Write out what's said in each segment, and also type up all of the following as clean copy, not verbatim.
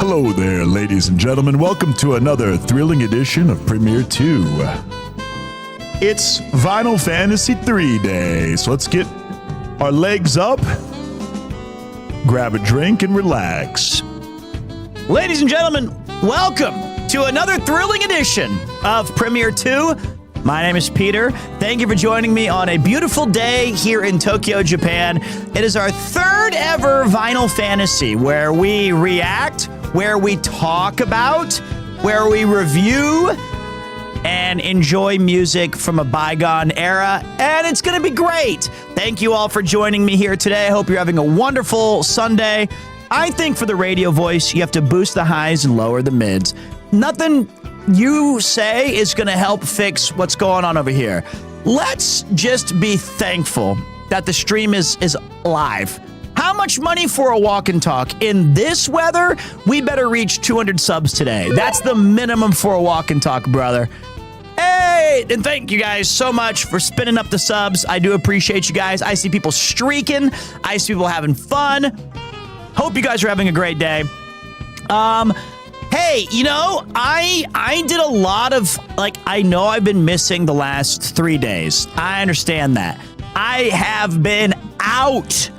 Hello there, ladies and gentlemen. Welcome to another thrilling edition of Premiere 2. It's Final Fantasy 3 Day, so let's get our legs up, grab a drink, and relax. Ladies and gentlemen, welcome to another thrilling edition of Premiere 2. My name is Peter. Thank you for joining me on a beautiful day here in Tokyo, Japan. It is our third ever Vinyl Fantasy, where we react, where we talk about, where we review, and enjoy music from a bygone era, and it's going to be great. Thank you all for joining me here today. I hope you're having a wonderful Sunday. I think for the radio voice, you have to boost the highs and lower the mids. Nothing you say is going to help fix what's going on over here. Let's just be thankful that the stream is live. How much money for a walk and talk? In this weather, we better reach 200 subs today. That's the minimum for a walk and talk, brother. Hey, and thank you guys so much for spinning up the subs. I do appreciate you guys. I see people streaking. I see people having fun. Hope you guys are having a great day. Hey, you know, I did a lot of, I know I've been missing the last 3 days. I understand that. I have been out.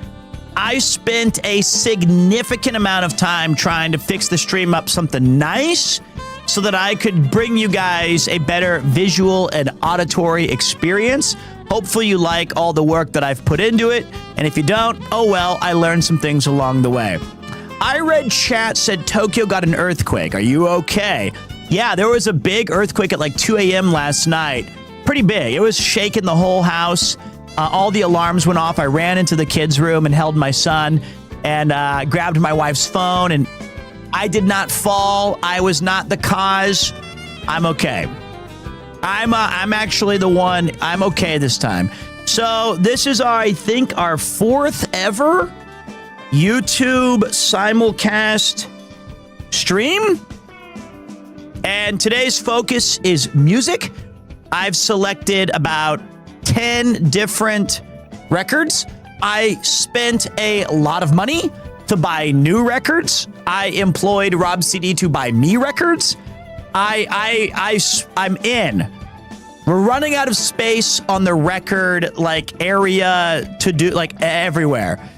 I spent a significant amount of time trying to fix the stream up something nice so that I could bring you guys a better visual and auditory experience. Hopefully you like all the work that I've put into it. And if you don't, oh well, I learned some things along the way. I read chat said Tokyo got an earthquake. Are you okay? Yeah, there was a big earthquake at like 2 a.m. last night. Pretty big. It was shaking the whole house. All the alarms went off. I ran into the kids' room and held my son and grabbed my wife's phone. And I did not fall. I was not the cause. I'm okay. I'm actually the one. I'm okay this time. So this is I think our fourth ever YouTube simulcast stream, and today's focus is music. I've selected about 10 different records. I spent a lot of money to buy new records. I employed Rob CD to buy me records. I'm in. We're running out of space on the record area to do everywhere.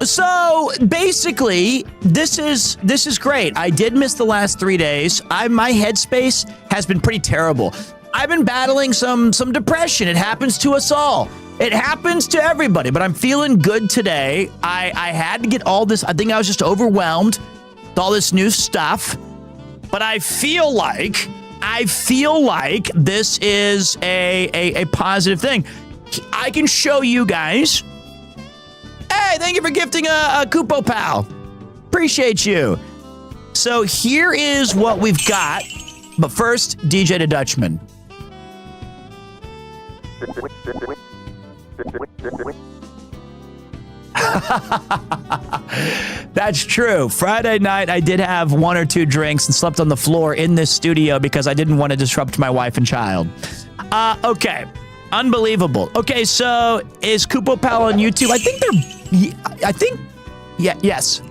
So basically, this is great. I did miss the last 3 days. My headspace has been pretty terrible. I've been battling some depression. It happens to us all. It happens to everybody, but I'm feeling good today. I had to get all this. I think I was just overwhelmed with all this new stuff, but I feel like this is a positive thing. I can show you guys. Hey, thank you for gifting a Kupo Pal. Appreciate you. So here is what we've got. But first, DJ the Dutchman. That's true. Friday night, I did have 1 or 2 drinks and slept on the floor in this studio because I didn't want to disrupt my wife and child. Okay. Unbelievable. Okay, so is Kupo Pal on YouTube? Yes.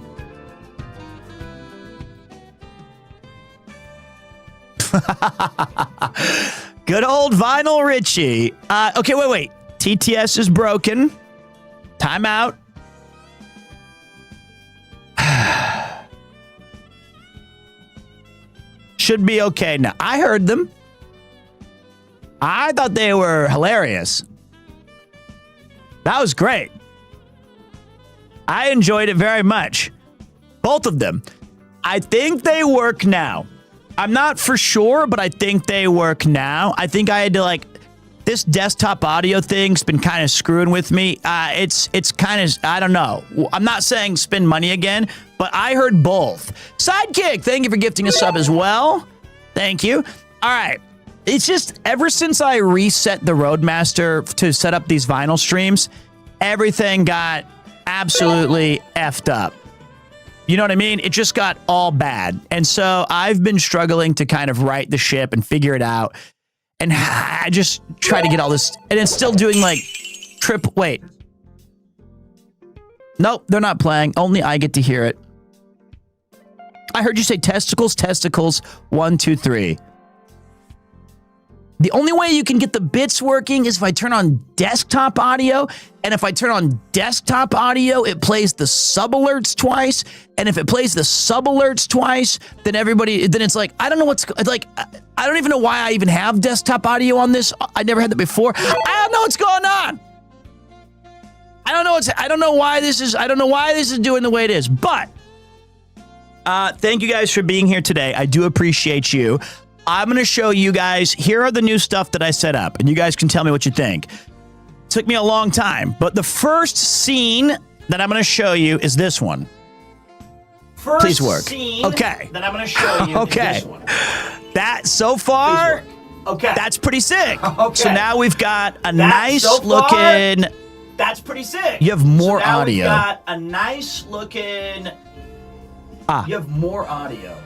Good old Vinyl Richie. Okay, wait. TTS is broken. Time out. Should be okay now. I heard them. I thought they were hilarious. That was great. I enjoyed it very much. Both of them. I think they work now. I'm not for sure, but I think they work now. I think I had to this desktop audio thing's been kind of screwing with me. It's kind of, I don't know. I'm not saying spend money again, but I heard both. Sidekick, thank you for gifting a sub as well. Thank you. All right. It's just ever since I reset the Roadmaster to set up these vinyl streams, everything got absolutely effed up. You know what I mean? It just got all bad. And so I've been struggling to kind of right the ship and figure it out. And I just try to get all this, and it's still doing wait. Nope, they're not playing. Only I get to hear it. I heard you say testicles, testicles. 1, 2, 3. The only way you can get the bits working is if I turn on desktop audio, and if I turn on desktop audio, it plays the sub alerts twice, and if it plays the sub alerts twice, then it's like, I don't know what's, like, I don't even know why I even have desktop audio on this. I never had that before. I don't know what's going on. I don't know why this is doing the way it is, but thank you guys for being here today. I do appreciate you. I'm going to show you guys, here are the new stuff that I set up, and you guys can tell me what you think. It took me a long time, but the first scene that I'm going to show you is this one. Please work. Okay. That I'm going to show you okay. Is this one. That, so far, okay. That's pretty sick. Okay. So now we've got a nice looking... That's pretty sick. You have more audio. We've got a nice looking... You have more audio.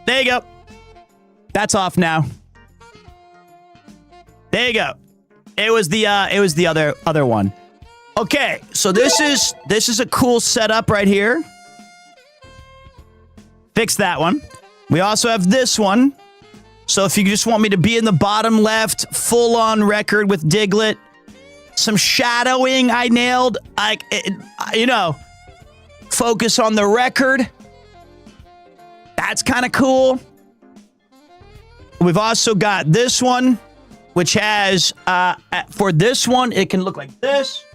There you go. That's off now. There you go. It was the other one. Okay, so this is a cool setup right here. Fix that one. We also have this one. So if you just want me to be in the bottom left, full on record with Diglett, some shadowing I nailed, focus on the record. That's kind of cool. We've also got this one, which has, for this one, it can look like this.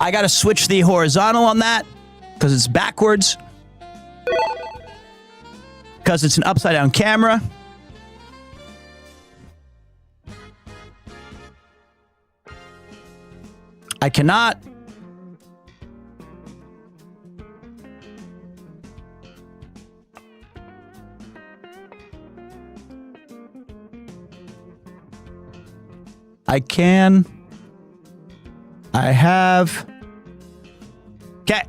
I got to switch the horizontal on that because it's backwards. Because it's an upside down camera. I cannot. I can. I have. Okay.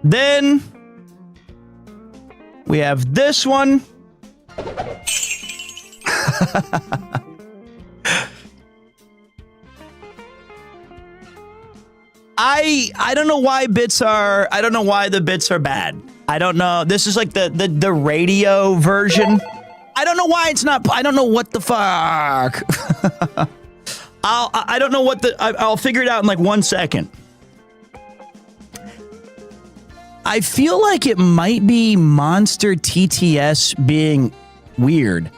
Then we have this one. I don't know why bits are, I don't know why the bits are bad. I don't know. This is like the radio version. I don't know why it's not, I don't know what the fuck. I don't know what I'll figure it out in like 1 second. I feel like it might be Monster TTS being weird.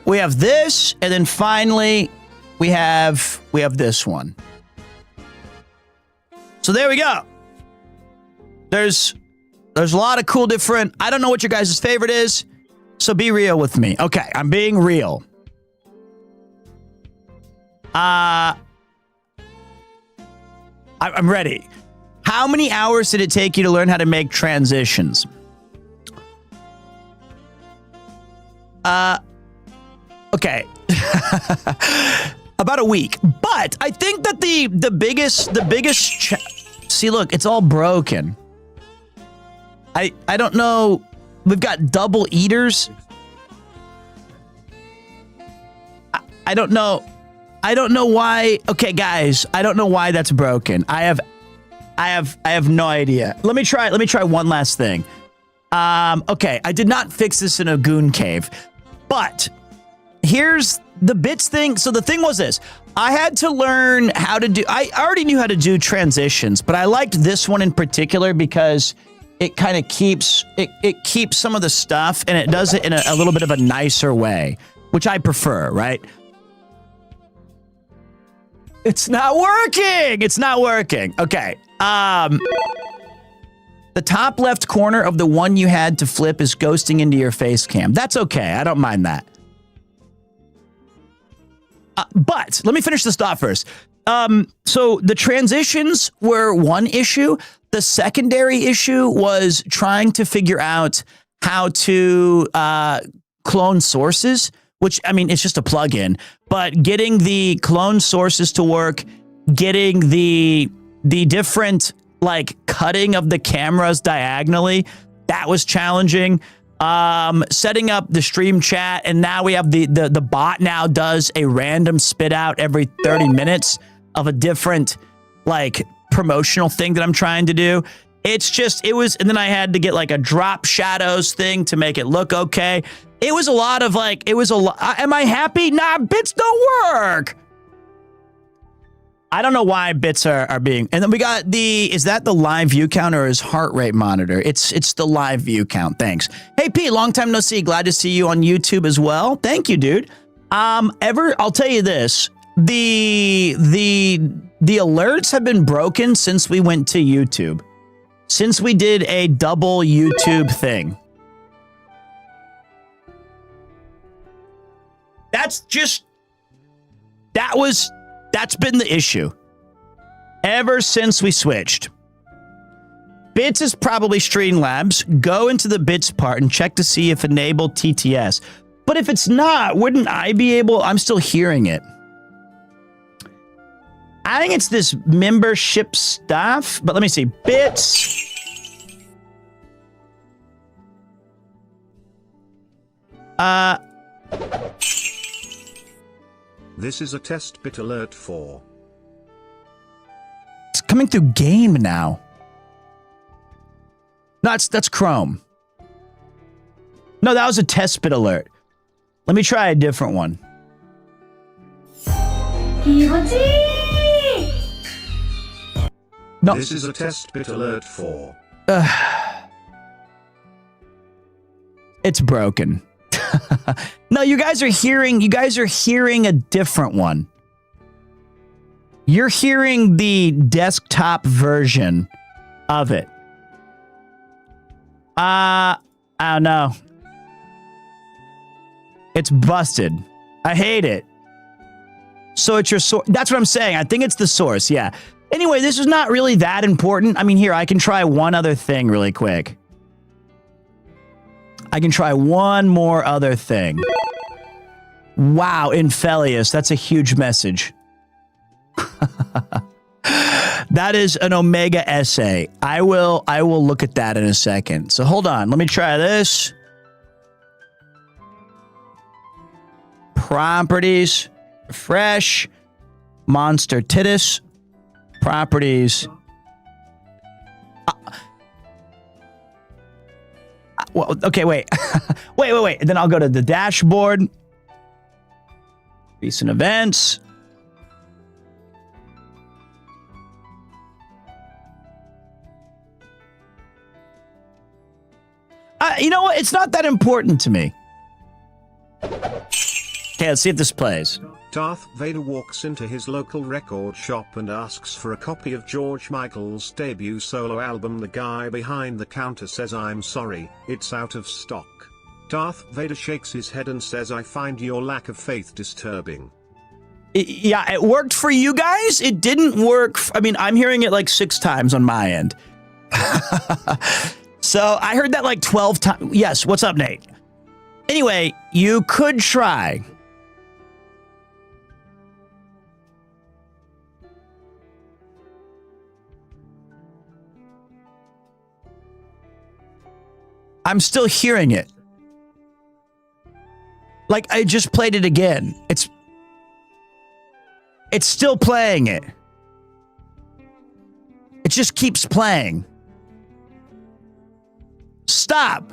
We have this, and then finally we have this one. So there we go. There's a lot of cool different, I don't know what your guys' favorite is, so be real with me. Okay, I'm being real. I'm ready. How many hours did it take you to learn how to make transitions? Okay. About a week. But I think that the biggest see, look, it's all broken. I don't know. We've got double eaters. I don't know. I don't know why. Okay, guys, I don't know why that's broken. I have no idea. Let me try one last thing. Okay, I did not fix this in a goon cave, but here's the bits thing. So the thing was this. I had to learn how to do, I already knew how to do transitions, but I liked this one in particular because it kind of keeps, it keeps some of the stuff and it does it in a little bit of a nicer way, which I prefer, right? It's not working. It's not working. Okay. The top left corner of the one you had to flip is ghosting into your face cam. That's okay. I don't mind that. But let me finish this thought first. So the transitions were one issue. The secondary issue was trying to figure out how to clone sources, which, I mean, it's just a plugin, but getting the clone sources to work, getting the different like cutting of the cameras diagonally, that was challenging. Setting up the stream chat, and now we have the bot now does a random spit out every 30 minutes of a different like promotional thing that I'm trying to do. It's just, and then I had to get like a drop shadows thing to make it look okay. It was a lot of like, am I happy? Nah, bits don't work. I don't know why bits are being, and then we got is that the live view count or his heart rate monitor? It's the live view count. Thanks. Hey Pete, long time no see. Glad to see you on YouTube as well. Thank you, dude. I'll tell you this. The alerts have been broken since we went to YouTube. Since we did a double YouTube thing. That's been the issue ever since we switched. Bits is probably Streamlabs. Go into the Bits part and check to see if enable TTS. But if it's not, wouldn't I be able? I'm still hearing it. I think it's this membership stuff, but let me see. Bits. This is a test bit alert for. It's coming through game now. No, that's Chrome. No, that was a test bit alert. Let me try a different one. No. This is a test bit alert for. It's broken. No, you guys are hearing a different one. You're hearing the desktop version of it. I don't know. It's busted. I hate it. So it's your source. That's what I'm saying. I think it's the source. Yeah. Anyway, this is not really that important. I mean, here, I can try one other thing really quick. I can try one more other thing. Wow, Infelius, that's a huge message. That is an Omega essay. I will look at that in a second. So hold on, let me try this. Properties, refresh, monster tittus, properties. Well, okay, wait. wait. And then I'll go to the dashboard. Recent events. You know what? It's not that important to me. Okay, let's see if this plays. Darth Vader walks into his local record shop and asks for a copy of George Michael's debut solo album. The guy behind the counter says, "I'm sorry, it's out of stock." Darth Vader shakes his head and says, "I find your lack of faith disturbing." Yeah, it worked for you guys. It didn't work. I mean, I'm hearing it like 6 times on my end. So I heard that like 12 times. Yes, what's up, Nate? Anyway, you could try. I'm still hearing it. Like, I just played it again. It's still playing it. It just keeps playing. Stop.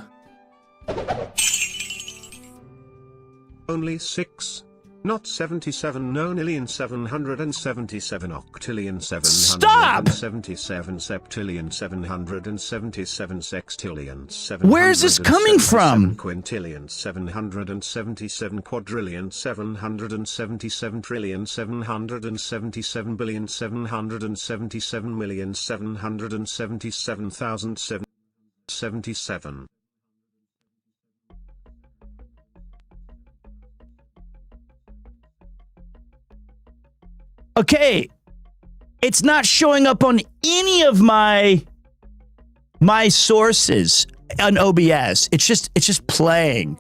Only 6. Not 77, no, 1,777 octillion, 777 septillion, 777 sextillion, 777 where's this coming from? quintillion, 777 quadrillion, 777 trillion, 777 billion, 777 million, 777,777. Okay, it's not showing up on any of my sources on OBS. It's just playing.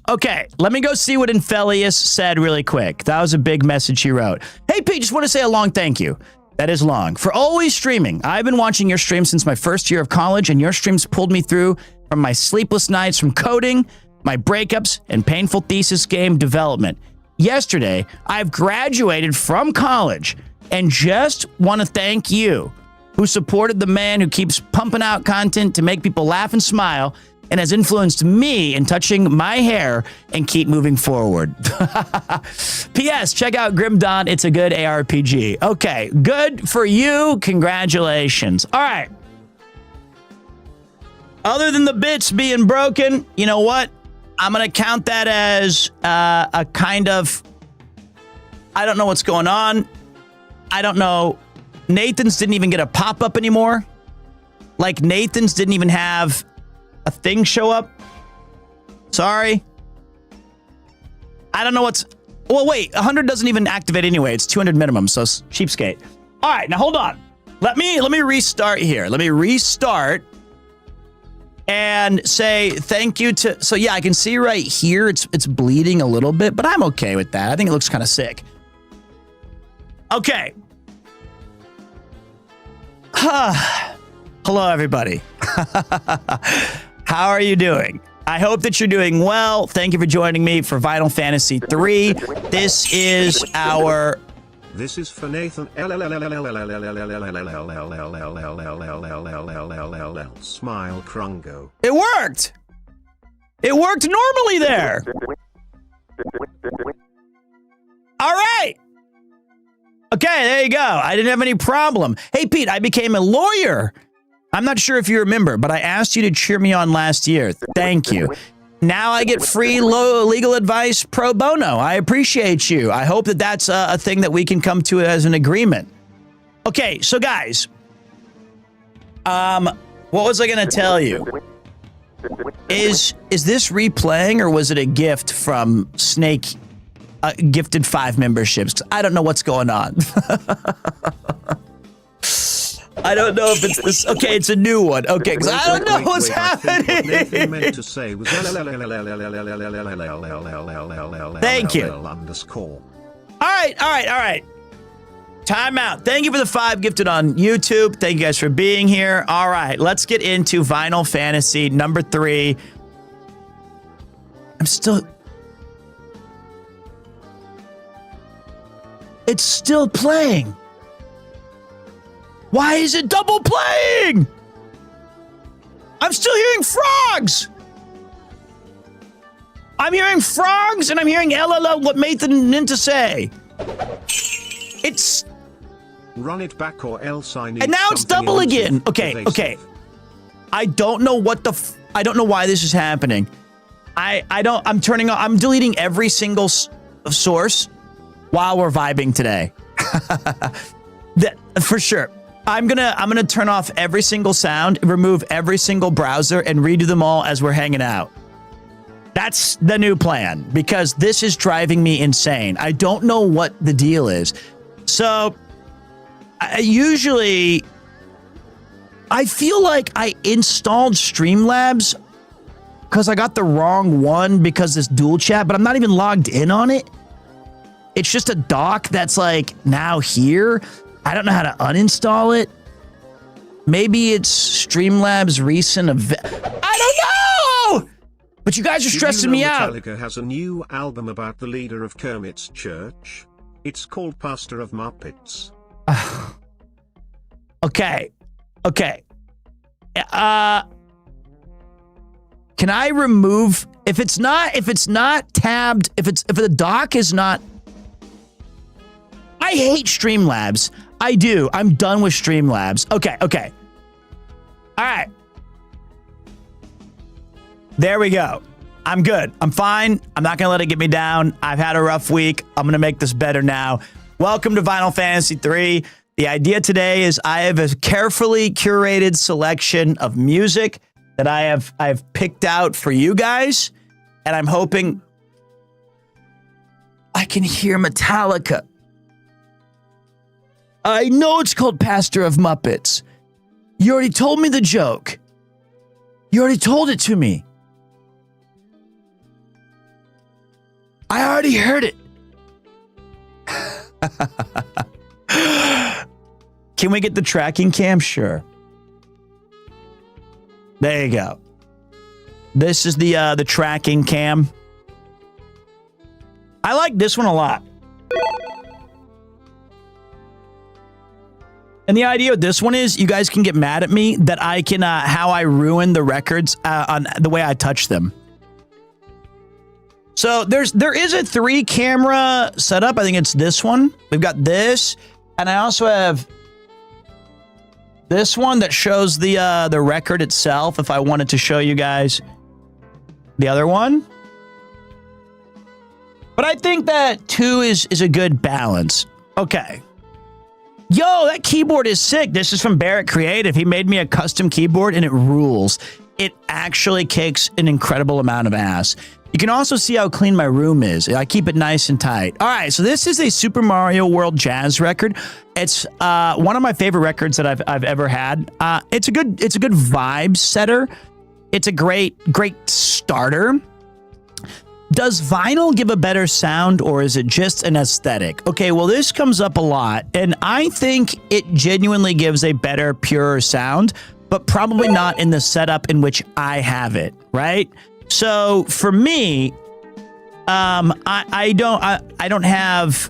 Okay, let me go see what Infelius said really quick. That was a big message he wrote. Hey, Pete, just want to say a long thank you. That is long. For always streaming. I've been watching your streams since my first year of college, and your streams pulled me through from my sleepless nights from coding, my breakups, and painful thesis game development. Yesterday, I've graduated from college and just want to thank you, who supported the man who keeps pumping out content to make people laugh and smile and has influenced me in touching my hair and keep moving forward. P.S. Check out Grim Dawn. It's a good ARPG. Okay, good for you. Congratulations. All right. Other than the bits being broken, you know what? I'm going to count that as a kind of, I don't know what's going on. I don't know. Nathan's didn't even get a pop-up anymore. Like, Nathan's didn't even have a thing show up. Sorry. I don't know what's... Well, wait. 100 doesn't even activate anyway. It's 200 minimum, so it's cheapskate. All right, now hold on. Let me restart here. Let me restart and say thank you to... So, yeah, I can see right here it's bleeding a little bit, but I'm okay with that. I think it looks kind of sick. Okay. Hello, everybody. How are you doing? I hope that you're doing well. Thank you for joining me for Final Fantasy 3. This is our... This is for Nathan. Smile Krungo. It worked! It worked normally there! All right! Okay, there you go. I didn't have any problem. Hey, Pete, I became a lawyer. I'm not sure if you remember, but I asked you to cheer me on last year. Thank you. Now I get free legal advice pro bono. I appreciate you. I hope that that's a thing that we can come to as an agreement. Okay, so guys, what was I going to tell you? Is this replaying or was it a gift from Snake? Gifted 5 memberships. I don't know what's going on. I don't know if it's this. Okay, it's a new one. Okay, because I don't know what's happening. Nathan meant to say was Thank you. Underscore. All right. Time out. Thank you for the 5 gifted on YouTube. Thank you guys for being here. All right, let's get into Final Fantasy number 3. It's still playing. Why is it double playing? I'm still hearing frogs. I'm hearing frogs and I'm hearing LLL what Nathan meant to say. It's... Run it back or else I need. And now it's double again. Okay. I don't know what the... I don't know why this is happening. I'm deleting every single source while we're vibing today. For sure. I'm gonna turn off every single sound, remove every single browser, and redo them all as we're hanging out. That's the new plan, because this is driving me insane. I don't know what the deal is. So, I feel like I installed Streamlabs because I got the wrong one because this dual chat, but I'm not even logged in on it. It's just a dock that's like now here. I don't know how to uninstall it. Maybe it's Streamlabs recent event. I don't know! But you guys are stressing me out. Metallica has a new album about the leader of Kermit's church. It's called Pastor of Muppets. Okay. Can I remove if it's not tabbed, if the dock is not... I hate Streamlabs. I do. I'm done with Streamlabs. Okay. All right. There we go. I'm good. I'm fine. I'm not going to let it get me down. I've had a rough week. I'm going to make this better now. Welcome to Final Fantasy 3. The idea today is I have a carefully curated selection of music that I've picked out for you guys, and I'm hoping I can hear Metallica. I know it's called Pastor of Muppets. You already told me the joke. You already told it to me. I already heard it. Can we get the tracking cam? Sure. There you go. This is the tracking cam. I like this one a lot. And the idea of this one is you guys can get mad at me that I can, how I ruin the records on the way I touch them. So there is a 3-camera setup. I think it's this one. We've got this, and I also have this one that shows the record itself. If I wanted to show you guys the other one, but I think that 2 is a good balance. Okay. Yo, that keyboard is sick. This is from Barrett Creative. He made me a custom keyboard and it rules. It actually kicks an incredible amount of ass. You can also see how clean my room is. I keep it nice and tight. All right, so this is a Super Mario World jazz record. It's one of my favorite records that I've ever had. It's a good vibe setter. It's a great starter. Does vinyl give a better sound, or is it just an aesthetic? Okay, well, this comes up a lot, and I think it genuinely gives a better, purer sound, but probably not in the setup in which I have it, right? So for me, I don't have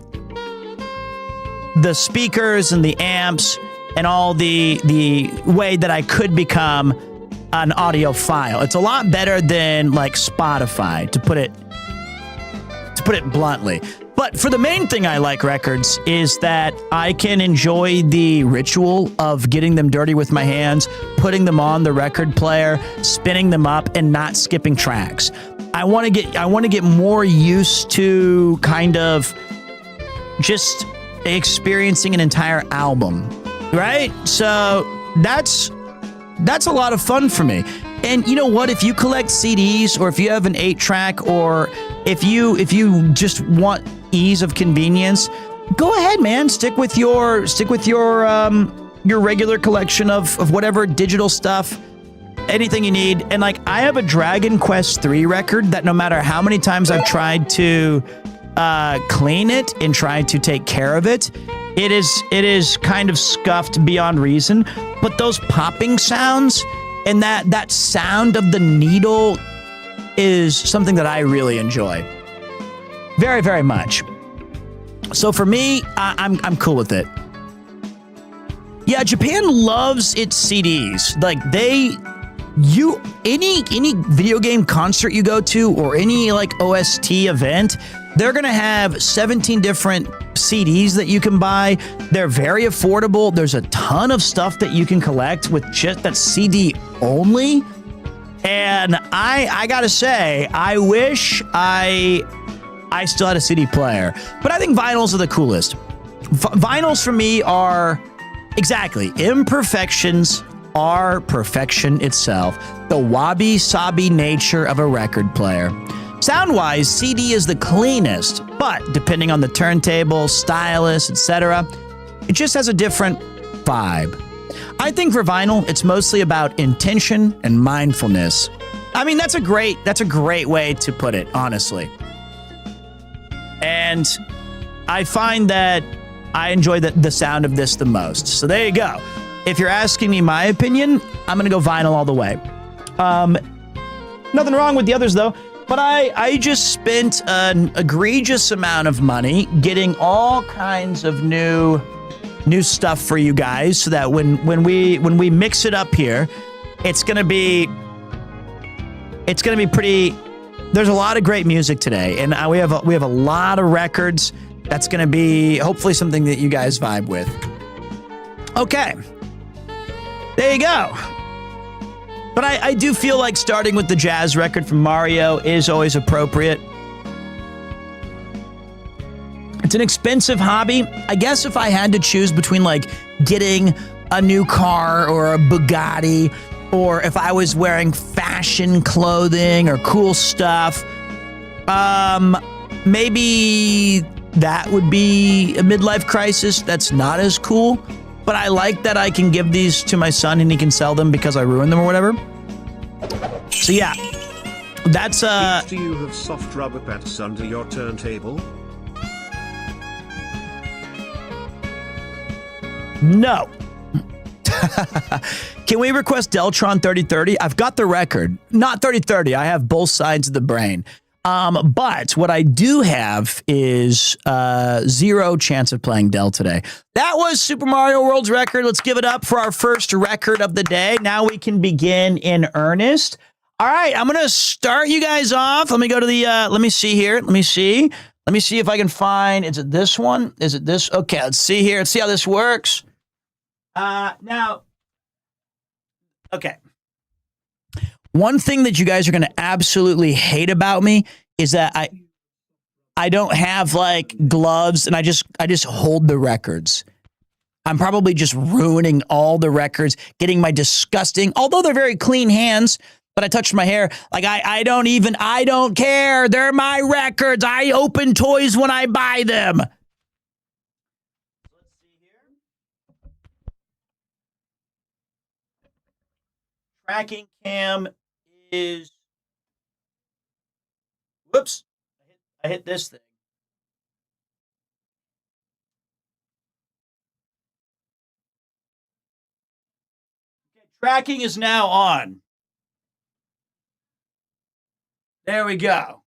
the speakers and the amps and all the way that I could become an audiophile. It's a lot better than like Spotify, to put it bluntly. But for the main thing I like records is that I can enjoy the ritual of getting them dirty with my hands, putting them on the record player, spinning them up, and not skipping tracks. I want to get more used to kind of just experiencing an entire album, right? So that's a lot of fun for me. And you know what? If you collect CDs, or if you have an 8-track, or if you just want ease of convenience, go ahead, man. Stick with your regular collection of whatever digital stuff, anything you need. And like, I have a Dragon Quest III record that no matter how many times I've tried to clean it and tried to take care of it, it is kind of scuffed beyond reason. But those popping sounds and that sound of the needle is something that I really enjoy. Very, very much. So for me, I'm cool with it. Yeah, Japan loves its CDs. Like any video game concert you go to, or any like OST event, they're going to have 17 different CDs that you can buy. They're very affordable. There's a ton of stuff that you can collect with just that CD only. And I gotta say, I wish I still had a CD player. But I think vinyls are the coolest. Vinyls for me are, exactly, imperfections are perfection itself. The wabi-sabi nature of a record player. Sound-wise, CD is the cleanest, but depending on the turntable, stylus, etc., it just has a different vibe. I think for vinyl, it's mostly about intention and mindfulness. I mean, that's a great way to put it, honestly. And I find that I enjoy the sound of this the most. So there you go. If you're asking me my opinion, I'm going to go vinyl all the way. Nothing wrong with the others, though. But I just spent an egregious amount of money getting all kinds of new stuff for you guys, so that when we mix it up here, it's gonna be pretty. There's a lot of great music today, and we have a lot of records. That's gonna be hopefully something that you guys vibe with. Okay, there you go. But I do feel like starting with the jazz record from Mario is always appropriate. It's an expensive hobby. I guess if I had to choose between like getting a new car or a Bugatti, or if I was wearing fashion clothing or cool stuff, maybe that would be a midlife crisis. That's not as cool. But I like that I can give these to my son and he can sell them because I ruined them or whatever. So yeah, That's Do you have soft rubber pets under your turntable? no. Can we request Deltron 3030? I've got the record. Not 3030. I have both sides of the brain. But what I do have is zero chance of playing Del today. That was Super Mario World's record. Let's give it up for our first record of the day. Now we can begin in earnest. All right, I'm going to start you guys off. Let me go to the, let me see here. Let me see if I can find, is it this one? Is it this? Okay, let's see here. Let's see how this works. Now, okay. One thing that you guys are going to absolutely hate about me is that I don't have like gloves and I just hold the records. I'm probably just ruining all the records, getting my disgusting, although they're very clean hands, but I touched my hair. Like I don't care. They're my records. I open toys when I buy them. Let's see here. Tracking cam is, whoops, I hit this thing. Okay, tracking is now on. There we go.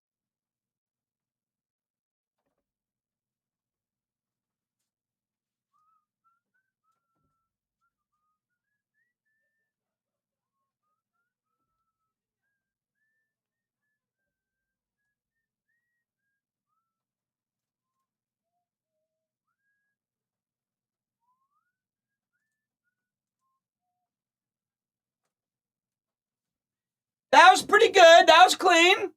That was pretty good. That was clean.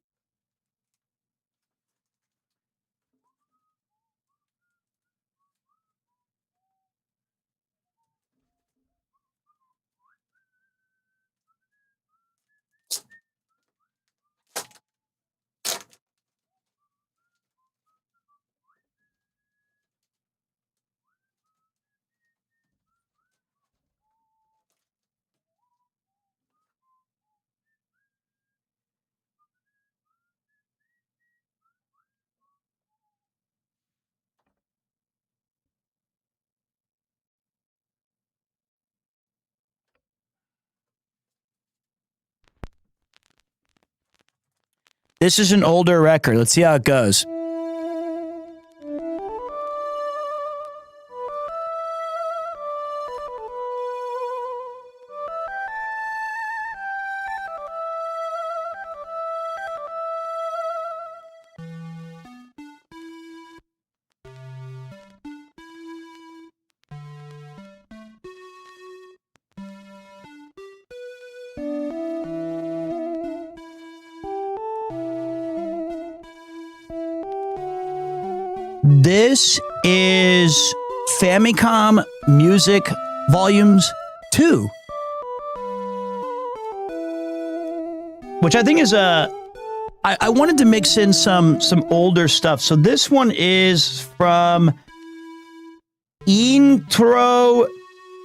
This is an older record. Let's see how it goes. This is Famicom Music Volumes 2. Which I think is I wanted to mix in some older stuff. So this one is from Intro.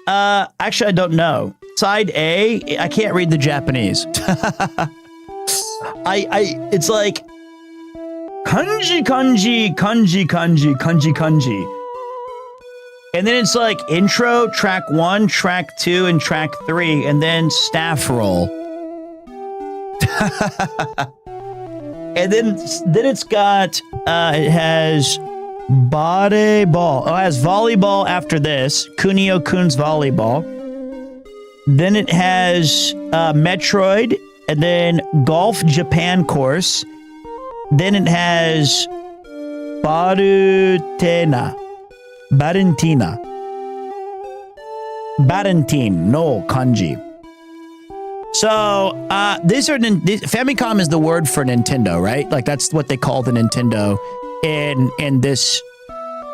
Actually, I don't know. Side A. I can't read the Japanese. It's like kanji, kanji, kanji, kanji, kanji, kanji. And then it's like intro, track 1, track 2, and track 3, and then staff roll. And then it's got, it has volleyball. Oh, it has volleyball after this. Kunio-kun's volleyball. Then it has Metroid, and then Golf Japan course. Then it has Barentina. Barentine no kanji. So these are Famicom is the word for Nintendo, right? Like that's what they call the Nintendo in this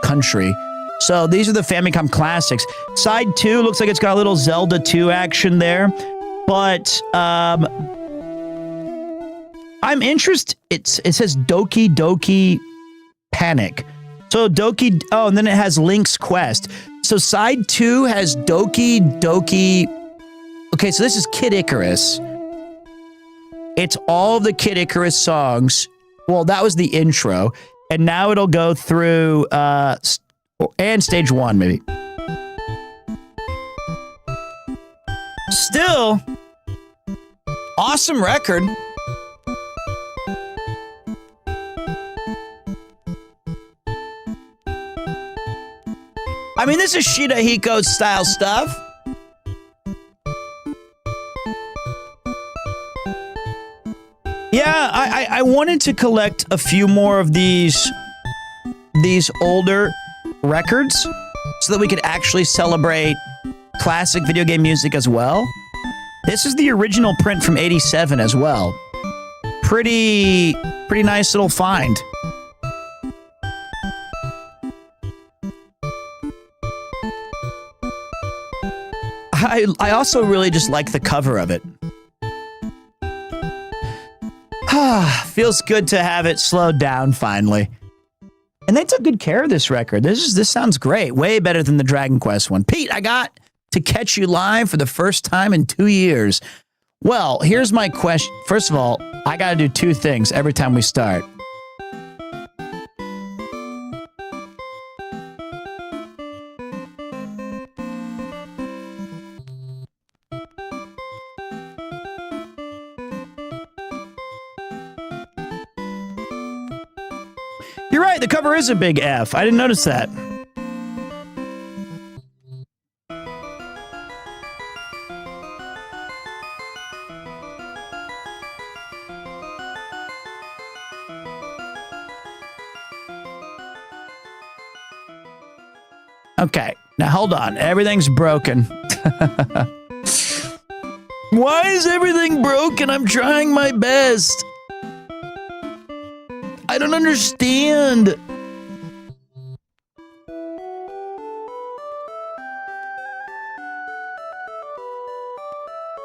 country. So these are the Famicom Classics. Side 2 looks like it's got a little Zelda 2 action there, but I'm interested. It says Doki Doki Panic. So Doki, oh, and then it has Link's Quest. So side 2 has Doki Doki. Okay, so this is Kid Icarus. And It's all the Kid Icarus songs. Well, that was the intro. And now it'll go through, and stage 1, maybe. Still, awesome record. I mean, this is Shirahiko style stuff. Yeah, I wanted to collect a few more of these older records so that we could actually celebrate classic video game music as well. This is the original print from '87 as well. Pretty nice little find. I also really just like the cover of it. Feels good to have it slowed down finally. And they took good care of this record. This sounds great. Way better than the Dragon Quest one. Pete, I got to catch you live for the first time in 2 years. Well, here's my question. First of all, I got to do 2 things every time we start. You're right, the cover is a big F. I didn't notice that. Okay, now hold on. Everything's broken. Why is everything broken? I'm trying my best. I don't understand.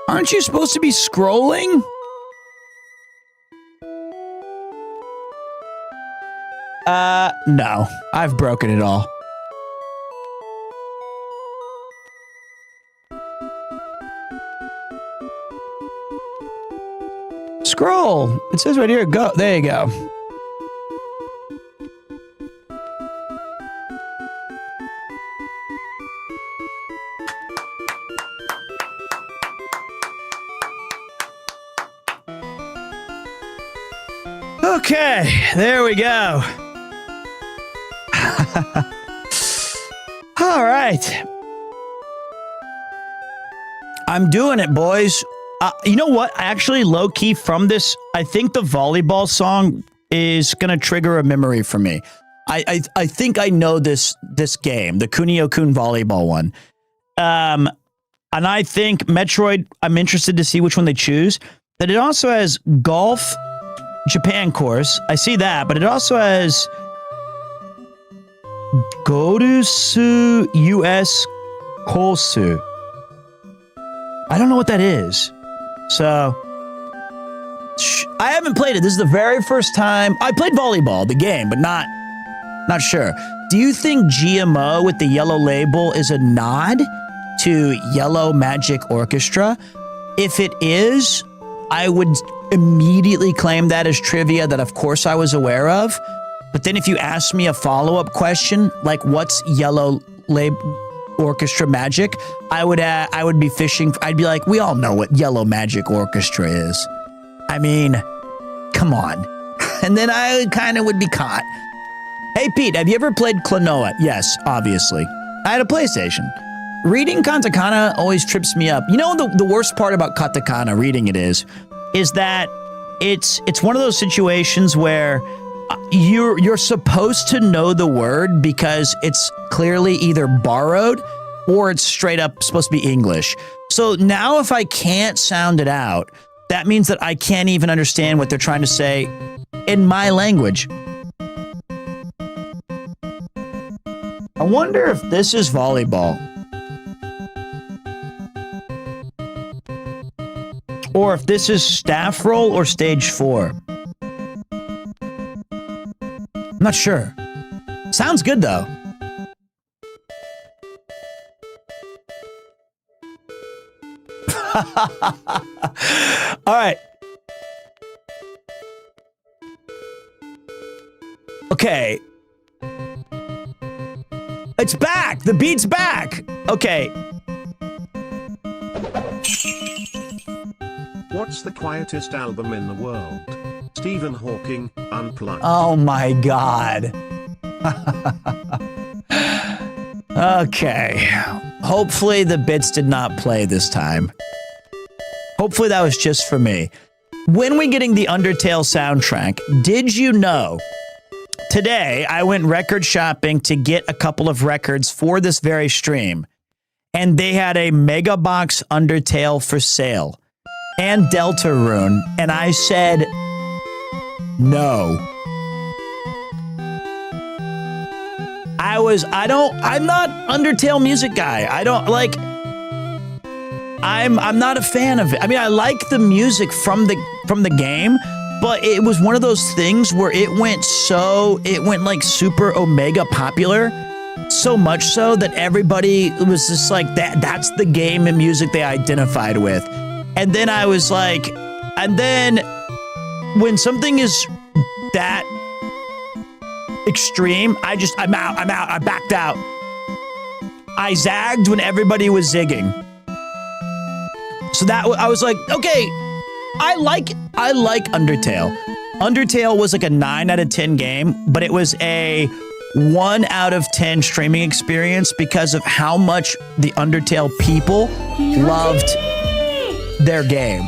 Aren't you supposed to be scrolling? No. I've broken it all. Scroll. It says right here, go. There you go. Okay, there we go. All right. I'm doing it, boys. You know what? Actually, low-key from this, I think the volleyball song is going to trigger a memory for me. I think I know this game, the Kunio-kun volleyball one. And I think Metroid, I'm interested to see which one they choose. That it also has Golf Japan course. I see that, but it also has Gorusu US Kosu. I don't know what that is. So, I haven't played it. This is the very first time. I played volleyball, the game, but not sure. Do you think GMO with the yellow label is a nod to Yellow Magic Orchestra? If it is, I would immediately claim that as trivia that of course I was aware of. But then if you ask me a follow-up question, like what's Yellow Orchestra Magic, I would be fishing. I'd be like, we all know what Yellow Magic Orchestra is. I mean, come on. And then I kind of would be caught. Hey, Pete, have you ever played Klonoa? Yes, obviously. I had a PlayStation. Reading katakana always trips me up. You know, the worst part about katakana, reading it is that it's one of those situations where you're supposed to know the word because it's clearly either borrowed or it's straight up supposed to be English. So now if I can't sound it out, that means that I can't even understand what they're trying to say in my language. I wonder if this is volleyball. Or if this is staff roll or stage 4. I'm not sure. Sounds good, though. All right. Okay. It's back. The beat's back. Okay. What's the quietest album in the world? Stephen Hawking, Unplugged. Oh my God. Okay. Hopefully the bits did not play this time. Hopefully that was just for me. When we getting the Undertale soundtrack, did you know today I went record shopping to get a couple of records for this very stream, and they had a Mega Box Undertale for sale and Deltarune, and I said no. I'm not Undertale music guy. I don't like, I'm not a fan of it. I mean, I like the music from the game, but it was one of those things where it went like super Omega popular, so much so that everybody was just like that's the game and music they identified with. And then I was like, and then when something is that extreme, I'm out, I backed out. I zagged when everybody was zigging. So that I was like, okay, I like Undertale. Undertale was like a 9 out of 10 game, but it was a 1 out of 10 streaming experience because of how much the Undertale people loved their game.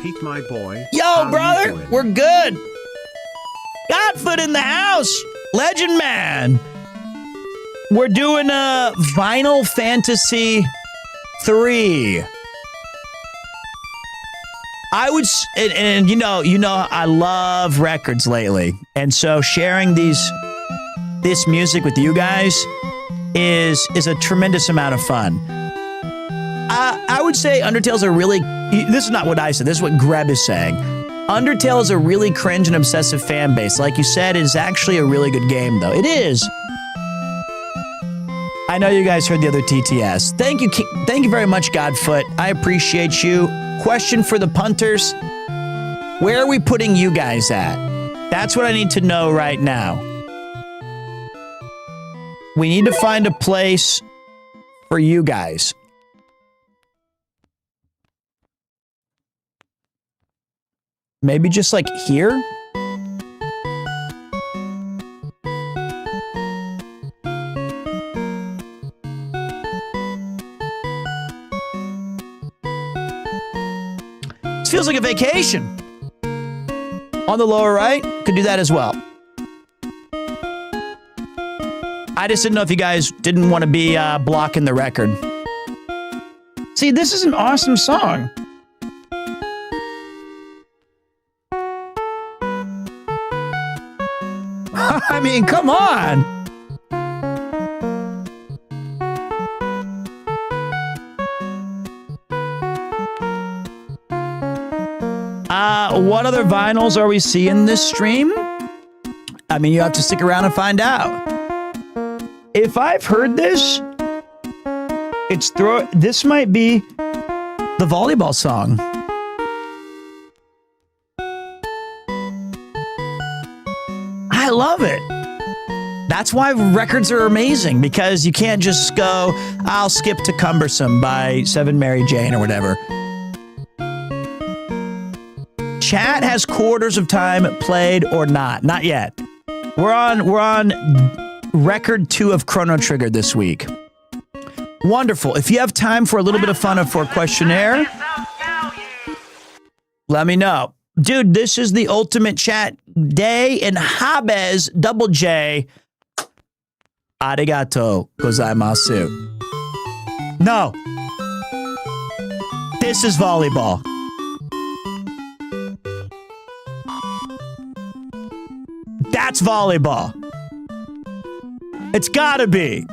Pete, my boy. Yo, brother, we're good. Godfoot in the house. Legend man. We're doing a Final Fantasy 3. I would, and you know, I love records lately, and so sharing this music with you guys is a tremendous amount of fun. I would say Undertale's a really, this is not what I said, this is what Greb is saying. Undertale is a really cringe and obsessive fan base. Like you said, it is actually a really good game, though. It is. I know you guys heard the other TTS. Thank you very much, Godfoot. I appreciate you. Question for the punters. Where are we putting you guys at? That's what I need to know right now. We need to find a place for you guys. Maybe just like here? This feels like a vacation. On the lower right, could do that as well. I just didn't know if you guys didn't want to be blocking the record. See, this is an awesome song. I mean, come on. What other vinyls are we seeing this stream? I mean, you have to stick around and find out. If I've heard this, this might be the volleyball song. I love it. That's why records are amazing, because you can't just go, I'll skip to Cumbersome by 7 Mary Jane or whatever. Chat has quarters of time played or not. Not yet. We're on record 2 of Chrono Trigger this week. Wonderful. If you have time for a little bit of fun for a questionnaire, let me know. Dude, this is the ultimate chat day in Habez Double J. Arigato gozaimasu. No. This is volleyball. That's volleyball. It's gotta be.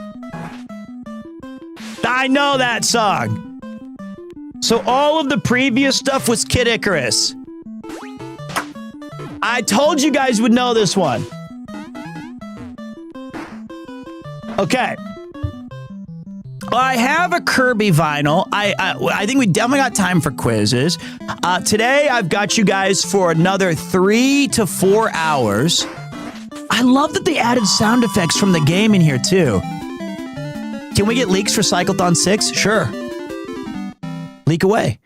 I know that song. So all of the previous stuff was Kid Icarus. I told you guys would know this one. Okay. I have a Kirby vinyl. I think we definitely got time for quizzes. Today, I've got you guys for another 3 to 4 hours I love that they added sound effects from the game in here too. Can we get leaks for Cyclothon 6? Sure. Leak away.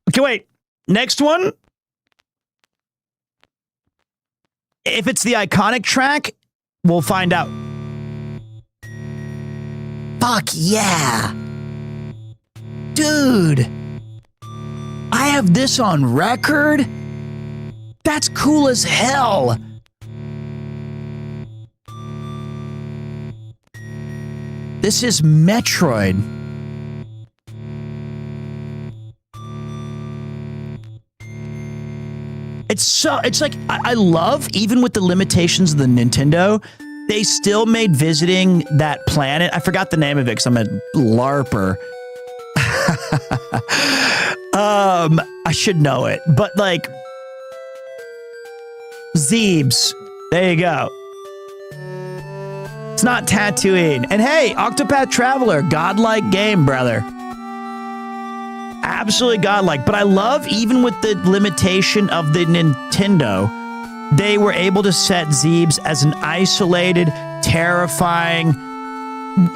Okay, wait. Next one. If it's the iconic track, we'll find out. Fuck yeah. Dude. I have this on record. That's cool as hell. This is Metroid. It's like, I love, even with the limitations of the Nintendo, they still made visiting that planet. I forgot the name of it because I'm a LARPer. I should know it, but like, Zeebs. There you go. It's not Tatooine. And hey, Octopath Traveler, godlike game, brother. Absolutely godlike. But I love, even with the limitation of the Nintendo, they were able to set Zeebs as an isolated, terrifying,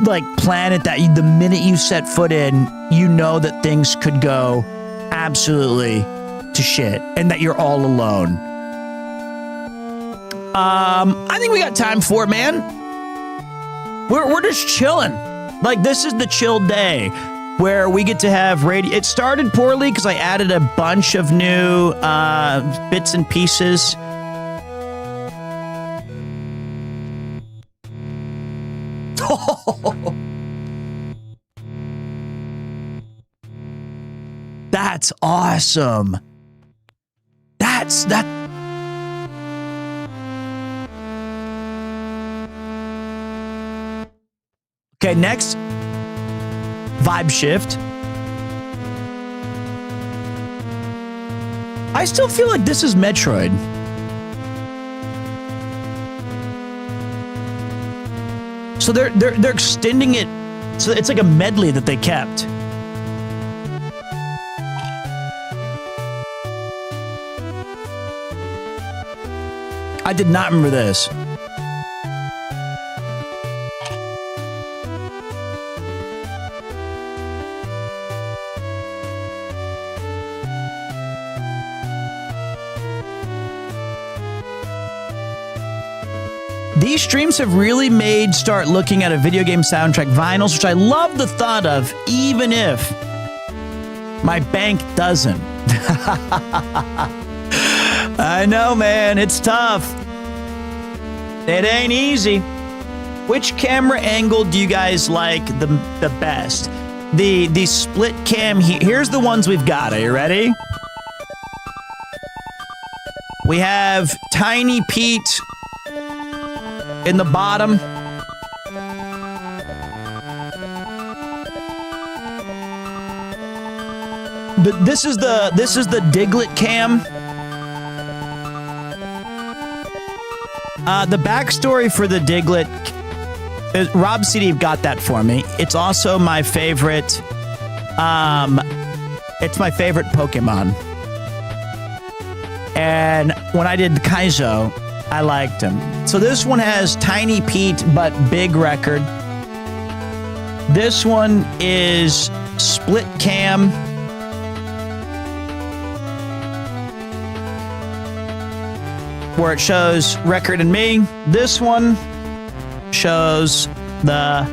like, planet that the minute you set foot in, you know that things could go absolutely to shit and that you're all alone. I think we got time for it, man. We're just chilling. Like, this is the chill day where we get to have radio. It started poorly because I added a bunch of new bits and pieces. That's awesome. That. Okay, next. Vibe shift. I still feel like this is Metroid. So they're extending it, so it's like a medley that they kept. I did not remember this. These streams have really made start looking at a video game soundtrack vinyls, which I love the thought of, even if my bank doesn't. I know, man, it's tough. It ain't easy. Which camera angle do you guys like the best? The split cam, here's the ones we've got. Are you ready? We have Tiny Pete in the bottom. This is the Diglett cam. The backstory for the Diglett, Rob CD got that for me. It's also my favorite. It's my favorite Pokemon. And when I did Kaizo, I liked him. So this one has Tiny Pete, but big record. This one is split cam. Where it shows record and me. This one shows the,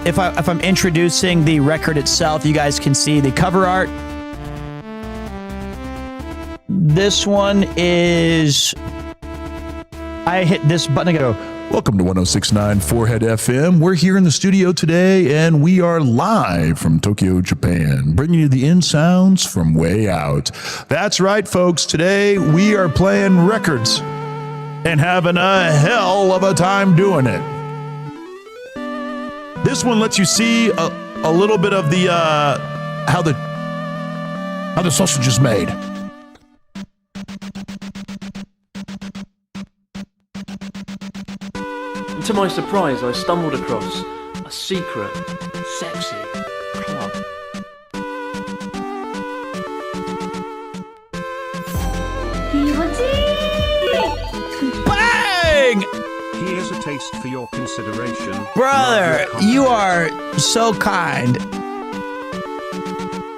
if I'm introducing the record itself, you guys can see the cover art. This one is, I hit this button, I go, Welcome to 1069 Forehead FM. We're here in the studio today, and we are live from Tokyo, Japan, bringing you the in sounds from way out. That's right, folks. Today, we are playing records and having a hell of a time doing it. This one lets you see a little bit of the how the sausage is made. To my surprise, I stumbled across a secret, sexy club. Hey! taste for your consideration. Brother, you are so kind.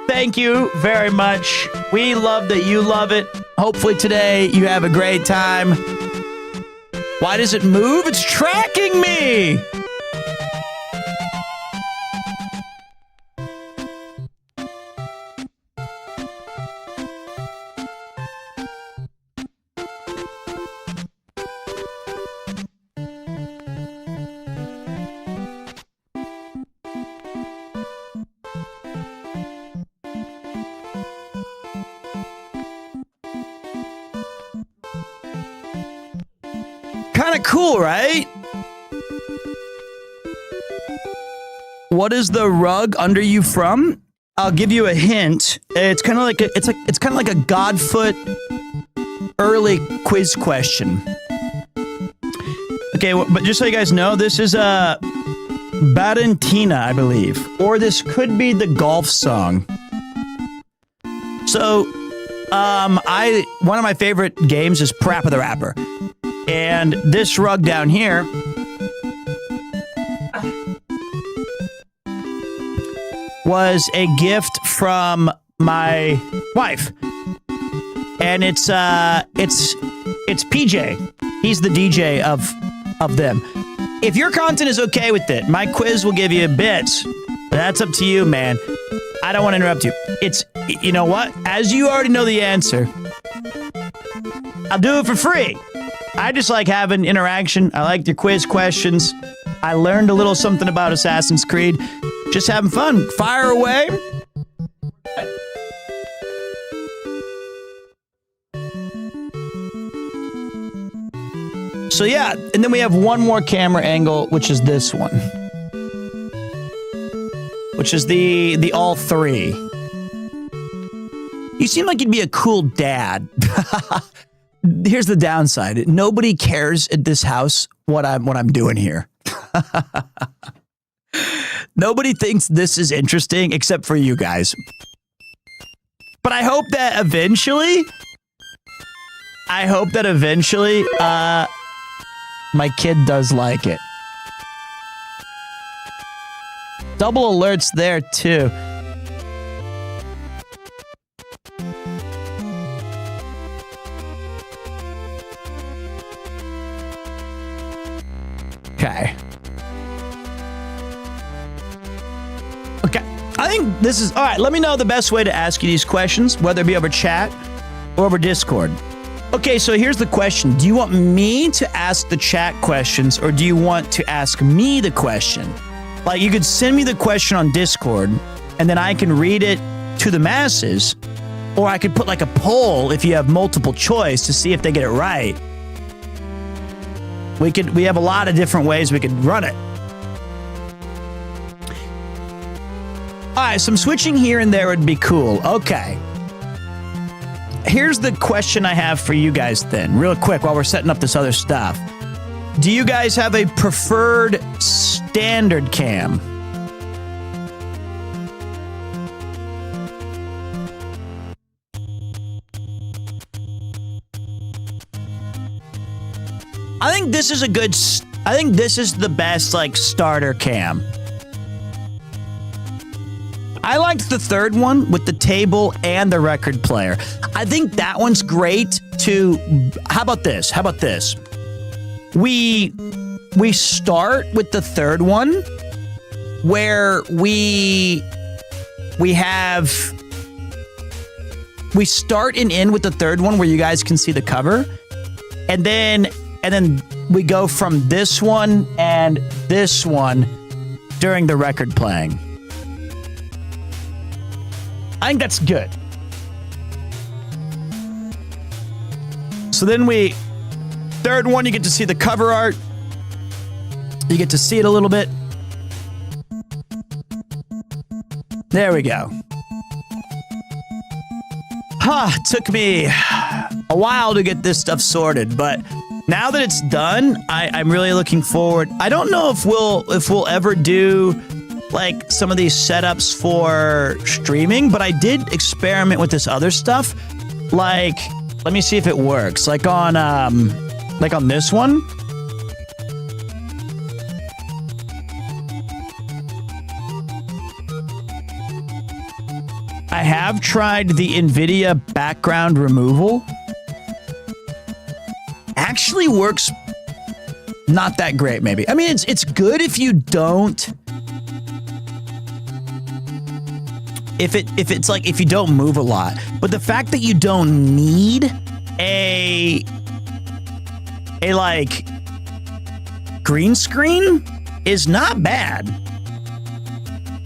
Thank you very much. We love that you love it. Hopefully today you have a great time. Why does it move? It's tracking me. Kind of cool, right? What is the rug under you from? I'll give you a hint. It's kind of like it's kind of like a Godfoot early quiz question. Okay, but just so you guys know, this is a Barentina, I believe, or this could be the golf song. So, one of my favorite games is Parappa the Rapper. And this rug down here was a gift from my wife. And it's PJ. He's the DJ of them. If your content is okay with it, my quiz will give you bits. That's up to you, man. I don't want to interrupt you. You know what? As you already know the answer, I'll do it for free. I just like having interaction. I like your quiz questions. I learned a little something about Assassin's Creed. Just having fun. Fire away. So yeah, and then we have one more camera angle, which is this one. Which is the all three. You seem like you'd be a cool dad. Here's the downside. Nobody cares at this house what I'm doing here. Nobody thinks this is interesting except for you guys. But I hope that eventually my kid does like it. Double alerts there too. Okay. Okay. I think this is... All right, let me know the best way to ask you these questions, whether it be over chat or over Discord. Okay, so here's the question. Do you want me to ask the chat questions, or do you want to ask me the question? Like, you could send me the question on Discord, and then I can read it to the masses, or I could put like a poll if you have multiple choice to see if they get it right. We have a lot of different ways we could run it. All right, some switching here and there would be cool. Okay. Here's the question I have for you guys then, real quick, while we're setting up this other stuff. Do you guys have a preferred standard cam? I think this is the best, like, starter cam. I liked the third one with the table and the record player. I think that one's great to... How about this? We start with the third one where we start and end with the third one where you guys can see the cover. And then we go from this one and this one during the record playing. I think that's good. So then third one, you get to see the cover art. You get to see it a little bit. There we go. Took me a while to get this stuff sorted, but now that it's done, I'm really looking forward. I don't know if we'll ever do like some of these setups for streaming, but I did experiment with this other stuff. Like, let me see if it works. Like on this one. I have tried the NVIDIA background removal. Actually works not that great, maybe. I mean, it's good if you don't. If you don't move a lot, but the fact that you don't need a like green screen is not bad.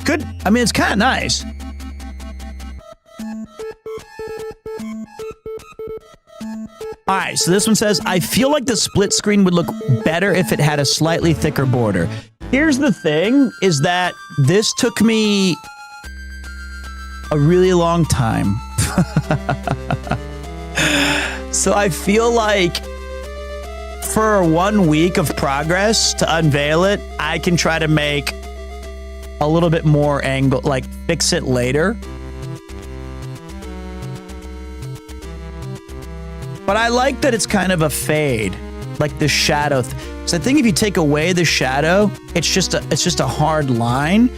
Good. I mean, it's kind of nice. All right, so this one says, I feel like the split screen would look better if it had a slightly thicker border. Here's the thing, is that this took me a really long time. So I feel like for 1 week of progress to unveil it, I can try to make a little bit more angle, like fix it later. But I like that it's kind of a fade, like the shadow. So I think if you take away the shadow, it's just a hard line,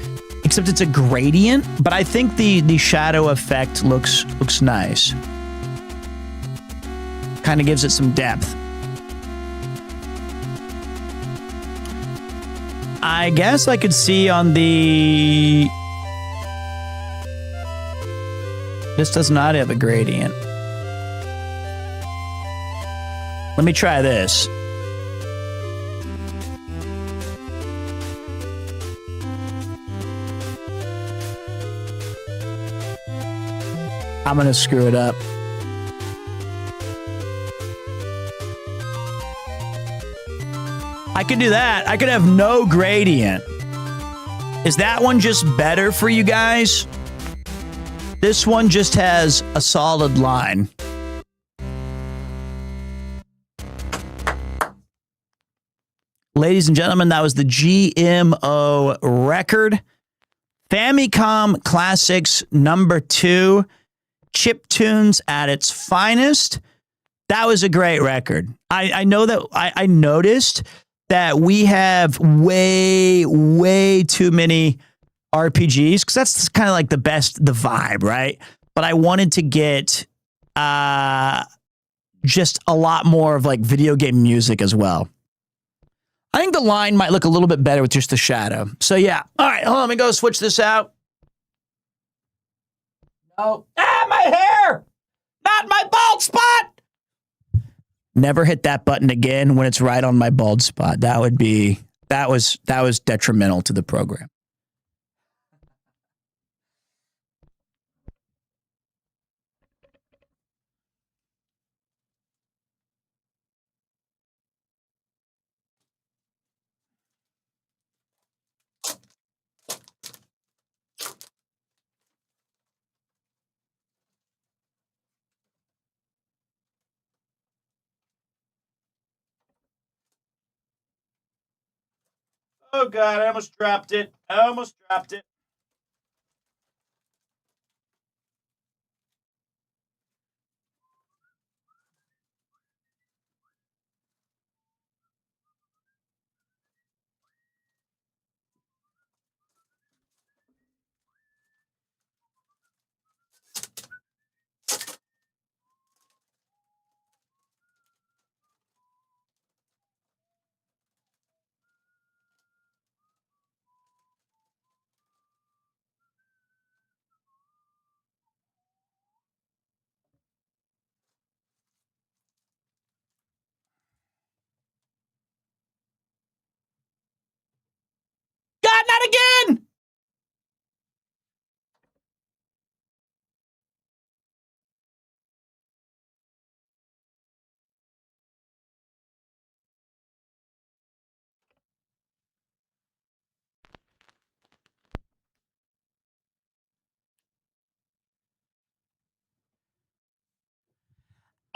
except it's a gradient. But I think the shadow effect looks nice. Kind of gives it some depth. I guess I could see on the... This does not have a gradient. Let me try this. I'm gonna screw it up. I could do that. I could have no gradient. Is that one just better for you guys? This one just has a solid line. Ladies and gentlemen, that was the GMO record. Famicom Classics No. 2. Chiptunes at its finest. That was a great record. I know that I noticed that we have way too many RPGs, because that's kind of like the vibe, right? But I wanted to get just a lot more of like video game music as well. I think the line might look a little bit better with just the shadow. So yeah. All right, hold on, let me go switch this out. No. My hair! Not my bald spot! Never hit that button again when it's right on my bald spot. That was detrimental to the program. Oh God, I almost dropped it. God, not again!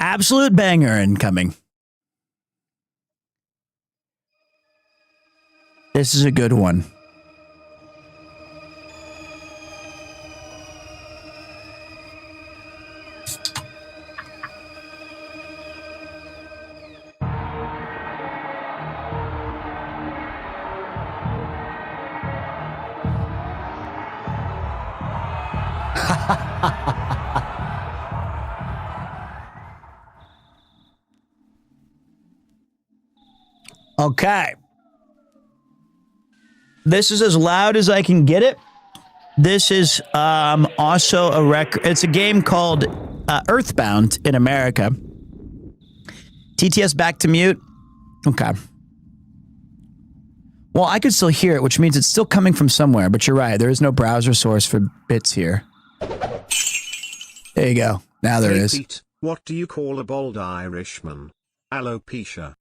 Absolute banger incoming. This is a good one. Okay. This is as loud as I can get it. This is also a record. It's a game called EarthBound in America. TTS back to mute. Okay. Well, I could still hear it, which means it's still coming from somewhere, but you're right. There is no browser source for bits here. There you go. Now there is. Pete, what do you call a bald Irishman? Alopecia.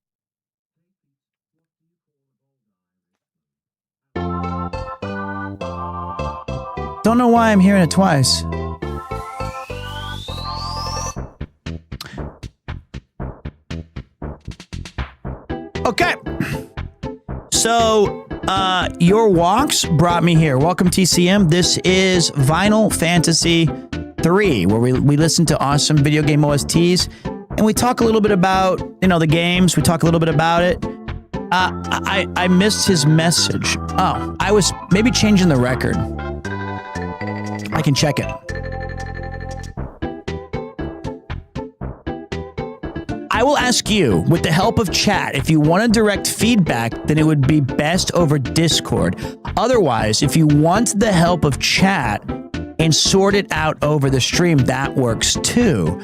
Don't know why I'm hearing it twice. Okay. So, your walks brought me here. Welcome, TCM. This is Final Fantasy 3, where we listen to awesome video game OSTs, and we talk a little bit about, the games. We talk a little bit about it. I missed his message. Oh, I was maybe changing the record. I can check it. I will ask you, with the help of chat, if you want to direct feedback, then it would be best over Discord. Otherwise, if you want the help of chat and sort it out over the stream, that works too.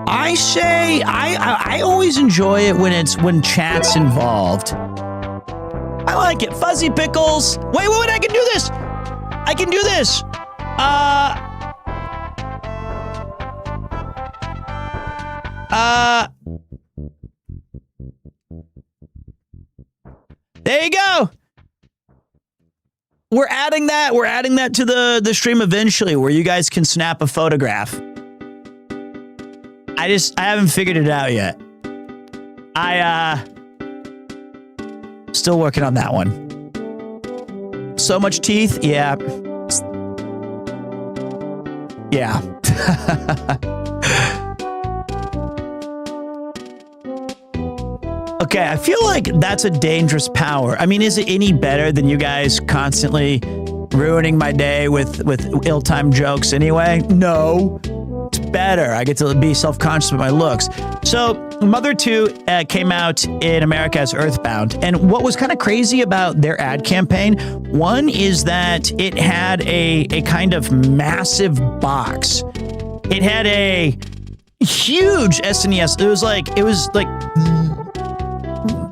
I say, I always enjoy it when chat's involved. I like it. Fuzzy Pickles. Wait, I can do this. I can do this. There you go. We're adding that. We're adding that to the stream eventually, where you guys can snap a photograph. I haven't figured it out yet. Still working on that one. So much teeth. Yeah. Yeah. Okay, I feel like that's a dangerous power. I mean, is it any better than you guys constantly ruining my day with ill-timed jokes anyway? No. It's better. I get to be self-conscious with my looks. So, Mother 2 came out in America as EarthBound. And what was kind of crazy about their ad campaign, one is that it had a kind of massive box. It had a huge SNES. It was like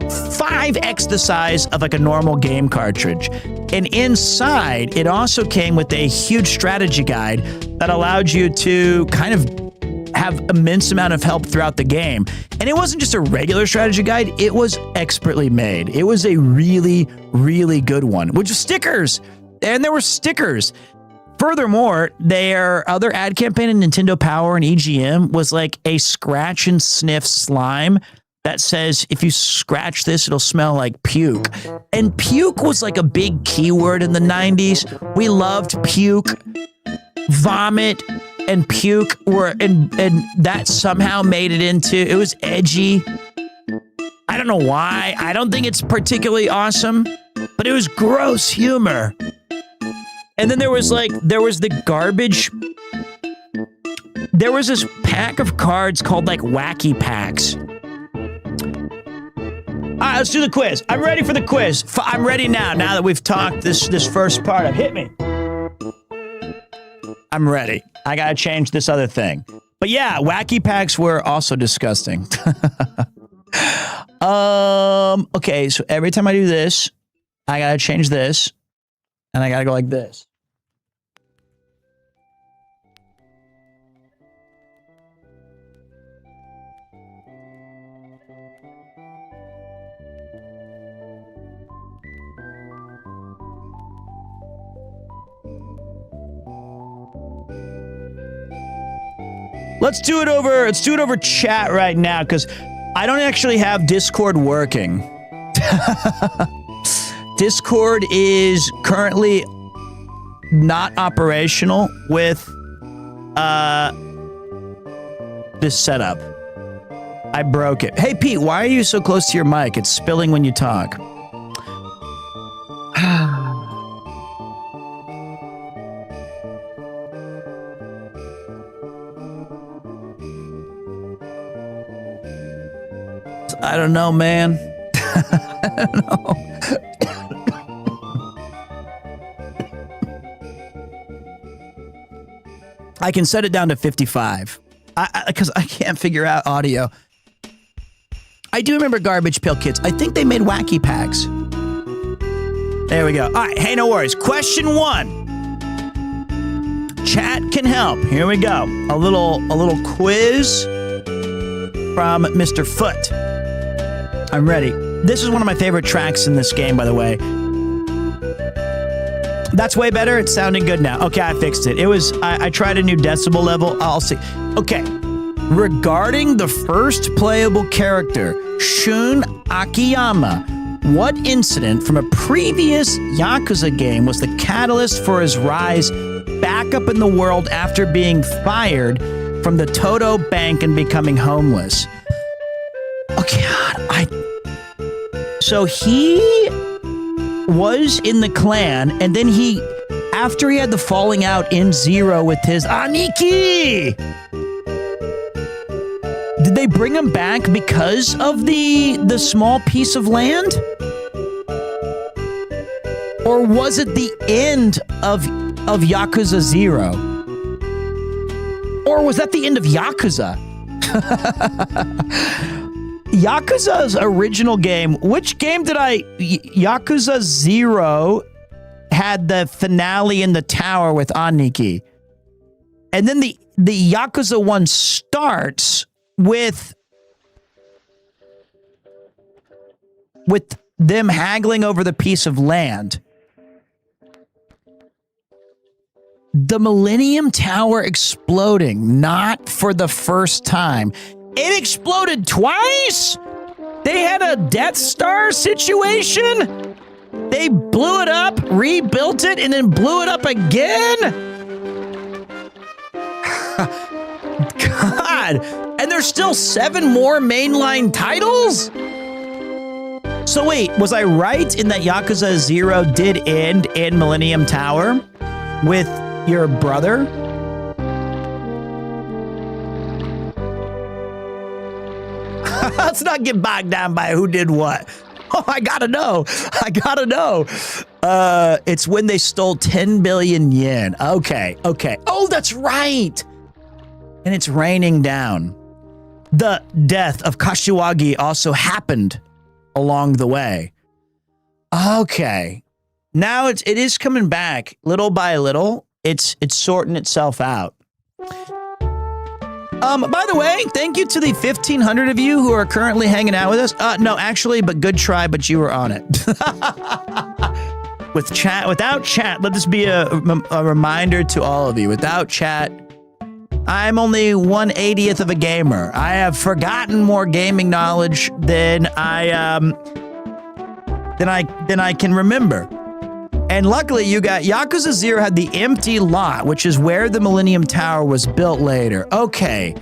5x the size of like a normal game cartridge. And inside, it also came with a huge strategy guide that allowed you to kind of have immense amount of help throughout the game. And it wasn't just a regular strategy guide, it was expertly made. It was a really, really good one, which was stickers. And there were stickers. Furthermore, their other ad campaign in Nintendo Power and EGM was like a scratch and sniff slime that says, if you scratch this, it'll smell like puke. And puke was like a big keyword in the 90s. We loved puke. Vomit and puke were, and that somehow made it into, it was edgy. I don't know why. I don't think it's particularly awesome, but it was gross humor. And then there was the garbage. There was this pack of cards called like Wacky Packs. All right, let's do the quiz. I'm ready for the quiz. I'm ready now that we've talked this first part of. Hit me. I'm ready. I gotta change this other thing. But yeah, Wacky Packs were also disgusting. Okay, so every time I do this, I gotta change this, and I gotta go like this. Let's do it over chat right now, because I don't actually have Discord working. Discord is currently not operational with this setup. I broke it. Hey Pete, why are you so close to your mic? It's spilling when you talk. I don't know, man. I don't know. I can set it down to 55 because I can't figure out audio. I do remember Garbage Pail Kids. I think they made wacky packs. There we go. All right. Hey, no worries. Question 1. Chat can help. Here we go. A little quiz from Mr. Foot. I'm ready. This is one of my favorite tracks in this game, by the way. That's way better. It's sounding good now. Okay, I fixed it. It was, I tried a new decibel level. I'll see. Okay. Regarding the first playable character, Shun Akiyama, what incident from a previous Yakuza game was the catalyst for his rise back up in the world after being fired from the Toto Bank and becoming homeless? Okay, so he was in the clan, and then after he had the falling out in Zero with his Aniki, did they bring him back because of the small piece of land? Or was it the end of Yakuza 0? Or was that the end of Yakuza? Yakuza's original game, which game did Yakuza 0 had the finale in the tower with Aniki. And then the Yakuza 1 starts with them haggling over the piece of land. The Millennium Tower exploding, not for the first time. It exploded twice? They had a Death Star situation? They blew it up, rebuilt it, and then blew it up again? God. And there's still 7 more mainline titles? So wait, was I right in that Yakuza 0 did end in Millennium Tower with your brother? Let's not get bogged down by who did what. Oh, I gotta know. It's when they stole 10 billion yen. Okay. Oh, that's right. And it's raining down. The death of Kashiwagi also happened along the way. Okay. Now it is coming back little by little. It's sorting itself out. By the way, thank you to the 1,500 of you who are currently hanging out with us. No, actually, but good try, but you were on it. Without chat, let this be a reminder to all of you. Without chat, I'm only 1/80th of a gamer. I have forgotten more gaming knowledge than I can remember. And luckily, you got Yakuza 0 had the empty lot, which is where the Millennium Tower was built later. Okay.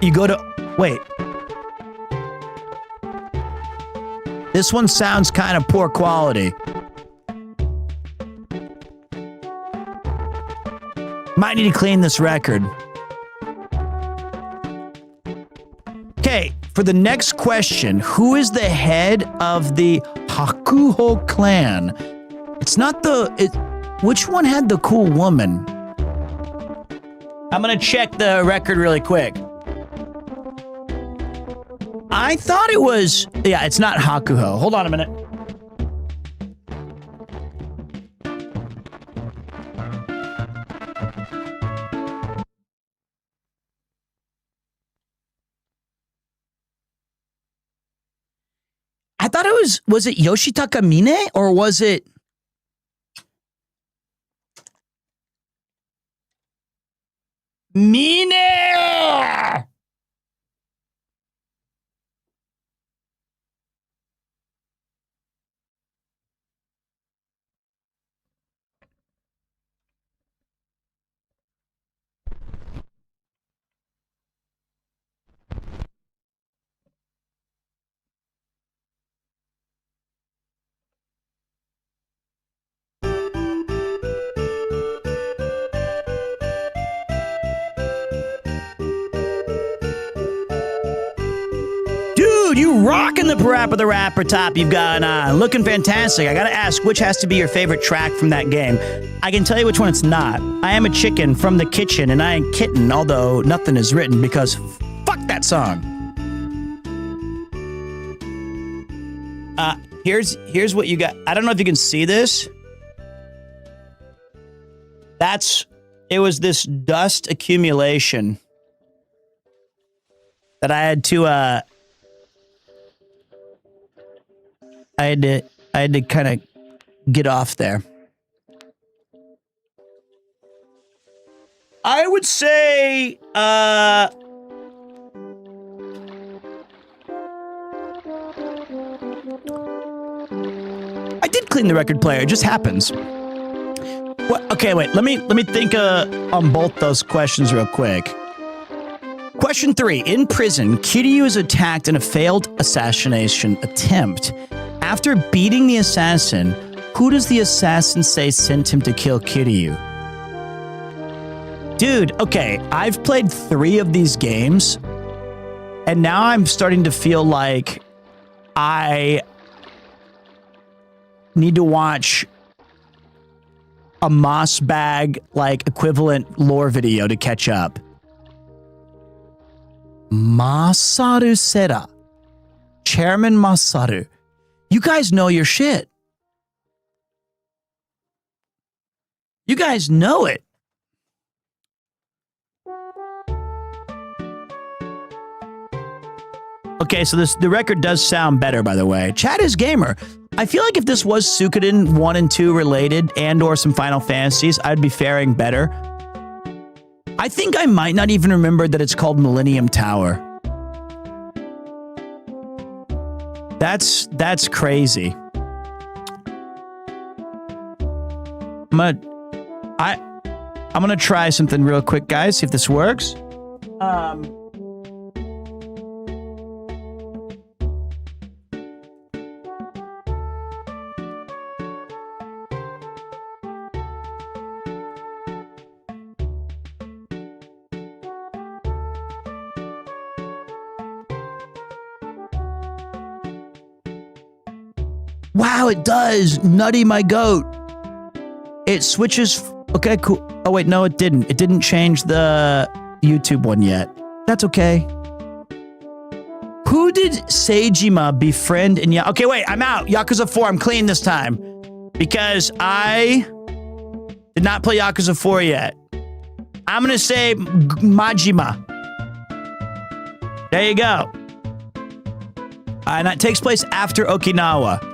You go to... Wait. This one sounds kind of poor quality. Might need to clean this record. Okay, for the next question, who is the head of the Hakuho clan? It's not which one had the cool woman? I'm gonna check the record really quick. I thought it was, yeah, it's not Hakuho. Hold on a minute. I thought it was it Yoshitaka Mine or was it? Mine! Dude, you rocking the parappa the rapper top you've got on. Looking fantastic. I gotta ask, which has to be your favorite track from that game? I can tell you which one it's not. I Am a Chicken from the Kitchen, and I Ain't Kitten, although nothing is written because fuck that song. Here's what you got. I don't know if you can see this. It was this dust accumulation that I had to I had to kind of get off there. I would say I did clean the record player. It just happens. What? Okay, wait. Let me think on both those questions real quick. Question 3. In prison, Kiryu is attacked in a failed assassination attempt. After beating the assassin, who does the assassin say sent him to kill Kiryu? Dude, okay, I've played 3 of these games, and now I'm starting to feel like I need to watch a Moss Bag, like, equivalent lore video to catch up. Masaru Sera. Chairman Masaru. You guys know your shit. You guys know it. Okay, so the record does sound better, by the way. Chat is gamer. I feel like if this was Suikoden 1 and 2 related and or some Final Fantasies, I'd be faring better. I think I might not even remember that it's called Millennium Tower. That's crazy. I'm gonna try something real quick, guys, see if this works. Wow, it does. Nutty my goat. It switches. Okay, cool. Oh, wait, no, it didn't. It didn't change the YouTube one yet. That's okay. Who did Seijima befriend in Okay, wait, I'm out. Yakuza 4, I'm clean this time. Because I did not play Yakuza 4 yet. I'm going to say Majima. There you go. And that takes place after Okinawa.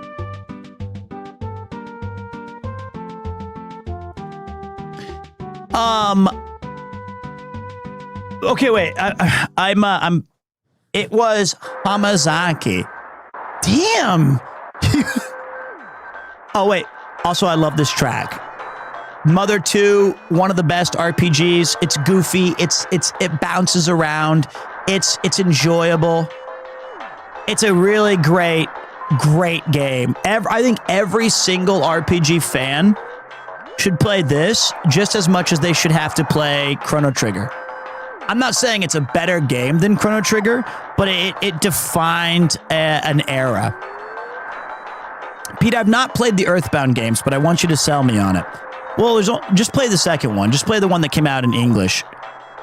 Okay, wait. It was Hamazaki. Damn. Oh, wait. Also, I love this track. Mother 2, one of the best RPGs. It's goofy. It bounces around. It's enjoyable. It's a really great game. I think every single RPG fan should play this just as much as they should have to play Chrono Trigger. I'm not saying it's a better game than Chrono Trigger, but it defined an era. Pete, I've not played the EarthBound games, but I want you to sell me on it. Well, just play the second one. Just play the one that came out in English.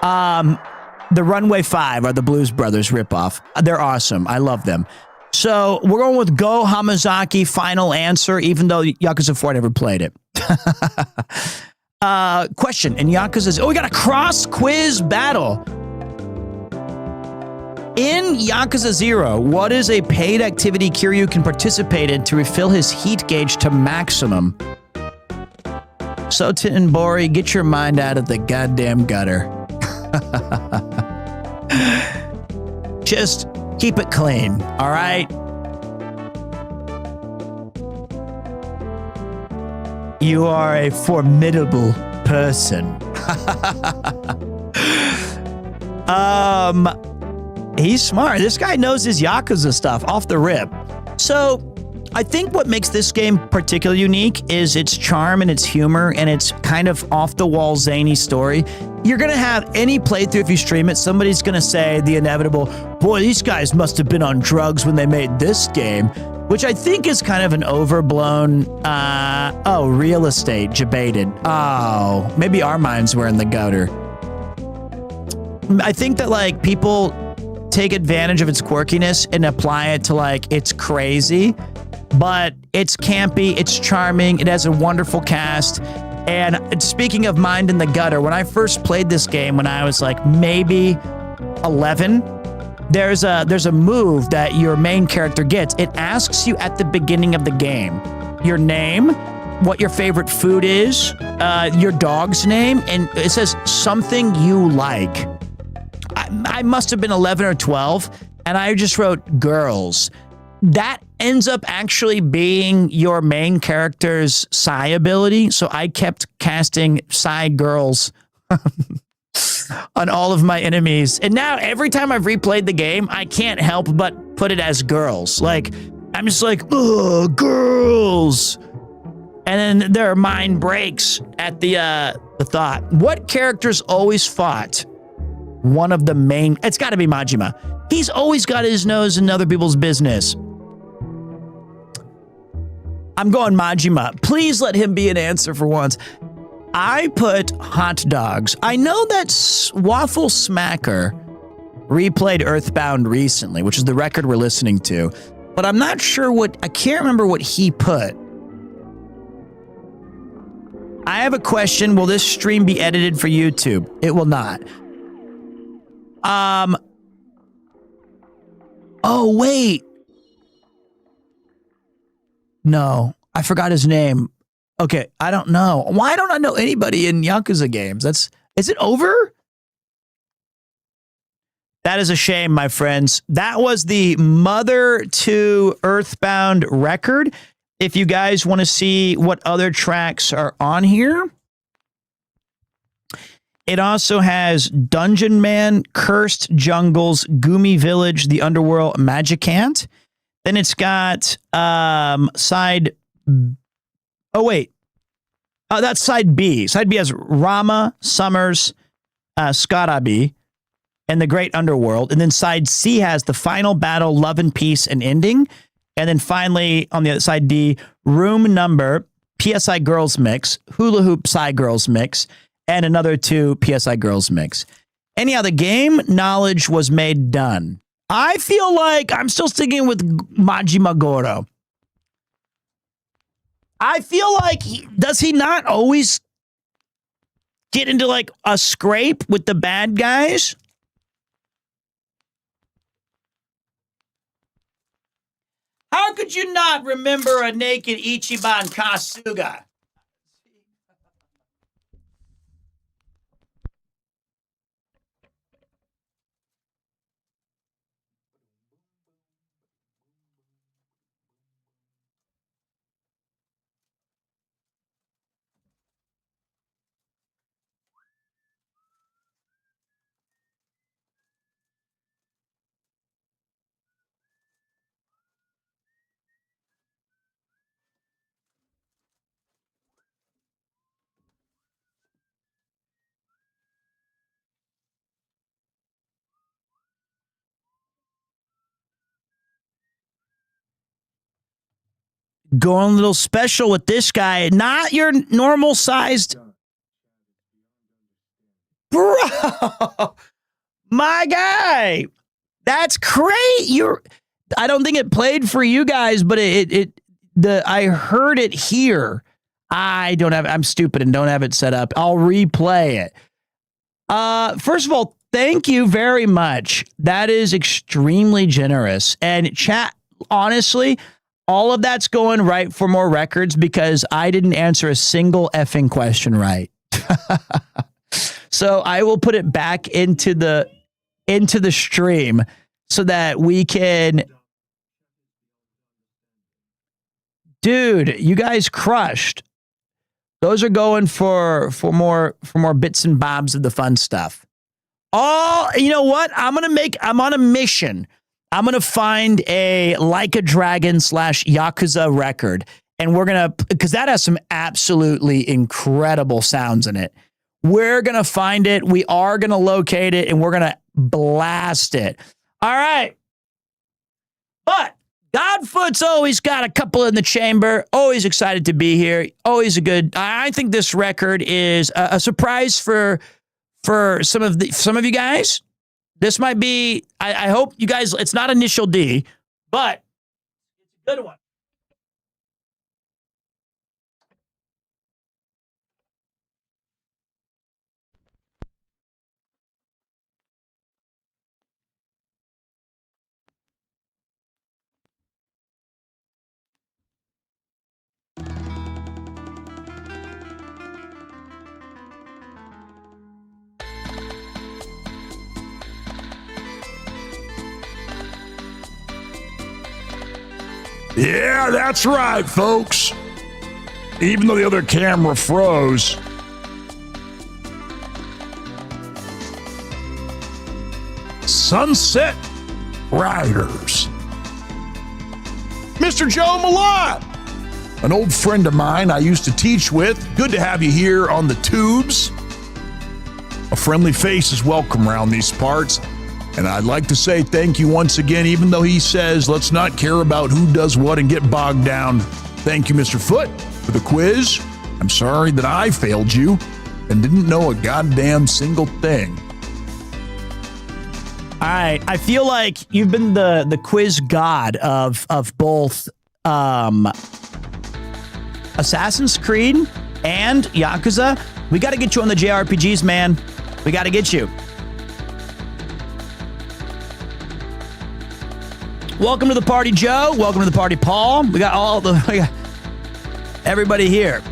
The Runway 5 are the Blues Brothers ripoff. They're awesome. I love them. So we're going with Go Hamazaki, final answer, even though Yakuza 4 never played it. Question in Yakuza's. Oh, we got a cross quiz battle. In Yakuza 0, what is a paid activity Kiryu can participate in to refill his heat gauge to maximum? Sota and Bori, get your mind out of the goddamn gutter. Just keep it clean, all right? You are a formidable person. He's smart. This guy knows his Yakuza stuff off the rip. So I think what makes this game particularly unique is its charm and its humor and its kind of off-the-wall zany story. you're going to have any playthrough if you stream it, somebody's going to say the inevitable, boy, these guys must have been on drugs when they made this game, which I think is kind of an overblown, real estate, debated. Oh, maybe our minds were in the gutter. I think that like people take advantage of its quirkiness and apply it to like, it's crazy, but it's campy, it's charming, it has a wonderful cast. And speaking of mind in the gutter, when I first played this game when I was like maybe 11, there's a move that your main character gets. It asks you at the beginning of the game your name, what your favorite food is, your dog's name, and it says something you like. I must have been 11 or 12, and I just wrote girls. That ends up actually being your main character's psi ability. So I kept casting psi girls on all of my enemies. And now every time I've replayed the game, I can't help but put it as girls. Like, I'm just like, ugh, girls. And then their mind breaks at the thought. What characters always fought one of the main... It's got to be Majima. He's always got his nose in other people's business. I'm going Majima. Please let him be an answer for once. I put hot dogs. I know that Waffle Smacker replayed EarthBound recently, which is the record we're listening to, but I'm not sure I can't remember what he put. I have a question. Will this stream be edited for YouTube? It will not. Oh, wait. No, I forgot his name. Okay, I don't know. Why don't I know anybody in Yakuza games? Is it over? That is a shame, my friends. That was the Mother to EarthBound record. If you guys want to see what other tracks are on here, it also has Dungeon Man, Cursed Jungles, Gumi Village, The Underworld, Magicant. Then it's got side... Oh, wait. That's side B. Side B has Rama, Summers, Skarabi, and The Great Underworld. And then side C has The Final Battle, Love and Peace, and Ending. And then finally, on the other side D, Room Number, PSI Girls Mix, Hula Hoop Psy Girls Mix, and another 2 PSI Girls Mix. Anyhow, the game knowledge was made done. I feel like I'm still sticking with Majima Goro. I feel like does he not always get into like a scrape with the bad guys? How could you not remember a naked Ichiban Kasuga? Going a little special with this guy. Not your normal sized. Bro, my guy. That's great. I don't think it played for you guys, but I heard it here. I'm stupid and don't have it set up. I'll replay it. First of all, thank you very much. That is extremely generous. And chat, honestly, all of that's going right for more records because I didn't answer a single effing question right. So I will put it back into the stream so that we can. Dude, you guys crushed. Those are going for more bits and bobs of the fun stuff. Oh, you know what? I'm on a mission. I'm going to find a Like a Dragon / Yakuza record. And we're going to, because that has some absolutely incredible sounds in it. We're going to find it. We are going to locate it, and we're going to blast it. All right. But Godfoot's always got a couple in the chamber. Always excited to be here. Always a good. I think this record is a surprise for some of you guys. This might be. I hope you guys. It's not Initial D, but it's a good one. Yeah, that's right, folks. Even though the other camera froze. Sunset Riders. Mr. Joe Malott, an old friend of mine I used to teach with. Good to have you here on the tubes. A friendly face is welcome around these parts. And I'd like to say thank you once again, even though he says let's not care about who does what and get bogged down. Thank you, Mr. Foot, for the quiz. I'm sorry that I failed you and didn't know a goddamn single thing. All right. I feel like you've been the quiz god of both Assassin's Creed and Yakuza. We got to get you on the JRPGs, man. We got to get you. Welcome to the party, Joe. Welcome to the party, Paul. We got everybody here.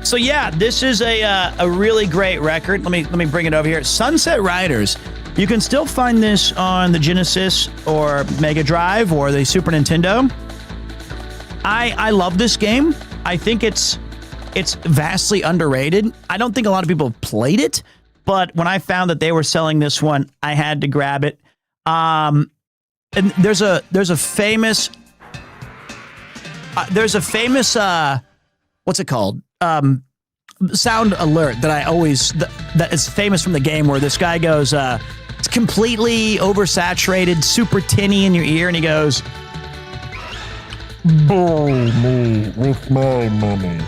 So yeah, this is a really great record. Let me bring it over here. Sunset Riders. You can still find this on the Genesis or Mega Drive or the Super Nintendo. I love this game. I think it's vastly underrated. I don't think a lot of people have played it, but when I found that they were selling this one, I had to grab it. And there's a famous what's it called? Sound alert that I always that is famous from the game where this guy goes, it's completely oversaturated, super tinny in your ear, and he goes, Buy me with my money.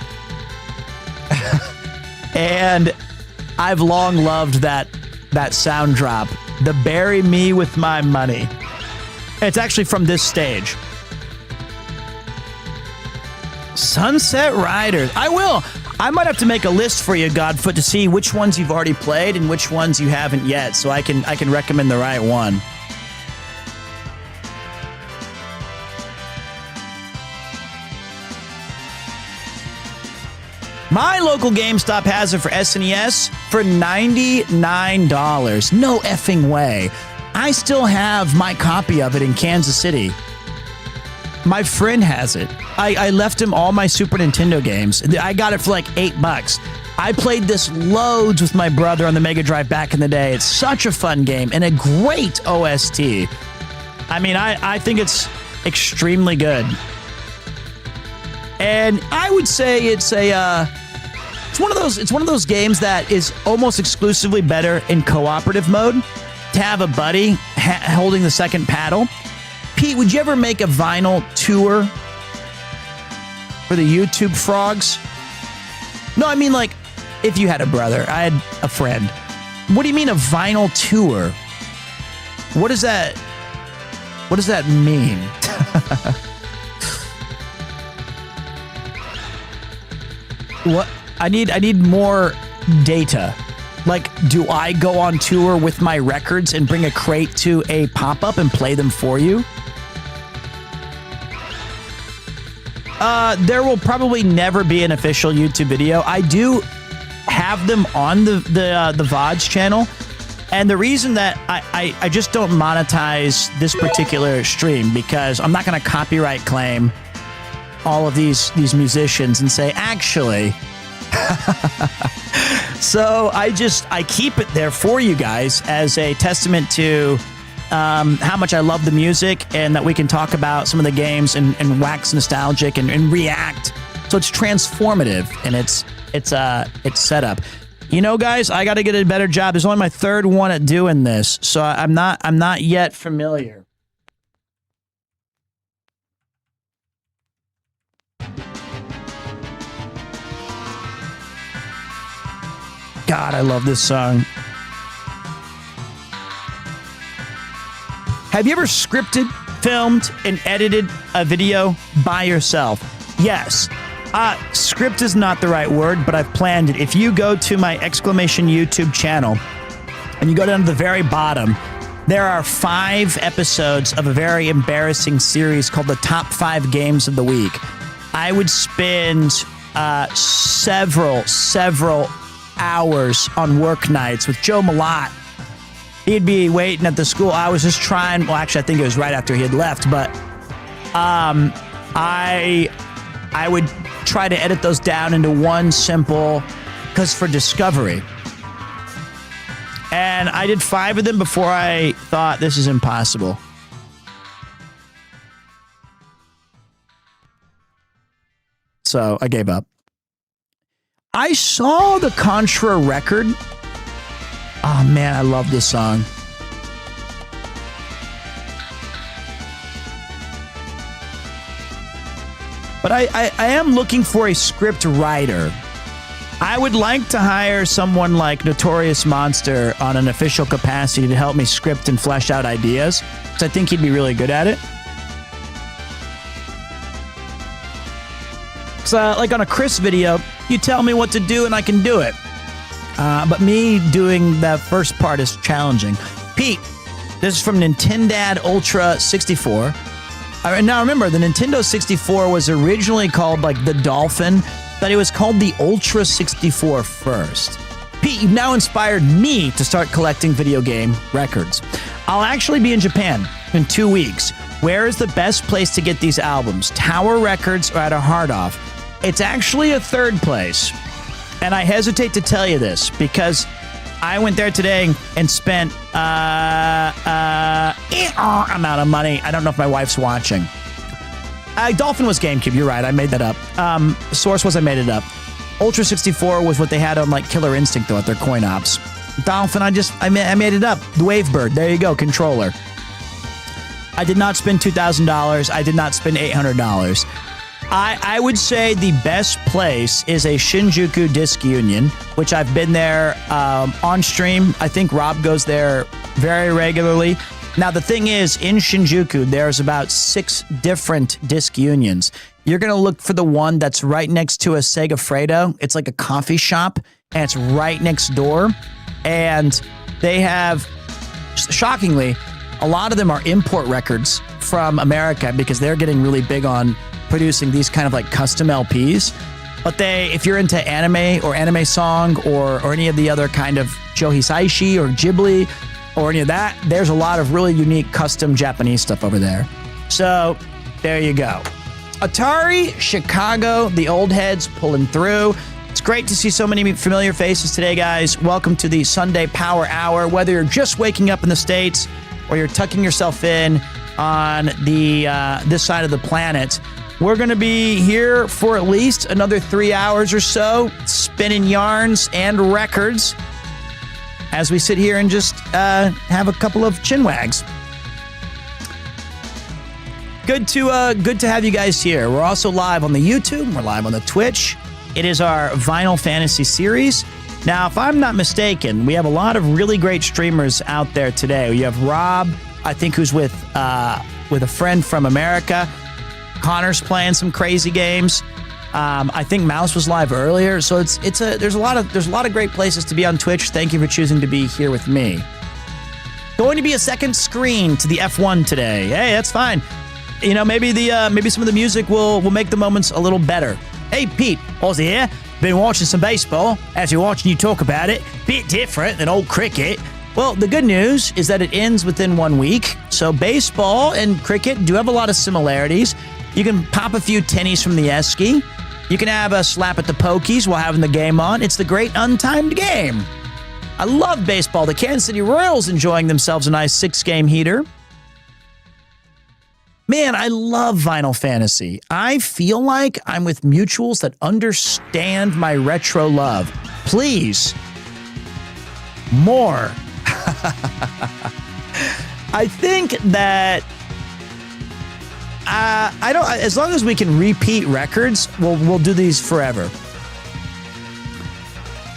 And I've long loved that sound drop. The bury me with my money. It's actually from this stage. Sunset Riders. I might have to make a list for you, Godfoot, to see which ones you've already played and which ones you haven't yet, so I can recommend the right one. My local GameStop has it for SNES for $99. No effing way. I still have my copy of it in Kansas City. My friend has it. I left him all my Super Nintendo games. I got it for like $8. I played this loads with my brother on the Mega Drive back in the day. It's such a fun game and a great OST. I mean, I think it's extremely good. And I would say it's one of those games that is almost exclusively better in cooperative mode. To have a buddy holding the second paddle. Pete, would you ever make a vinyl tour for the YouTube frogs? No, I mean like if you had a brother. I had a friend. What do you mean a vinyl tour? What does that mean? What? I need more data. Like, do I go on tour with my records and bring a crate to a pop-up and play them for you? There will probably never be an official YouTube video. I do have them on the VODs channel. And the reason that I just don't monetize this particular stream because I'm not going to copyright claim all of these musicians and say, actually... So I keep it there for you guys as a testament to how much I love the music and that we can talk about some of the games and wax nostalgic and react. So it's transformative and it's set up. You know, guys, I got to get a better job. This is only my third one at doing this, so I'm not yet familiar. God, I love this song. Have you ever scripted, filmed, and edited a video by yourself? Yes. Script is not the right word, but I've planned it. If you go to my exclamation YouTube channel and you go down to the very bottom, there are 5 episodes of a very embarrassing series called the Top 5 Games of the Week. I would spend several hours on work nights with Joe Malott. He'd be waiting at the school. I was just trying. Well, actually, I think it was right after he had left, but I would try to edit those down into one simple, because for discovery. And I did 5 of them before I thought this is impossible. So I gave up. I saw the Contra record. Oh man, I love this song. But I am looking for a script writer. I would like to hire someone like Notorious Monster on an official capacity to help me script and flesh out ideas, because I think he'd be really good at it. So, like on a Chris video, you tell me what to do and I can do it. But me doing that first part is challenging. Pete, this is from Nintendad Ultra 64. Now remember, the Nintendo 64 was originally called like the Dolphin, but it was called the Ultra 64 first. Pete, you've now inspired me to start collecting video game records. I'll actually be in Japan in 2 weeks. Where is the best place to get these albums? Tower Records or at a Hard Off? It's actually a third place. And I hesitate to tell you this because I went there today and spent amount of money. I don't know if my wife's watching. Dolphin was GameCube. You're right. I made that up. Source was I made it up. Ultra 64 was what they had on like Killer Instinct though at their coin ops. Dolphin, I made it up. The Wavebird. There you go. Controller. I did not spend $2,000. I did not spend $800. I would say the best place is a Shinjuku Disc Union, which I've been there on stream. I think Rob goes there very regularly. Now, the thing is, in Shinjuku, there's about 6 different disc unions. You're going to look for the one that's right next to a Segafredo. It's like a coffee shop, and it's right next door. And they have, shockingly, a lot of them are import records from America because they're getting really big on producing these kind of like custom LPs. But if you're into anime or anime song or any of the other kind of Joe Hisaishi or Ghibli or any of that, there's a lot of really unique custom Japanese stuff over there. So there you go. Atari, Chicago, the old heads pulling through. It's great to see so many familiar faces today, guys. Welcome to the Sunday Power Hour. Whether you're just waking up in the States or you're tucking yourself in on the this side of the planet, we're going to be here for at least another 3 hours or so, spinning yarns and records as we sit here and just have a couple of chinwags. Good to have you guys here. We're also live on the YouTube. We're live on the Twitch. It is our Vinyl Fantasy series. Now, if I'm not mistaken, we have a lot of really great streamers out there today. You have Rob, I think, who's with a friend from America. Connor's playing some crazy games. I think Mouse was live earlier, so there's a lot of great places to be on Twitch. Thank you for choosing to be here with me. Going to be a second screen to the F1 today. Hey, that's fine. You know, maybe some of the music will make the moments a little better. Hey, Pete, Ozzy here. Been watching some baseball. As you're watching you talk about it, bit different than old cricket. Well, the good news is that it ends within 1 week. So baseball and cricket do have a lot of similarities. You can pop a few tennies from the esky. You can have a slap at the pokies while having the game on. It's the great untimed game. I love baseball. The Kansas City Royals enjoying themselves a nice 6-game heater. Man, I love Vinyl Fantasy. I feel like I'm with mutuals that understand my retro love. Please more. I think that I don't. As long as we can repeat records, we'll do these forever.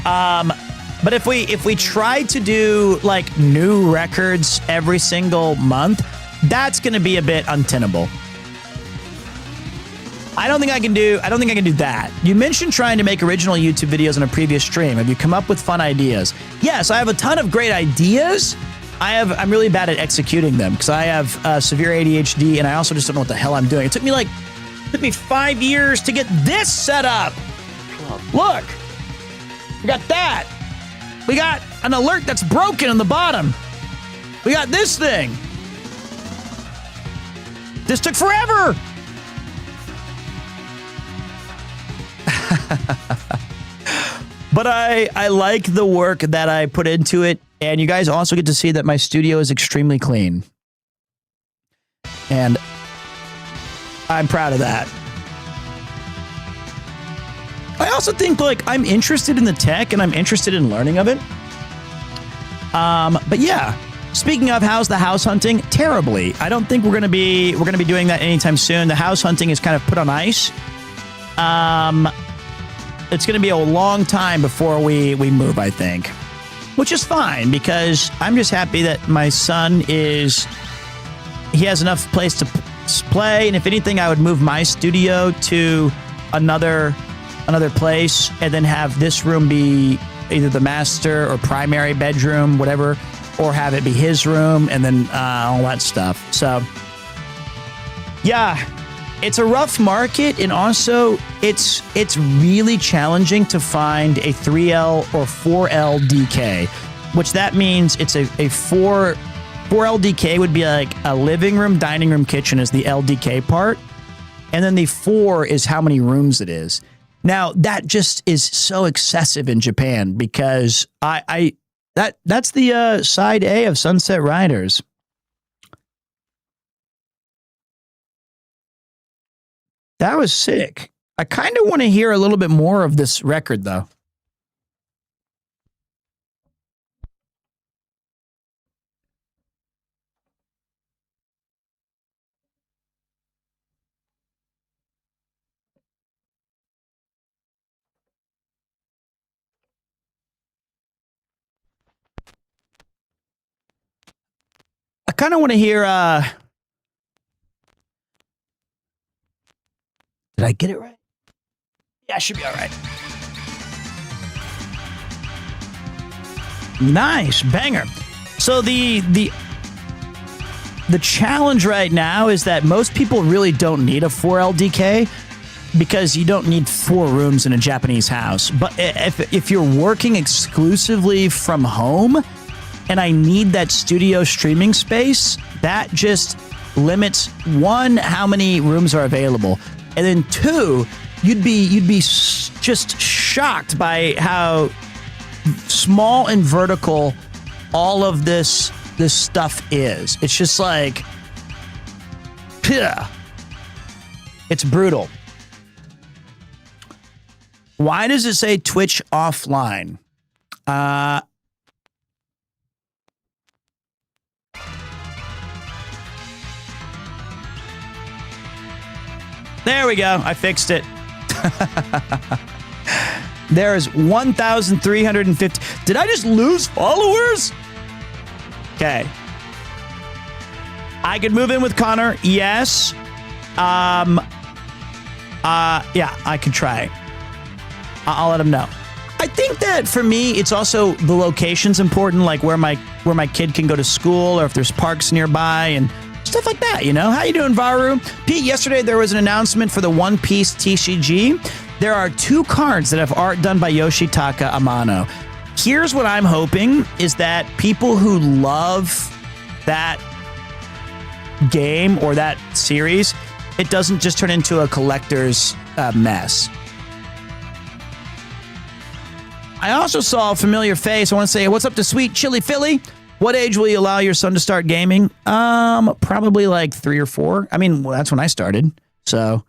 But if we try to do like new records every single month, that's going to be a bit untenable. I don't think I can do that. You mentioned trying to make original YouTube videos on a previous stream. Have you come up with fun ideas? Yes, I have a ton of great ideas. I'm really bad at executing them because I have severe ADHD and I also just don't know what the hell I'm doing. It took me 5 years to get this set up. Look, we got that. We got an alert that's broken on the bottom. We got this thing. This took forever. But I like the work that I put into it, and you guys also get to see that my studio is extremely clean. And I'm proud of that. I also think like I'm interested in the tech and I'm interested in learning of it. But yeah, speaking of, how's the house hunting? Terribly. I don't think we're gonna be doing that anytime soon. The house hunting is kind of put on ice. It's going to be a long time before we move, I think, which is fine because I'm just happy that my son he has enough place to play. And if anything, I would move my studio to another place and then have this room be either the master or primary bedroom, whatever, or have it be his room and then all that stuff. So yeah. It's a rough market, and also it's really challenging to find a 3L or 4L DK, which that means it's a 4L DK would be like a living room, dining room, kitchen is the LDK part, and then the 4 is how many rooms it is. Now that just is so excessive in Japan because that's the side A of Sunset Riders. That was sick. I kind of want to hear a little bit more of this record, though. I kind of want to hear... Did I get it right? Yeah, I should be all right. Nice, banger. So the challenge right now is that most people really don't need a 4LDK because you don't need 4 rooms in a Japanese house. But if you're working exclusively from home and I need that studio streaming space, that just limits, 1, how many rooms are available. And then 2, you'd be just shocked by how small and vertical all of this stuff is. It's just like, it's brutal. Why does it say Twitch offline? There we go. I fixed it. There is 1,350. Did I just lose followers? Okay. I could move in with Connor. Yes. Yeah, I could try. I'll let him know. I think that for me, it's also the location's important, like where my kid can go to school or if there's parks nearby and stuff like that, you know? How you doing, Varu? Pete, yesterday there was an announcement for the One Piece TCG. There are 2 cards that have art done by Yoshitaka Amano. Here's what I'm hoping is that people who love that game or that series, it doesn't just turn into a collector's mess. I also saw a familiar face. I want to say, what's up to Sweet Chili Philly? What age will you allow your son to start gaming? Probably like 3 or 4. I mean, well, that's when I started. So,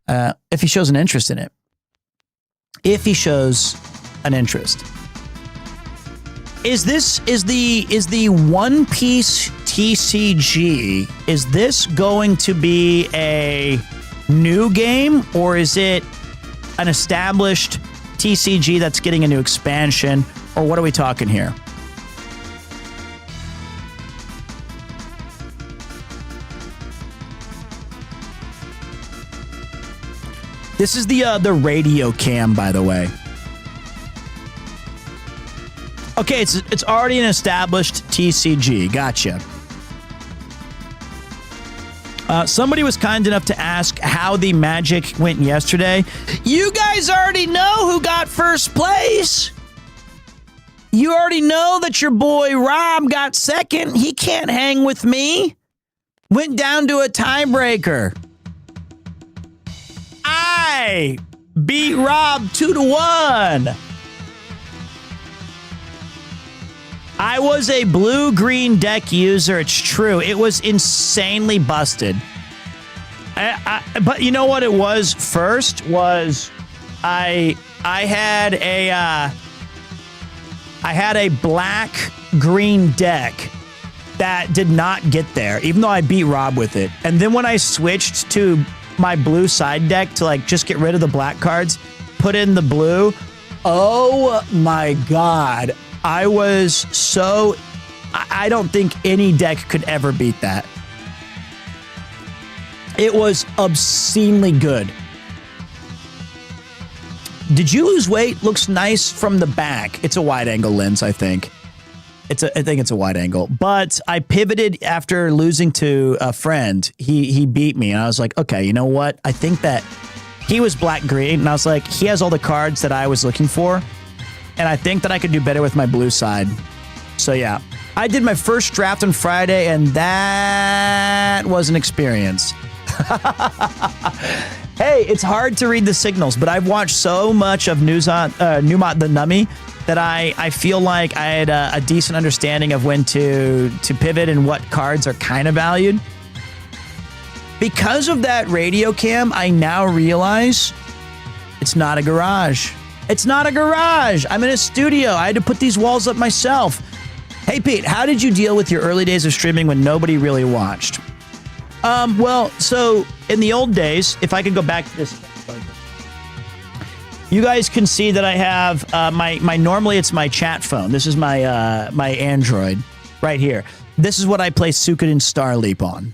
if he shows an interest in it. If he shows an interest. Is the One Piece TCG, is this going to be a new game, or is it an established TCG that's getting a new expansion, or what are we talking here? This is the radio cam, by the way. Okay, it's already an established TCG. Gotcha. Somebody was kind enough to ask how the Magic went yesterday. You guys already know who got first place. You already know that your boy Rob got second. He can't hang with me. Went down to a tiebreaker. I beat Rob 2-1. I was a blue-green deck user. It's true. It was insanely busted. But you know what it was first? Was I had a black-green deck that did not get there, even though I beat Rob with it. And then when I switched to my blue side deck to like just get rid of the black cards, put in the blue, oh my God. I was so... I don't think any deck could ever beat that. It was obscenely good. Did you lose weight? Looks nice from the back. It's a wide-angle lens, I think. I think it's a wide angle. But I pivoted after losing to a friend. He beat me, and I was like, okay, you know what? I think that he was black-green, and I was like, he has all the cards that I was looking for, and I think that I could do better with my blue side. So yeah, I did my first draft on Friday, and that was an experience. Hey, it's hard to read the signals, but I've watched so much of Numot the Nummy that I feel like I had a decent understanding of when to pivot and what cards are kind of valued. Because of that radio cam, I now realize it's not a garage. It's not a garage. I'm in a studio. I had to put these walls up myself. Hey, Pete, how did you deal with your early days of streaming when nobody really watched? Well, so in the old days, if I could go back to this, you guys can see that I have my normally it's my chat phone. This is my my Android right here. This is what I play Suikoden Star Leap on.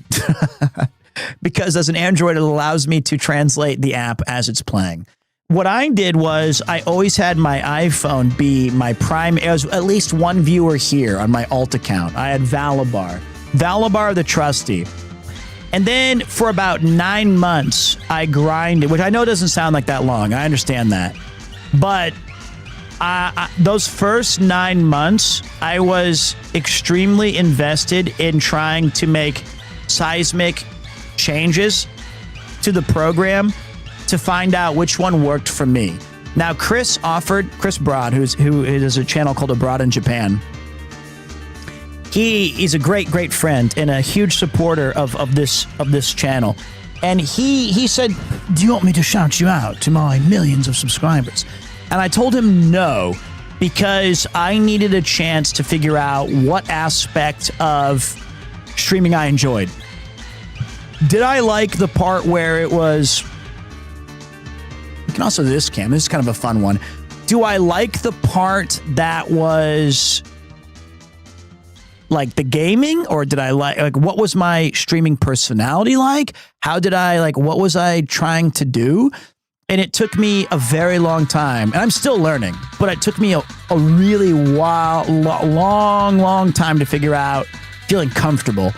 Because as an Android, it allows me to translate the app as it's playing. What I did was I always had my iPhone be my prime. It was at least one viewer here on my alt account. I had Valabar the Trusty. And then for about 9 months, I grinded, which I know doesn't sound like that long. I understand that. But those first 9 months, I was extremely invested in trying to make seismic changes to the program to find out which one worked for me. Now, Chris Broad, who has a channel called Abroad in Japan, he's a great friend and a huge supporter of this channel. And he said, do you want me to shout you out to my millions of subscribers? And I told him no, because I needed a chance to figure out what aspect of streaming I enjoyed. Did I like the part where it was... You can also do this cam. This is kind of a fun one. Do I like the part that was... like the gaming, or did I like what was my streaming personality like? How did I what was I trying to do? And it took me a very long time, and I'm still learning, but it took me a really long time to figure out feeling comfortable.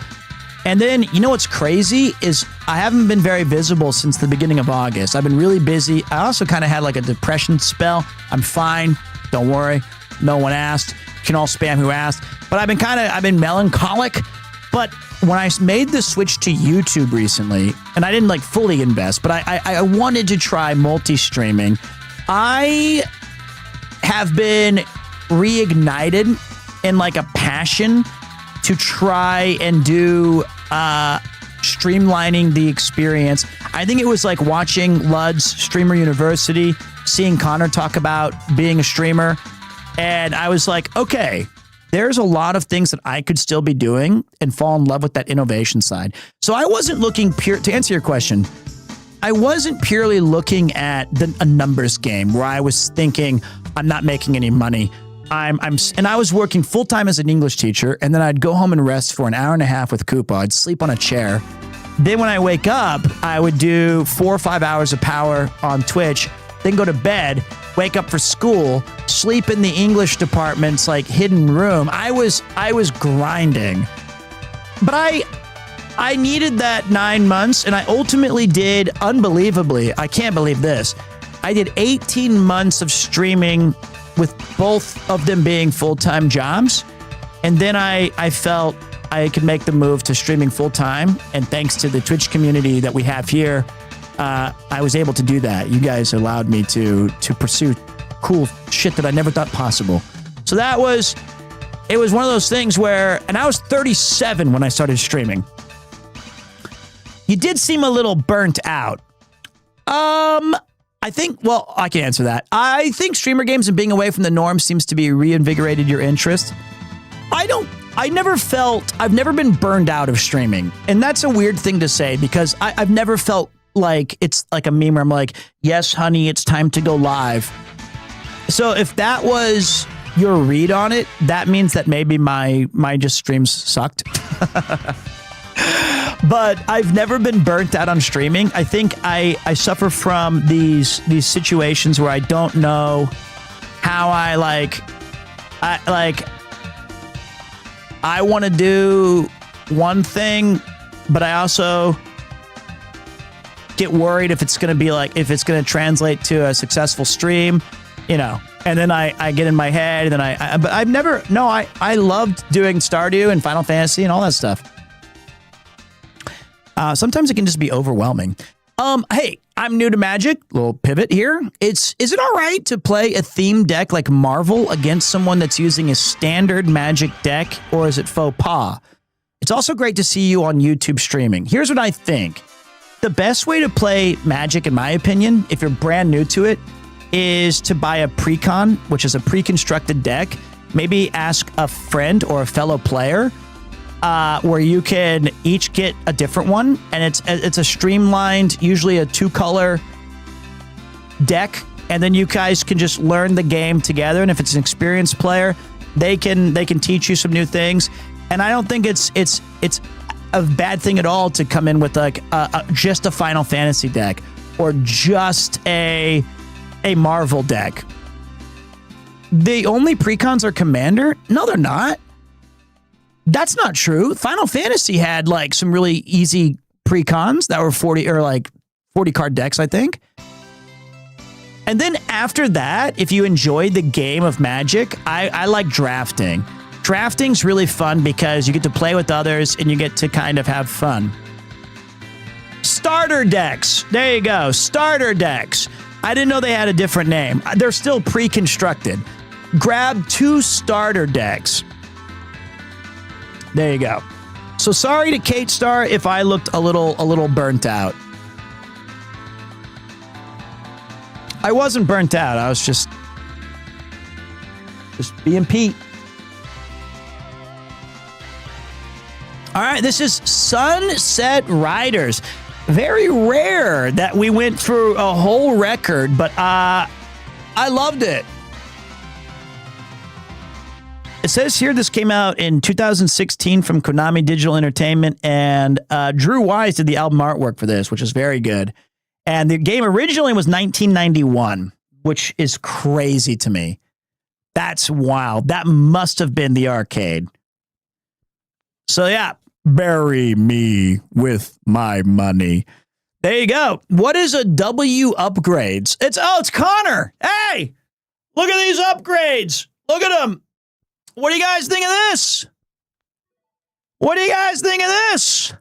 And then, you know what's crazy is I haven't been very visible since the beginning of August. I've been really busy. I also kind of had like a depression spell. I'm fine. Don't worry. No one asked. You can all spam who asked. But I've been melancholic. But when I made the switch to YouTube recently, and I didn't fully invest, but I wanted to try multi-streaming, I have been reignited in a passion to try and do streamlining the experience. I think it was like watching Lud's Streamer University, seeing Connor talk about being a streamer, and I was like, okay, there's a lot of things that I could still be doing and fall in love with that innovation side. So I wasn't looking to answer your question, I wasn't purely looking at a numbers game where I was thinking I'm not making any money. And I was working full time as an English teacher, and then I'd go home and rest for an hour and a half with Koopa. I'd sleep on a chair. Then when I wake up, I would do 4 or 5 hours of power on Twitch, then go to bed, wake up for school, sleep in the English department's like hidden room. I was grinding. But I needed that 9 months, and I ultimately did, unbelievably, I can't believe this, I did 18 months of streaming with both of them being full-time jobs. And then I felt I could make the move to streaming full-time. And thanks to the Twitch community that we have here, I was able to do that. You guys allowed me to pursue cool shit that I never thought possible. So it was one of those things where, and I was 37 when I started streaming. You did seem a little burnt out. I think, well, I can answer that. I think streamer games and being away from the norm seems to be reinvigorated your interest. I've never been burned out of streaming. And that's a weird thing to say because I've never felt like it's like a meme where I'm like, yes, honey, it's time to go live. So if that was your read on it, that means that maybe my just streams sucked. But I've never been burnt out on streaming. I think I suffer from these situations where I don't know how I want to do one thing, but I also get worried if it's going to translate to a successful stream, and then I get in my head, and then but I've never, no, I loved doing Stardew and Final Fantasy and all that stuff. Sometimes it can just be overwhelming. Hey, I'm new to Magic. Little pivot here. Is it all right to play a theme deck like Marvel against someone that's using a standard Magic deck, or is it faux pas? It's also great to see you on YouTube streaming. Here's what I think. The best way to play Magic, in my opinion, if you're brand new to it, is to buy a precon, which is a pre-constructed deck. Maybe ask a friend or a fellow player, where you can each get a different one, and it's a streamlined, usually a 2-color deck, and then you guys can just learn the game together. And if it's an experienced player, they can teach you some new things. And I don't think it's a bad thing at all to come in with like just a Final Fantasy deck or just a Marvel deck. The only precons are Commander? No, they're not. That's not true. Final Fantasy had like some really easy precons that were 40 card decks, I think. And then after that, if you enjoyed the game of Magic, I like drafting. Drafting's really fun because you get to play with others and you get to kind of have fun. Starter decks. There you go. Starter decks. I didn't know they had a different name. They're still pre-constructed. Grab 2 starter decks. There you go. So sorry to Kate Star if I looked a little burnt out. I wasn't burnt out. I was just being Pete. All right, this is Sunset Riders. Very rare that we went through a whole record, but I loved it. It says here this came out in 2016 from Konami Digital Entertainment, and Drew Wise did the album artwork for this, which is very good. And the game originally was 1991, which is crazy to me. That's wild. That must have been the arcade. So yeah, bury me with my money. There you go. What is a W upgrades? It's Connor. Hey, look at these upgrades. Look at them. What do you guys think of this? What do you guys think of this?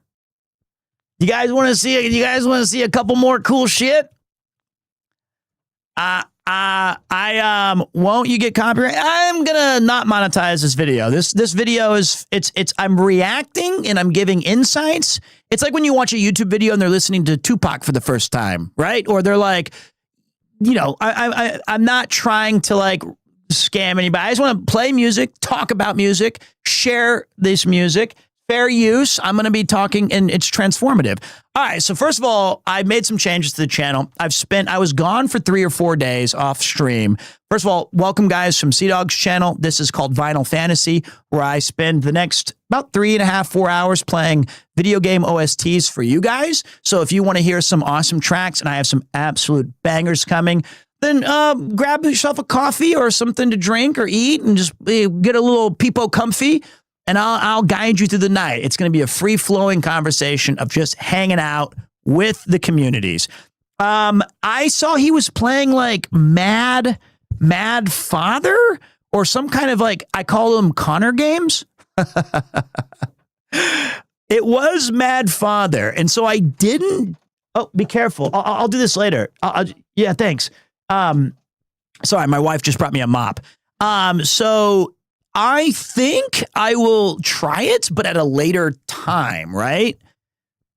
You guys want to see a couple more cool shit? Won't you get copyright? I'm gonna not monetize this video. This video is I'm reacting and I'm giving insights. It's like when you watch a YouTube video and they're listening to Tupac for the first time, right? Or they're like, I'm not trying to like scam anybody. I just want to play music, talk about music, share this music. Fair use. I'm going to be talking, and it's transformative. All right. So first of all, I made some changes to the channel. I was gone for 3 or 4 days off stream. First of all, welcome guys from Sea Dog's channel. This is called Vinyl Fantasy, where I spend the next about 3.5, 4 hours playing video game OSTs for you guys. So if you want to hear some awesome tracks, and I have some absolute bangers coming, then grab yourself a coffee or something to drink or eat, and just get a little peepo comfy. And I'll guide you through the night. It's going to be a free-flowing conversation of just hanging out with the communities. I saw he was playing like Mad Father or some kind of like, I call them Connor games. It was Mad Father. And so I didn't. Oh, be careful. I'll do this later. Yeah, thanks. Sorry, my wife just brought me a mop. So I think I will try it, but at a later time, right?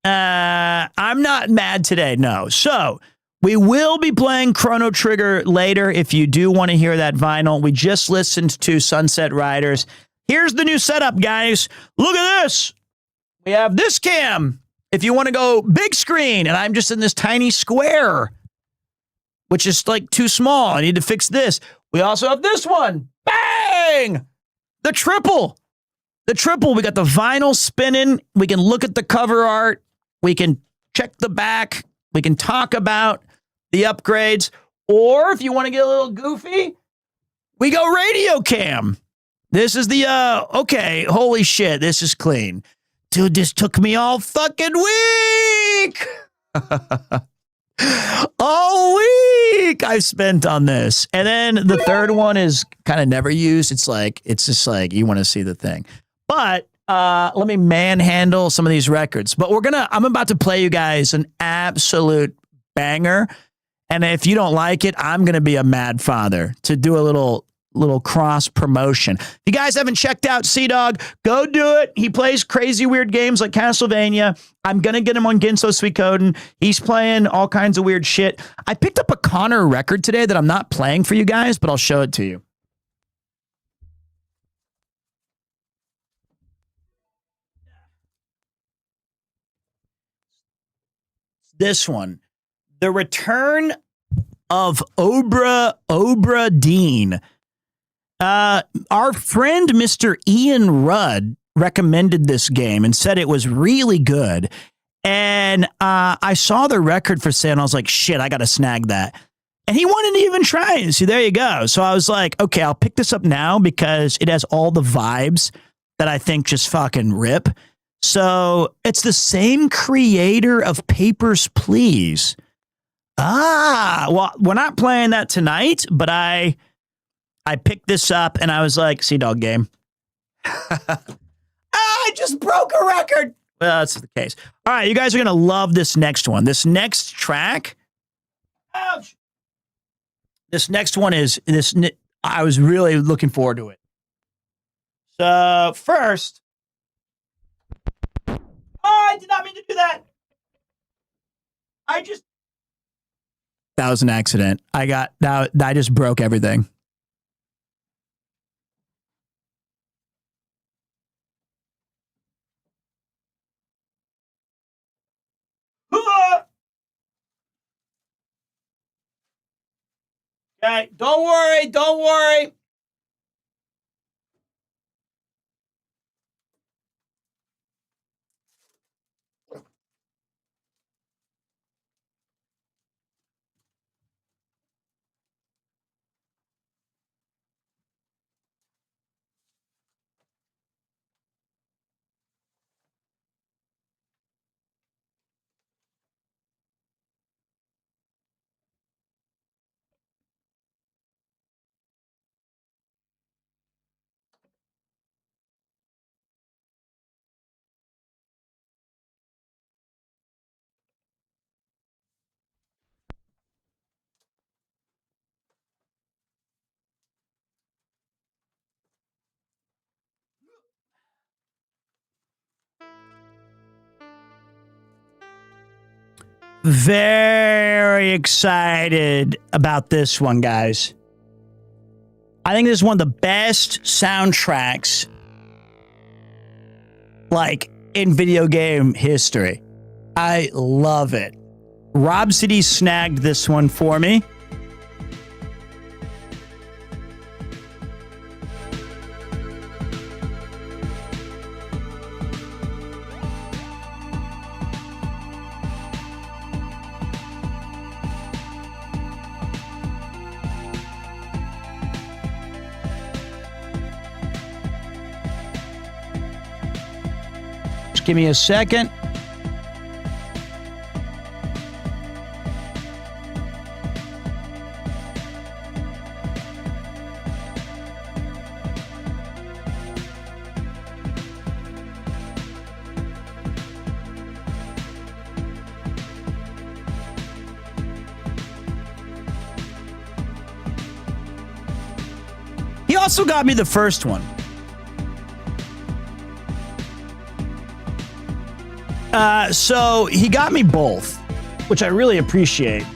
I'm not mad today, no. So we will be playing Chrono Trigger later if you do want to hear that vinyl. We just listened to Sunset Riders. Here's the new setup, guys. Look at this. We have this cam. If you want to go big screen, and I'm just in this tiny square, which is like too small. I need to fix this. We also have this one. Bang! The triple. We got the vinyl spinning. We can look at the cover art. We can check the back. We can talk about the upgrades. Or if you want to get a little goofy, we go radio cam. This is the, okay, holy shit, this is clean. Dude, this took me all fucking week. All week I spent on this. And then the third one is kind of never used. It's just like you want to see the thing. But let me manhandle some of these records. But I'm about to play you guys an absolute banger. And if you don't like it, I'm going to be a mad father to do a little cross promotion. If you guys haven't checked out Sea Dog, go do it. He plays crazy weird games like Castlevania. I'm going to get him on Ginso Suikoden. He's playing all kinds of weird shit. I picked up a Connor record today that I'm not playing for you guys, but I'll show it to you. This one, The Return of Obra Dinn. Our friend Mr. Ian Rudd recommended this game and said it was really good. And I saw the record for sale and I was like, shit, I got to snag that. And he wanted to even try it. So there you go. So I was like, okay, I'll pick this up now because it has all the vibes that I think just fucking rip. So it's the same creator of Papers, Please. Well, we're not playing that tonight, but I picked this up and I was like, Sea Dog game. I just broke a record. Well, that's the case. All right, you guys are going to love this next one. This next track. Ouch. This next one is this. I was really looking forward to it. So first. Oh, I did not mean to do that. That was an accident. I just broke everything. Okay, don't worry. Very excited about this one, guys. I think this is one of the best soundtracks, like, in video game history. I love it. Rob City snagged this one for me. Just give me a second. He also got me the first one. So he got me both, which I really appreciate.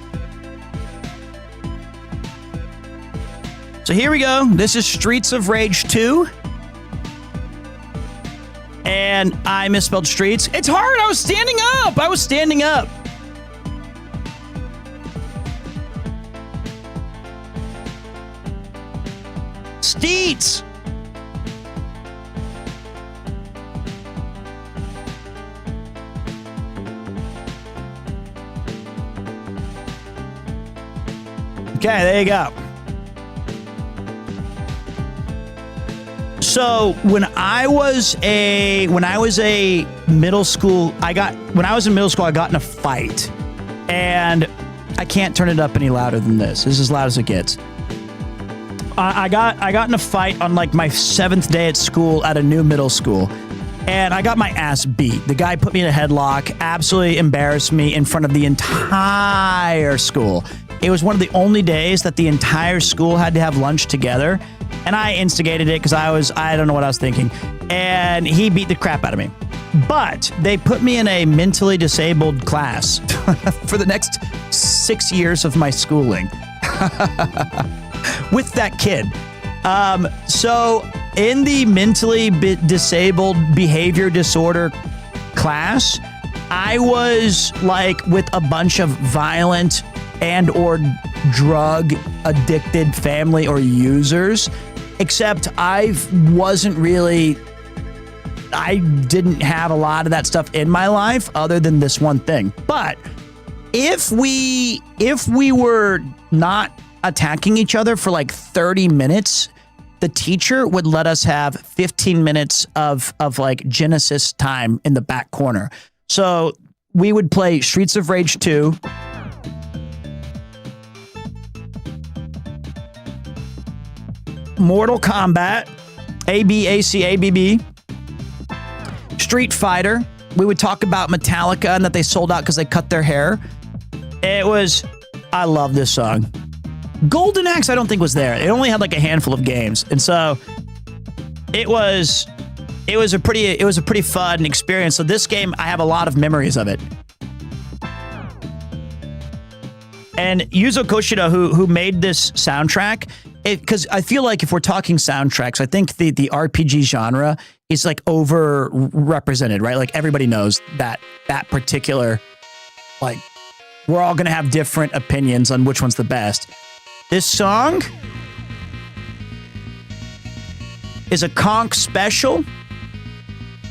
So here we go. This is Streets of Rage 2. And I misspelled streets. It's hard. I was standing up. I was standing up. Steets. Okay, there you go. So when I was a middle school, I got in a fight, and I can't turn it up any louder than this. This is as loud as it gets. I got in a fight on like my 7th day at school at a new middle school, and I got my ass beat. The guy put me in a headlock, absolutely embarrassed me in front of the entire school. It was one of the only days that the entire school had to have lunch together, and I instigated it because I don't know what I was thinking, and he beat the crap out of me. But they put me in a mentally disabled class for the next 6 years of my schooling with that kid. So in the mentally disabled behavior disorder class, I was like with a bunch of violent and or drug addicted family or users, except I didn't have a lot of that stuff in my life other than this one thing. But if we were not attacking each other for like 30 minutes, the teacher would let us have 15 minutes of like Genesis time in the back corner. So we would play Streets of Rage 2, Mortal Kombat, ABACABB, Street Fighter. We would talk about Metallica and that they sold out because they cut their hair. I love this song. Golden Axe, I don't think was there. It only had like a handful of games, and so it was a pretty fun experience. So this game, I have a lot of memories of it. And Yuzo Koshida, who made this soundtrack, because I feel like if we're talking soundtracks, I think the RPG genre is like overrepresented, right? Like everybody knows that particular, like, we're all gonna have different opinions on which one's the best. This song is a conch special.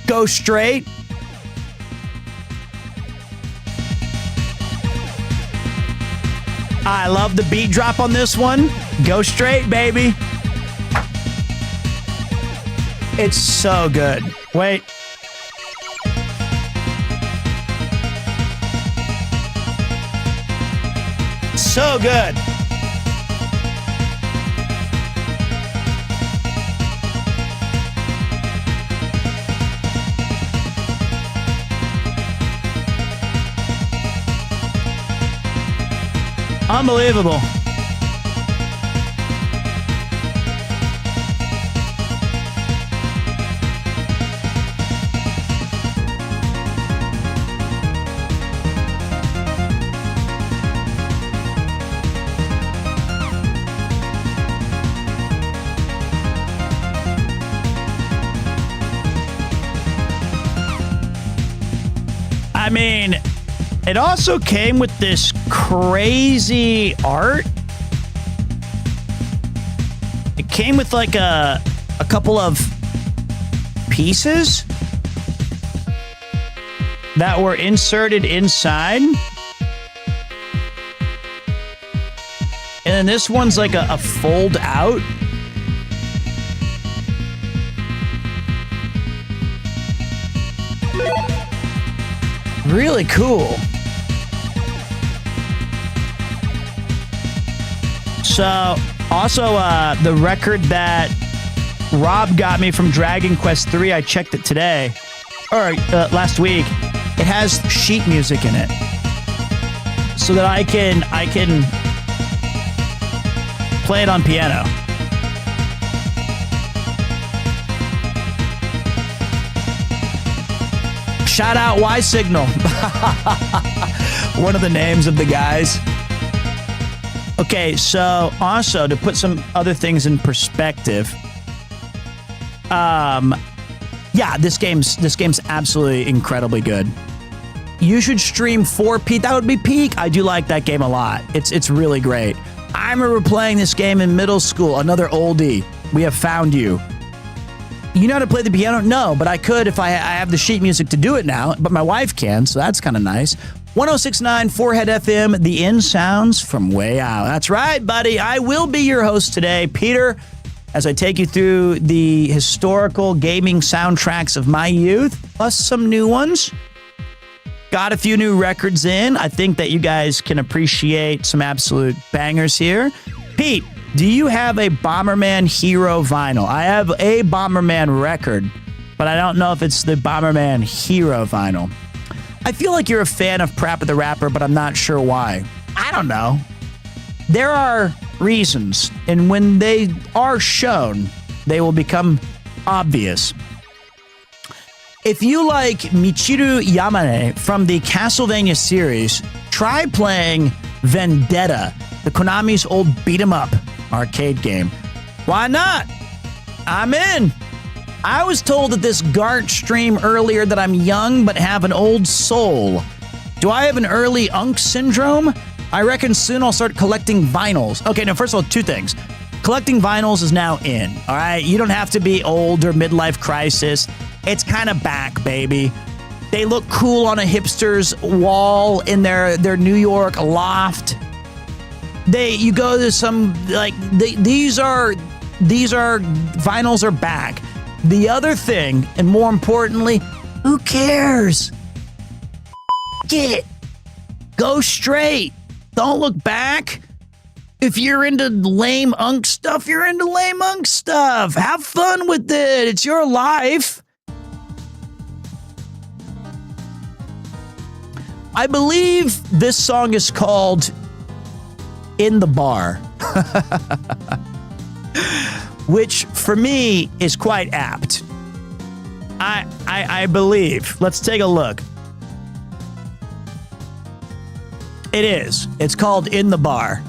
Go straight. I love the beat drop on this one. Go straight, baby. It's so good. Wait. So good. Unbelievable. I mean, it also came with this crazy art. It came with like a couple of pieces that were inserted inside. And then this one's like a fold out. Really cool. So, also the record that Rob got me from Dragon Quest 3, I checked it today, or last week. It has sheet music in it, so that I can play it on piano. Shout out Y Signal, one of the names of the guys. Okay, so also to put some other things in perspective, yeah, this game's absolutely incredibly good. You should stream 4P. That would be peak. I do like that game a lot. It's really great. I remember playing this game in middle school. Another oldie. We Have Found You. You know how to play the piano? No, but I could if I have the sheet music to do it now. But my wife can, so that's kind of nice. 106.9 Forehead FM, the in sounds from way out. That's right, buddy. I will be your host today, Peter, as I take you through the historical gaming soundtracks of my youth, plus some new ones. Got a few new records in. I think that you guys can appreciate some absolute bangers here. Pete, do you have a Bomberman Hero vinyl? I have a Bomberman record, but I don't know if it's the Bomberman Hero vinyl. I feel like you're a fan of Parappa the Rapper, but I'm not sure why. I don't know. There are reasons, and when they are shown, they will become obvious. If you like Michiru Yamane from the Castlevania series, try playing Vendetta, the Konami's old beat-em-up arcade game. Why not? I'm in. I was told that this Gart stream earlier that I'm young but have an old soul. Do I have an early Unk syndrome? I reckon soon I'll start collecting vinyls. Okay, now first of all, two things. Collecting vinyls is now in, all right? You don't have to be old or midlife crisis. It's kind of back, baby. They look cool on a hipster's wall in their New York loft. You go to some, like, these are vinyls are back. The other thing, and more importantly, who cares? It. Go straight. Don't look back. If you're into lame unk stuff, you're into lame unk stuff. Have fun with it. It's your life. I believe this song is called In the Bar, which for me is quite apt. I believe. Let's take a look. It is. It's called In the Bar.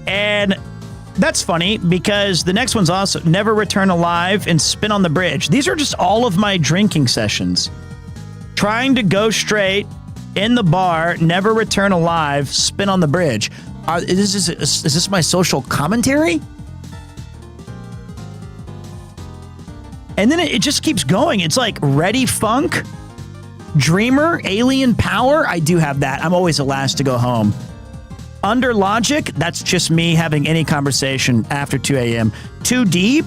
And that's funny because the next one's also Never Return Alive and Spin on the Bridge. These are just all of my drinking sessions. Trying to go straight, In the Bar, Never Return Alive, Spin on the Bridge. Is this my social commentary? And then it just keeps going. It's like Ready Funk, Dreamer, Alien Power. I do have that. I'm always the last to go home. Under Logic, that's just me having any conversation after 2 a.m. Too Deep,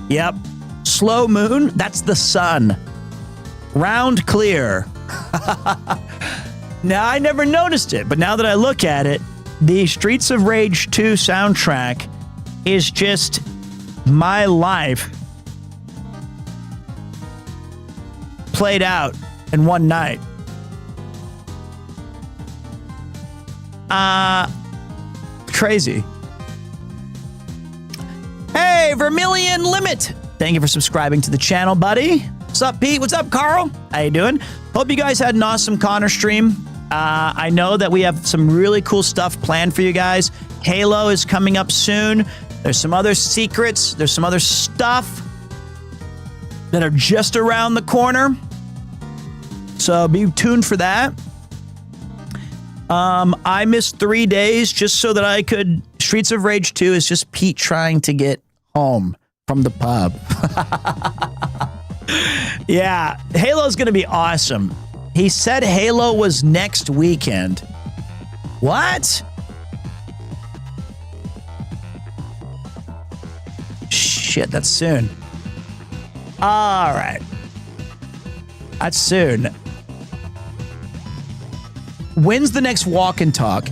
yep. Slow Moon, that's the sun. Round Clear. Now, I never noticed it, but now that I look at it, the Streets of Rage 2 soundtrack is just my life played out in one night. Crazy. Hey, Vermilion Limit. Thank you for subscribing to the channel, buddy. What's up, Pete? What's up, Carl? How you doing? Hope you guys had an awesome Connor stream. I know that we have some really cool stuff planned for you guys. Halo is coming up soon. There's some other secrets. There's some other stuff that are just around the corner. So be tuned for that. I missed 3 days just so that I could. Streets of Rage 2 is just Pete trying to get home from the pub. Yeah, Halo's going to be awesome. He said Halo was next weekend. What? Shit, that's soon. All right. That's soon. When's the next walk and talk?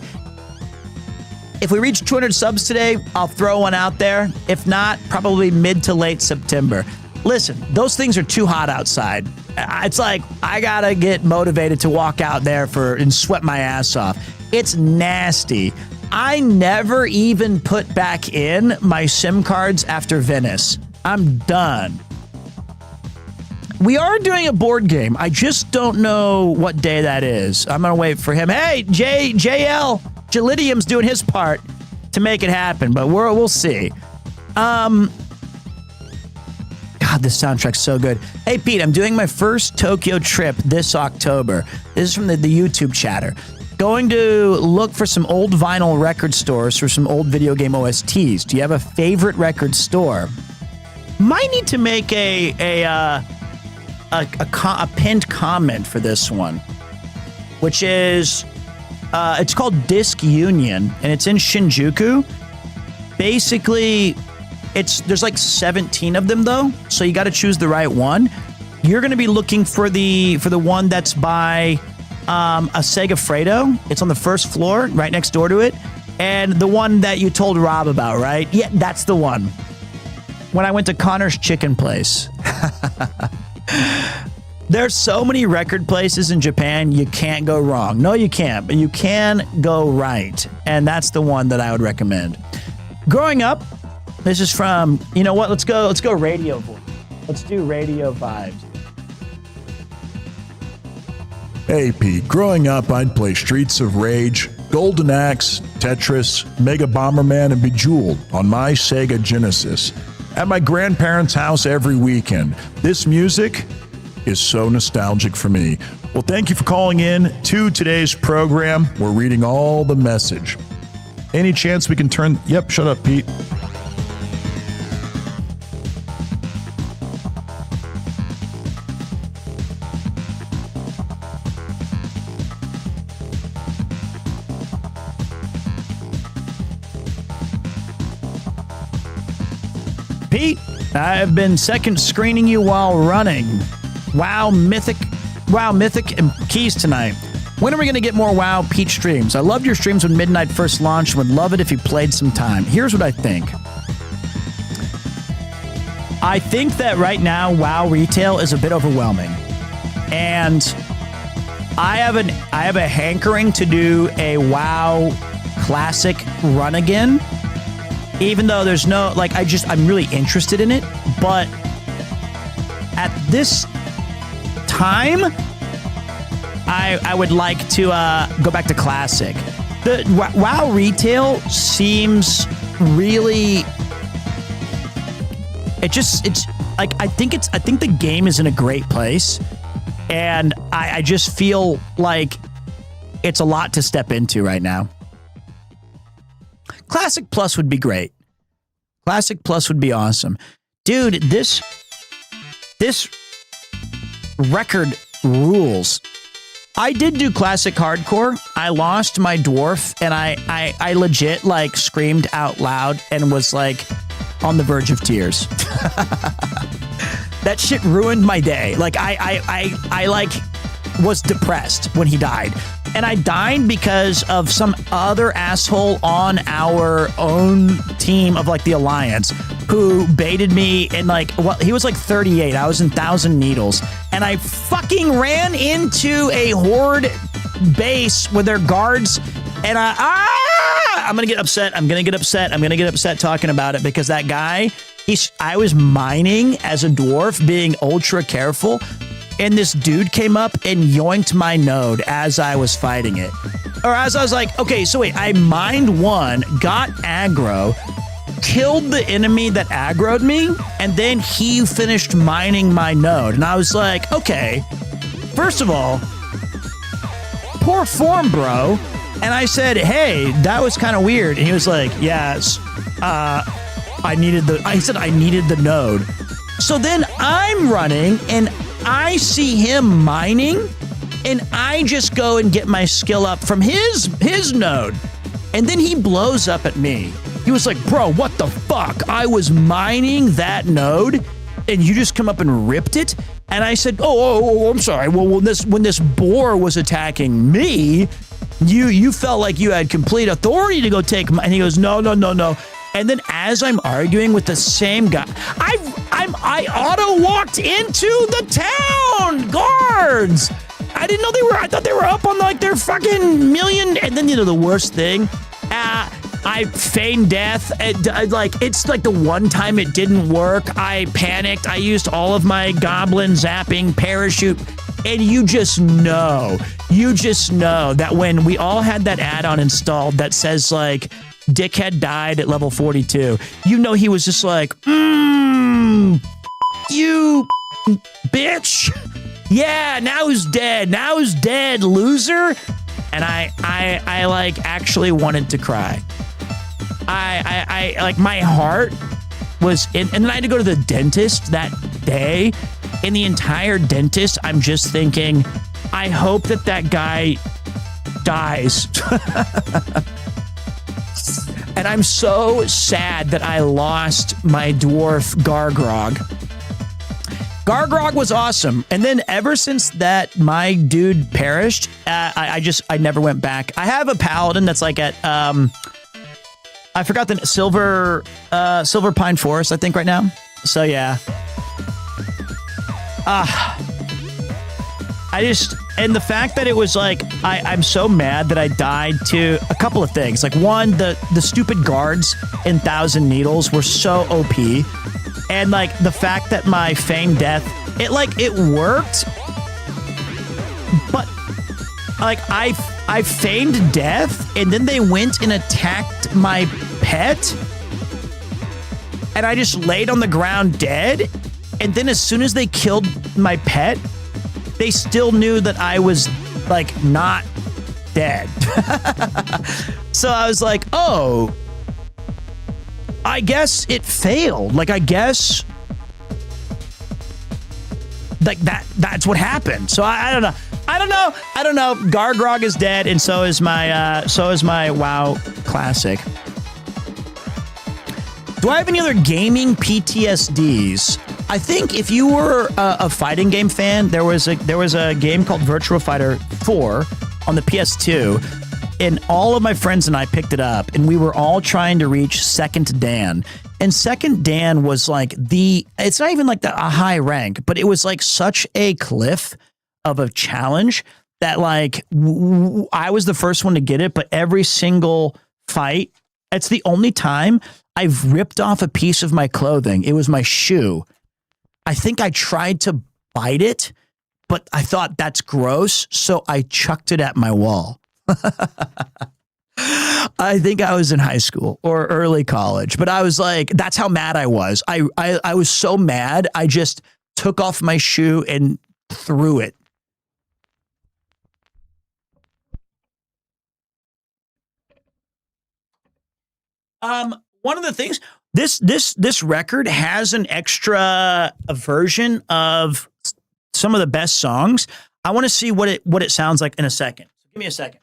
If we reach 200 subs today, I'll throw one out there. If not, probably mid to late September. Listen, those things are too hot outside. It's like I gotta get motivated to walk out there and sweat my ass off. It's nasty. I never even put back in my SIM cards after Venice. I'm done. We are doing a board game. I just don't know what day that is. I'm gonna wait for him. Hey, JL, Jalidium's doing his part to make it happen, but we'll see. God, this soundtrack's so good. Hey, Pete, I'm doing my first Tokyo trip this October. This is from the YouTube chatter. Going to look for some old vinyl record stores for some old video game OSTs. Do you have a favorite record store? Might need to make a pinned comment for this one, which is it's called Disc Union, and it's in Shinjuku. Basically, there's like 17 of them though, so you got to choose the right one. You're going to be looking for the one that's by a Sega Fredo. It's on the first floor, right next door to it, and the one that you told Rob about, right? Yeah, that's the one. When I went to Connor's Chicken Place. There's so many record places in Japan, you can't go wrong. No, you can't, but you can go right, and that's the one that I would recommend. Growing up, this is from, you know what? Let's go radio voice. Let's do radio vibes. Hey, Pete. Growing up, I'd play Streets of Rage, Golden Axe, Tetris, Mega Bomberman, and Bejeweled on my Sega Genesis at my grandparents' house every weekend. This music is so nostalgic for me. Well, thank you for calling in to today's program. We're reading all the message. Any chance we can turn... Yep, shut up, Pete. Pete, I've been second screening you while running. WoW Mythic and Keys tonight. When are we going to get more WoW Pete streams? I loved your streams when Midnight first launched and would love it if you played some time. Here's what I think. I think that right now WoW retail is a bit overwhelming. And I have a hankering to do a WoW Classic run again. Even though there's no, like, I'm really interested in it, but at this time, I would like to go back to Classic. The WoW retail seems really, it's like, I think the game is in a great place, and I just feel like it's a lot to step into right now. Classic Plus would be great. Classic Plus would be awesome. Dude, this record rules. I did do Classic Hardcore. I lost my dwarf, and I legit, like, screamed out loud and was, like, on the verge of tears. That shit ruined my day. Like, I like, was depressed when he died. And I died because of some other asshole on our own team of, like, the Alliance who baited me and, like, well, he was like 38. I was in 1,000 Needles. And I fucking ran into a Horde base with their guards. And I'm going to get upset. I'm going to get upset talking about it because that guy, I was mining as a dwarf, being ultra careful. And this dude came up and yoinked my node as I was fighting it. Or as I was like, okay, so wait, I mined one, got aggro, killed the enemy that aggroed me, and then he finished mining my node. And I was like, okay, first of all, poor form, bro. And I said, hey, that was kind of weird. And he was like, yes, I needed the node. So then I'm running and I see him mining and I just go and get my skill up from his node. And then he blows up at me. He was like, bro, what the fuck? I was mining that node and you just come up and ripped it? And I said, oh, I'm sorry. Well, when this boar was attacking me, you felt like you had complete authority to go take my, and he goes, no. And then as I'm arguing with the same guy, I auto walked into the town guards. I didn't know I thought they were up on like their fucking million. And then, the worst thing, I feigned death. It's like the one time it didn't work. I panicked. I used all of my goblin zapping parachute. And you just know that when we all had that add-on installed that says like, dickhead died at level 42, he was just like, you bitch. Yeah, now who's dead, loser. And I like actually wanted to cry. I like my heart was in, and then I had to go to the dentist that day. In the entire dentist, I'm just thinking, I hope that guy dies. And I'm so sad that I lost my dwarf Gargrog. Gargrog was awesome. And then ever since that, my dude perished. I never went back. I have a paladin that's like at, I forgot the Silver Pine Forest, I think right now. So yeah. And the fact that it was like, I'm so mad that I died to a couple of things. Like one, the stupid guards in Thousand Needles were so OP. And like the fact that my feigned death, it worked. But like I feigned death and then they went and attacked my pet. And I just laid on the ground dead. And then as soon as they killed my pet, they still knew that I was like not dead. So I was like, oh, I guess it failed. Like, I guess like that's what happened. So I don't know. I don't know. Gargrog is dead. And so is my WoW classic. Do I have any other gaming PTSDs? I think if you were a fighting game fan, there was a game called Virtua Fighter 4 on the PS2, and all of my friends and I picked it up, and we were all trying to reach Second Dan. And Second Dan was like it's not even like a high rank, but it was like such a cliff of a challenge that like I was the first one to get it, but every single fight, it's the only time I've ripped off a piece of my clothing. It was my shoe. I think I tried to bite it, but I thought that's gross, so I chucked it at my wall. I think I was in high school or early college, but I was like, that's how mad I was. I was so mad, I just took off my shoe and threw it. One of the things, this record has an extra version of some of the best songs. I want to see what it sounds like in a second. So give me a second.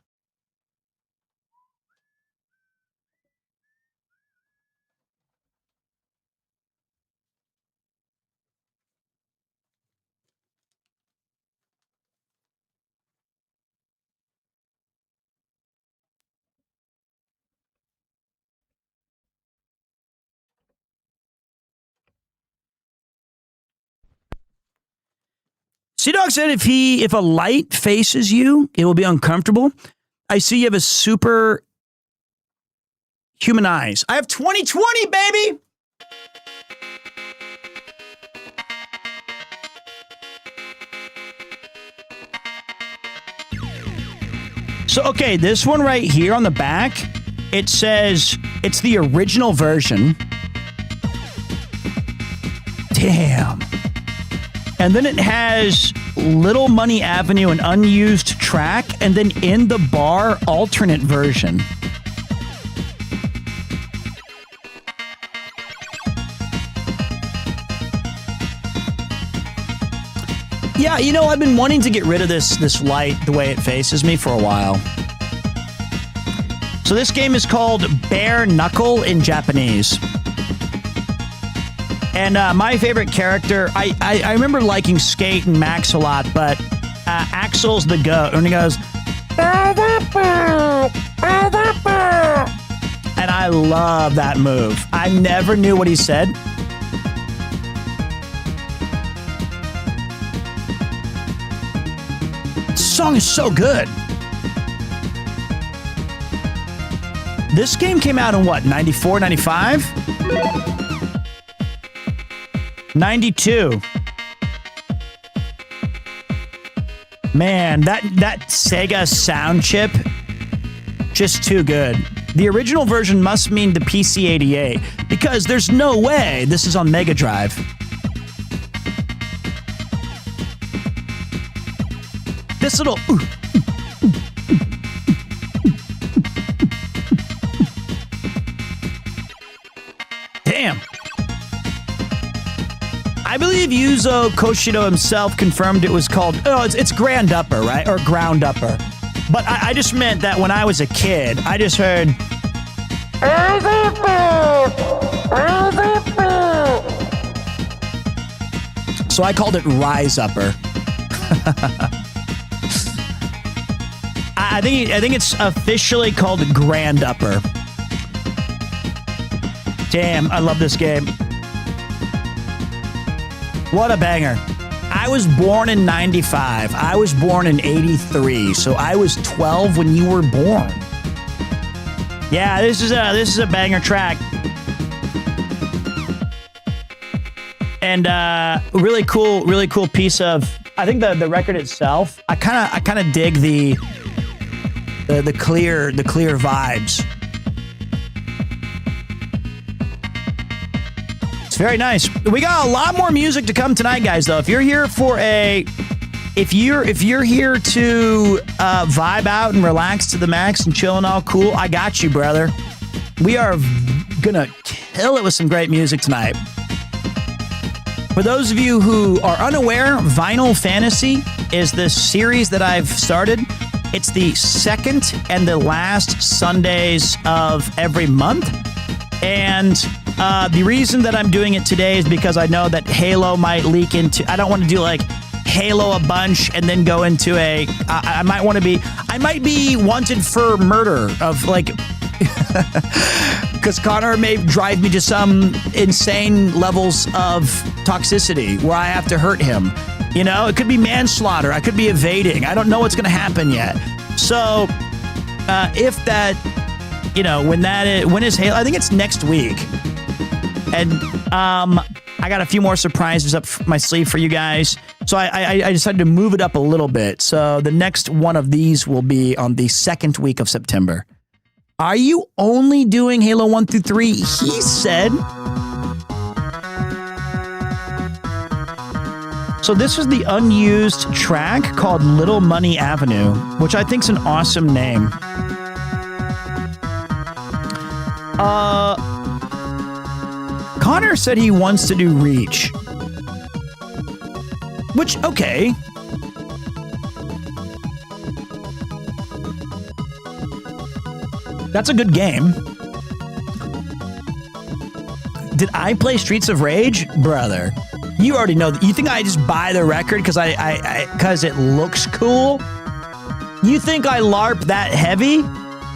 Sea-Dog said if a light faces you, it will be uncomfortable. I see you have a super human eyes. I have 20/20, baby. So, okay, this one right here on the back, it says it's the original version. Damn. And then it has Little Money Avenue, an unused track, and then In the Bar, alternate version. Yeah, you know, I've been wanting to get rid of this light the way it faces me for a while. So this game is called Bare Knuckle in Japanese. And my favorite character, I remember liking Skate and Max a lot, but Axel's the goat. And he goes, and I love that move. I never knew what he said. This song is so good. This game came out in what, 94, 95? 92. Man, that Sega sound chip, just too good. The original version must mean the PC-88, because there's no way this is on Mega Drive. This little... Damn. I believe Yuzo Koshiro himself confirmed it was called... Oh, it's Grand Upper, right? Or Ground Upper. But I just meant that when I was a kid, I just heard... So I called it Rise Upper. I think it's officially called Grand Upper. Damn, I love this game. What a banger. I was born in 95. I was born in 83. So I was 12 when you were born. Yeah, this is a banger track. And really cool piece of, I think the record itself, I kind of dig the clear vibes. It's very nice. We got a lot more music to come tonight, guys, though. If you're here if you're here to vibe out and relax to the max and chill and all cool, I got you, brother. We are gonna kill it with some great music tonight. For those of you who are unaware, Vinyl Fantasy is this series that I've started. It's the second and the last Sundays of every month. And the reason that I'm doing it today is because I know that Halo might leak into... I don't want to do like Halo a bunch and then go into a... I might be wanted for murder of like... Because Connor may drive me to some insane levels of toxicity where I have to hurt him. You know, it could be manslaughter. I could be evading. I don't know what's going to happen yet. So, if that, you know, when is Halo? I think it's next week. And I got a few more surprises up my sleeve for you guys. So I decided to move it up a little bit. So the next one of these will be on the second week of September. Are you only doing Halo 1 through 3? He said. So this was the unused track called Little Money Avenue, which I think is an awesome name. Connor said he wants to do Reach. Which, okay. That's a good game. Did I play Streets of Rage? Brother, you already know that. You think I just buy the record because because it looks cool? You think I LARP that heavy?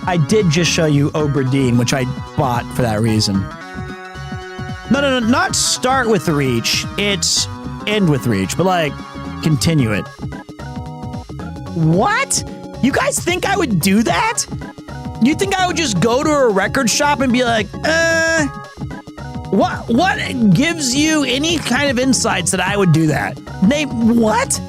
I did just show you Obra Dinn, which I bought for that reason. No, not start with Reach. It's end with Reach, but like, continue it. What? You guys think I would do that? You think I would just go to a record shop and be like, what gives you any kind of insights that I would do that? Name what?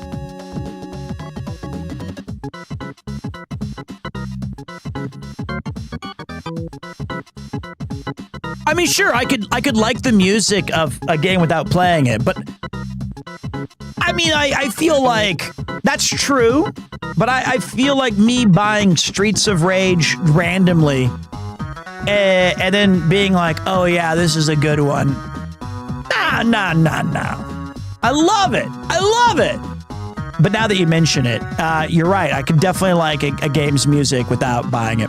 I mean, sure, I could like the music of a game without playing it, but I I mean, I feel like that's true, but I feel like me buying Streets of Rage randomly and then being like, oh yeah, this is a good one. Nah. I love it. But now that you mention it, you're right. I could definitely like a game's music without buying it.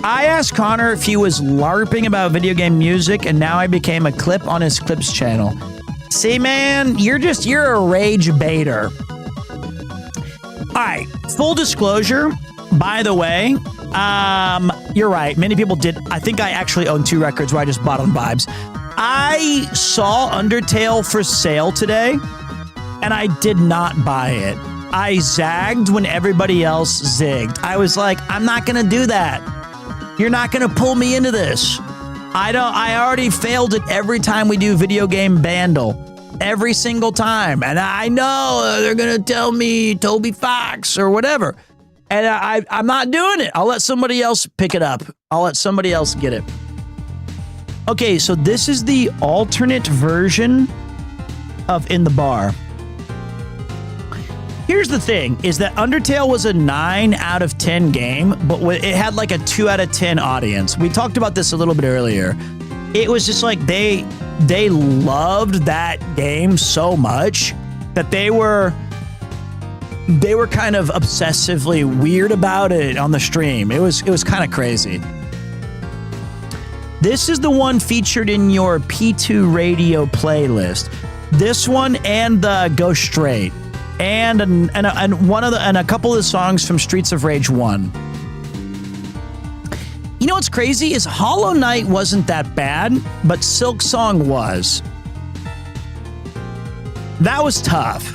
I asked Connor if he was LARPing about video game music, and now I became a clip on his Clips channel. See, man, you're a rage baiter. All right, full disclosure, by the way, you're right. Many people did. I think I actually own 2 records where I just bought on vibes. I saw Undertale for sale today, and I did not buy it. I zagged when everybody else zigged. I was like, I'm not going to do that. You're not going to pull me into this. I already failed it every time we do video game Bandle. Every single time. And I know they're going to tell me Toby Fox or whatever. And I'm not doing it. I'll let somebody else pick it up. I'll let somebody else get it. Okay, so this is the alternate version of In the Bar. Here's the thing, is that Undertale was a 9 out of 10 game, but it had like a 2 out of 10 audience. We talked about this a little bit earlier. It was just like they loved that game so much that they were kind of obsessively weird about it on the stream. It was kind of crazy. This is the one featured in your P2 radio playlist. This one and the Go Straight. And a couple of the songs from Streets of Rage 1. You know what's crazy is Hollow Knight wasn't that bad, but Silk Song was. That was tough.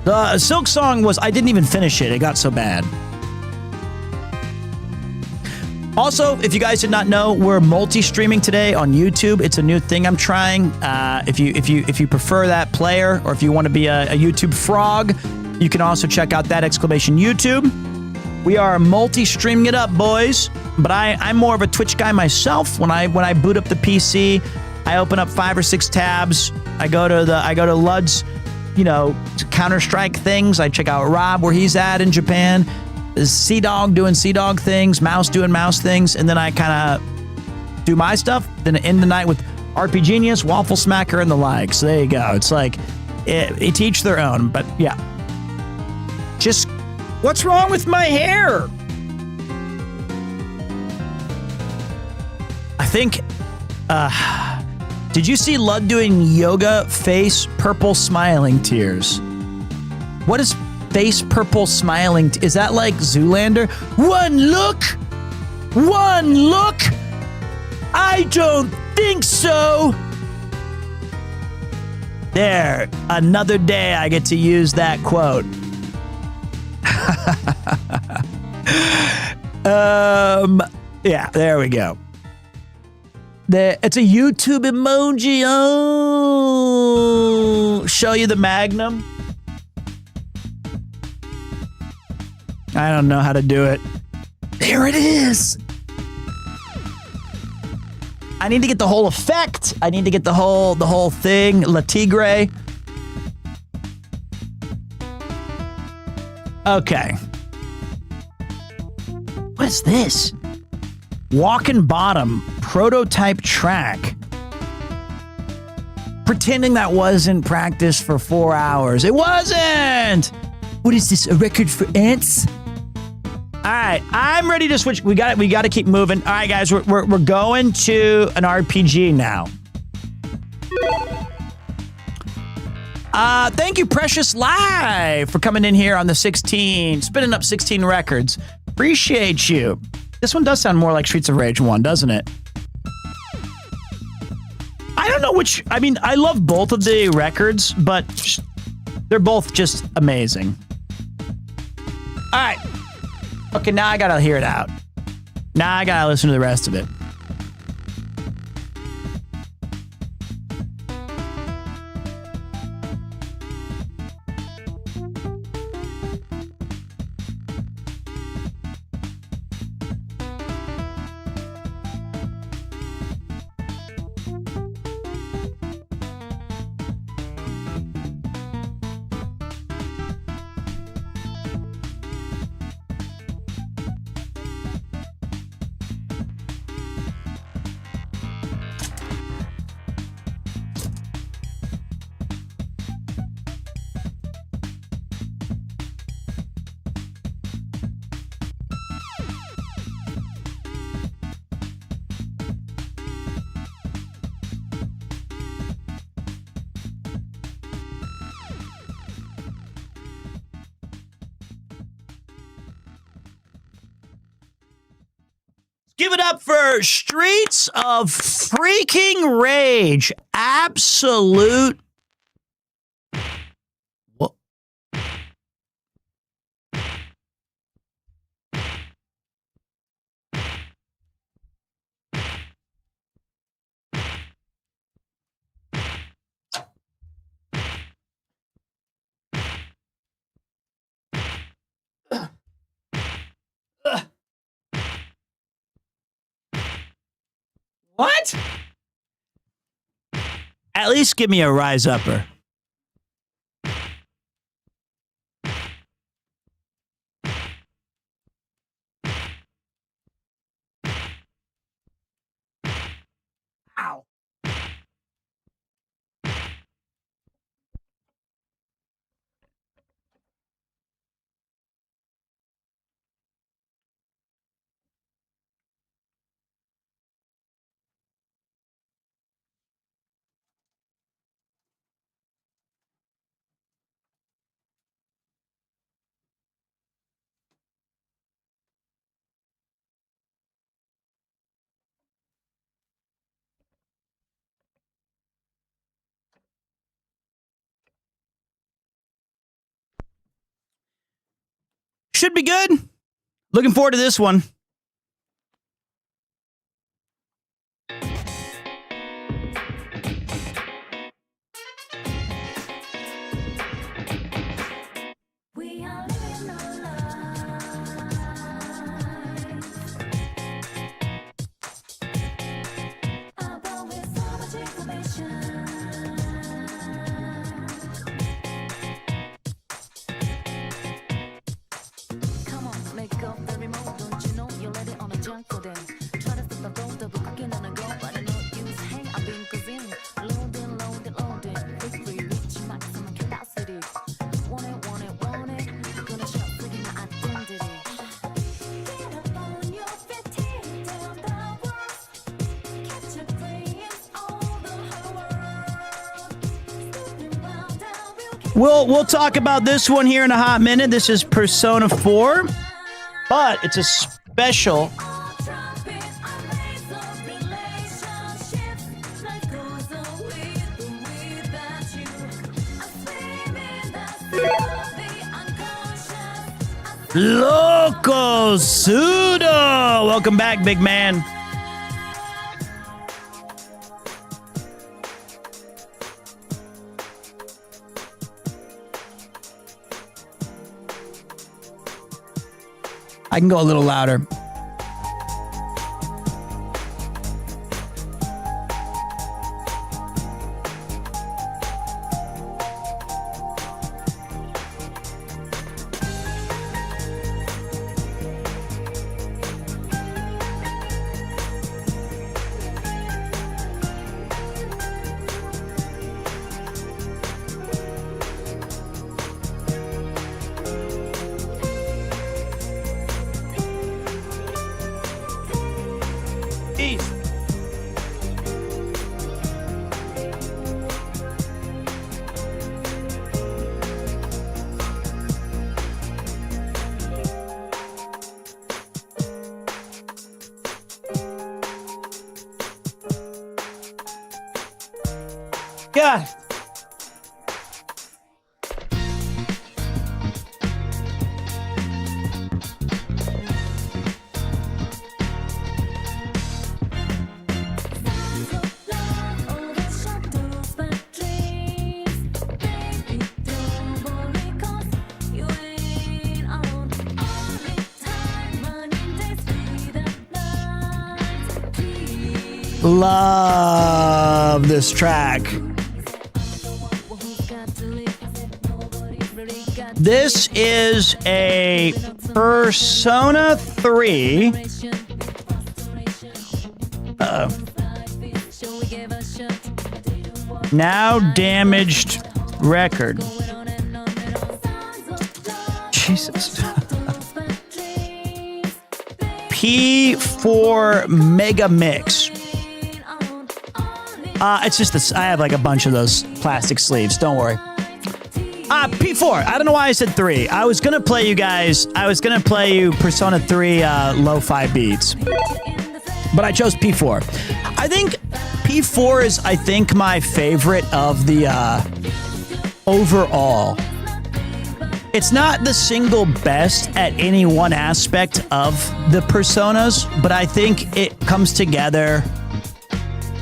The Silk Song was, I didn't even finish it. It got so bad. Also, if you guys did not know, we're multi-streaming today on YouTube. It's a new thing I'm trying. If you prefer that player, or if you want to be a YouTube frog, you can also check out that exclamation YouTube. We are multi-streaming it up, boys. But I'm more of a Twitch guy myself. When I boot up the PC, I open up 5 or 6 tabs. I go to Lud's, Counter-Strike things. I check out Rob where he's at in Japan. Sea-Dog doing Sea-Dog things, Mouse doing Mouse things, and then I kind of do my stuff, then end the night with RP Genius, Waffle Smacker, and the like. So there you go. It's like, it each their own, but yeah. Just, what's wrong with my hair? I think, did you see Lud doing yoga face purple smiling tears? What is face purple smiling? Is that like Zoolander? One look? I don't think so. There, another day I get to use that quote. Yeah, there we go. It's a YouTube emoji. Oh, show you the Magnum. I don't know how to do it. There it is. I need to get the whole effect. I need to get the whole thing. La Tigre. Okay. What is this? Walkin' Bottom prototype track. Pretending that wasn't practice for 4 hours. It wasn't. What is this? A record for ants? All right, I'm ready to switch. We got to keep moving. All right, guys, we're going to an RPG now. Thank you, Precious Live, for coming in here on the 16, spinning up 16 records. Appreciate you. This one does sound more like Streets of Rage 1, doesn't it? I don't know which. I mean, I love both of the records, but they're both just amazing. All right. Okay, now I gotta hear it out. Now I gotta listen to the rest of it. Give it up for Streets of Freaking Rage. Absolute. What? What? At least give me a rise upper. Ow. Should be good. Looking forward to this one. We are living our lives, but with so much information. Come on, make up the remote, don't you know you let it on a junk for them. Try to flip the road, double cooking on a go, but I know use. Hang up in cuisine, loading, loading, loading. Quick free, reach maximum capacity. Want it, want it, want it. Gonna shop with my identity. Get up on your feet, tear down the walls. Catch a glimpse of the whole world. Snooping round down, We'll talk about this one here in a hot minute. This is Persona 4, but it's a special. trumpet, a race of relationships. Life goes on with or without you. I swim in the sea of the unconscious. Loco Sudo. Welcome back, big man. I can go a little louder. God. Love this track. This is a Persona 3 now damaged record. Jesus. P4 Mega Mix. It's just this. I have like a bunch of those plastic sleeves. Don't worry. P4. I don't know why I said 3. I was gonna play you guys. I was gonna play you Persona 3 lo-fi beats. but I chose P4. I think P4 is, I think, my favorite of the overall. It's not the single best at any one aspect of the personas, but I think it comes together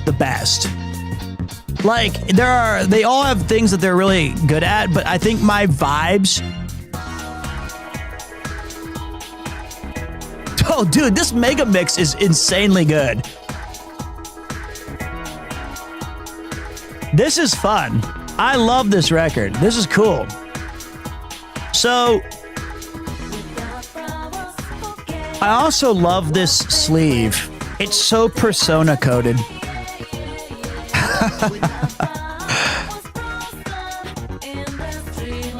the best. Like, they all have things that they're really good at, but I think my vibes... Oh, dude, this mega mix is insanely good. This is fun. I love this record. This is cool. So, I also love this sleeve. It's so persona coded.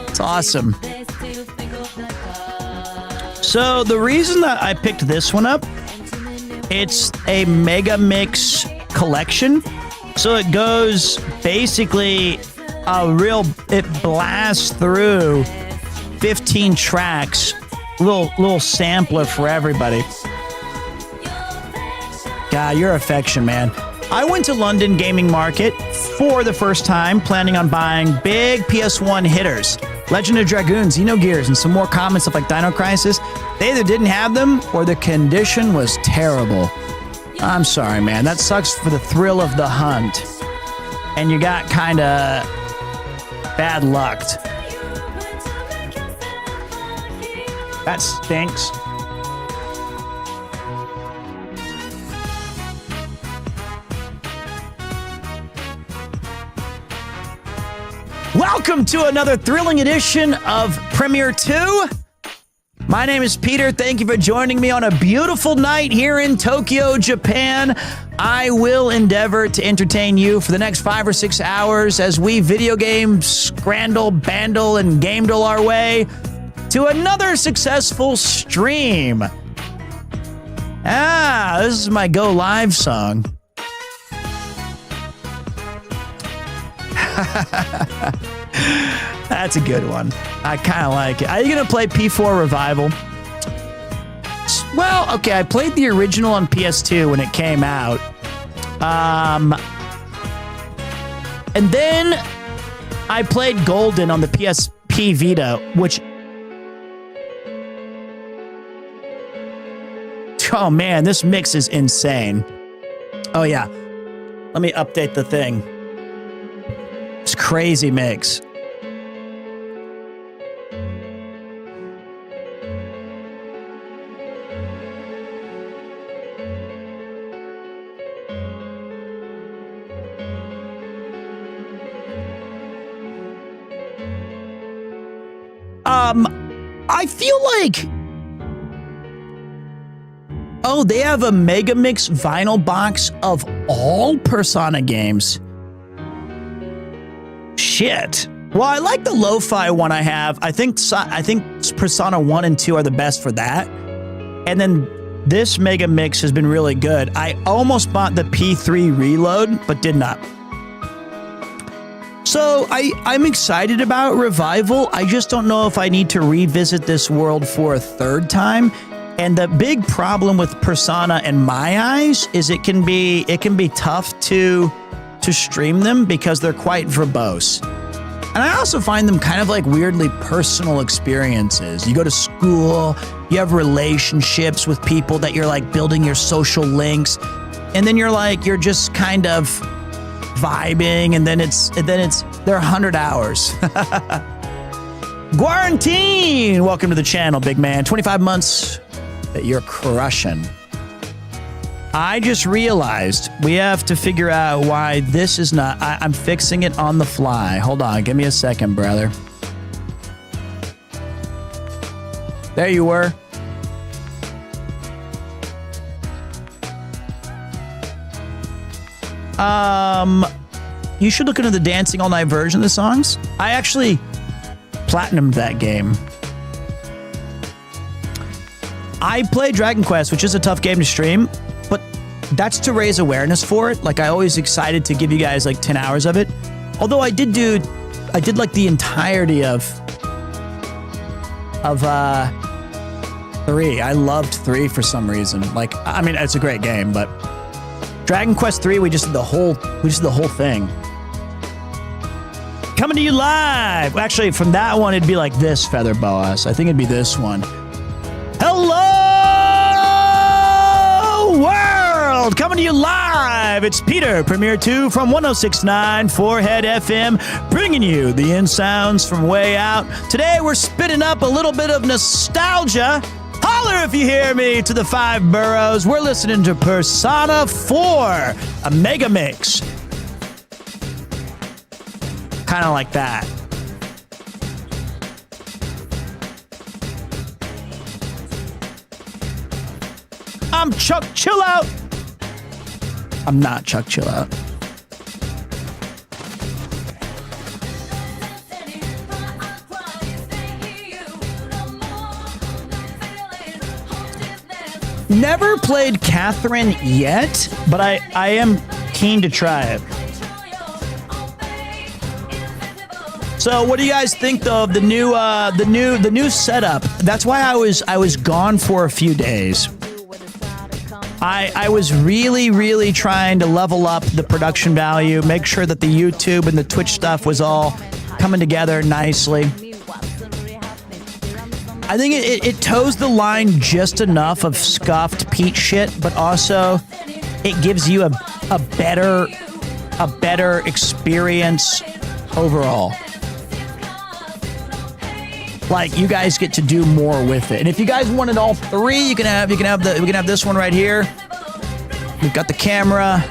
It's awesome. So the reason that I picked this one up, it's a mega mix collection. So it goes basically it blasts through 15 tracks, little sampler for everybody. God, your affection, man. I went to London Gaming Market for the first time, planning on buying big PS1 hitters. Legend of Dragoon, Xenogears, and some more common stuff like Dino Crisis. They either didn't have them or the condition was terrible. I'm sorry, man. That sucks for the thrill of the hunt. And you got kind of bad luck. That stinks. Welcome to another thrilling edition of Premiere 2. My name is Peter. Thank you for joining me on a beautiful night here in Tokyo, Japan. I will endeavor to entertain you for the next 5 or 6 hours as we video game scrandle, bandle, and gamedle our way to another successful stream. This is my Go Live song. That's a good one. I kind of like it. Are you going to play P4 Revival? Well, okay, I played the original on PS2 when it came out. And then I played Golden on the PSP Vita, which... Oh, man, this mix is insane. Oh, yeah. Let me update the thing. It's crazy mix. I feel like... Oh, they have a Mega Mix vinyl box of all Persona games. Shit. Well, I like the lo-fi one I have. I think Persona 1 and 2 are the best for that. And then this Mega Mix has been really good. I almost bought the P3 Reload, but did not. So I'm excited about Revival. I just don't know if I need to revisit this world for a third time. And the big problem with Persona in my eyes is it can be tough to stream them because they're quite verbose. And I also find them kind of like weirdly personal experiences. You go to school, you have relationships with people that you're like building your social links, and then you're just kind of vibing, and then they're 100 hours. Quarantine! Welcome to the channel, big man. 25 months that you're crushing. I just realized we have to figure out why this is not... I'm fixing it on the fly. Hold on, give me a second, brother. There you were. You should look into the Dancing All Night version of the songs. I actually platinumed that game. I play Dragon Quest, which is a tough game to stream, but that's to raise awareness for it. Like, I always excited to give you guys like 10 hours of it. Although I did like the entirety of 3. I loved 3 for some reason. Like, I mean, it's a great game, but Dragon Quest 3, we just did the whole thing. Coming to you live. Actually, from that one, it'd be like this, Feather Boas. I think it'd be this one. Hello, world! Coming to you live. It's Peter, Premier 2 from 106.9 Forehead FM, bringing you the in sounds from way out. Today, we're spitting up a little bit of nostalgia. Holler if you hear me to the 5 boroughs. We're listening to Persona 4, a mega mix. Kind of like that. I'm Chuck Chillout. I'm not Chuck Chillout. Never played Catherine yet, but I am keen to try it. So, what do you guys think though of the new setup? That's why I was gone for a few days. I was really trying to level up the production value, make sure that the YouTube and the Twitch stuff was all coming together nicely. I think it toes the line just enough of scuffed Pete shit, but also it gives you a better experience overall. Like, you guys get to do more with it. And if you guys wanted all 3, we can have this one right here. We've got the camera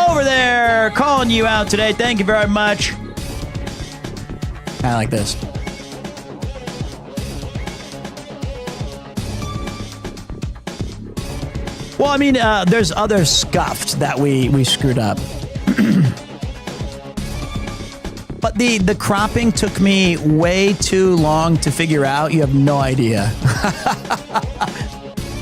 over there calling you out today. Thank you very much. I like this. Well, I mean, there's other scuffed that we screwed up. But the cropping took me way too long to figure out. You have no idea.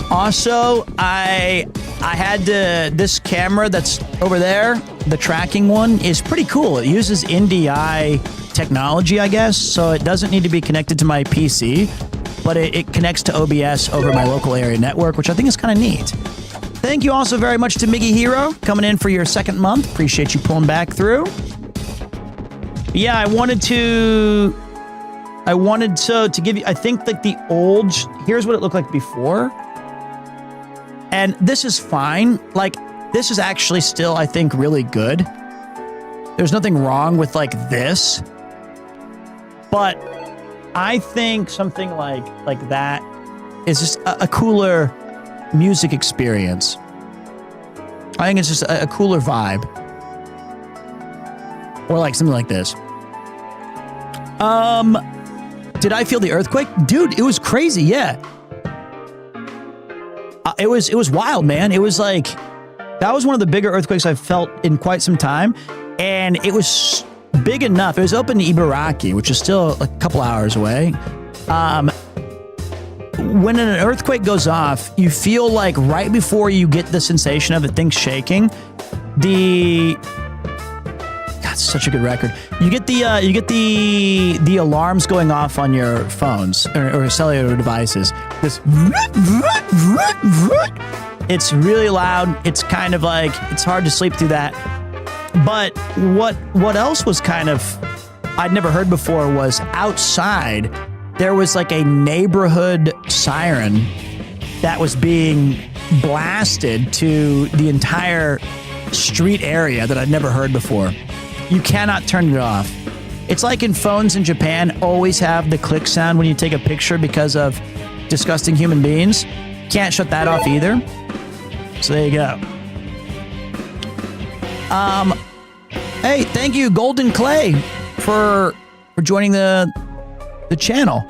Also, I had this camera that's over there, the tracking one, is pretty cool. It uses NDI technology, I guess, so it doesn't need to be connected to my PC, but it connects to OBS over my local area network, which I think is kind of neat. Thank you also very much to Miggy Hero coming in for your 2nd month. Appreciate you pulling back through. Yeah, I wanted to give you, I think like the old, here's what it looked like before. And this is fine. Like, this is actually still, I think, really good. There's nothing wrong with like this. But I think something like that is just a cooler music experience. I think it's just a cooler vibe. Or like something like this. Did I feel the earthquake? Dude, it was crazy, yeah. It was wild, man. It was like, that was one of the bigger earthquakes I've felt in quite some time. And it was big enough. It was open to Ibaraki, which is still a couple hours away. When an earthquake goes off, you feel like right before you get the sensation of it, things shaking, God, such a good record. You get the alarms going off on your phones or cellular devices. This, it's really loud. It's kind of like, it's hard to sleep through that. But what else was kind of I'd never heard before was outside there was like a neighborhood siren that was being blasted to the entire street area that I'd never heard before. You cannot turn it off. It's like in phones in Japan always have the click sound when you take a picture because of disgusting human beings. Can't shut that off either. So there you go. Hey, thank you, Golden Clay, for joining the channel.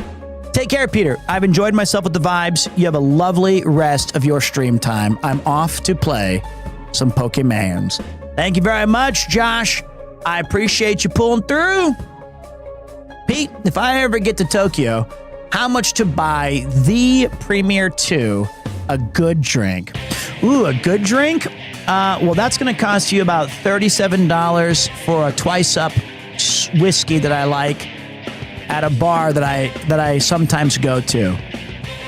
Take care, Peter. I've enjoyed myself with the vibes. You have a lovely rest of your stream time. I'm off to play some Pokemons. Thank you very much, Josh. I appreciate you pulling through. Pete, if I ever get to Tokyo, how much to buy the Premier 2 a good drink? Ooh, a good drink? Well, that's going to cost you about $37 for a twice-up whiskey that I like at a bar that I sometimes go to.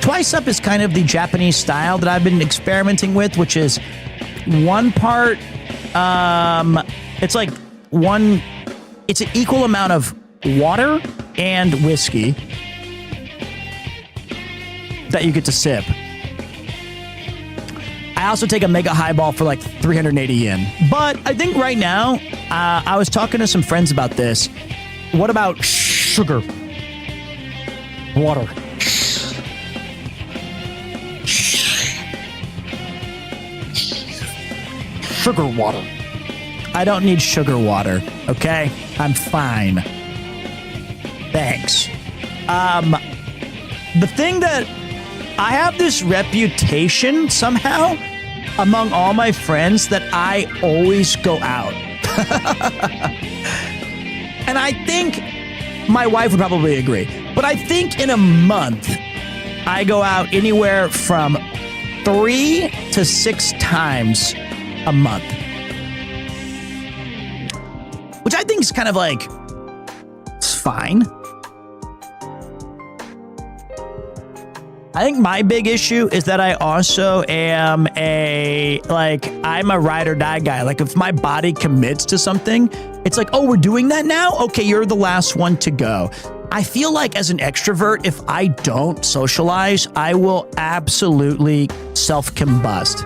Twice Up is kind of the Japanese style that I've been experimenting with, which is one part, it's like it's an equal amount of water and whiskey that you get to sip. I also take a mega highball for like 380 yen. But I think right now, I was talking to some friends about this. What about sugar? Water. Sugar water. I don't need sugar water, okay? I'm fine. Thanks. The thing that I have this reputation somehow among all my friends that I always go out. And I think my wife would probably agree. But I think in a month, I go out anywhere from 3 to 6 times a month. Which I think is kind of like, it's fine. I think my big issue is that I also am I'm a ride or die guy. Like if my body commits to something, it's like, oh, we're doing that now? Okay, you're the last one to go. I feel like as an extrovert, if I don't socialize, I will absolutely self-combust.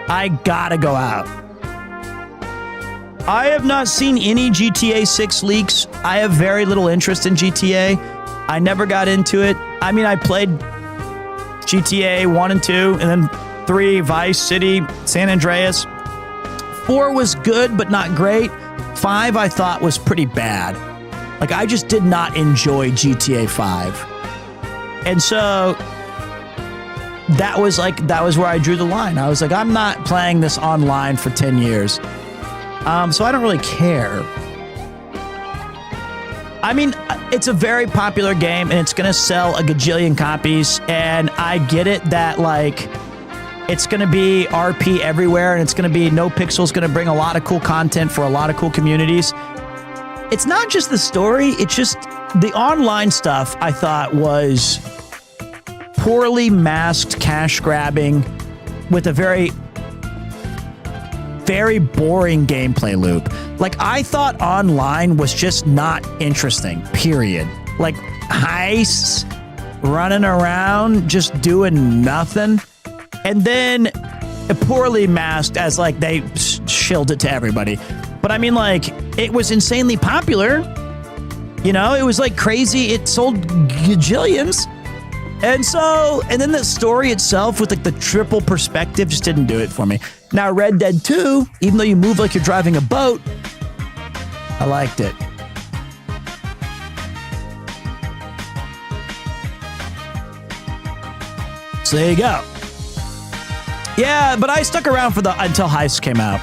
I gotta go out. I have not seen any GTA 6 leaks. I have very little interest in GTA. I never got into it. I mean, I played GTA 1 and 2, and then 3, Vice City, San Andreas. 4 was good, but not great. 5, I thought was pretty bad. Like, I just did not enjoy GTA 5. And so that was where I drew the line. I was like, I'm not playing this online for 10 years. So I don't really care. I mean, it's a very popular game and it's going to sell a gajillion copies. And I get it that like it's going to be RP everywhere and it's going to be No Pixel's going to bring a lot of cool content for a lot of cool communities. It's not just the story. It's just the online stuff I thought was poorly masked cash grabbing with a very, very boring gameplay loop. Like, I thought online was just not interesting, period. Like, heists, running around, just doing nothing. And then poorly masked as, like, they shilled it to everybody. But I mean, like, it was insanely popular. You know, it was, like, crazy. It sold gajillions. And then the story itself with, like, the triple perspective just didn't do it for me. Now, Red Dead 2, even though you move like you're driving a boat, I liked it. So there you go. Yeah, but I stuck around for until Heist came out.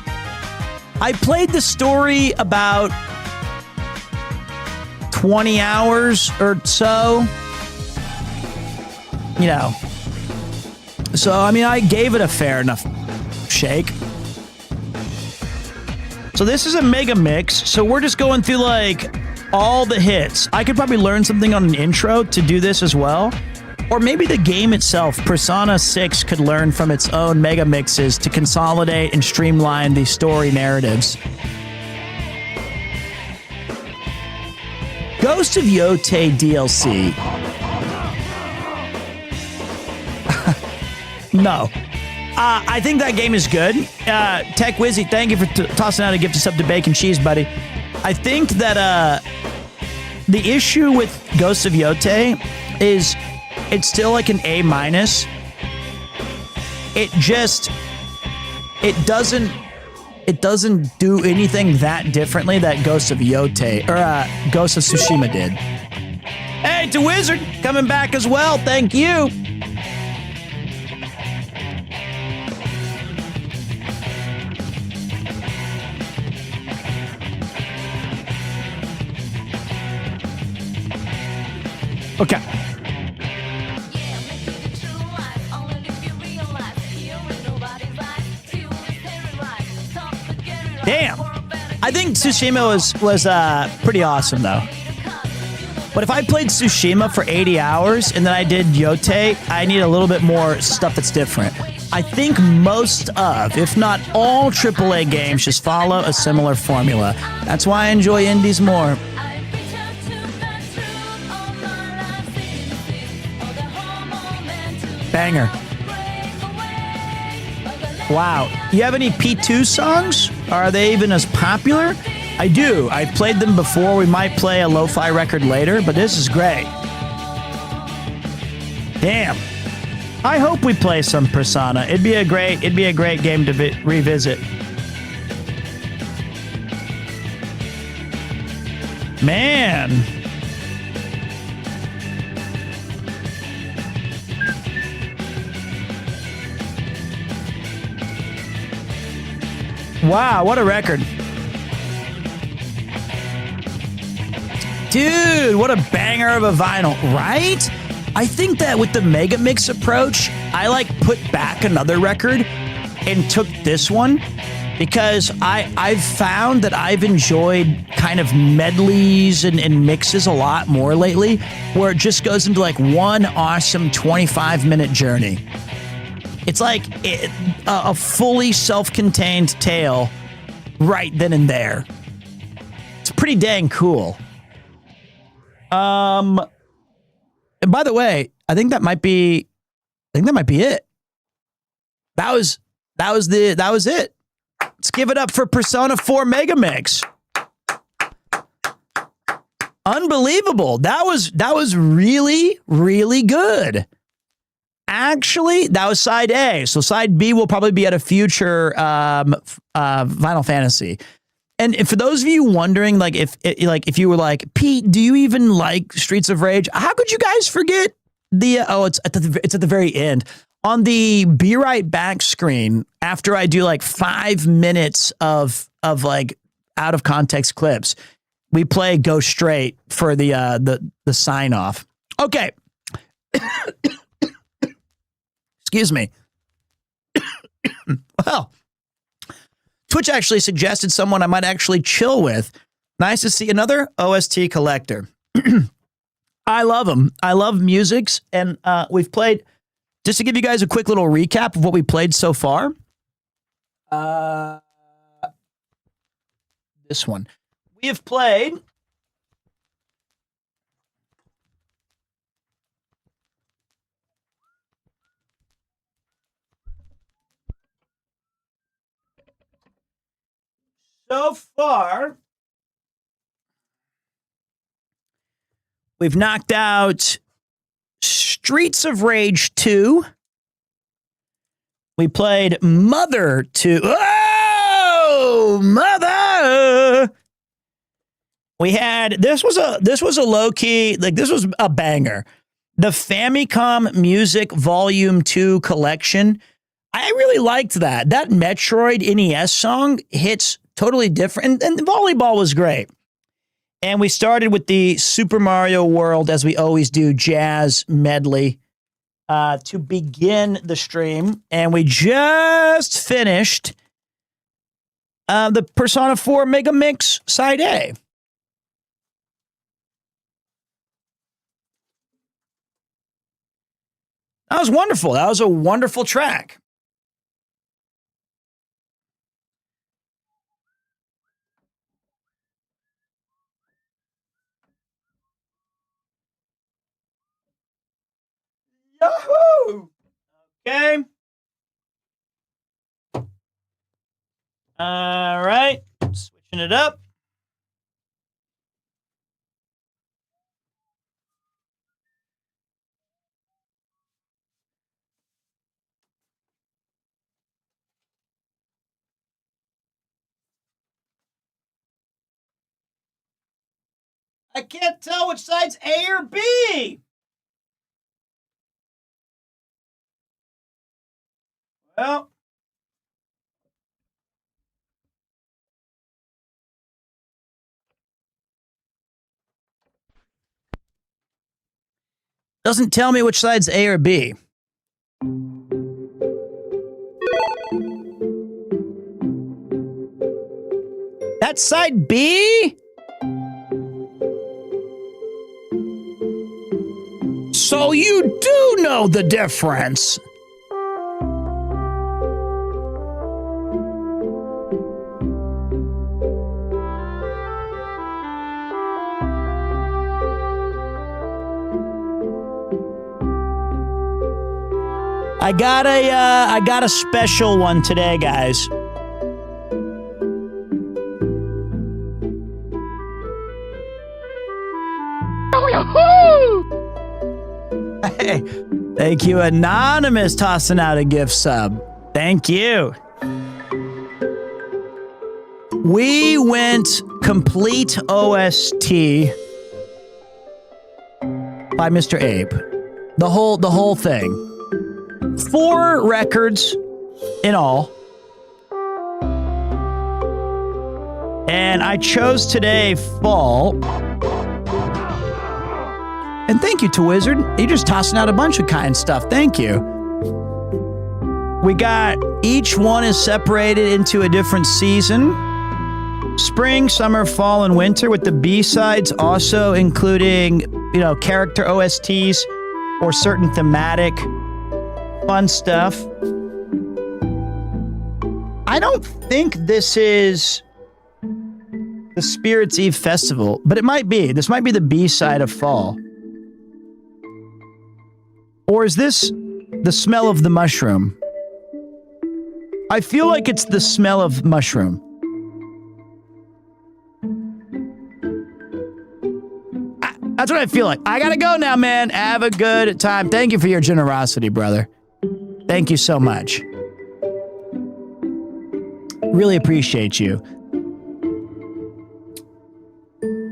I played the story about 20 hours or so. You know. So, I mean, I gave it a fair enough shake. So this is a mega mix. So we're just going through like all the hits. I could probably learn something on an intro to do this as well. Or maybe the game itself, Persona 6, could learn from its own mega mixes to consolidate and streamline the story narratives. Ghost of Yote DLC. No. I think that game is good. Tech Wizzy, thank you for tossing out a gift of sub to Bacon Cheese, buddy. I think that the issue with Ghost of Yote is it's still like an A-. It doesn't do anything that differently that Ghost of Yote or Ghost of Tsushima did. Hey, to Wizard coming back as well. Thank you. Okay. Damn. I think Tsushima was pretty awesome though. But if I played Tsushima for 80 hours and then I did Yote, I need a little bit more stuff that's different. I think most of, if not all AAA games just follow a similar formula. That's why I enjoy indies more. Banger. Wow. You have any P2 songs? Are they even as popular? I do. I've played them before. We might play a lo-fi record later, but this is great. Damn. I hope we play some Persona. It'd be a great game to revisit. Man. Wow, what a record. Dude, what a banger of a vinyl, right? I think that with the Mega Mix approach, I like put back another record and took this one because I've found that I've enjoyed kind of medleys and mixes a lot more lately, where it just goes into like one awesome 25-minute journey. It's like a fully self-contained tale right then and there. It's pretty dang cool. And by the way, I think that might be it. That was it. Let's give it up for Persona 4 Mega Mix. Unbelievable. That was really, really good. Actually, that was side A. So side B will probably be at a future Final Fantasy. And for those of you wondering, like if you were like, Pete, do you even like Streets of Rage? How could you guys forget the? It's at the very end on the Be Right Back screen. After I do like 5 minutes of like out of context clips, we play Go Straight for the sign off. Okay. Excuse me. Well. Twitch actually suggested someone I might actually chill with. Nice to see another OST collector. I love them. I love musics, and we've played, just to give you guys a quick little recap of what we played so far. This one. We have played so far, we've knocked out Streets of Rage 2. We played Mother 2. Oh, Mother! We had, this was a low key, like this was a banger. The Famicom Music Volume 2 collection. I really liked that. That Metroid NES song hits totally different. And the volleyball was great. And we started with the Super Mario World, as we always do, jazz medley to begin the stream. And we just finished the Persona 4 Mega Mix Side A. That was wonderful. That was a wonderful track. Yahoo! Okay. All right. Switching it up. I can't tell which side's A or B. Well, doesn't tell me which side's A or B. That's side B? you do know the difference. I got a special one today, guys. Hey, thank you, Anonymous, tossing out a gift sub. Thank you. We went complete OST by Mr. Abe. The whole thing. 4 records in all. And I chose today Fall. And thank you to Wizard. You're just tossing out a bunch of kind stuff. Thank you. We got each one is separated into a different season. Spring, summer, fall, and winter, with the B-sides also including, character OSTs or certain thematic fun stuff. I don't think this is the Spirits Eve Festival, but it might be. This might be the B-side of Fall. Or is this the smell of the mushroom? I feel like it's the smell of mushroom. That's what I feel like. I gotta go now, man. Have a good time. Thank you for your generosity, brother. Thank you so much. Really appreciate you.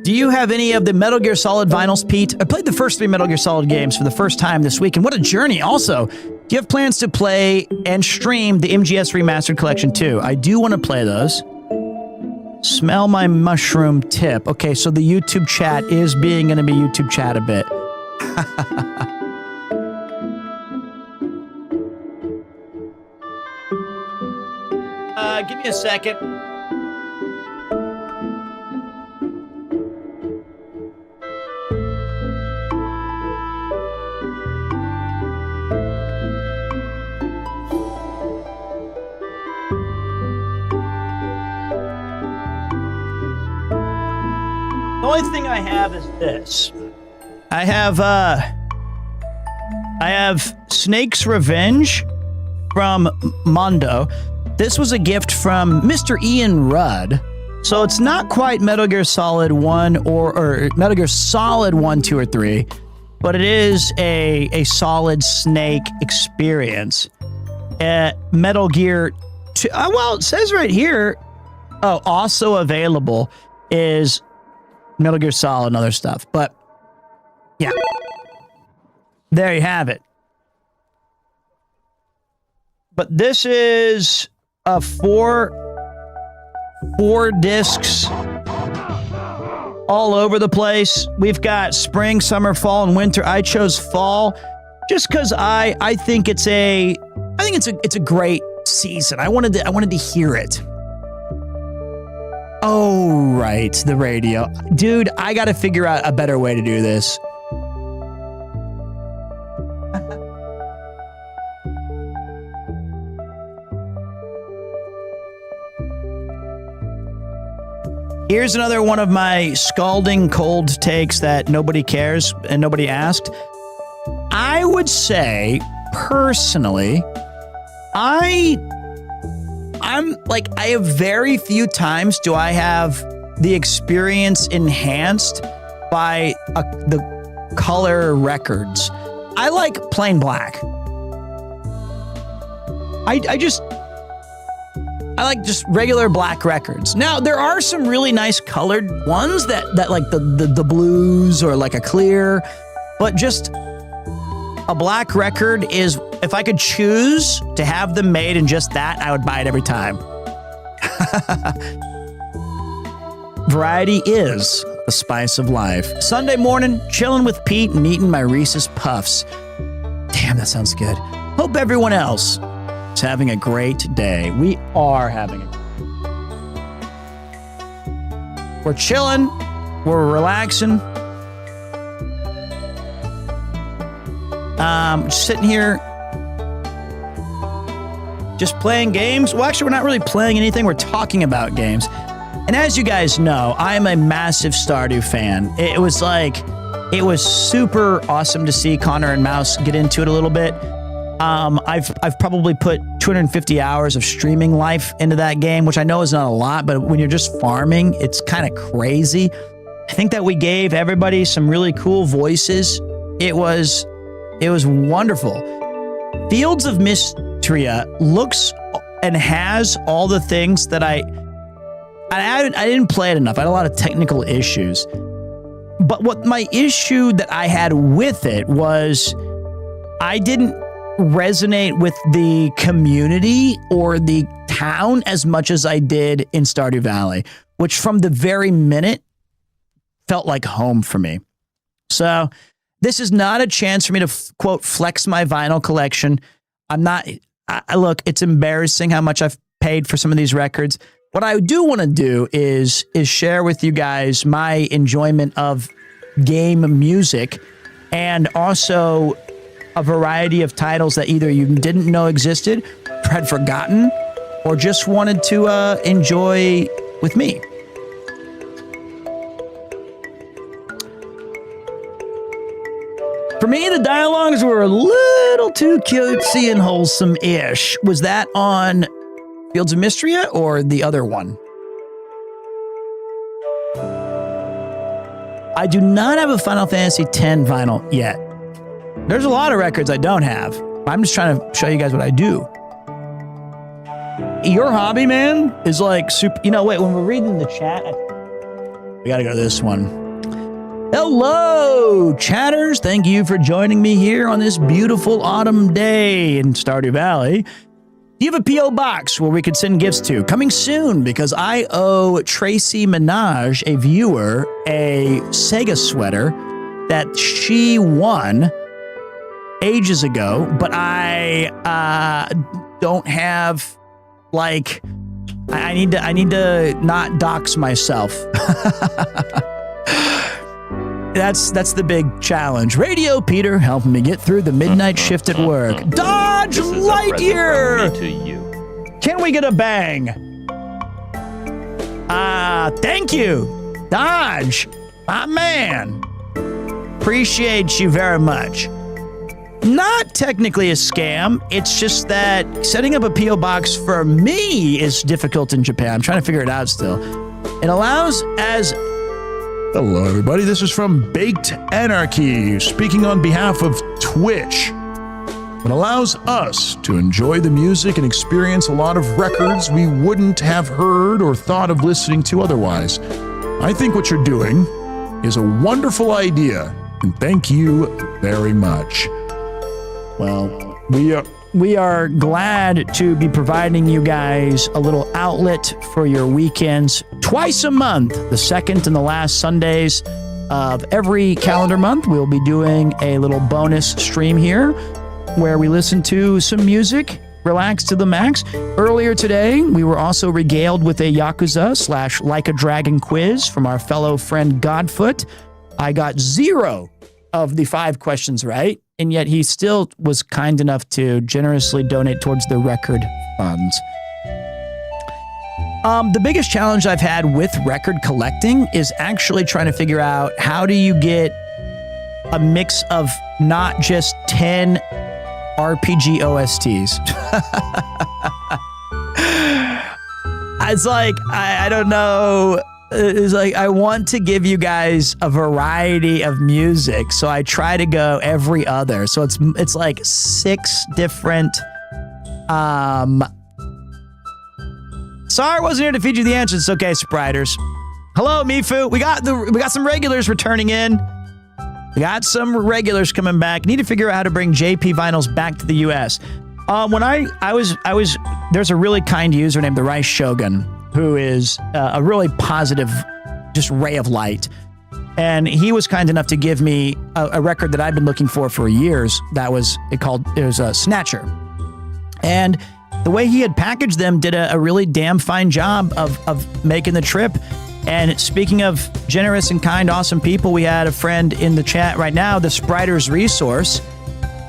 Do you have any of the Metal Gear Solid vinyls, Pete? I played the first 3 Metal Gear Solid games for the first time this week, and what a journey. Also, do you have plans to play and stream the MGS Remastered Collection too? I do want to play those. Smell my mushroom tip. Okay, so the YouTube chat is going to be YouTube chat a bit. Give me a second. The only thing I have is this. I have Snake's Revenge from Mondo. This was a gift from Mr. Ian Rudd. So it's not quite Metal Gear Solid 1 or Metal Gear Solid 1, 2, or 3, but it is a solid Snake experience. Metal Gear 2, well, it says right here, also available is Metal Gear Solid and other stuff. But yeah, there you have it. But this is a 4 discs all over the place. We've got spring, summer, fall, and winter. I chose fall just because I think it's a great season. I wanted to hear it. Oh, right, the radio. Dude, I got to figure out a better way to do this. Here's another one of my scalding cold takes that nobody cares and nobody asked. I would say, personally, I have very few times do I have the experience enhanced by the color records. I like plain black. I like just regular black records. Now, there are some really nice colored ones that like the blues or like a clear, but just a black record is, if I could choose to have them made in just that, I would buy it every time. Variety is the spice of life. Sunday morning, chilling with Pete and eating my Reese's Puffs. Damn, that sounds good. Hope everyone else is having a great day. We are having a We're chilling. We're relaxing. Just sitting here, just playing games. Well, actually, we're not really playing anything. We're talking about games. And as you guys know, I am a massive Stardew fan. It was super awesome to see Connor and Mouse get into it a little bit. I've probably put 250 hours of streaming life into that game, which I know is not a lot, but when you're just farming, it's kind of crazy. I think that we gave everybody some really cool voices. It was wonderful. Fields of Mystria looks and has all the things that I didn't play it enough. I had a lot of technical issues. But what my issue that I had with it was I didn't resonate with the community or the town as much as I did in Stardew Valley, which from the very minute felt like home for me. So this is not a chance for me to quote flex my vinyl collection. Look, it's embarrassing how much I've paid for some of these records. What I do want to do is share with you guys my enjoyment of game music and also a variety of titles that either you didn't know existed, had forgotten, or just wanted to enjoy with me. For me, the dialogues were a little too cutesy and wholesome-ish. Was that on Fields of Mystria or the other one? I do not have a Final Fantasy X vinyl yet. There's a lot of records I don't have. I'm just trying to show you guys what I do. Your hobby, man, is like super... You know, wait, when we're reading the chat... We gotta go to this one. Hello, chatters. Thank you for joining me here on this beautiful autumn day in Stardew Valley. Do you have a P.O. box where we could send gifts to? Coming soon, because I owe Tracy Minaj, a viewer, a Sega sweater that she won ages ago, but I don't have, like, I need to not dox myself. That's the big challenge. Radio Peter helping me get through the midnight shift at work. Dodge Lightyear! To you. Can we get a bang? Thank you, Dodge, my man. Appreciate you very much. Not technically a scam. It's just that setting up a P.O. box for me is difficult in Japan. I'm trying to figure it out still. It allows as... Hello, everybody. This is from Baked Anarchy, speaking on behalf of Twitch. It allows us to enjoy the music and experience a lot of records we wouldn't have heard or thought of listening to otherwise. I think what you're doing is a wonderful idea, and thank you very much. Well, we are glad to be providing you guys a little outlet for your weekends twice a month, the second and the last Sundays of every calendar month. We'll be doing a little bonus stream here where we listen to some music, relax to the max. Earlier today, we were also regaled with a Yakuza / Like a Dragon quiz from our fellow friend Godfoot. I got 0 of the 5 questions right, and yet he still was kind enough to generously donate towards the record funds. The biggest challenge I've had with record collecting is actually trying to figure out how do you get a mix of not just 10 RPG OSTs. It's like, I don't know. It's like, I want to give you guys a variety of music, so I try to go every other. So it's like 6 different. Sorry I wasn't here to feed you the answers. It's okay, Spriders. Hello, Mifu. We got some regulars returning in. We got some regulars coming back. Need to figure out how to bring JP Vinyls back to the US. When I was there's a really kind user named the Rice Shogun who is a really positive, just ray of light. And he was kind enough to give me a record that I've been looking for years. It was a Snatcher. And the way he had packaged them did a really damn fine job of making the trip. And speaking of generous and kind, awesome people, we had a friend in the chat right now, the Spriders Resource,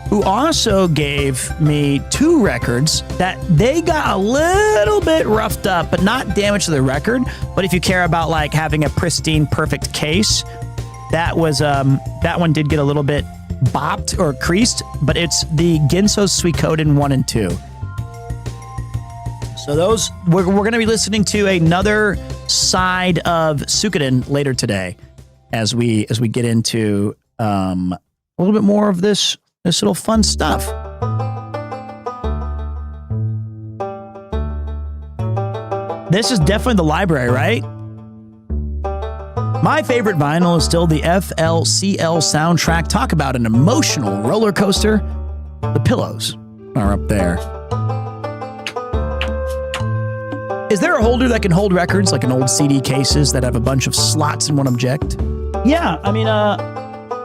who also gave me 2 records that they got a little bit roughed up, but not damage to the record. But if you care about like having a pristine, perfect case, that one did get a little bit bopped or creased, but it's the Ginso Suikoden 1 and 2. So those, we're going to be listening to another side of Suikoden later today as we get into a little bit more of this little fun stuff. This is definitely the library, right? My favorite vinyl is still the FLCL soundtrack. Talk about an emotional roller coaster. The pillows are up there. Is there a holder that can hold records, like an old CD cases that have a bunch of slots in one object? Yeah, I mean,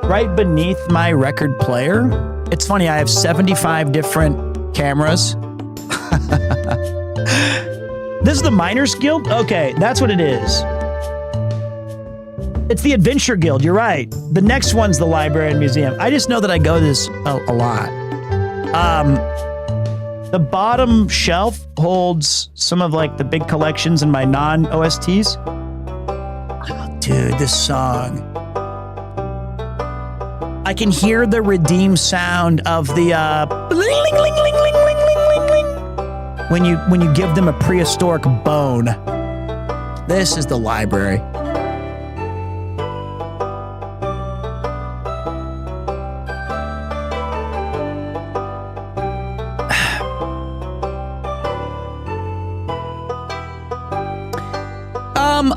right beneath my record player, it's funny, I have 75 different cameras. This is the Miners Guild? Okay, that's what it is. It's the Adventure Guild, you're right. The next one's the library and museum. I just know that I go to this a lot. The bottom shelf holds some of like the big collections in my non-OSTs. Oh, dude, this song. I can hear the redeem sound of the when you give them a prehistoric bone. This is the library.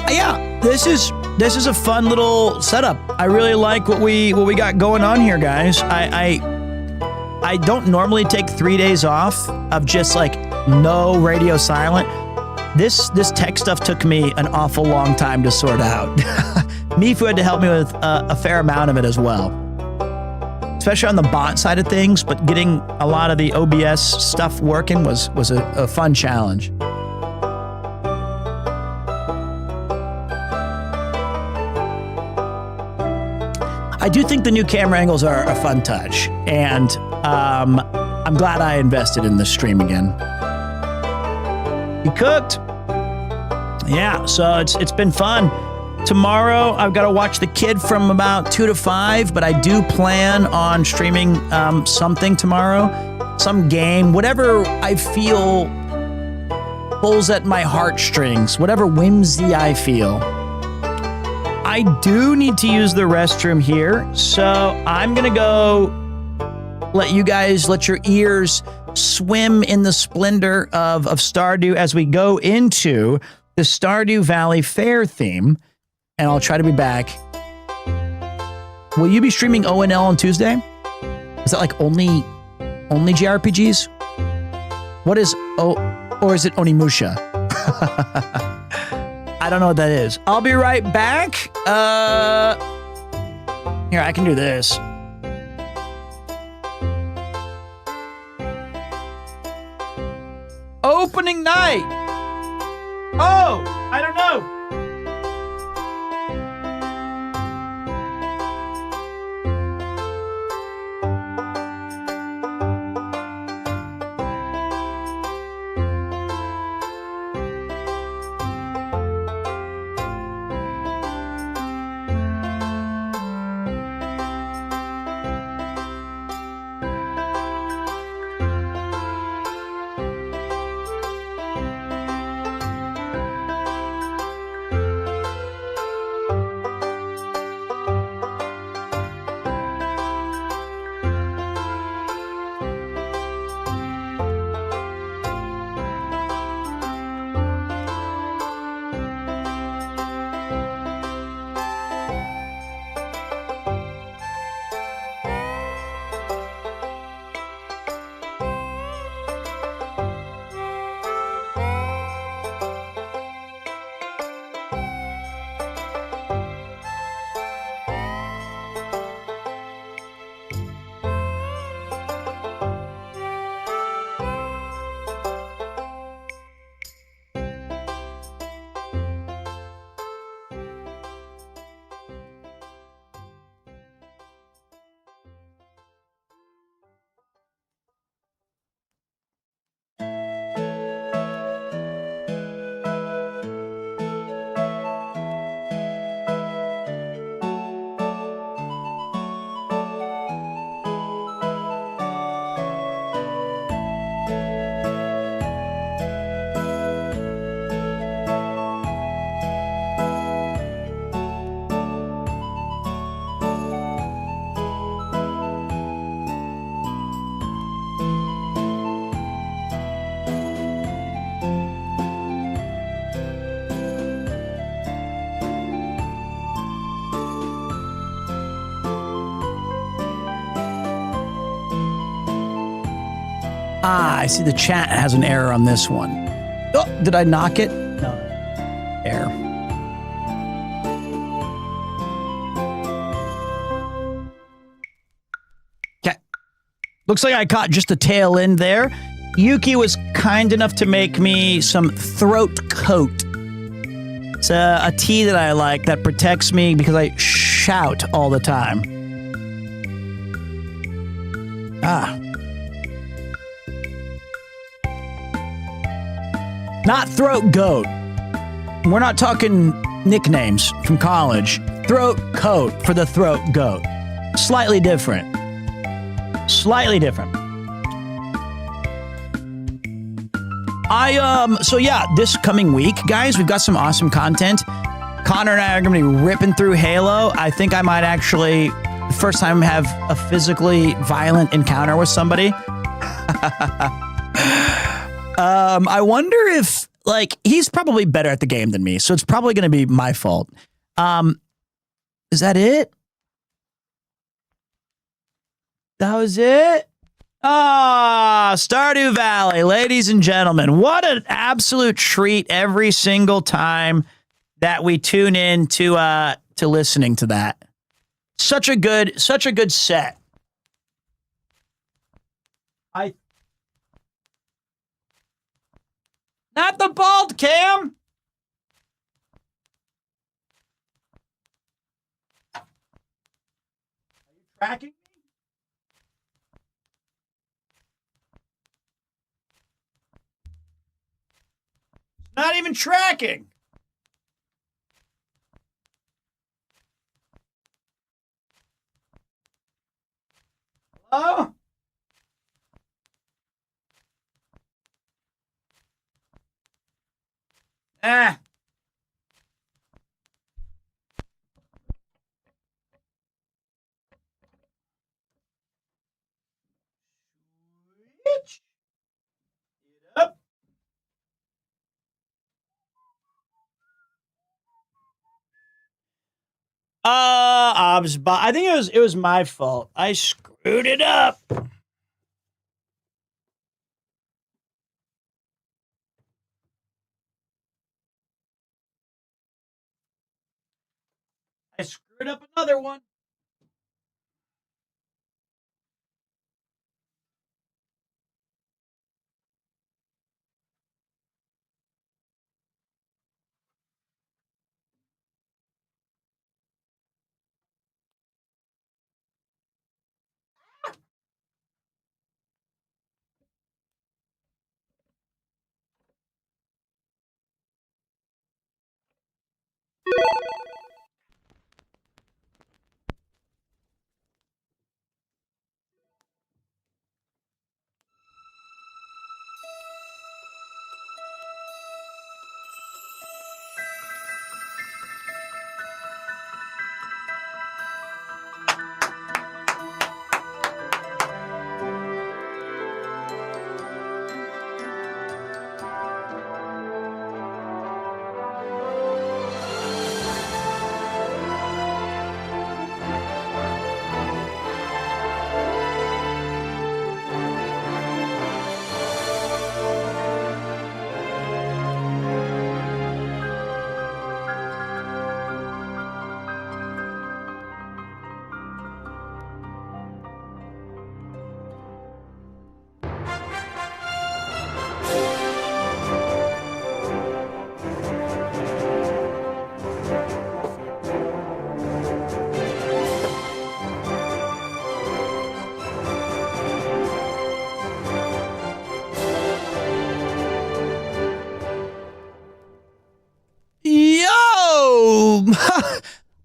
Yeah, this is a fun little setup. I really like what we got going on here, guys. I don't normally take 3 days off of just like no radio silent. This tech stuff took me an awful long time to sort out. Mifu had to help me with a fair amount of it as well, especially on the bot side of things. But getting a lot of the OBS stuff working was a fun challenge. I do think the new camera angles are a fun touch, and I'm glad I invested in this stream again. You cooked? Yeah, so it's been fun. Tomorrow, I've got to watch the kid from about 2 to 5, but I do plan on streaming something tomorrow. Some game, whatever I feel pulls at my heartstrings, whatever whimsy I feel. I do need to use the restroom here, so I'm going to go let your ears swim in the splendor of Stardew as we go into the Stardew Valley Fair theme, and I'll try to be back. Will you be streaming ONL on Tuesday? Is that like only JRPGs? What is or is it Onimusha? I don't know what that is. I'll be right back. Here, I can do this. Opening night. Oh, I don't know. Ah, I see the chat has an error on this one. Oh, did I knock it? No. Error. Okay. Looks like I caught just the tail end there. Yuki was kind enough to make me some throat coat. It's a tea that I like that protects me because I shout all the time. Ah. Not throat goat. We're not talking nicknames from college. Throat coat for the throat goat. Slightly different. Slightly different. So yeah, this coming week, guys, we've got some awesome content. Connor and I are going to be ripping through Halo. I think I might actually, the first time, have a physically violent encounter with somebody. I wonder if, like, he's probably better at the game than me, so it's probably going to be my fault. Is that it? That was it? Ah, Stardew Valley, ladies and gentlemen. What an absolute treat every single time that we tune in to listening to that. Such a good set. Not the bald cam. Are you tracking me? Not even tracking. Hello? Ah. Switch it up. I think it was my fault. I screwed it up. I screwed up another one.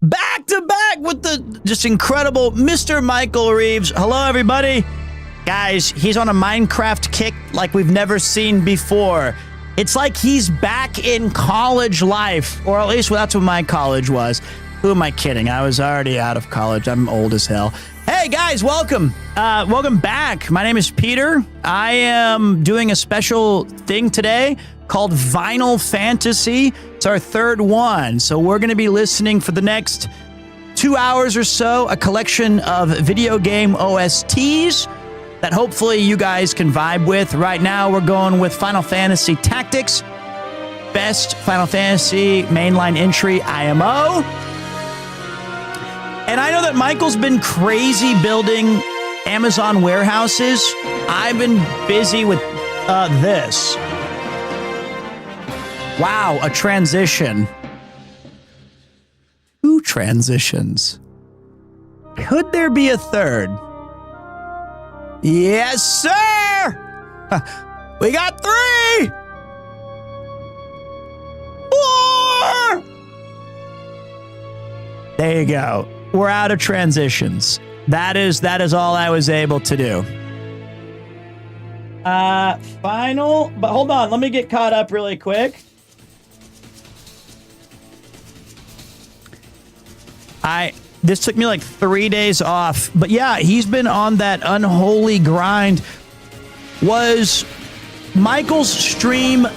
Back to back with the just incredible Mr. Michael Reeves. Hello, everybody. Guys, he's on a Minecraft kick like we've never seen before. It's like he's back in college life, or at least that's what my college was. Who am I kidding? I was already out of college. I'm old as hell. Hey, guys, welcome. Welcome back. My name is Peter. I am doing a special thing today called Vinyl Fantasy. It's our third one. So we're going to be listening for the next 2 hours or so, a collection of video game OSTs. that hopefully you guys can vibe with. Right now, we're going with Final Fantasy Tactics, best Final Fantasy mainline entry IMO. And I know that Michael's been crazy building Amazon warehouses. I've been busy with this. Wow, a transition. 2 transitions. Could there be a third? Yes, sir! We got 3! 4! There you go. We're out of transitions. That is all I was able to do. Final, but hold on, let me get caught up really quick. This took me like 3 days off, but yeah, he's been on that unholy grind. Was Michael's stream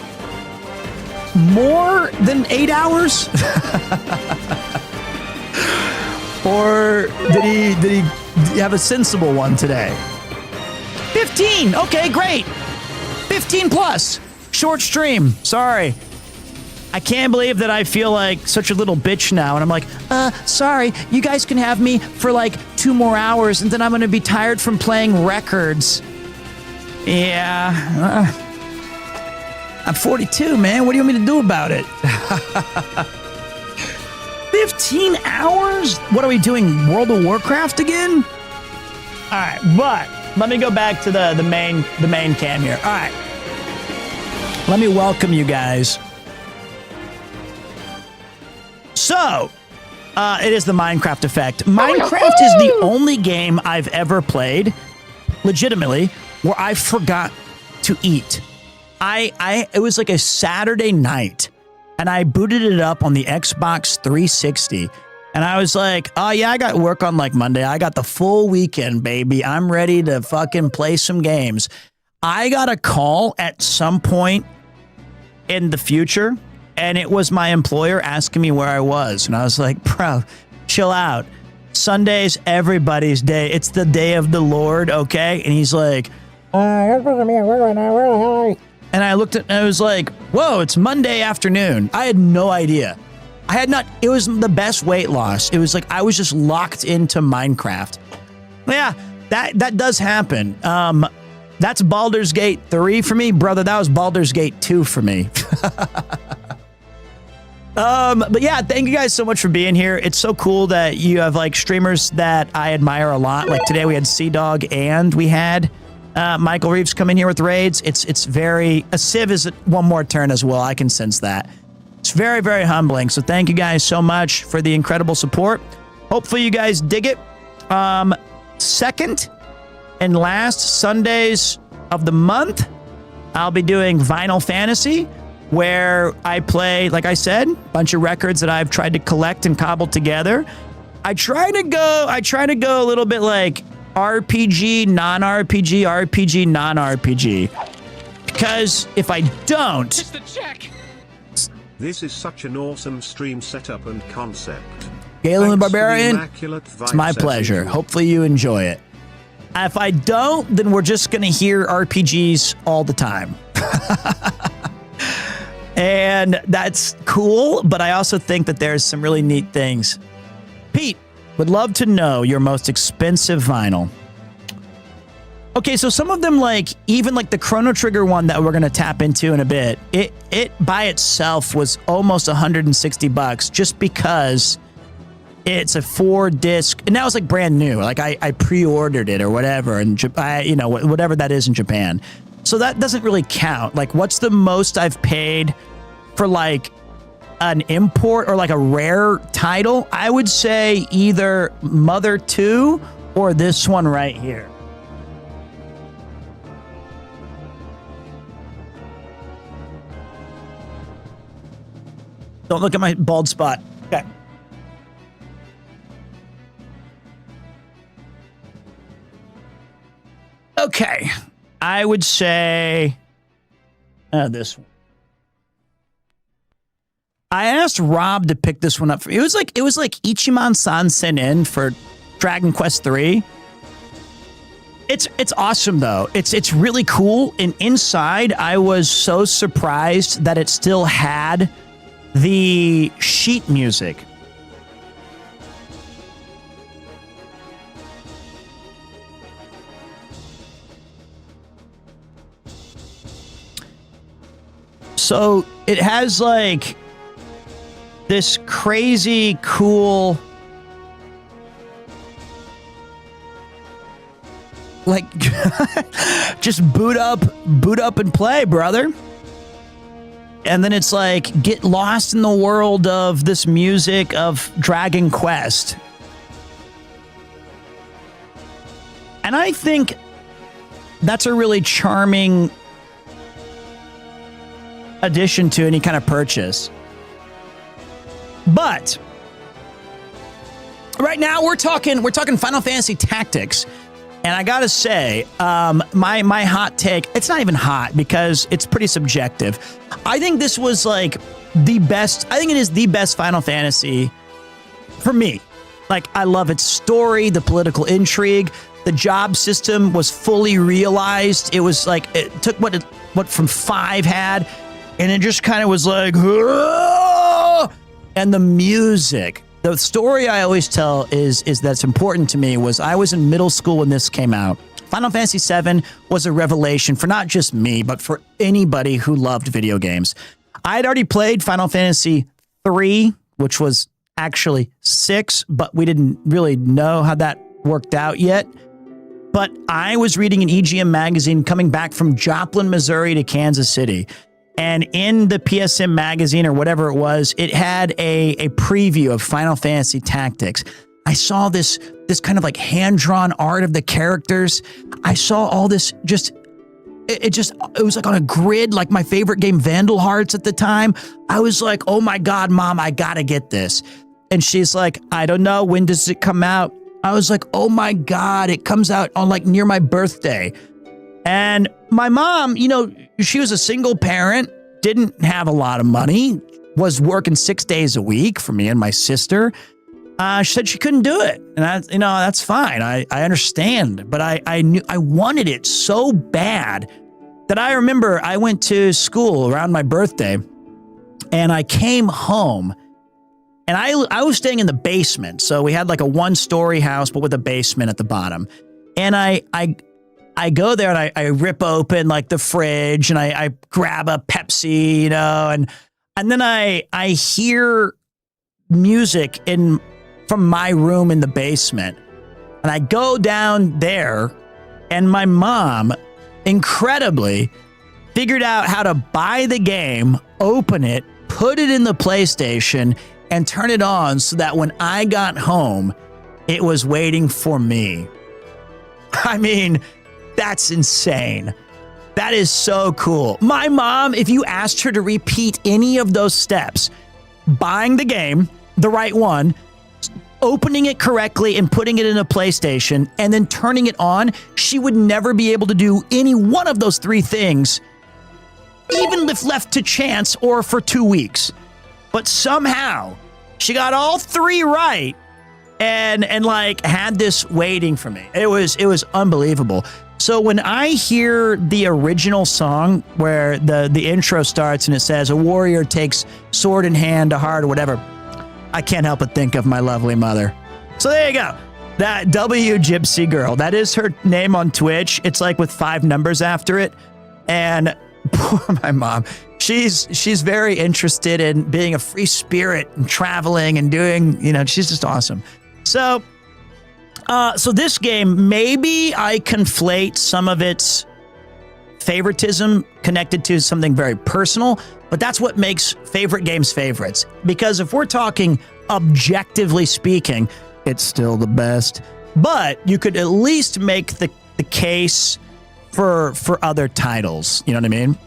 more than 8 hours? Or did he have a sensible one today? 15. Okay, great. 15 plus. Short stream. Sorry. I can't believe that I feel like such a little bitch now. And I'm like, sorry, you guys can have me for like 2 more hours and then I'm going to be tired from playing records. Yeah. I'm 42, man. What do you want me to do about it? 15 hours? What are we doing? World of Warcraft again? All right, but let me go back to the main cam here. All right. Let me welcome you guys. So, it is the Minecraft effect. Minecraft is the only game I've ever played, legitimately, where I forgot to eat. It was like a Saturday night, and I booted it up on the Xbox 360, and I was like, oh yeah, I got work on like Monday. I got the full weekend, baby. I'm ready to fucking play some games. I got a call at some point in the future, and it was my employer asking me where I was. And I was like, bro, chill out. Sunday's everybody's day. It's the day of the Lord, okay? And he's like, and I looked at and I was like, whoa, it's Monday afternoon. I had no idea. It was the best weight loss. It was like I was just locked into Minecraft. Yeah, that does happen. That's Baldur's Gate 3 for me. Brother, that was Baldur's Gate 2 for me. But yeah, thank you guys so much for being here. It's so cool that you have like streamers that I admire a lot. Like today we had Sea-Dog and we had Michael Reeves come in here with raids. It's very, a Civ is one more turn as well. I can sense that. It's very, very humbling. So thank you guys so much for the incredible support. Hopefully you guys dig it. Second and last Sundays of the month, I'll be doing Vinyl Fantasy, where I play, like I said, a bunch of records that I've tried to collect and cobble together. I try to go a little bit like RPG, non-RPG, RPG, non-RPG. Because if I don't... It's the check! This is such an awesome stream setup and concept. Galen the Thanks for the Barbarian, immaculate it's my vibes as pleasure. usual. Hopefully you enjoy it. If I don't, then we're just going to hear RPGs all the time. And that's cool, but I also think that there's some really neat things. Pete, would love to know your most expensive vinyl. Okay, so some of them, like, even like the Chrono Trigger one that we're going to tap into in a bit, it by itself was almost $160 just because it's a 4-disc, and that was like brand new. Like I pre-ordered it or whatever, and whatever that is in Japan. So that doesn't really count. Like, what's the most I've paid for like an import or like a rare title? I would say either Mother 2 or this one right here. Don't look at my bald spot. Okay. Okay. I would say this one. I asked Rob to pick this one up for me. It was like Ichiman-san sent in for Dragon Quest 3. It's awesome though. It's really cool. And inside, I was so surprised that it still had the sheet music. So it has like this crazy cool, like just boot up and play, brother. And then it's like get lost in the world of this music of Dragon Quest. And I think that's a really charming addition to any kind of purchase. But right now we're talking Final Fantasy Tactics. And I gotta say, my hot take, it's not even hot because it's pretty subjective. I think this was like the best, I think it is the best Final Fantasy for me. Like, I love its story, the political intrigue, the job system was fully realized. It was like, it took what From 5 had, and it just kind of was like, "Aah!" And the music. The story I always tell is that's important to me was I was in middle school when this came out. Final Fantasy VII was a revelation for not just me, but for anybody who loved video games. I had already played Final Fantasy III, which was actually 6, but we didn't really know how that worked out yet. But I was reading an EGM magazine coming back from Joplin, Missouri to Kansas City. And in the PSM magazine or whatever it was, it had a preview of Final Fantasy Tactics. I saw this kind of like hand-drawn art of the characters. I saw all this it was like on a grid, like my favorite game, Vandal Hearts at the time. I was like, oh my God, Mom, I gotta get this. And she's like, I don't know, when does it come out? I was like, oh my God, it comes out on like near my birthday. And my mom, you know, she was a single parent, didn't have a lot of money, was working 6 days a week for me and my sister. She said she couldn't do it. And that's fine. I understand. But I knew I wanted it so bad that I remember I went to school around my birthday and I came home and I was staying in the basement. So we had like a 1-story house, but with a basement at the bottom. And I go there and I rip open like the fridge and I grab a Pepsi, you know, and then I hear music from my room in the basement. And I go down there and my mom incredibly figured out how to buy the game, open it, put it in the PlayStation and turn it on so that when I got home, it was waiting for me. I mean, that's insane. That is so cool. My mom, if you asked her to repeat any of those steps, buying the game, the right one, opening it correctly and putting it in a PlayStation, and then turning it on, she would never be able to do any one of those 3 things, even if left to chance or for 2 weeks. But somehow, she got all 3 right and like had this waiting for me. It was unbelievable. So when I hear the original song where the intro starts and it says, a warrior takes sword in hand to heart or whatever, I can't help but think of my lovely mother. So there you go. That W Gypsy Girl, that is her name on Twitch. It's like with 5 numbers after it. And poor my mom, she's very interested in being a free spirit and traveling and doing, you know, she's just awesome. So this game, maybe I conflate some of its favoritism connected to something very personal, but that's what makes favorite games favorites. Because if we're talking objectively speaking, it's still the best. But you could at least make the case for other titles. You know what I mean?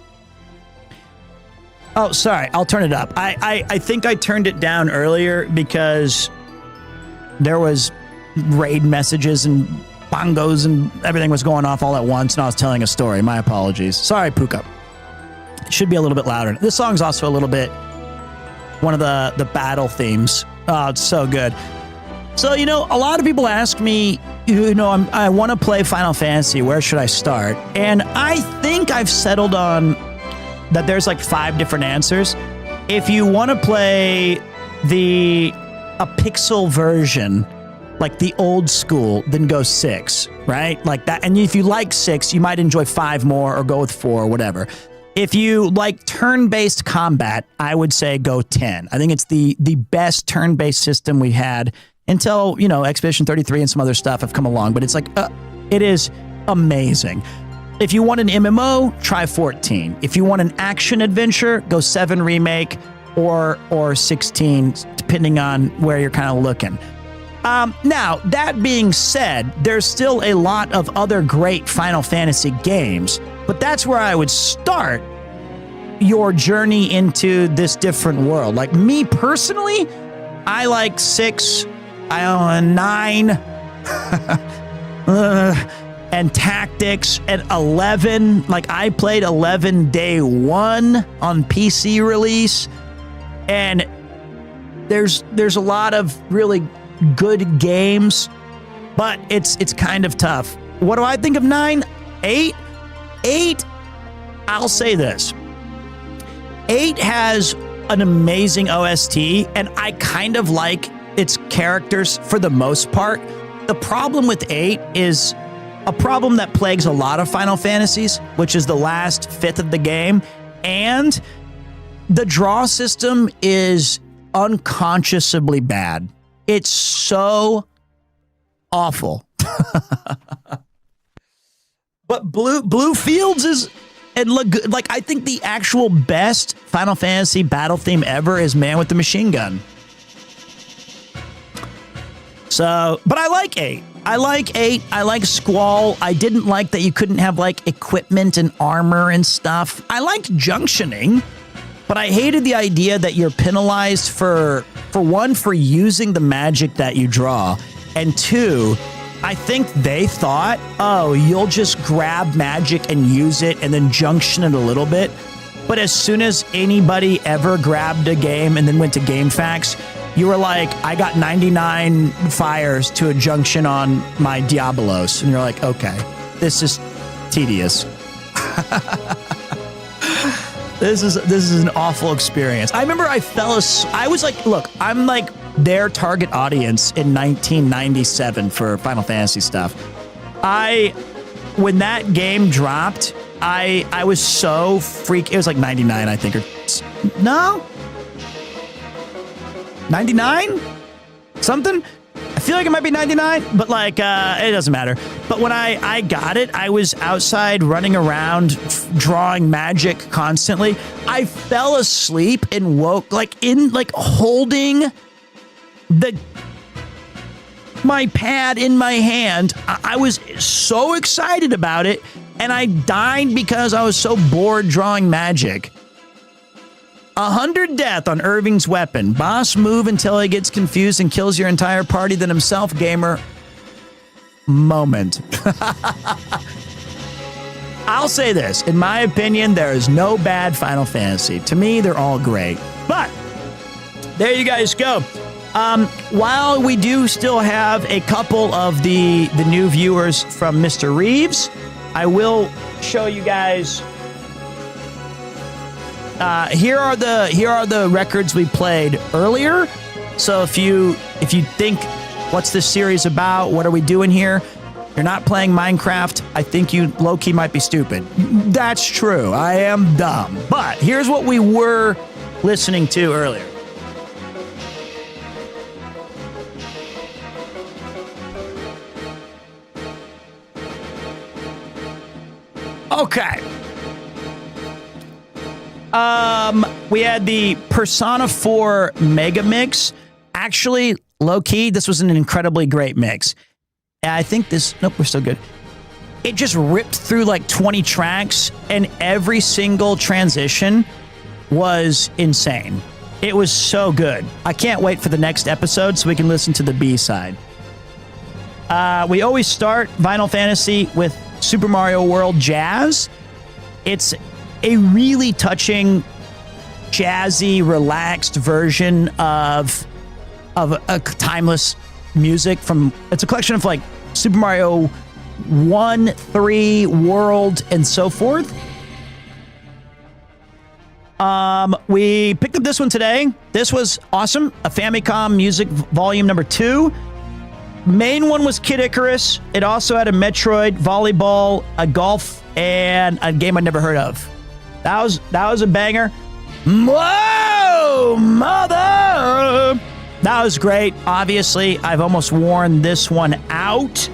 Oh, sorry. I'll turn it up. I think I turned it down earlier because there was raid messages and bongos and everything was going off all at once, and I was telling a story. My apologies. Sorry, Puka. It should be a little bit louder. This song's also a little bit one of the battle themes. Oh, it's so good. So, you know, a lot of people ask me, I want to play Final Fantasy. Where should I start? And I think I've settled on that there's like 5 different answers. If you want to play a pixel version, like the old school, then go 6, right? Like that. And if you like 6, you might enjoy 5 more or go with 4 or whatever. If you like turn-based combat, I would say go 10. I think it's the best turn-based system we had until, Expedition 33 and some other stuff have come along. But it's like, it is amazing. If you want an MMO, try 14. If you want an action adventure, go 7 Remake or 16, depending on where you're kind of looking. Now, that being said, there's still a lot of other great Final Fantasy games, but that's where I would start your journey into this different world. Like me personally, I like 6, 9, and Tactics, and 11. Like I played 11 day 1 on PC release, and there's a lot of really good games, but it's kind of tough. What do I think of 9? 8? 8, I'll say this. 8 has an amazing OST, and I kind of like its characters for the most part. The problem with 8 is a problem that plagues a lot of Final Fantasies, which is the last 5th of the game, and the draw system is unconscionably bad. It's so awful. But Blue Fields is, and look, like I think the actual best Final Fantasy battle theme ever is Man with the Machine Gun. So, but I like 8. I like 8. I like Squall. I didn't like that you couldn't have like equipment and armor and stuff. I liked junctioning, but I hated the idea that you're penalized for one, for using the magic that you draw, and 2, I think they thought, oh, you'll just grab magic and use it and then junction it a little bit. But as soon as anybody ever grabbed a game and then went to GameFAQs, you were like, I got 99 fires to a junction on my Diabolos. And you're like, okay, this is tedious. This is an awful experience. I remember I was like, look, I'm like their target audience in 1997 for Final Fantasy stuff. When that game dropped, I was so freaked. It was like 99, I think, or no? 99? Something? I feel like it might be 99, but like, it doesn't matter. But when I got it, I was outside running around, drawing magic constantly. I fell asleep and woke, holding my pad in my hand. I was so excited about it, and I died because I was so bored drawing magic. 100 death on Irving's weapon. Boss move until he gets confused and kills your entire party, then himself gamer moment. I'll say this. In my opinion, there is no bad Final Fantasy. To me, they're all great. But there you guys go. While we do still have a couple of the new viewers from Mr. Reeves, I will show you guys. Here are the records we played earlier. So if you think, what's this series about? What are we doing here? You're not playing Minecraft. I think you low-key might be stupid. That's true. I am dumb. But here's what we were listening to earlier. Okay. We had the Persona 4 Mega Mix. Actually, low-key, this was an incredibly great mix. I think nope, we're still good. It just ripped through like 20 tracks, and every single transition was insane. It was so good. I can't wait for the next episode so we can listen to the B-side. We always start Final Fantasy with Super Mario World Jazz. It's a really touching, jazzy, relaxed version of a timeless music it's a collection of like Super Mario 1, 3, World, and so forth. We picked up this one today. This was awesome. A Famicom Music Volume number 2. Main one was Kid Icarus. It also had a Metroid, volleyball, a golf, and a game I'd never heard of. That was a banger. Whoa, mother! That was great. Obviously, I've almost worn this one out,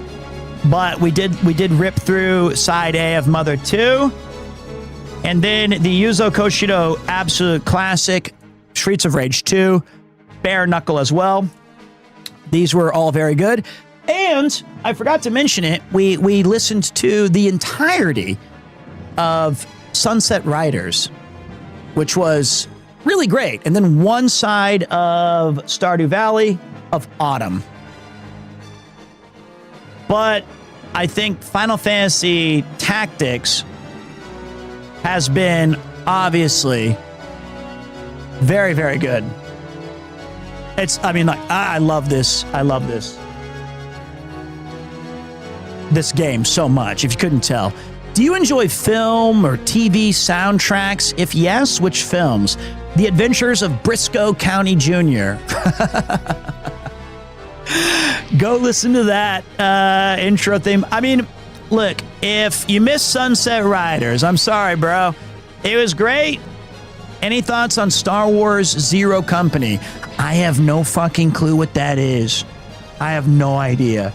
but we did rip through side A of Mother 2. And then the Yuzo Koshiro absolute classic, Streets of Rage 2, Bare Knuckle as well. These were all very good. And I forgot to mention it, we listened to the entirety of Sunset Riders, which was really great. And then one side of Stardew Valley of Autumn. But I think Final Fantasy Tactics has been obviously very, very good. I love this. I love this game so much, if you couldn't tell. Do you enjoy film or TV soundtracks? If yes, which films? The Adventures of Briscoe County Jr. Go listen to that intro theme. I mean, look, if you missed Sunset Riders, I'm sorry, bro. It was great. Any thoughts on Star Wars Zero Company? I have no fucking clue what that is. I have no idea.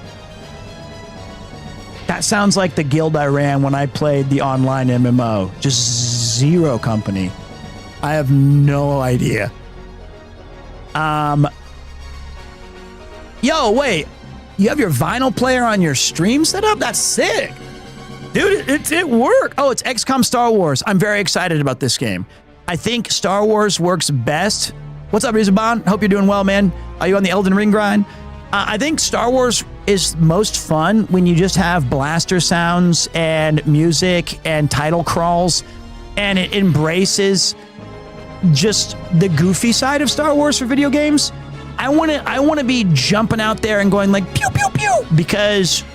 That sounds like the guild I ran when I played the online MMO. Just Zero Company. I have no idea. Yo, wait. You have your vinyl player on your stream set up? That's sick. Dude, it worked. Oh, it's XCOM Star Wars. I'm very excited about this game. I think Star Wars works best. What's up, Rizabon? Hope you're doing well, man. Are you on the Elden Ring grind? I think Star Wars is most fun when you just have blaster sounds and music and title crawls, and it embraces just the goofy side of Star Wars for video games. I want to be jumping out there and going like pew pew pew, because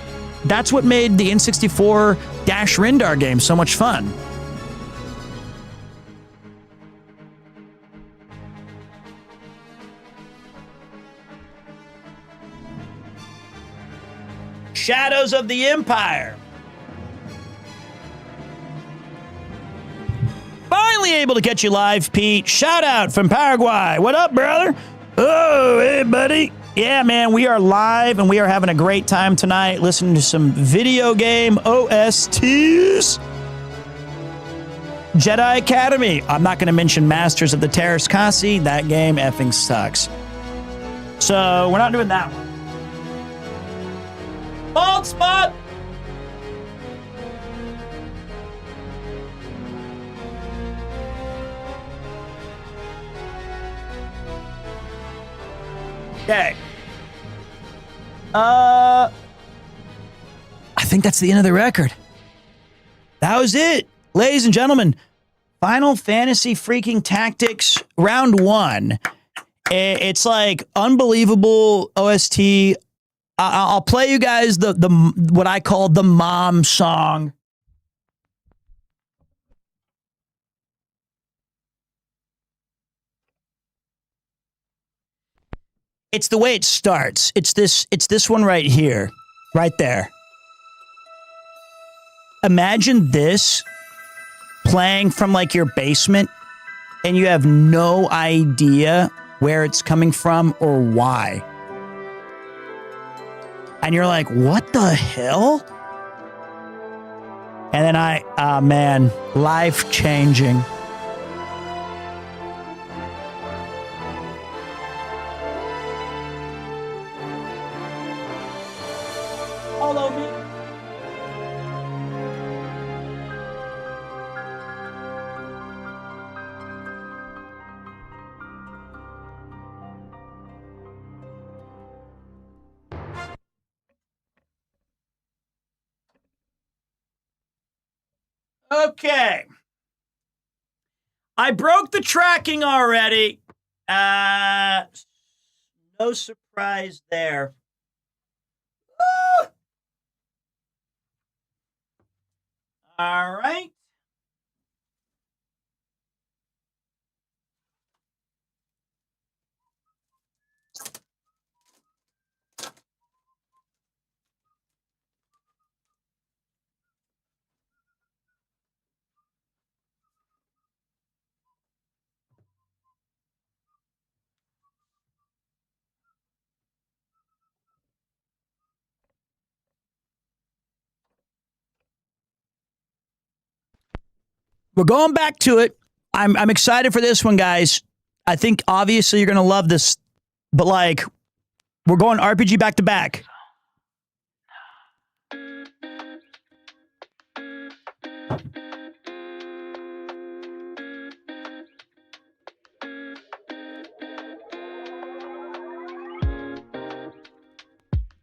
that's what made the N64 Dash Rendar game so much fun. Shadows of the Empire. Finally able to get you live, Pete. Shout out from Paraguay. What up, brother? Oh, hey, buddy. Yeah, man, we are live and we are having a great time tonight listening to some video game OSTs. Jedi Academy. I'm not going to mention Masters of the Terrace Kasi. That game effing sucks. So we're not doing that one. Bald spot. Okay. I think that's the end of the record. That was it. Ladies and gentlemen, Final Fantasy freaking Tactics round 1. It's like unbelievable OST. I'll play you guys the what I call the mom song. It's the way it starts. It's this one right here. Right there. Imagine this playing from like your basement and you have no idea where it's coming from or why. And you're like, what the hell? And then man, life changing. Follow me. Okay. I broke the tracking already. No surprise there. All right. We're going back to it. I'm excited for this one, guys. I think obviously you're gonna love this, but like, we're going RPG back to back.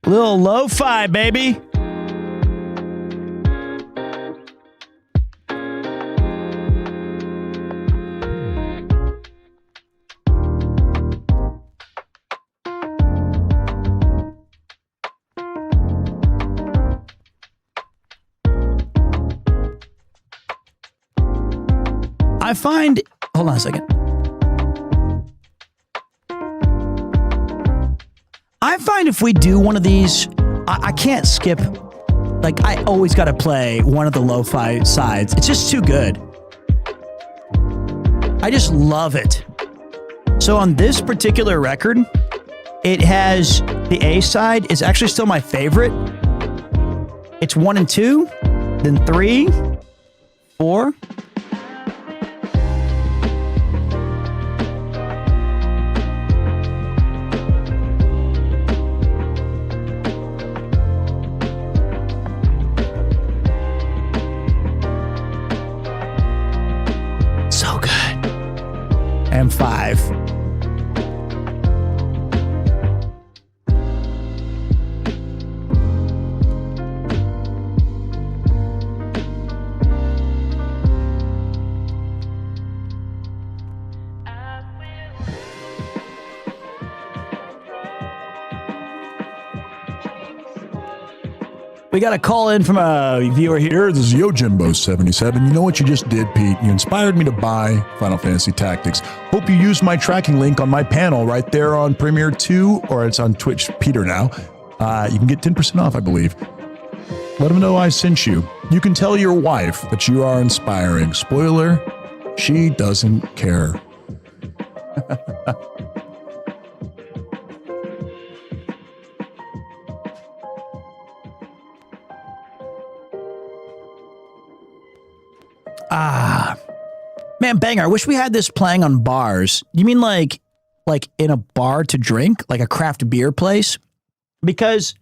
Little lo-fi, baby. I find, hold on a second. I find if we do one of these, I can't skip. Like, I always got to play one of the lo-fi sides. It's just too good. I just love it. So on this particular record, it has the A side is actually still my favorite. It's 1 and 2, then 3, 4. And 5. We got a call in from a viewer here. This is YoJimbo77. You know what you just did, Pete? You inspired me to buy Final Fantasy Tactics. Hope you used my tracking link on my panel right there on Premiere 2, or it's on Twitch Peter now. You can get 10% off, I believe. Let them know I sent you. You can tell your wife that you are inspiring. Spoiler, she doesn't care. Man, banger. I wish we had this playing on bars. You mean like in a bar to drink, like a craft beer place? Because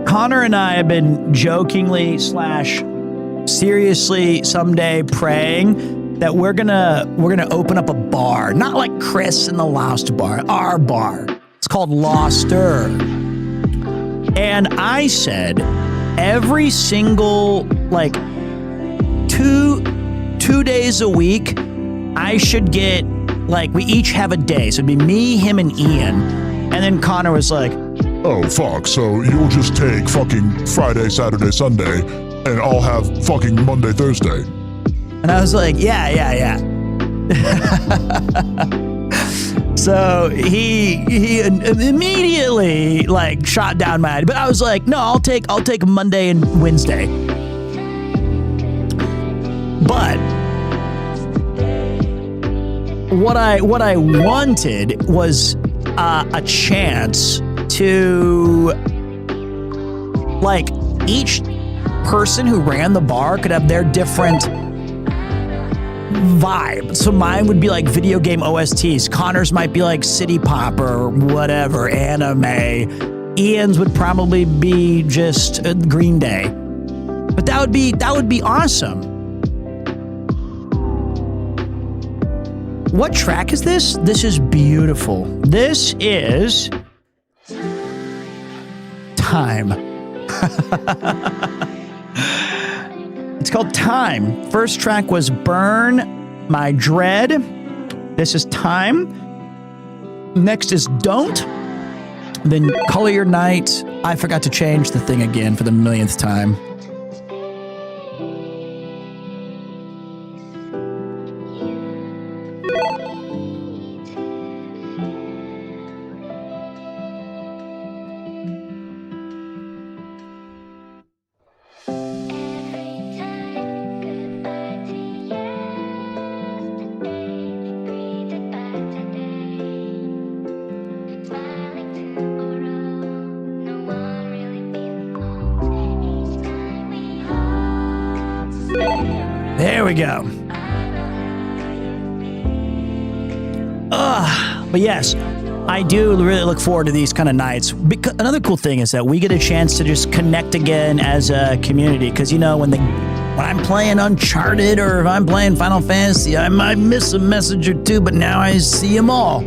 Connor and I have been jokingly / seriously someday praying that we're gonna open up a bar, not like Chris and the Lost Bar, our bar. It's called Loster. And I said every single like two days a week, I should get, like, we each have a day. So it'd be me, him, and Ian. And then Connor was like, oh, fuck, so you'll just take fucking Friday, Saturday, Sunday, and I'll have fucking Monday, Thursday. And I was like, yeah. So he immediately, like, shot down my idea. But I was like, no, I'll take Monday and Wednesday. But what I wanted was a chance to, like, each person who ran the bar could have their different vibe. So mine would be like video game OSTs. Connor's might be like city pop or whatever, anime. Ian's would probably be just Green Day. But that would be awesome. What track is this? This is beautiful. This is Time. It's called Time. First track was Burn My Dread. This is Time. Next is Don't. Then Color Your Night. I forgot to change the thing again for the millionth time. There we go. But yes, I do really look forward to these kind of nights. Because another cool thing is that we get a chance to just connect again as a community. Because, you know, when I'm playing Uncharted or if I'm playing Final Fantasy, I might miss a message or two, but now I see them all.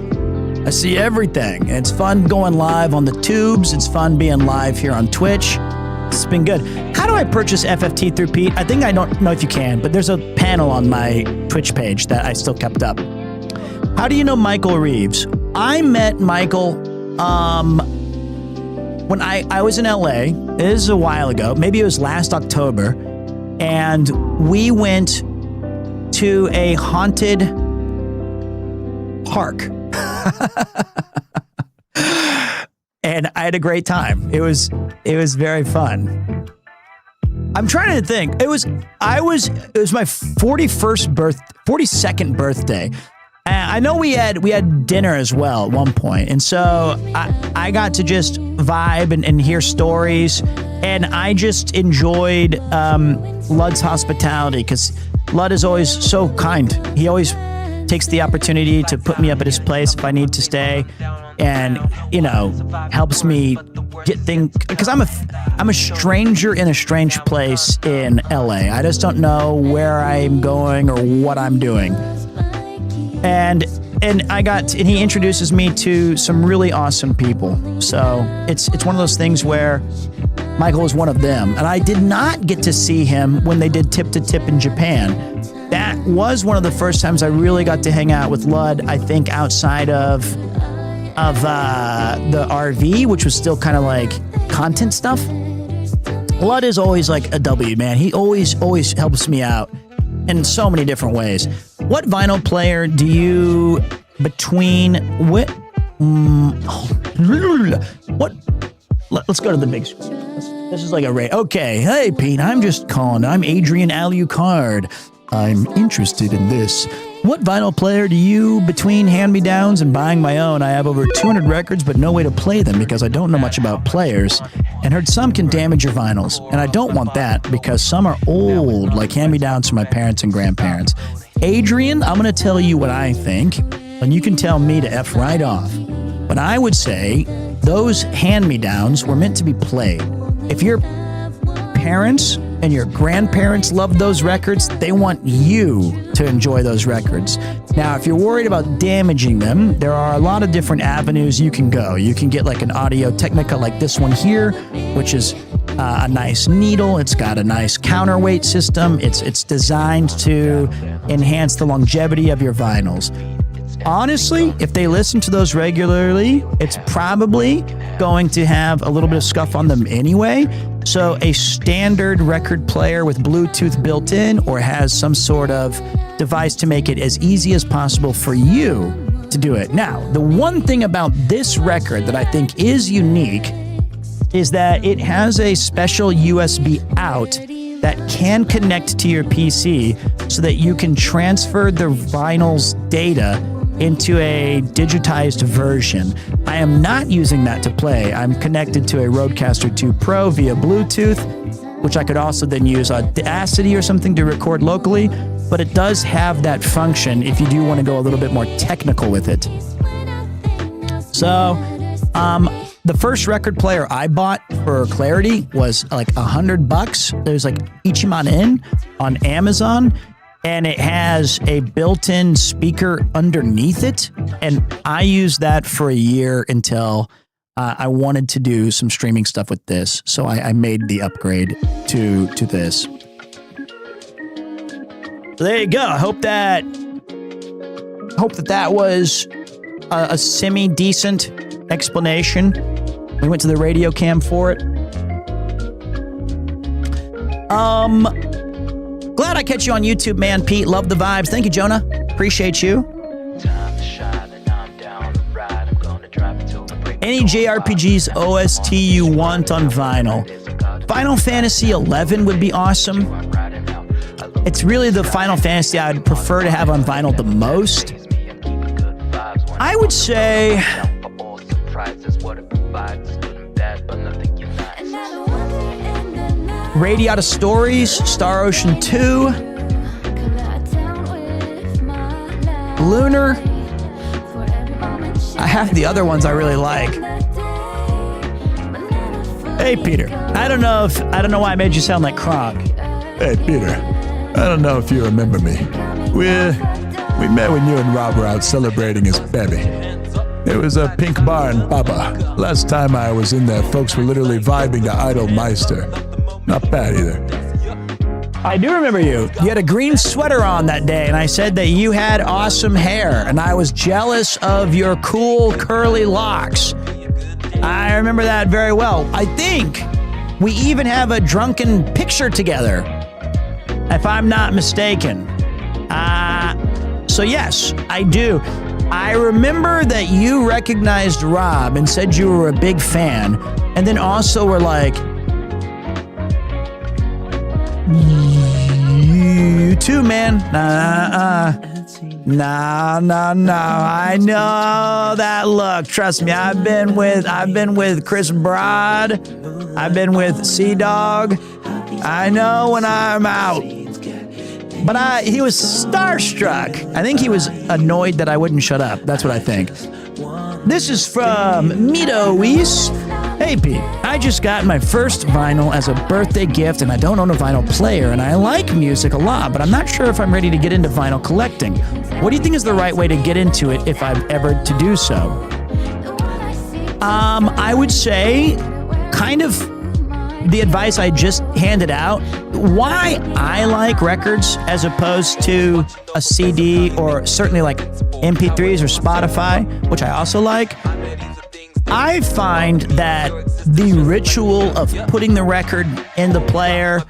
I see everything. And it's fun going live on the tubes. It's fun being live here on Twitch. It's been good. How do I purchase FFT through Pete? I think I don't know if you can, but there's a panel on my Twitch page that I still kept up. How do you know Michael Reeves? I met Michael when I was in LA. It was a while ago. Maybe it was last October. And we went to a haunted park. And I had a great time. It was very fun. I'm trying to think. It was my 42nd birthday. I know we had dinner as well at one point, and so I got to just vibe and hear stories, and I just enjoyed Lud's hospitality because Lud is always so kind. He always takes the opportunity to put me up at his place if I need to stay, and you know, helps me get things because I'm a stranger in a strange place in LA. I just don't know where I'm going or what I'm doing. And he introduces me to some really awesome people. So it's one of those things where Michael is one of them. And I did not get to see him when they did Tip to Tip in Japan. That was one of the first times I really got to hang out with Lud, I think, outside of the RV, which was still kind of like content stuff. Lud is always like a W, man. He always helps me out in so many different ways. What vinyl player do you let's go to the big screen. This is like a rate. Okay, hey Pete, I'm just calling. I'm Adrian Alucard. I'm interested in this. What vinyl player do you, between hand-me-downs and buying my own, I have over 200 records but no way to play them because I don't know much about players, and heard some can damage your vinyls, and I don't want that because some are old, like hand-me-downs from my parents and grandparents. Adrian, I'm going to tell you what I think, and you can tell me to F right off. But I would say those hand-me-downs were meant to be played. If your parents and your grandparents loved those records, they want you to enjoy those records. Now, if you're worried about damaging them, there are a lot of different avenues you can go. You can get like an Audio Technica like this one here, which is a nice needle. It's got a nice counterweight system. It's designed to enhance the longevity of your vinyls. Honestly, if they listen to those regularly, it's probably going to have a little bit of scuff on them anyway. So a standard record player with Bluetooth built in or has some sort of device to make it as easy as possible for you to do it. Now, the one thing about this record that I think is unique is that it has a special USB out that can connect to your PC so that you can transfer the vinyl's data into a digitized version. I am not using that to play. I'm connected to a Rodecaster 2 Pro via Bluetooth, which I could also then use Audacity or something to record locally, but it does have that function if you do want to go a little bit more technical with it. So, the first record player I bought for clarity was like $100. There's like Ichiman In on Amazon, and it has a built-in speaker underneath it. And I used that for a year until I wanted to do some streaming stuff with this. So I made the upgrade to this. So there you go. I hope that was a semi-decent explanation. We went to the radio cam for it. Glad I catch you on YouTube, man. Pete, love the vibes. Thank you, Jonah. Appreciate you. Any JRPG's OST you want on vinyl? Final Fantasy 11 would be awesome. It's really the Final Fantasy I'd prefer to have on vinyl the most. I would say Radiata Stories, Star Ocean 2, Lunar. I have the other ones I really like. Hey, Peter. I don't know why I made you sound like Kronk. Hey, Peter. I don't know if you remember me. We met when you and Rob were out celebrating his baby. It was a pink bar in Baba. Last time I was in there, folks were literally vibing to Idol Meister. Not bad either. I do remember you. You had a green sweater on that day, and I said that you had awesome hair, and I was jealous of your cool curly locks. I remember that very well. I think we even have a drunken picture together, if I'm not mistaken. So yes, I do. I remember that you recognized Rob and said you were a big fan, and then also were like, you too, man. Nah. I know that look. Trust me, I've been with Chris Broad. I've been with Sea Dog. I know when I'm out. But he was starstruck. I think he was annoyed that I wouldn't shut up. That's what I think. This is from Mito Weiss. Hey, Pete, I just got my first vinyl as a birthday gift, and I don't own a vinyl player, and I like music a lot, but I'm not sure if I'm ready to get into vinyl collecting. What do you think is the right way to get into it if I'm ever to do so? I would say kind of the advice I just handed out. Why I like records as opposed to a CD or certainly like MP3s or Spotify, which I also like. I find that the ritual of putting the record in the player,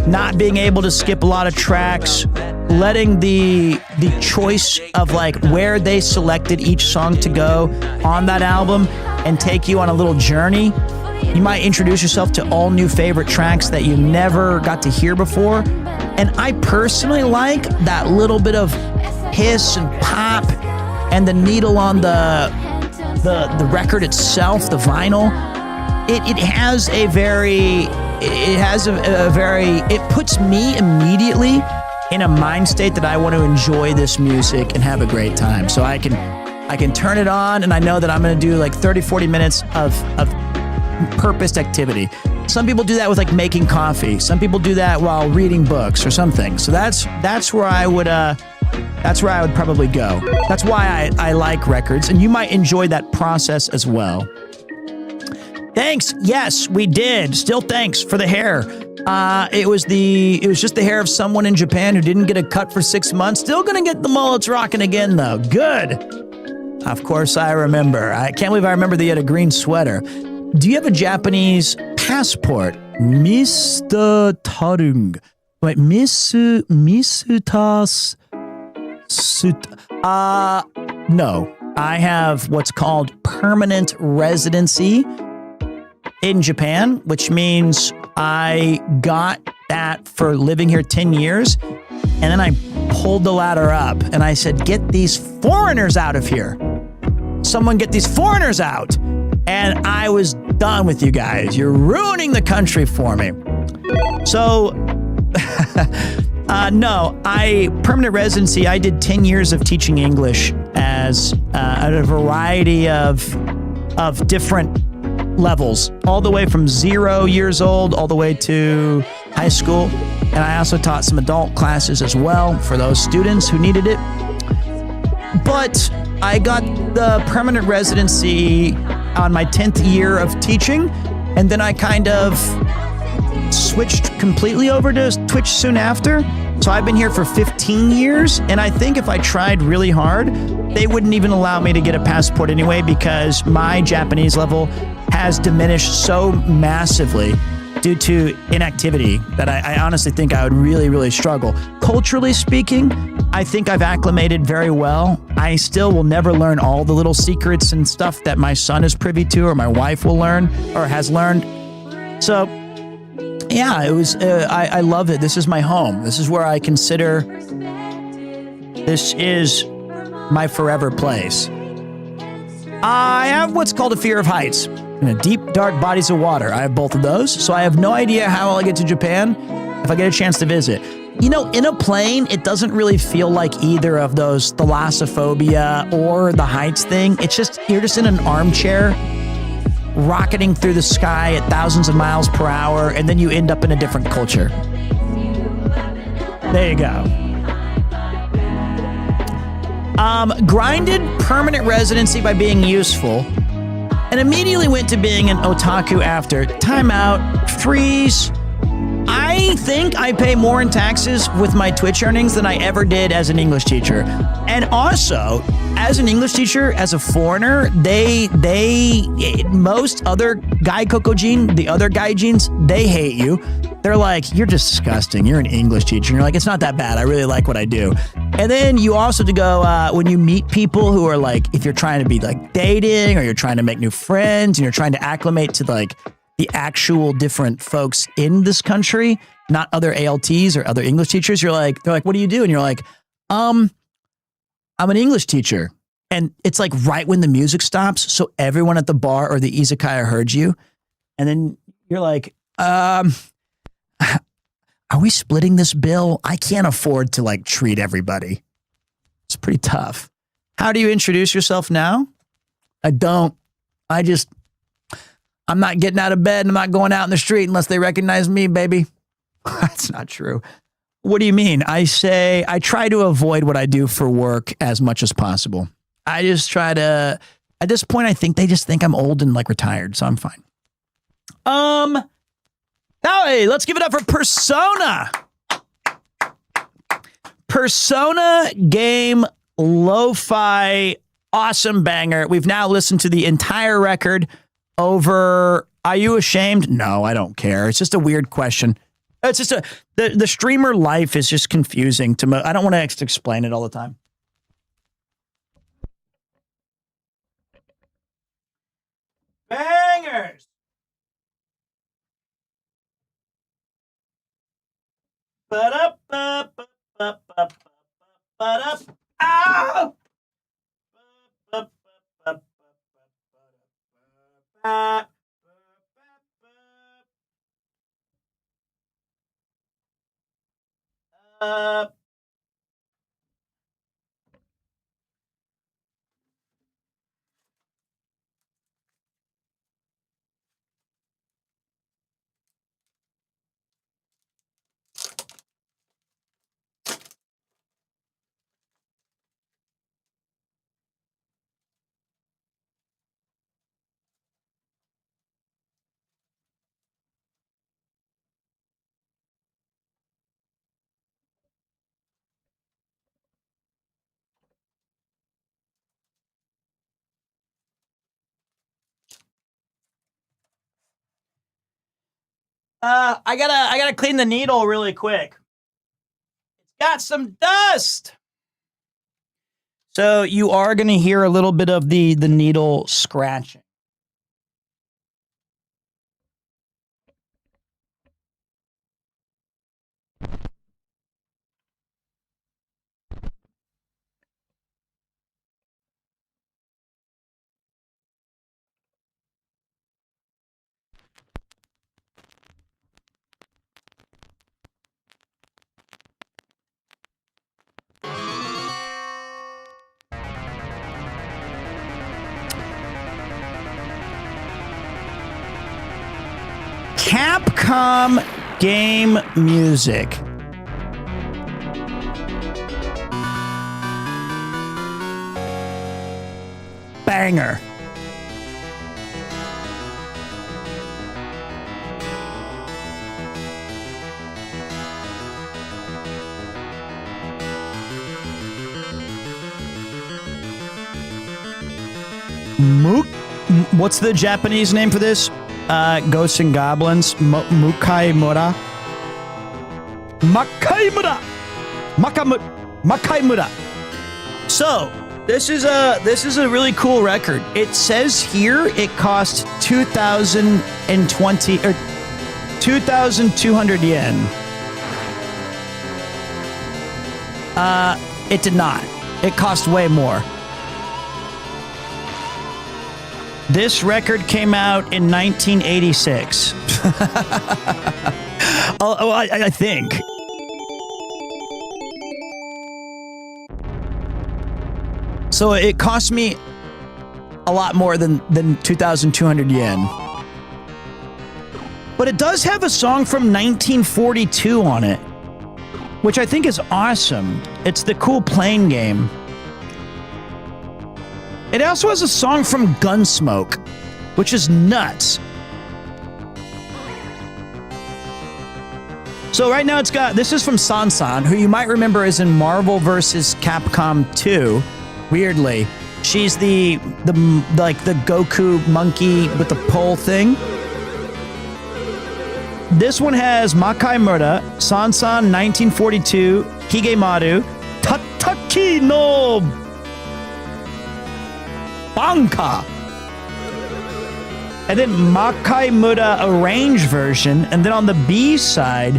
not being able to skip a lot of tracks, letting the choice of like where they selected each song to go on that album and take you on a little journey. You might introduce yourself to all new favorite tracks that you never got to hear before. And I personally like that little bit of hiss and pop and the needle on the record itself, the vinyl. It has a very, it puts me immediately in a mind state that I want to enjoy this music and have a great time. So I can turn it on and I know that I'm going to do like 30, 40 minutes of purposed activity. Some people do that with like making coffee. Some people do that while reading books or something. So that's where I would probably go. That's why I like records, and you might enjoy that process as well. Thanks. Yes, we did. Still thanks for the hair. It was just the hair of someone in Japan who didn't get a cut for 6 months. Still gonna get the mullets rocking again though. Good. Of course I remember. I can't believe I remember that you had a green sweater. Do you have a Japanese passport? Mr. Tarung. Wait, Misutas. No. I have what's called permanent residency in Japan, which means I got that for living here 10 years. And then I pulled the ladder up and I said, get these foreigners out of here. Someone get these foreigners out. And I was done with you guys. You're ruining the country for me. So, no, permanent residency, I did 10 years of teaching English as at a variety of different levels, all the way from 0 years old all the way to high school. And I also taught some adult classes as well for those students who needed it. But I got the permanent residency on my 10th year of teaching, and then I kind of switched completely over to Twitch soon after. So I've been here for 15 years, and I think if I tried really hard, they wouldn't even allow me to get a passport anyway because my Japanese level has diminished so massively due to inactivity that I honestly think I would really, really struggle. Culturally speaking, I think I've acclimated very well. I still will never learn all the little secrets and stuff that my son is privy to or my wife will learn or has learned. So, yeah, it was. I love it. This is my home. This is where I consider this is my forever place. I have what's called a fear of heights and deep, dark bodies of water. I have both of those, so I have no idea how I'll get to Japan if I get a chance to visit. you know, in a plane, it doesn't really feel like either of those, thalassophobia or the heights thing. It's just, you're just in an armchair, rocketing through the sky at thousands of miles per hour, and then you end up in a different culture. There you go. Grinded permanent residency by being useful, and immediately went to being an otaku after. Timeout, freeze. I think I pay more in taxes with my Twitch earnings than I ever did as an English teacher. And also, as an English teacher, as a foreigner, most other Gaikokojin, the other gaijins, they hate you. They're like, you're disgusting. You're an English teacher. And you're like, it's not that bad. I really like what I do. And then you also have to go, when you meet people who are like, if you're trying to be like dating or you're trying to make new friends and you're trying to acclimate to like the actual different folks in this country, not other ALTs or other English teachers, they're like, what do you do? And you're like, I'm an English teacher. And it's like right when the music stops, so everyone at the bar or the izakaya heard you. And then you're like, are we splitting this bill? I can't afford to like treat everybody. It's pretty tough. How do you introduce yourself now? I don't. I'm not getting out of bed and I'm not going out in the street unless they recognize me, baby. That's not true. What do you mean? I try to avoid what I do for work as much as possible. I just try to, at this point, I think they just think I'm old and like retired, so I'm fine. Now, hey, let's give it up for Persona. Persona game, lo-fi, awesome banger. We've now listened to the entire record over. Are you ashamed? No, I don't care. It's just a weird question. It's just the streamer life is just confusing to me. I don't want to explain it all the time. Bangers. Ow! I gotta clean the needle really quick. It's got some dust. So you are gonna hear a little bit of the needle scratching. Capcom game music. Banger. What's the Japanese name for this? Ghosts and Goblins. Mukaimura. Makaimura. So, this is a really cool record. It says here it cost 2,020 or 2,200 yen. It did not. It cost way more. This record came out in 1986. I think. So it cost me a lot more than 2,200 yen. But it does have a song from 1942 on it, which I think is awesome. It's the cool plane game. It also has a song from Gunsmoke, which is nuts. So right now it's got, this is from Sansan, who you might remember is in Marvel vs. Capcom 2. Weirdly, she's the Goku monkey with the pole thing. This one has Makai Murda, Sansan 1942, Higemaru, Tataki no Banka. And then Makai Murda arranged version. And then on the B side,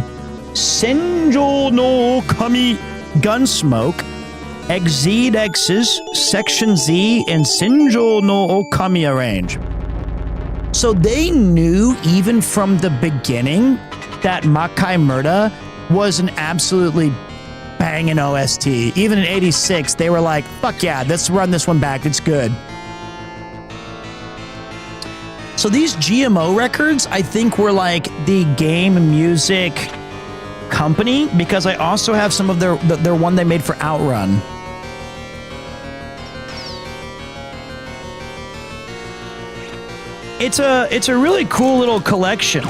Senjo no Kami Gunsmoke, Exceed X's, Section Z, and Senjo no Okami arrange. So they knew even from the beginning that Makai Murda was an absolutely banging OST. Even in 86, they were like, fuck yeah, let's run this one back. It's good. So these GMO records, I think, were like the game music company, because I also have some of their one they made for Outrun. It's a really cool little collection.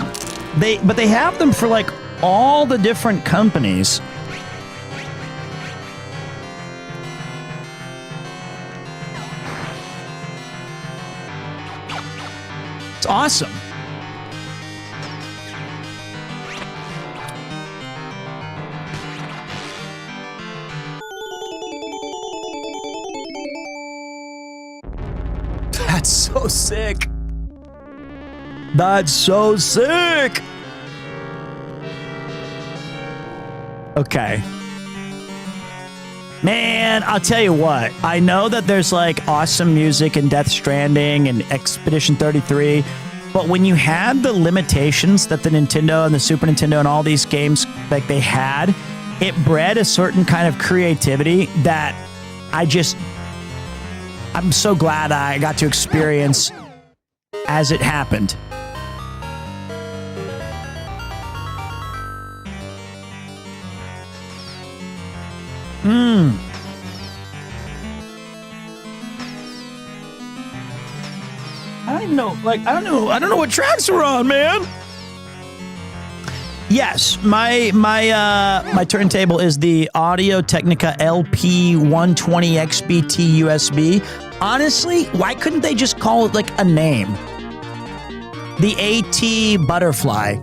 But they have them for like all the different companies. It's awesome. That's so sick. That's so sick. Okay. Man, I'll tell you what. I know that there's like awesome music in Death Stranding and Expedition 33, but when you had the limitations that the Nintendo and the Super Nintendo and all these games like they had, it bred a certain kind of creativity that I'm so glad I got to experience as it happened. I don't even know. Like, I don't know what tracks we're on, man. Yes, my turntable is the Audio Technica LP 120 XBT USB. Honestly, why couldn't they just call it like a name? The AT Butterfly.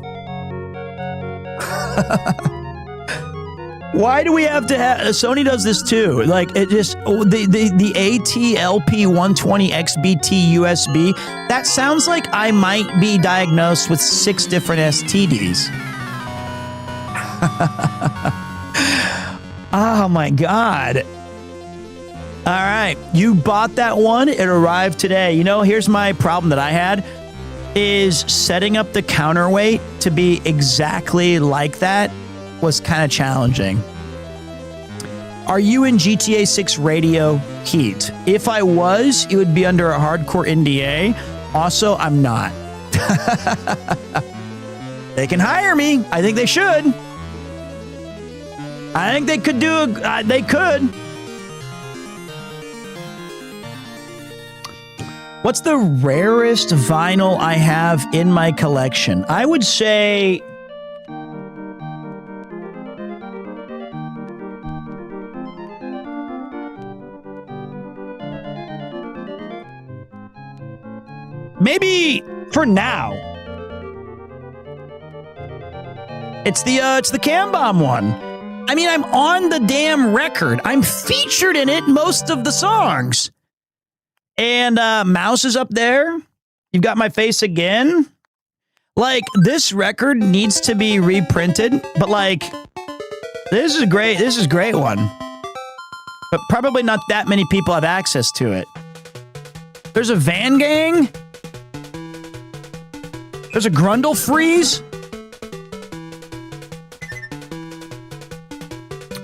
Why do we have to have... Sony does this too. Like, it just... The AT LP 120 XBT USB, that sounds like I might be diagnosed with 6 different STDs. Oh my God. All right. You bought that one. It arrived today. You know, here's my problem that I had is setting up the counterweight to be exactly like that was kind of challenging. Are you in GTA 6 radio heat? If I was, it would be under a hardcore NDA. Also, I'm not. They can hire me. I think they should. I think they could do they could. What's the rarest vinyl I have in my collection? I would say... maybe for now. It's the Cambomb one. I mean, I'm on the damn record. I'm featured in it most of the songs. And Mouse is up there. You've got my face again. Like, this record needs to be reprinted, but like, this is a great one. But probably not that many people have access to it. There's a Van Gang. There's a Grundle Freeze.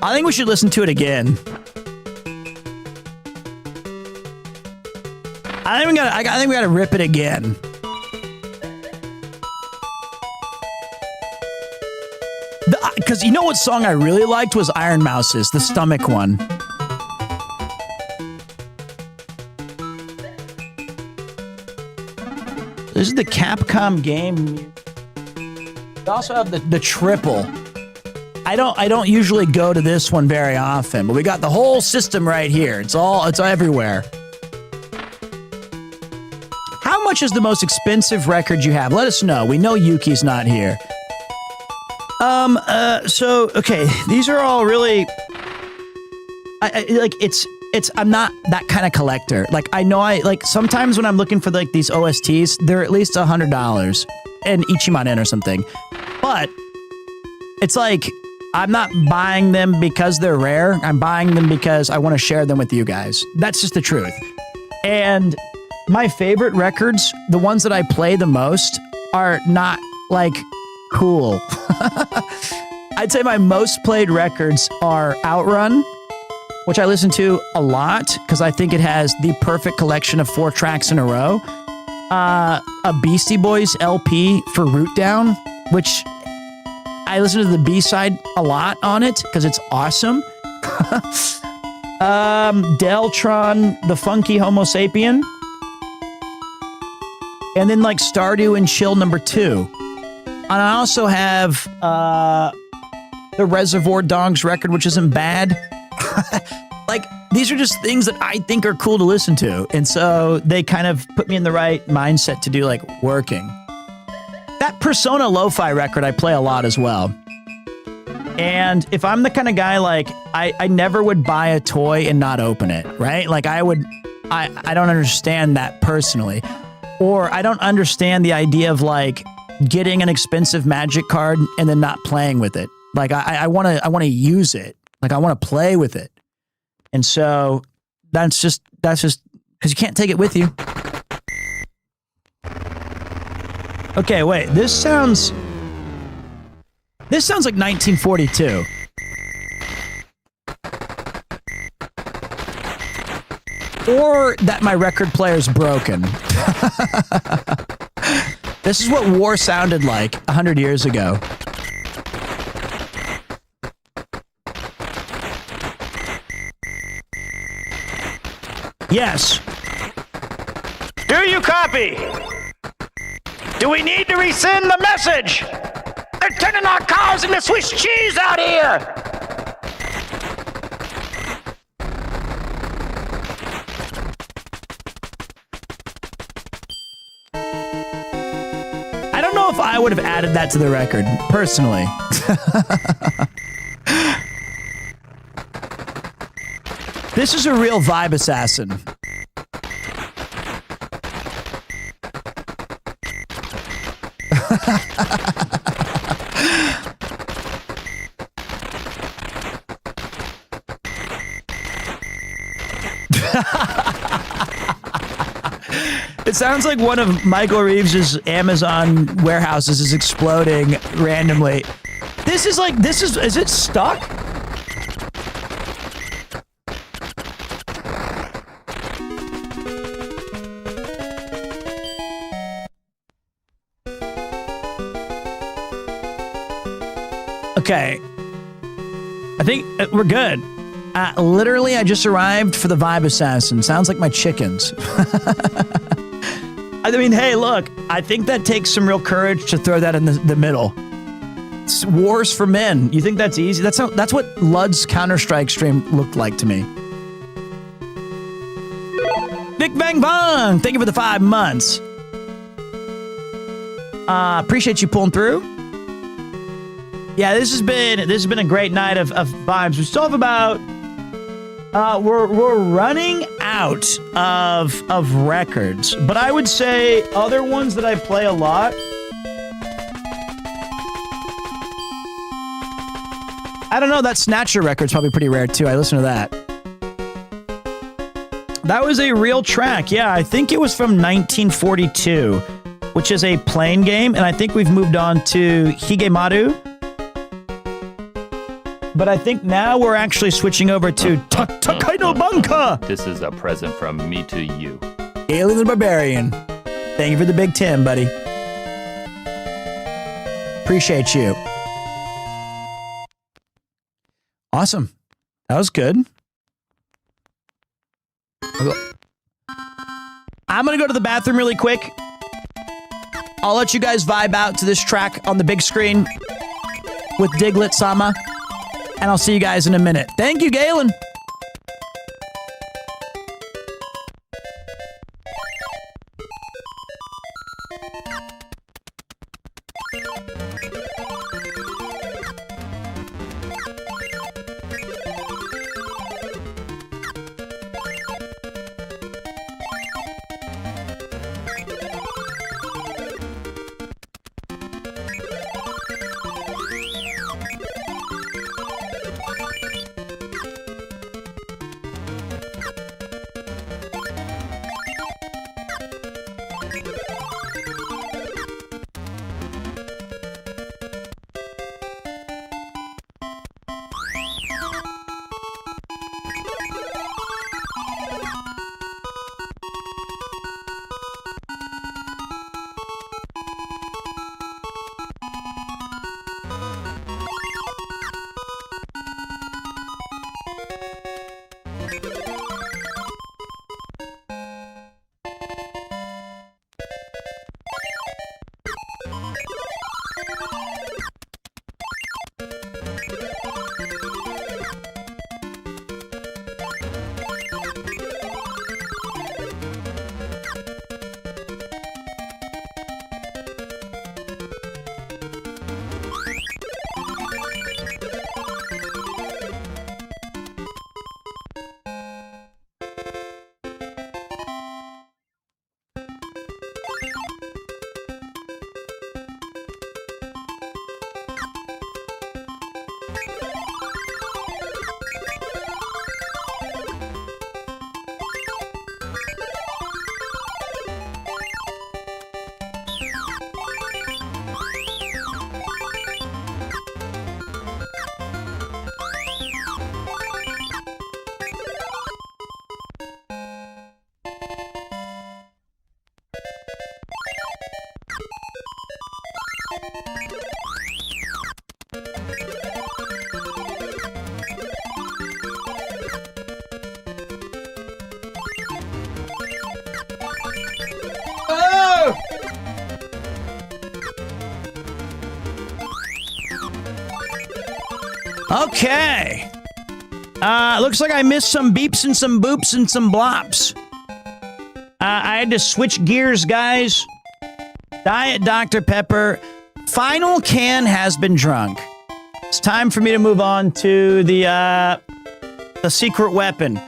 I think we should listen to it again. I think we gotta rip it again. Because you know what song I really liked was Iron Mouse's, the stomach one. This is the Capcom game. We also have the triple. I don't usually go to this one very often, but we got the whole system right here. It's everywhere. How much is the most expensive record you have? Let us know. We know Yuki's not here. Okay, these are all really, I'm not that kind of collector. Like, I know sometimes when I'm looking for like these OSTs, they're at least $100 and Ichiman or something. But it's like, I'm not buying them because they're rare. I'm buying them because I want to share them with you guys. That's just the truth. And my favorite records, the ones that I play the most, are not like cool. I'd say my most played records are Outrun, which I listen to a lot because I think it has the perfect collection of 4 tracks in a row. A Beastie Boys LP for Root Down, which I listen to the B-side a lot on it because it's awesome. Deltron, The Funky Homo Sapien. And then like Stardew and Chill number 2. And I also have the Reservoir Dogs record, which isn't bad. Like, these are just things that I think are cool to listen to. And so they kind of put me in the right mindset to do, like, working. That Persona Lo-Fi record I play a lot as well. And if I'm the kind of guy, like, I never would buy a toy and not open it, right? Like, I don't understand that personally. Or I don't understand the idea of, like, getting an expensive Magic card and then not playing with it. Like, I want to use it. Like, I want to play with it. And so that's just because you can't take it with you. Okay, wait. This sounds like 1942. Or that my record player's broken. This is what war sounded like 100 years ago. Yes. Do you copy? Do we need to resend the message? They're turning our cars into Swiss cheese out here! I don't know if I would have added that to the record, personally. This is a real vibe assassin. It sounds like one of Michael Reeves' Amazon warehouses is exploding randomly. Is it stuck? Okay. I think we're good. Literally, I just arrived for the Vibe Assassin. Sounds like my chickens. I mean, hey, look, I think that takes some real courage to throw that in the middle. It's wars for men. You think that's easy? That's what Lud's Counter-Strike stream looked like to me. Big Bang Bong! Thank you for the 5 months. Appreciate you pulling through. Yeah, this has been a great night of vibes. We still have about we're running out of records, but I would say other ones that I play a lot. I don't know, that Snatcher record's probably pretty rare too. I listen to that. That was a real track. Yeah, I think it was from 1942, which is a plane game, and I think we've moved on to Higemaru. But I think now we're actually switching over to Takai no Banka. This is a present from me to you. Galen the Barbarian. Thank you for the big Tim, buddy. Appreciate you. Awesome. That was good. I'm going to go to the bathroom really quick. I'll let you guys vibe out to this track on the big screen with Diglett Sama. And I'll see you guys in a minute. Thank you, Galen. Okay. Looks like I missed some beeps and some boops and some blops. I had to switch gears, guys. Diet Dr. Pepper. Final can has been drunk. It's time for me to move on to the secret weapon.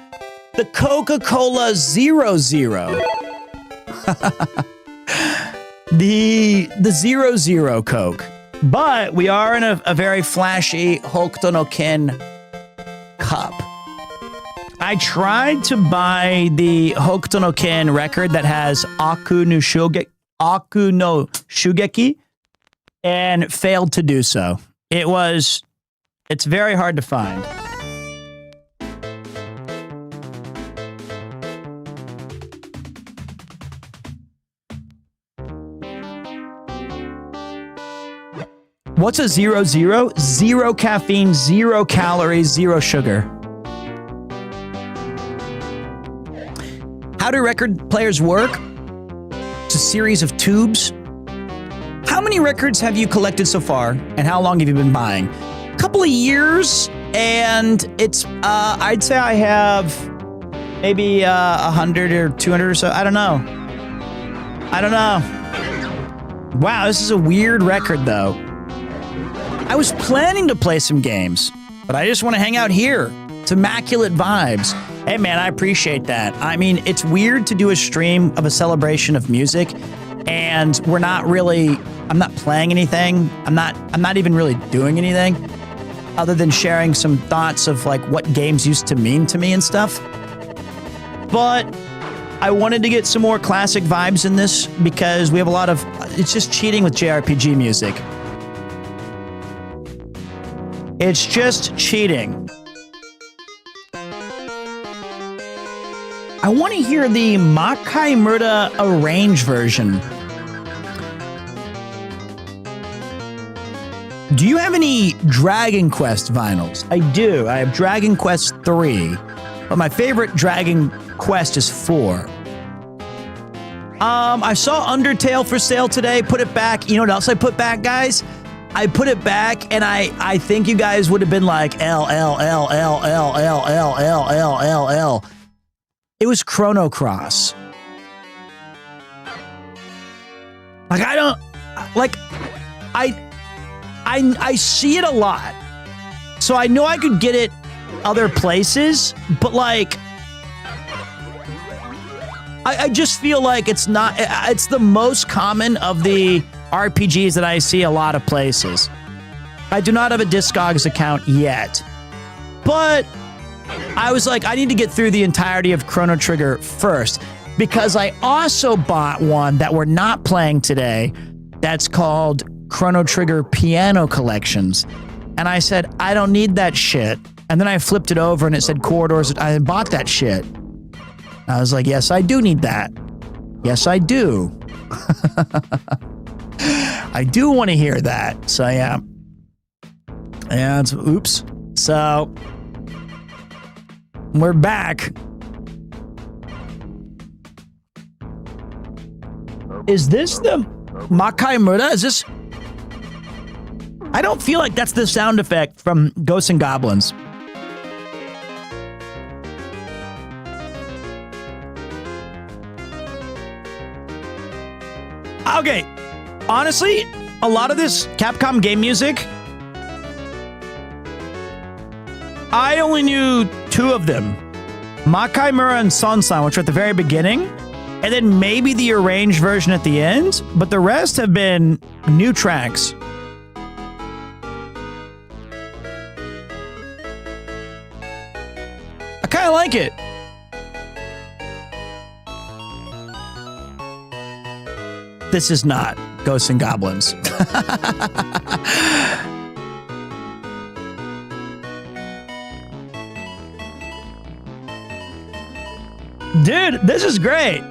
The Coca-Cola 00. the 00 Coke. But we are in a very flashy Hokuto no Ken cup. I tried to buy the Hokuto no Ken record that has Aku no Shugeki and failed to do so. It's very hard to find. What's a 00? 0 caffeine, 0 calories, 0 sugar. How do record players work? It's a series of tubes. How many records have you collected so far, and how long have you been buying? A couple of years, and it's, I'd say I have maybe 100 or 200 or so. I don't know. Wow, this is a weird record, though. I was planning to play some games, but I just want to hang out here. It's immaculate vibes. Hey, man, I appreciate that. I mean, it's weird to do a stream of a celebration of music, and I'm not playing anything. I'm not even really doing anything other than sharing some thoughts of like what games used to mean to me and stuff. But I wanted to get some more classic vibes in this because we have a lot of, it's just cheating with JRPG music. It's just cheating. I want to hear the Makai Murda arranged version. Do you have any Dragon Quest vinyls? I do. I have Dragon Quest 3, but my favorite Dragon Quest is 4. I saw Undertale for sale today. Put it back. You know what else I put back, guys? I put it back, and I think you guys would have been like, L. It was Chrono Cross. Like, I see it a lot. So I know I could get it other places, but like, I just feel like it's the most common of the RPGs that I see a lot of places. I do not have a Discogs account yet, but I was like, I need to get through the entirety of Chrono Trigger first, because I also bought one that we're not playing today that's called Chrono Trigger Piano Collections. And I said, I don't need that shit. And then I flipped it over and it said Corridors. I bought that shit. I was like, yes, I do need that. Yes, I do. I do want to hear that. So, yeah. And oops. So, we're back. Is this the Makai Murda? Is this? I don't feel like that's the sound effect from Ghosts and Goblins. Okay, honestly, a lot of this Capcom game music, I only knew 2 of them. Makai Mura and Sansan, which are at the very beginning, and then maybe the arranged version at the end, but the rest have been new tracks. I kind of like it. This is not Ghosts and Goblins. Dude, this is great.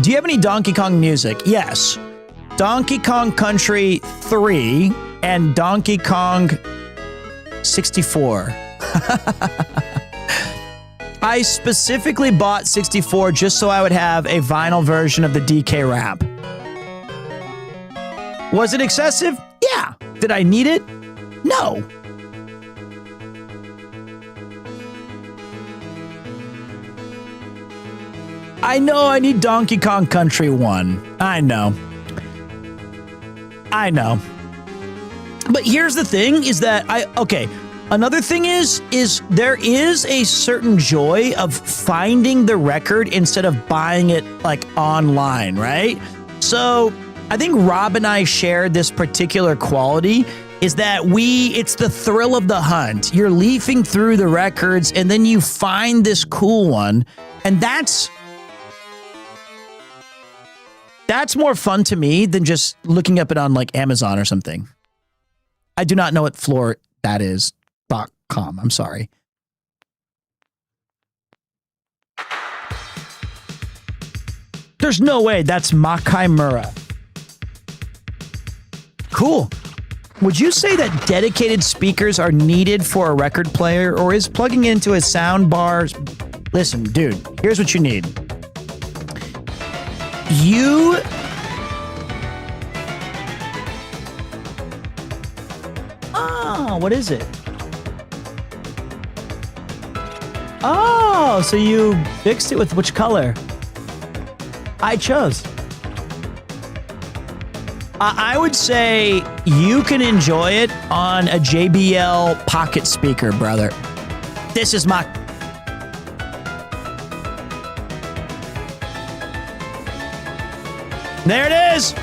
Do you have any Donkey Kong music? Yes. Donkey Kong Country 3 and Donkey Kong 64. I specifically bought 64 just so I would have a vinyl version of the DK rap. Was it excessive? Yeah. Did I need it? No. I know I need Donkey Kong Country 1. I know. But here's the thing is that another thing is there is a certain joy of finding the record instead of buying it like online, right? So I think Rob and I shared this particular quality is that it's the thrill of the hunt. You're leafing through the records and then you find this cool one. And that's more fun to me than just looking up it on like Amazon or something. I do not know what floor that is. .com. I'm sorry. There's no way that's Makai Mura. Cool. Would you say that dedicated speakers are needed for a record player, or is plugging into a sound bar? Listen, dude, here's what you need. What is it? Oh, so you fixed it with which color? I chose. I would say you can enjoy it on a JBL pocket speaker, brother. This is my... There it is!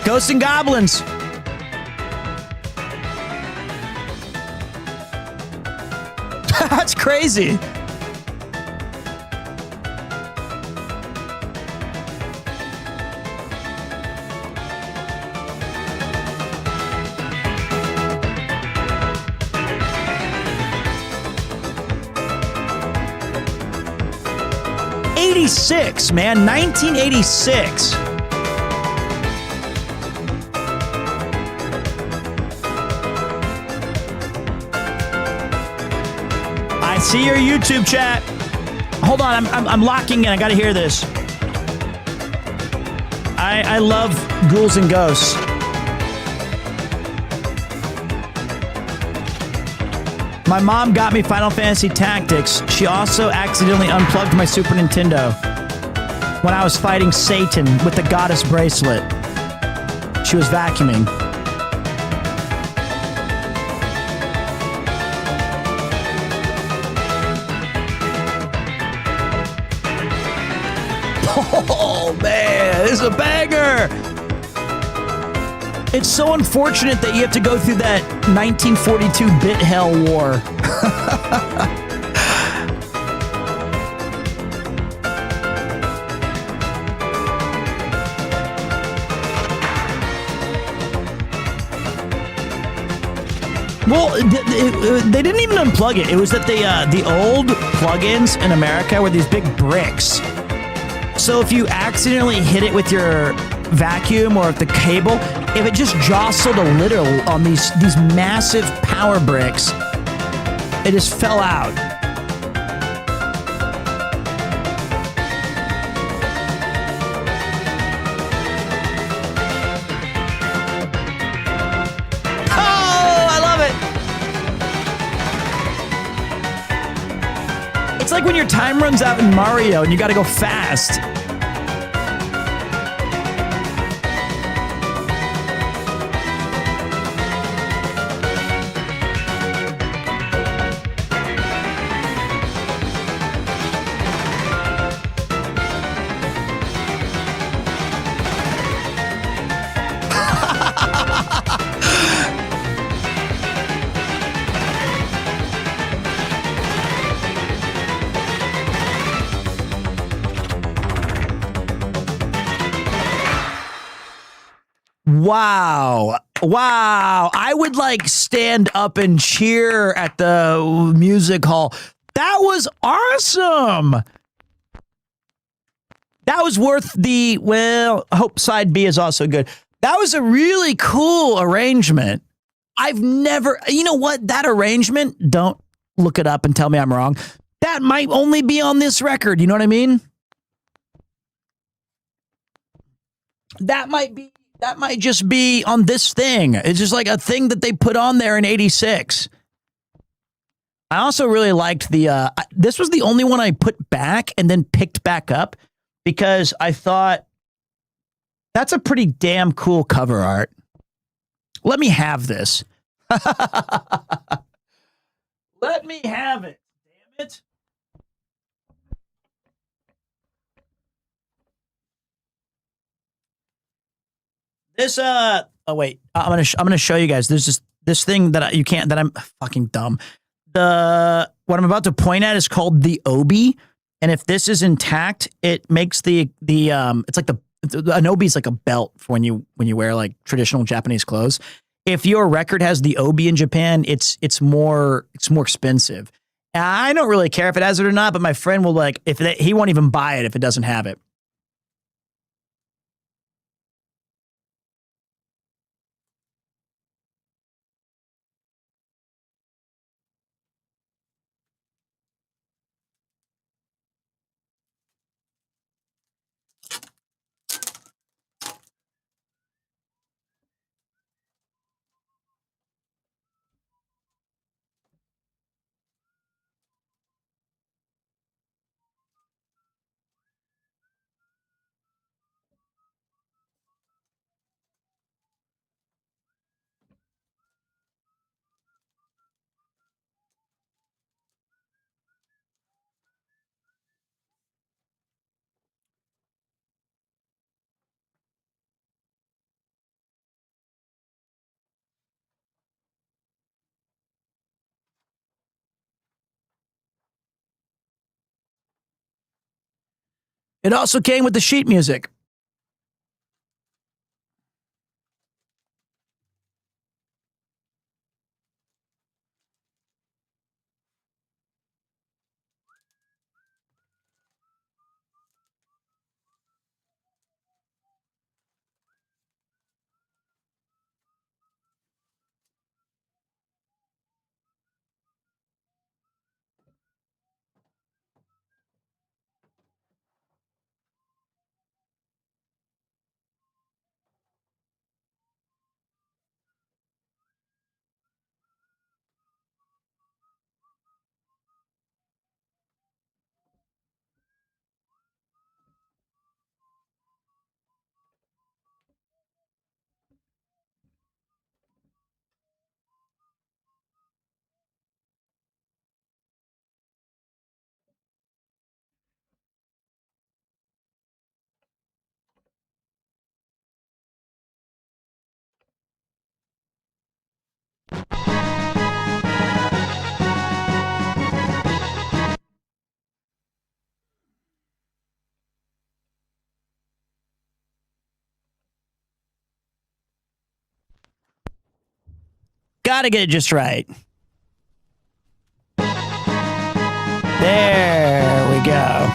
Ghosts and Goblins. That's crazy. 1986, man. 1986. I see your YouTube chat. Hold on, I'm locking in. I gotta hear this. I love Ghouls and Ghosts. My mom got me Final Fantasy Tactics. She also accidentally unplugged my Super Nintendo when I was fighting Satan with the goddess bracelet. She was vacuuming. Oh man, this is a banger! It's so unfortunate that you have to go through that 1942 bit hell war. Well, they didn't even unplug it. It was that the old plugins in America were these big bricks. So if you accidentally hit it with your vacuum or the cable, if it just jostled a little on these massive power bricks, it just fell out. Oh, I love it. It's like when your time runs out in Mario and you gotta go fast. Wow. Wow. I would like stand up and cheer at the music hall. That was awesome. That was worth the, well, I hope side B is also good. That was a really cool arrangement. I've never, you know what? That arrangement, don't look it up and tell me I'm wrong. That might only be on this record. You know what I mean? That might just be on this thing. It's just like a thing that they put on there in 86. I also really liked the, this was the only one I put back and then picked back up because I thought that's a pretty damn cool cover art. Let me have this. Let me have it. Damn it. This oh wait, I'm gonna show you guys. There's this thing that you can't, that I'm fucking dumb. What I'm about to point at is called the obi, and if this is intact, it makes the it's like an obi is like a belt for when you wear like traditional Japanese clothes. If your record has the obi in Japan, it's more expensive. I don't really care if it has it or not, but my friend will like he won't even buy it if it doesn't have it. It also came with the sheet music. Gotta get it just right. There we go.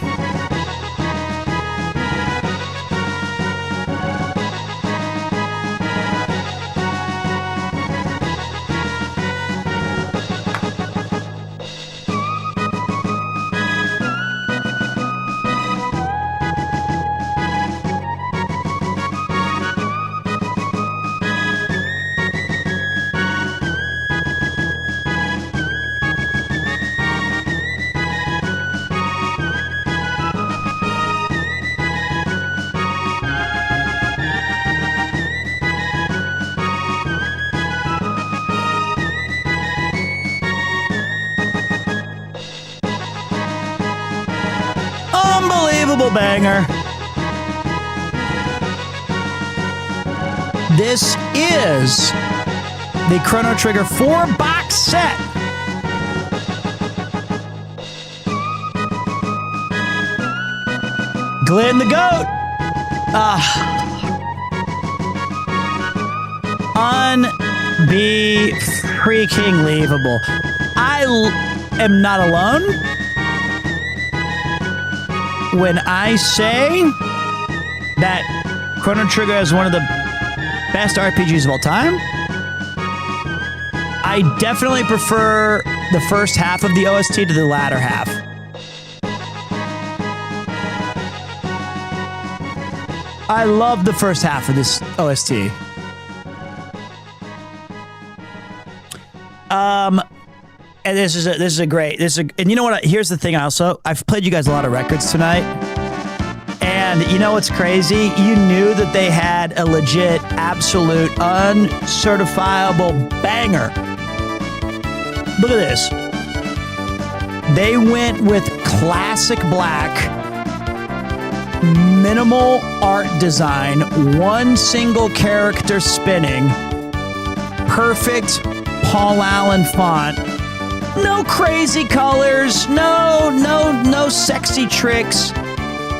Unbelievable banger. This is the Chrono Trigger 4 box set. Glenn the Goat. Freaking believable. I am not alone when I say that Chrono Trigger is one of the best RPGs of all time. I definitely prefer the first half of the OST to the latter half. I love the first half of this OST. And this is a great, and you know what? Here's the thing. I've played you guys a lot of records tonight, and you know what's crazy? You knew that they had a legit, absolute, uncertifiable banger. Look at this. They went with classic black, minimal art design, one single character spinning, perfect Paul Allen font. No crazy colors, no sexy tricks.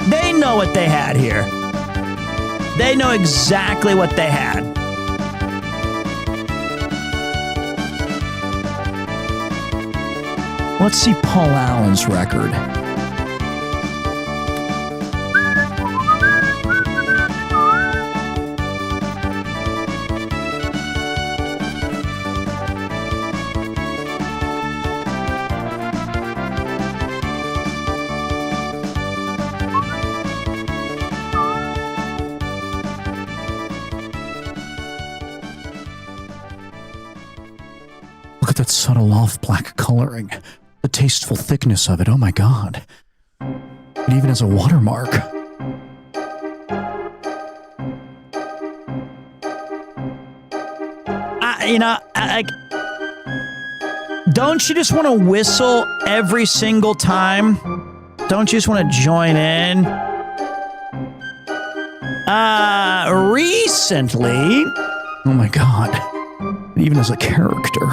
They know what they had here. They know exactly what they had. Let's see Paul Allen's record. That subtle off black coloring, the tasteful thickness of it. Oh my God. It even has a watermark. Don't you just want to whistle every single time? Don't you just want to join in? Recently, oh my God, it even has a character.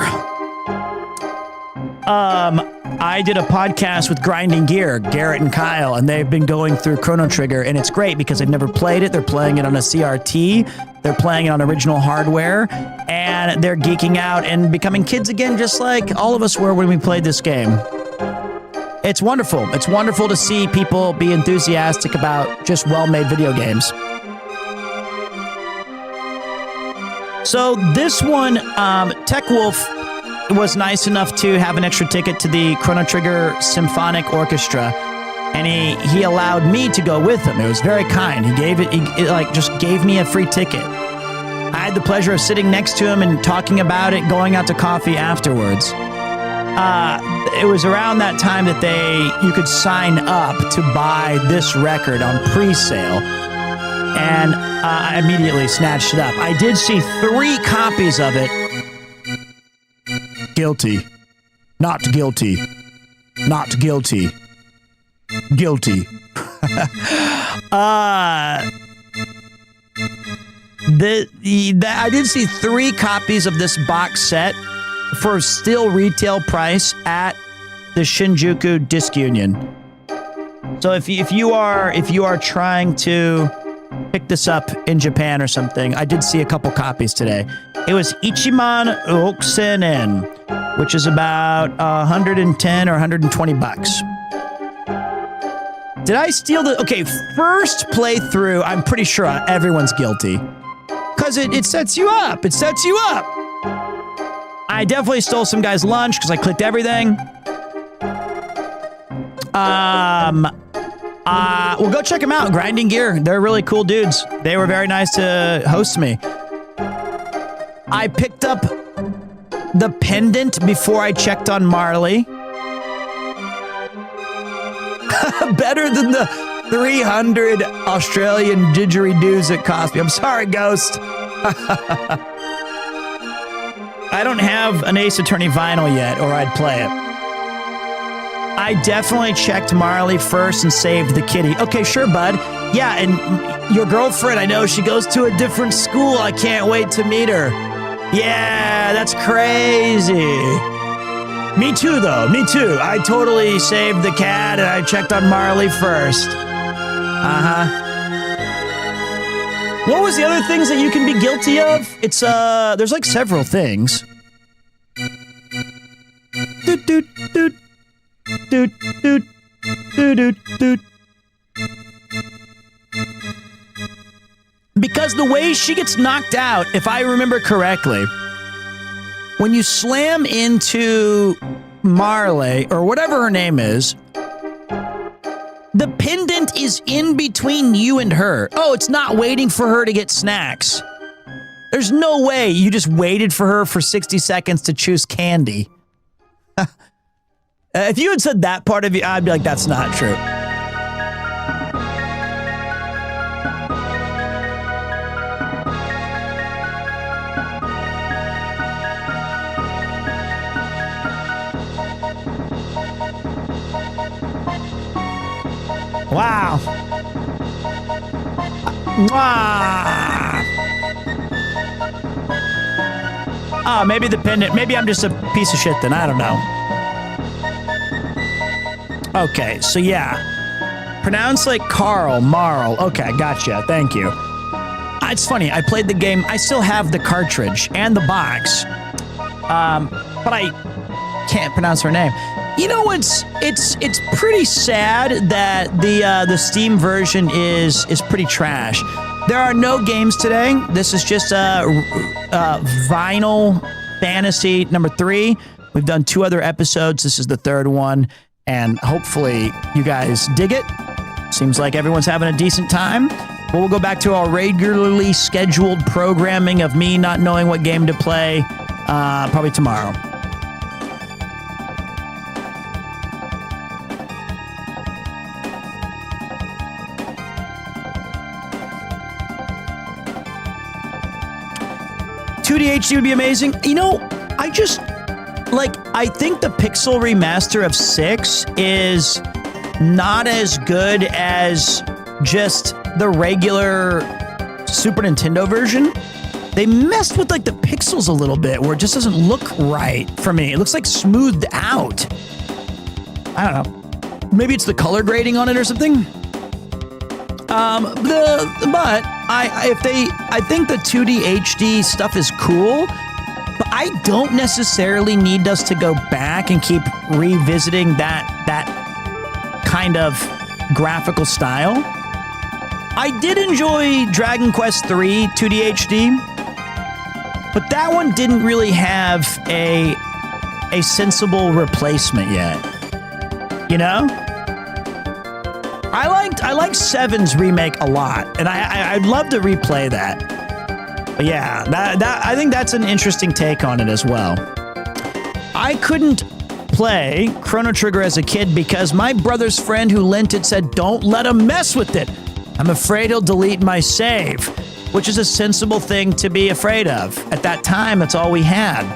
I did a podcast with Grinding Gear, Garrett and Kyle, and they've been going through Chrono Trigger, and it's great because they've never played it. They're playing it on a CRT. They're playing it on original hardware, and they're geeking out and becoming kids again, just like all of us were when we played this game. It's wonderful. It's wonderful to see people be enthusiastic about just well-made video games. So this one, Tech Wolf was nice enough to have an extra ticket to the Chrono Trigger Symphonic Orchestra, and he allowed me to go with him. It was very kind. He just gave me a free ticket. I had the pleasure of sitting next to him and talking about it, going out to coffee afterwards. It was around that time that you could sign up to buy this record on pre-sale, and I immediately snatched it up. I did see 3 copies of it. Guilty. Not guilty. Not guilty. Guilty. I did see 3 copies of this box set for still retail price at the Shinjuku Disc Union. So if you are trying to picked this up in Japan or something. I did see a couple copies today. It was Ichiman Okusenen, which is about 110 or 120 bucks. Did I steal the... Okay, first playthrough, I'm pretty sure everyone's guilty. Because it sets you up. It sets you up. I definitely stole some guy's lunch because I clicked everything. Well, go check them out. Grinding Gear. They're really cool dudes. They were very nice to host me. I picked up the pendant before I checked on Marley. Better than the 300 Australian didgeridoos it cost me. I'm sorry, Ghost. I don't have an Ace Attorney vinyl yet, or I'd play it. I definitely checked Marley first and saved the kitty. Okay, sure, bud. Yeah, and your girlfriend, I know she goes to a different school. I can't wait to meet her. Yeah, that's crazy. Me too, though. Me too. I totally saved the cat and I checked on Marley first. What was the other things that you can be guilty of? It's, there's like several things. Doot, doot, doot. Doot, doot, doot, doot, doot. Because the way she gets knocked out, if I remember correctly, when you slam into Marley, or whatever her name is, the pendant is in between you and her. Oh, it's not waiting for her to get snacks. There's no way you just waited for her for 60 seconds to choose candy. If you had said that part of you, I'd be like, that's not true. Wow. Wow. Oh, maybe the pendant. Maybe I'm just a piece of shit then. I don't know. Okay, so yeah. Pronounced like Carl, Marl. Okay, gotcha. Thank you. It's funny. I played the game. I still have the cartridge and the box. But I can't pronounce her name. You know, it's pretty sad that the Steam version is pretty trash. There are no games today. This is just Vinyl Fantasy number 3. We've done 2 other episodes. This is the 3rd one, and hopefully you guys dig it. Seems like everyone's having a decent time. But we'll go back to our regularly scheduled programming of me not knowing what game to play probably tomorrow. HD would be amazing. You know, I think the Pixel remaster of 6 is not as good as just the regular Super Nintendo version. They messed with like the pixels a little bit where it just doesn't look right for me. It looks like smoothed out. I don't know. Maybe it's the color grading on it or something. I think the 2D HD stuff is cool, but I don't necessarily need us to go back and keep revisiting that kind of graphical style. I did enjoy Dragon Quest III 2D HD, but that one didn't really have a sensible replacement yet. You know? I liked 7's remake a lot, and I'd love to replay that. But yeah, that I think that's an interesting take on it as well. I couldn't play Chrono Trigger as a kid because my brother's friend who lent it said, "Don't let him mess with it. I'm afraid he'll delete my save," which is a sensible thing to be afraid of. At that time, that's all we had.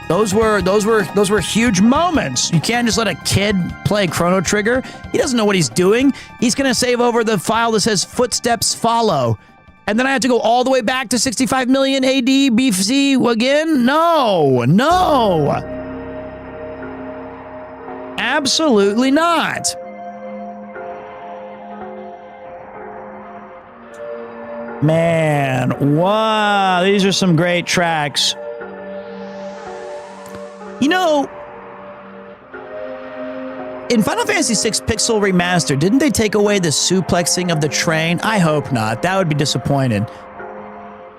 Those were huge moments. You can't just let a kid play Chrono Trigger. He doesn't know what he's doing. He's going to save over the file that says footsteps follow. And then I have to go all the way back to 65 million AD BC again? No. Absolutely not. Man, wow, these are some great tracks. You know, in Final Fantasy VI Pixel Remaster, didn't they take away the suplexing of the train? I hope not. That would be disappointing.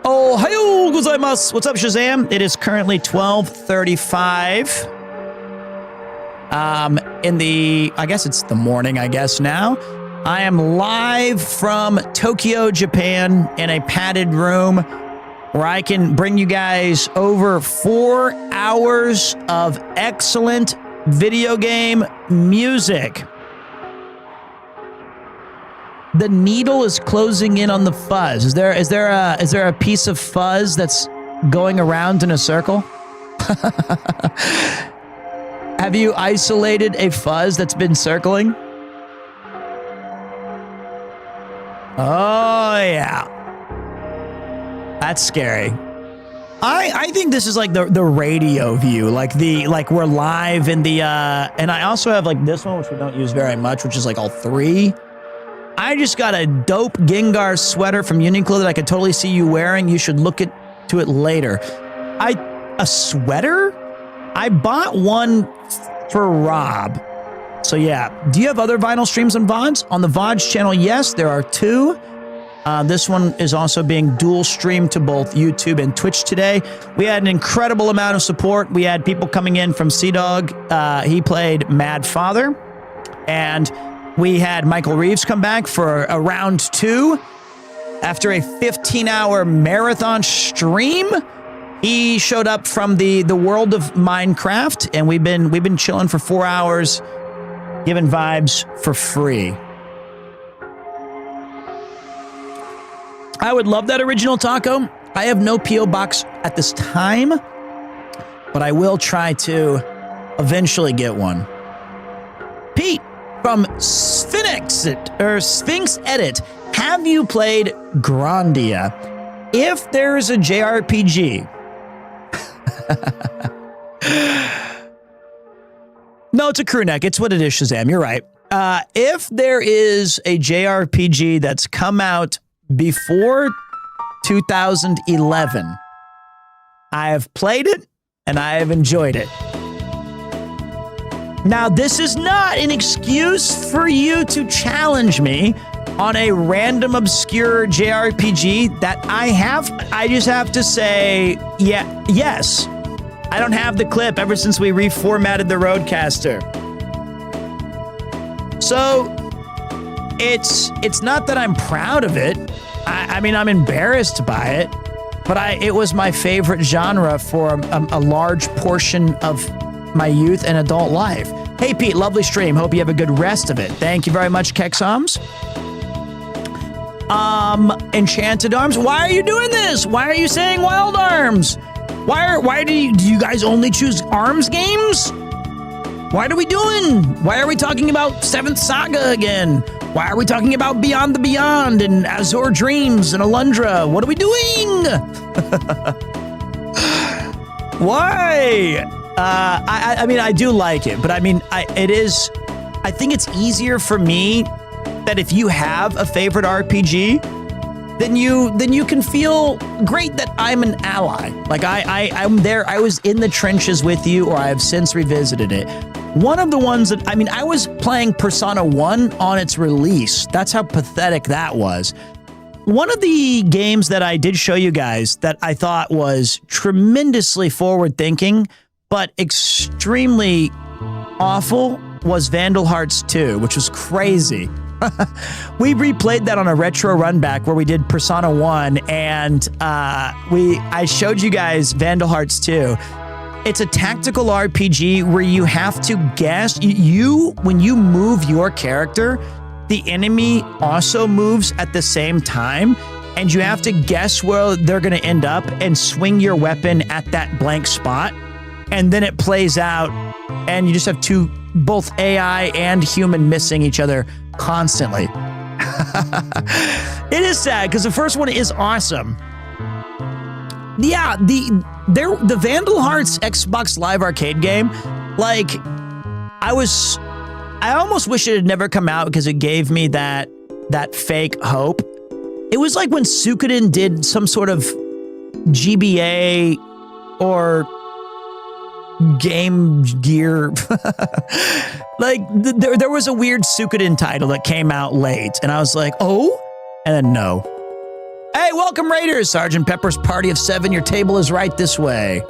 Oh, hayo gozaimasu. What's up, Shazam? It is currently 12:35. I guess it's the morning, I guess now. I am live from Tokyo, Japan, in a padded room where I can bring you guys over 4 hours of excellent video game music. The needle is closing in on the fuzz. Is there a piece of fuzz that's going around in a circle? Have you isolated a fuzz that's been circling? Oh yeah. That's scary. I think this is like the radio view, like we're live in the and I also have like this one, which we don't use very much, which is like all 3. I just got a dope Gengar sweater from Uniqlo that I could totally see you wearing. You should look to it later. A sweater? I bought one for Rob. So yeah, do you have other vinyl streams on VODs? On the VODs channel, yes, there are 2. This one is also being dual streamed to both YouTube and Twitch today. We had an incredible amount of support. We had people coming in from Sea-Dog. He played Mad Father. And we had Michael Reeves come back for a round 2. After a 15-hour marathon stream, he showed up from the world of Minecraft, and we've been chilling for 4 hours, giving vibes for free. I would love that original taco. I have no P.O. box at this time, but I will try to eventually get one. Pete from Sphinx Edit. Have you played Grandia? If there's a JRPG. No, it's a crew neck. It's what it is, Shazam. You're right. If there is a JRPG that's come out before 2011, I have played it and I have enjoyed it. Now, this is not an excuse for you to challenge me on a random obscure JRPG that I have. I just have to say, yes. I don't have the clip ever since we reformatted the Roadcaster. So it's not that I'm proud of it. I mean, I'm embarrassed by it, but it was my favorite genre for a large portion of my youth and adult life. Hey, Pete, lovely stream. Hope you have a good rest of it. Thank you very much, Kexoms. Enchanted Arms. Why are you doing this? Why are you saying Wild Arms? Why do you guys only choose Arms games? What are we doing? Why are we talking about Seventh Saga again? Why are we talking about Beyond the Beyond and Azure Dreams and Alundra? What are we doing? Why? I mean, I do like it, but I mean, I think it's easier for me that if you have a favorite RPG, then you can feel great that I'm an ally. Like I'm there. I was in the trenches with you, or I have since revisited it. One of the ones that, I mean, I was playing Persona 1 on its release. That's how pathetic that was. One of the games that I did show you guys that I thought was tremendously forward-thinking, but extremely awful was Vandal Hearts 2, which was crazy. We replayed that on a retro run back where we did Persona 1, and I showed you guys Vandal Hearts 2. It's a tactical RPG where you have to guess. When you move your character, the enemy also moves at the same time, and you have to guess where they're going to end up and swing your weapon at that blank spot, and then it plays out, and you just have both AI and human missing each other constantly. It is sad because the first one is awesome. Yeah, the Vandal Hearts Xbox Live Arcade game, like, I almost wish it had never come out because it gave me that fake hope. It was like when Suikoden did some sort of GBA or Game Gear. Like, there was a weird Suikoden title that came out late, and I was like, oh? And then no. Hey, welcome, Raiders! Sergeant Pepper's Party of 7, your table is right this way.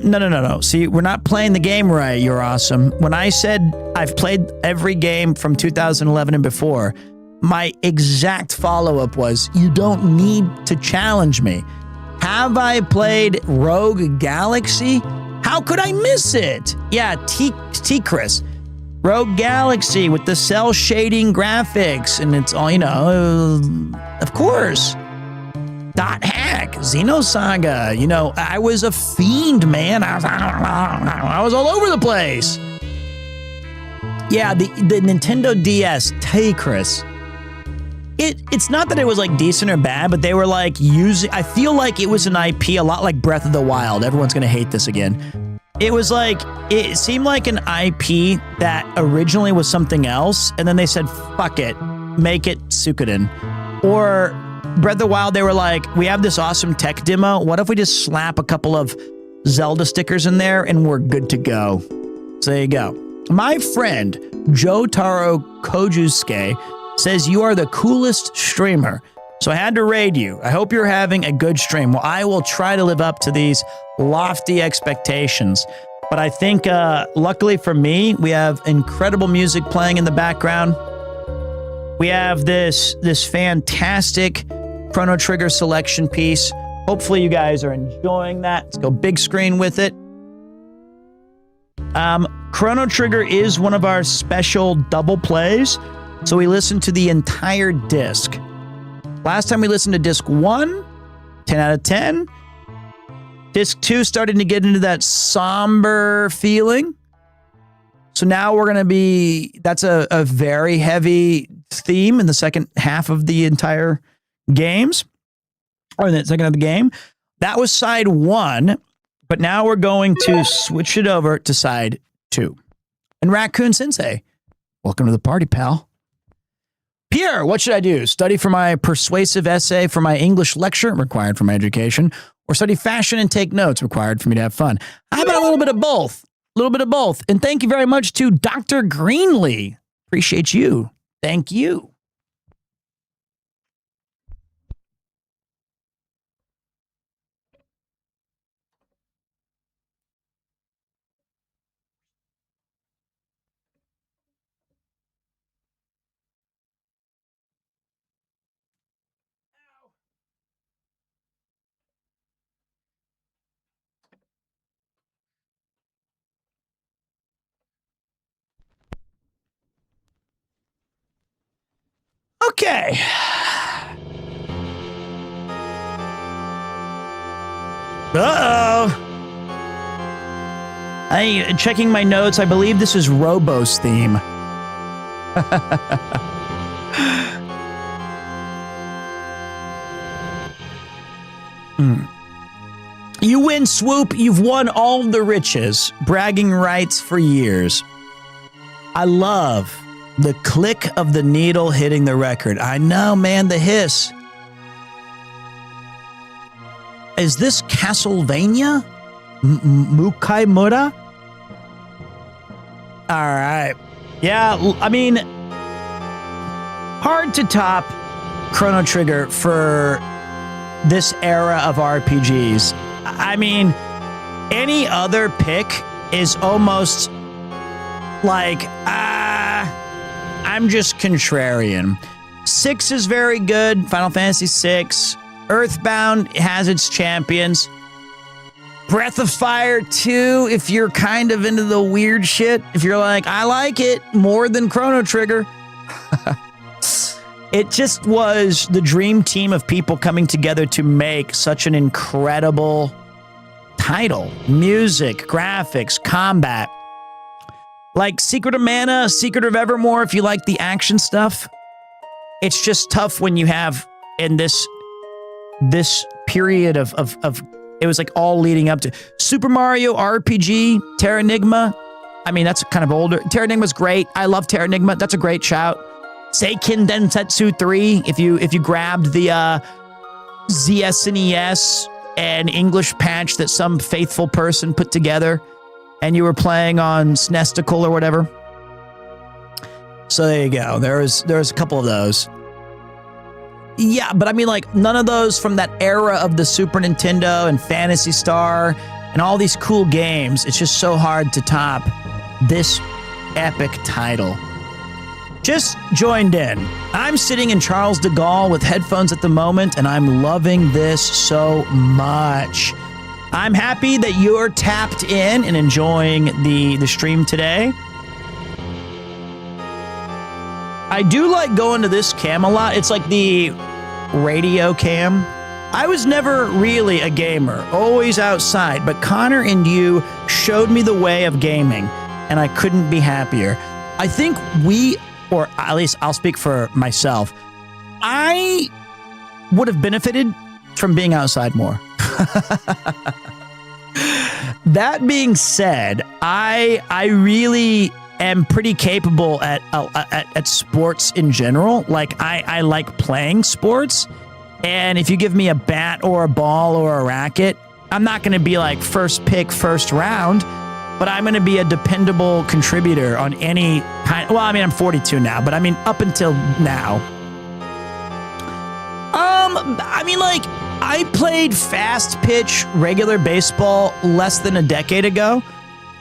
No. See, we're not playing the game right, you're awesome. When I said I've played every game from 2011 and before, my exact follow-up was, you don't need to challenge me. Have I played Rogue Galaxy? How could I miss it? Yeah, T-Chris. Rogue Galaxy with the cell shading graphics, and it's all, you know, of course. Dot Hack, Xenosaga, you know, I was a fiend, man. I was all over the place. Yeah, the Nintendo DS, T-Chris. It's not that it was like decent or bad, but they were like using, I feel like it was an IP a lot like Breath of the Wild. Everyone's going to hate this again. It was like, it seemed like an IP that originally was something else, and then they said, fuck it, make it Suikoden. Or Breath of the Wild, they were like, we have this awesome tech demo. What if we just slap a couple of Zelda stickers in there and we're good to go? So there you go. My friend, Jotaro Kojusuke, says you are the coolest streamer. So I had to raid you. I hope you're having a good stream. Well, I will try to live up to these lofty expectations. But I think, luckily for me, we have incredible music playing in the background. We have this fantastic Chrono Trigger selection piece. Hopefully you guys are enjoying that. Let's go big screen with it. Chrono Trigger is one of our special double plays. So we listened to the entire disc. Last time we listened to disc 1, 10 out of 10. Disc 2 starting to get into that somber feeling. So now we're going to be, that's a very heavy theme in the second half of the entire games, or in the second of the game. That was side 1, but now we're going to switch it over to side 2. And Raccoon Sensei, welcome to the party, pal. Pierre, what should I do? Study for my persuasive essay for my English lecture, required for my education, or study fashion and take notes, required for me to have fun? How about a little bit of both? A little bit of both. And thank you very much to Dr. Greenlee. Appreciate you. Thank you. Okay. Uh-oh. Checking my notes, I believe this is Robo's theme. You win, Swoop. You've won all the riches. Bragging rights for years. I love the click of the needle hitting the record. I know, man, the hiss. Is this Castlevania? Mukaimura? All right. Yeah, I mean, hard to top Chrono Trigger for this era of RPGs. I mean, any other pick is almost like, I'm just contrarian. 6 is very good. Final Fantasy 6. EarthBound has its champions. Breath of Fire 2, if you're kind of into the weird shit. If you're like, I like it more than Chrono Trigger. It just was the dream team of people coming together to make such an incredible title. Music, graphics, combat. Like Secret of Mana, Secret of Evermore, if you like the action stuff. It's just tough when you have in this period of it was like all leading up to Super Mario RPG, Terranigma. I mean, that's kind of older. Terranigma's great. I love Terranigma. That's a great shout. Seiken Densetsu 3, if you grabbed the ZSNES and English patch that some faithful person put together and you were playing on Snesticle or whatever. So there you go. There's a couple of those. Yeah, but I mean, like, none of those from that era of the Super Nintendo and Phantasy Star and all these cool games. It's just so hard to top this epic title. Just joined in. I'm sitting in Charles de Gaulle with headphones at the moment, and I'm loving this so much. I'm happy that you're tapped in and enjoying the stream today. I do like going to this cam a lot. It's like the radio cam. I was never really a gamer, always outside, but Connor and you showed me the way of gaming, and I couldn't be happier. I think we, or at least I'll speak for myself, I would have benefited from being outside more. That being said, I really am pretty capable at sports in general. Like, I like playing sports. And if you give me a bat or a ball or a racket, I'm not going to be like first pick, first round, but I'm going to be a dependable contributor on any kind. Well, I mean, I'm 42 now, but I mean, up until now. I mean, like, I played fast pitch regular baseball less than a decade ago,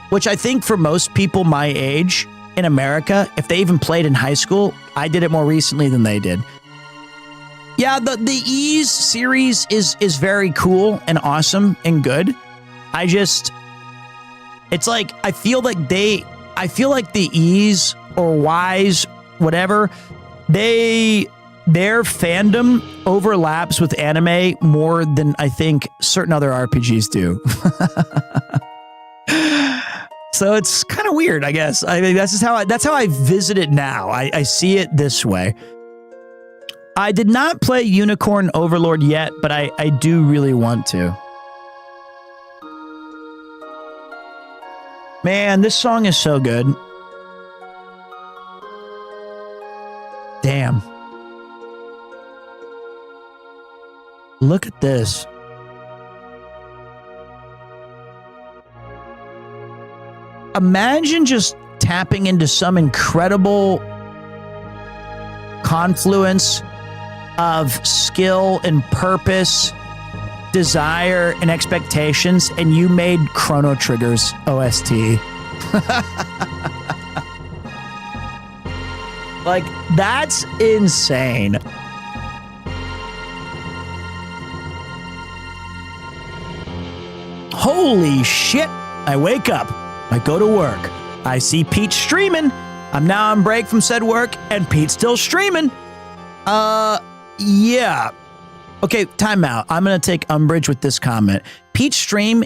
which I think for most people my age in America, if they even played in high school, I did it more recently than they did. Yeah, the Ease series is very cool and awesome and good. It's like, I feel like the Ease or Wise, whatever, their fandom overlaps with anime more than I think certain other RPGs do. So it's kind of weird, I guess. I mean, that's how I visit it now. I see it this way. I did not play Unicorn Overlord yet, but I do really want to. Man, this song is so good. Damn. Look at this. Imagine just tapping into some incredible confluence of skill and purpose, desire and expectations, and you made Chrono Trigger's OST. Like, that's insane. Holy shit. I wake up. I go to work. I see Pete streaming. I'm now on break from said work, and Pete's still streaming. Yeah. Okay, time out. I'm going to take umbrage with this comment. Pete's stream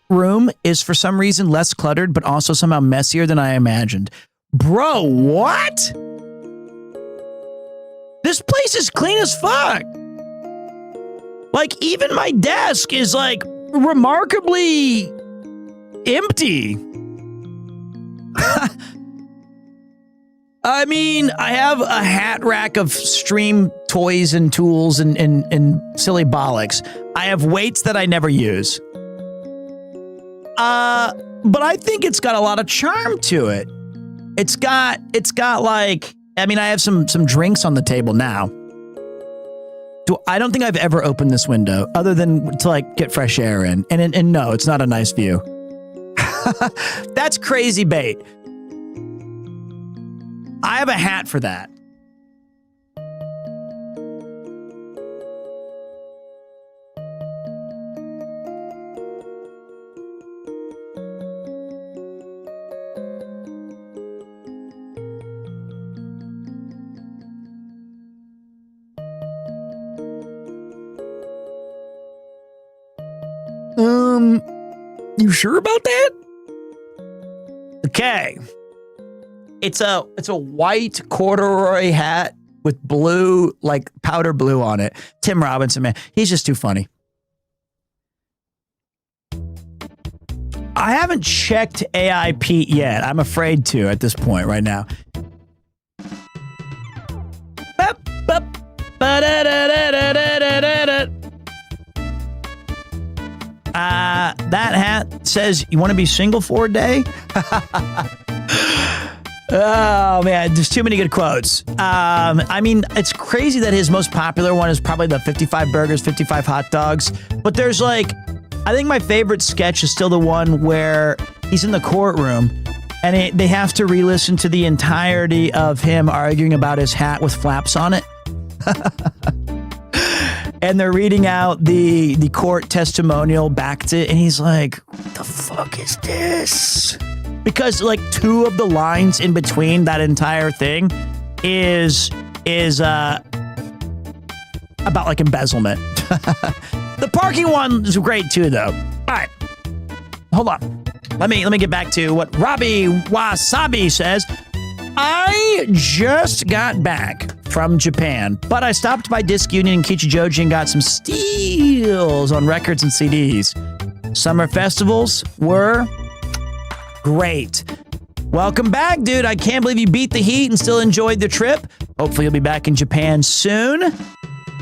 room is for some reason less cluttered, but also somehow messier than I imagined. Bro, what? This place is clean as fuck. Like, even my desk is, like, remarkably empty. I mean, I have a hat rack of stream toys and tools and silly bollocks. I have weights that I never use. But I think it's got a lot of charm to it. It's got like, I mean, I have some drinks on the table now. I don't think I've ever opened this window other than to like get fresh air in. And no, it's not a nice view. That's crazy bait. I have a hat for that. You sure about that? Okay. It's a white corduroy hat with blue, like powder blue on it. Tim Robinson, man, he's just too funny. I haven't checked AI Pete yet. I'm afraid to at this point right now. That hat says, you want to be single for a day? Oh, man, there's too many good quotes. I mean, it's crazy that his most popular one is probably the 55 burgers, 55 hot dogs. But there's like, I think my favorite sketch is still the one where he's in the courtroom and they have to re-listen to the entirety of him arguing about his hat with flaps on it. And they're reading out the court testimonial back to, and he's like, what the fuck is this? Because like two of the lines in between that entire thing is about like embezzlement. The parking one is great too, though. All right, hold on. Let me get back to what Robbie Wasabi says. I just got back from Japan, but I stopped by Disc Union in Kichijoji and got some steals on records and CDs. Summer festivals were great. Welcome back, dude. I can't believe you beat the heat and still enjoyed the trip. Hopefully you'll be back in Japan soon.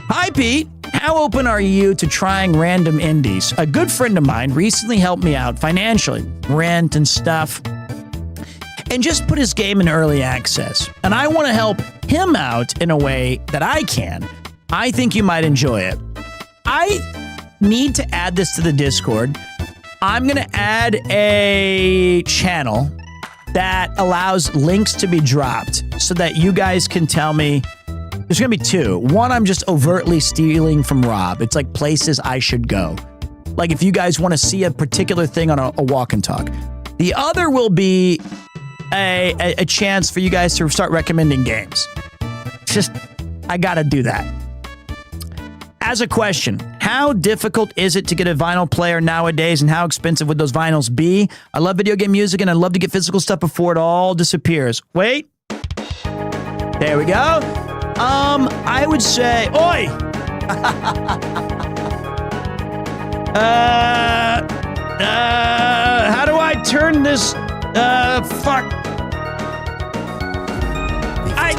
Hi, Pete. How open are you to trying random indies? A good friend of mine recently helped me out financially, rent and stuff, and just put his game in early access. And I want to help him out in a way that I can. I think you might enjoy it. I need to add this to the Discord. I'm going to add a channel that allows links to be dropped so that you guys can tell me. There's going to be two. One, I'm just overtly stealing from Rob. It's like places I should go. Like if you guys want to see a particular thing on a walk and talk. The other will be a chance for you guys to start recommending games. Just, I got to do that. As a question, how difficult is it to get a vinyl player nowadays and how expensive would those vinyls be? I love video game music and I'd love to get physical stuff before it all disappears. Wait. There we go. I would say, oi! How do I turn this? Fuck.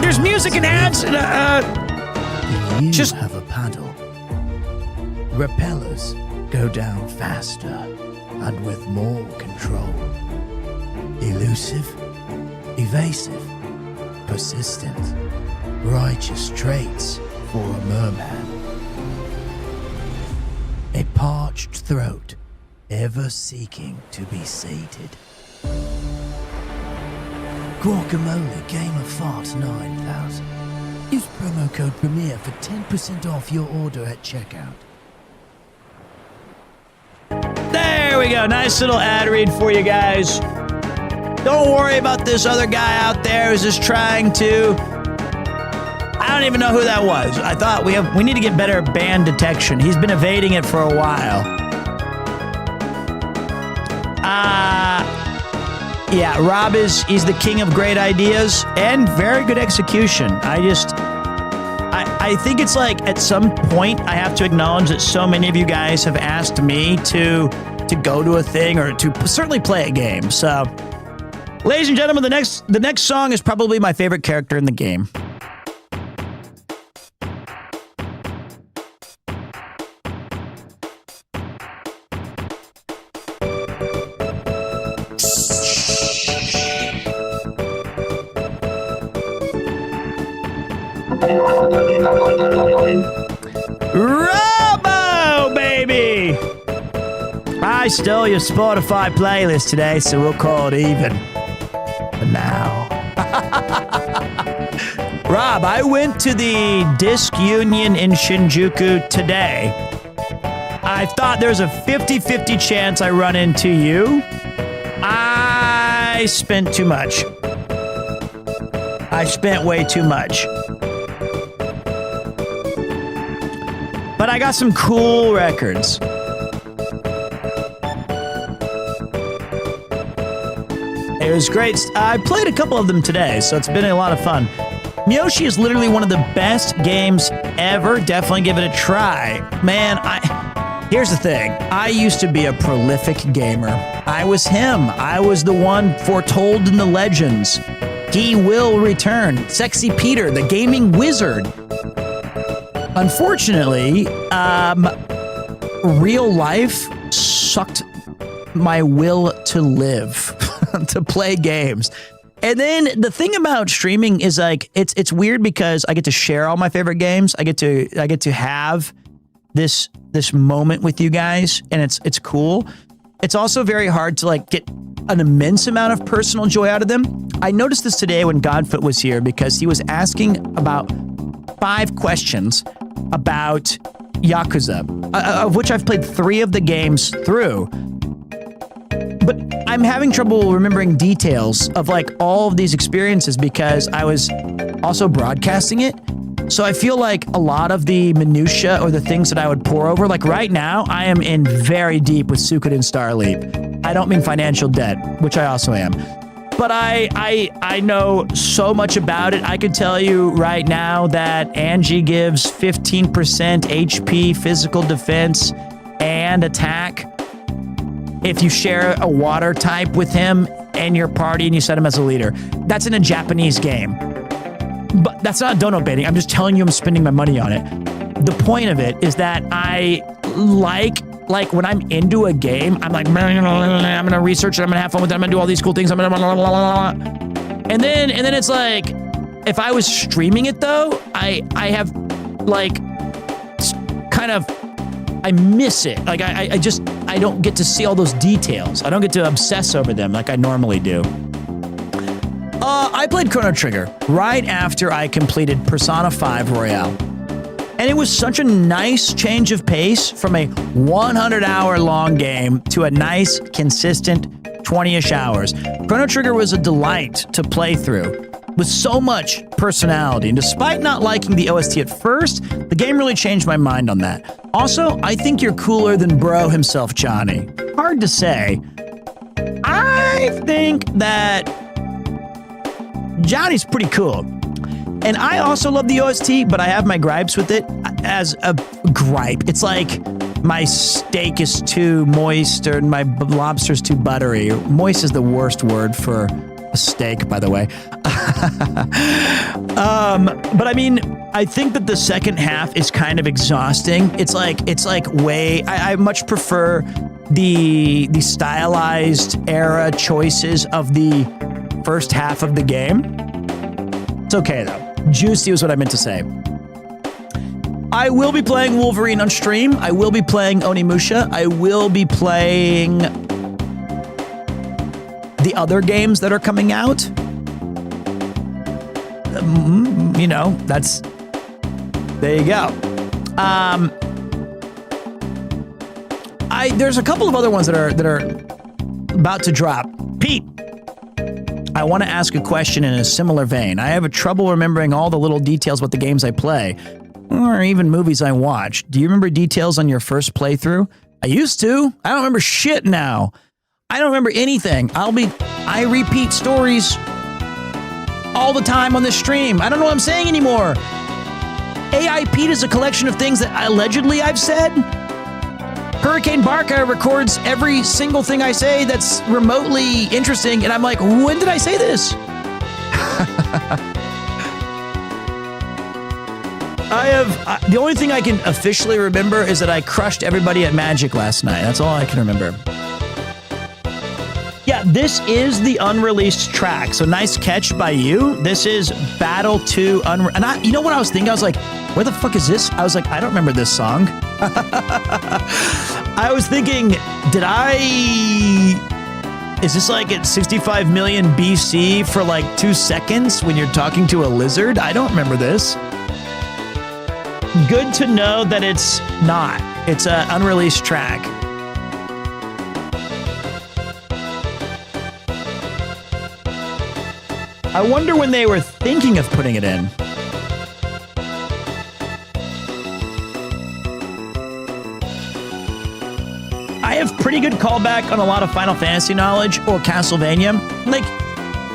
There's music and ads. You just have a paddle. Repellers go down faster and with more control. Elusive, evasive, persistent, righteous traits for a merman. A parched throat, ever seeking to be sated. Guacamole Game of Fart 9000. Use promo code Premiere for 10% off your order at checkout. There we go. Nice little ad read for you guys. Don't worry about this other guy out there who's just trying to... I don't even know who that was. I thought we need to get better band detection. He's been evading it for a while. Yeah, Rob he's the king of great ideas and very good execution. I think it's like at some point I have to acknowledge that so many of you guys have asked me to go to a thing or to certainly play a game. So, ladies and gentlemen, the next song is probably my favorite character in the game. Robo, baby! I stole your Spotify playlist today, so we'll call it even. For now. Rob, I went to the Disc Union in Shinjuku today. I thought there's a 50-50 chance I run into you. I spent too much. I spent way too much. But I got some cool records. It was great. I played a couple of them today, so it's been a lot of fun. Miyoshi is literally one of the best games ever. Definitely give it a try. Man, here's the thing. I used to be a prolific gamer. I was him. I was the one foretold in the legends. He will return. Sexy Peter, the gaming wizard. Unfortunately, real life sucked my will to live, to play games. And then the thing about streaming is like it's weird because I get to share all my favorite games. I get to have this moment with you guys, and it's cool. It's also very hard to like get an immense amount of personal joy out of them. I noticed this today when Godfoot was here because he was asking about 5 questions about Yakuza, of which I've played 3 of the games through. But I'm having trouble remembering details of like all of these experiences because I was also broadcasting it. So I feel like a lot of the minutia or the things that I would pour over, like right now, I am in very deep with Suikoden Starleap. I don't mean financial debt, which I also am. But I know so much about it. I could tell you right now that Angie gives 15% HP, physical defense, and attack if you share a water type with him and your party and you set him as a leader. That's in a Japanese game. But that's not dono baiting. I'm just telling you I'm spending my money on it. The point of it is that I like when I'm into a game, I'm like, I'm gonna research it, I'm gonna have fun with it, I'm gonna do all these cool things, I'm gonna and then it's like, if I was streaming it though, I have like kind of, I miss it. Like I don't get to see all those details. I don't get to obsess over them like I normally do. I played Chrono Trigger right after I completed Persona 5 Royale. And it was such a nice change of pace from a 100-hour long game to a nice, consistent 20-ish hours. Chrono Trigger was a delight to play through with so much personality. And despite not liking the OST at first, the game really changed my mind on that. Also, I think you're cooler than Bro himself, Johnny. Hard to say. I think that Johnny's pretty cool. And I also love the OST, but I have my gripes with it as a gripe. It's like my steak is too moist or my lobster's too buttery. Moist is the worst word for a steak, by the way. But I mean, I think that the second half is kind of exhausting. It's like I much prefer the stylized era choices of the first half of the game. It's okay though. Juicy was what I meant to say. I will be playing Wolverine on stream. I will be playing Onimusha. I will be playing the other games that are coming out. You know, that's... There you go. There's a couple of other ones that are about to drop. Pete, I want to ask a question in a similar vein. I have trouble remembering all the little details about the games I play, or even movies I watch. Do you remember details on your first playthrough? I used to. I don't remember shit now. I don't remember anything. I repeat stories all the time on this stream. I don't know what I'm saying anymore. AI Pete is a collection of things that allegedly I've said. Hurricane Barca records every single thing I say that's remotely interesting, and I'm like, when did I say this? The only thing I can officially remember is that I crushed everybody at Magic last night. That's all I can remember. Yeah, this is the unreleased track, so nice catch by you. This is Battle 2 and you know what I was thinking? I was like, where the fuck is this? I was like, I don't remember this song. I was thinking, is this like at 65 million BC for like 2 seconds when you're talking to a lizard? I don't remember this. Good to know that it's not. It's an unreleased track. I wonder when they were thinking of putting it in. I have pretty good callback on a lot of Final Fantasy knowledge or Castlevania.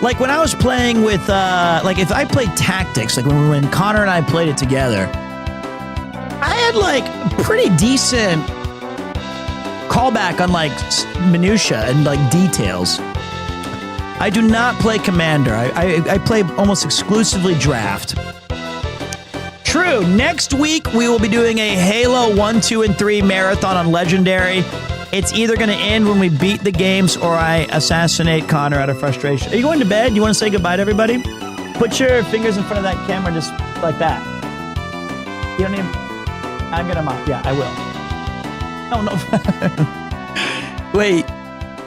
Like when I was playing with, like if I played Tactics, like when Connor and I played it together, I had like pretty decent callback on like minutia and like details. I do not play Commander. I play almost exclusively Draft. True. Next week, we will be doing a Halo 1, 2, and 3 marathon on Legendary. It's either going to end when we beat the games or I assassinate Connor out of frustration. Are you going to bed? You want to say goodbye to everybody? Put your fingers in front of that camera just like that. You don't even... I'm going to mop. Yeah, I will. Oh, no. Wait.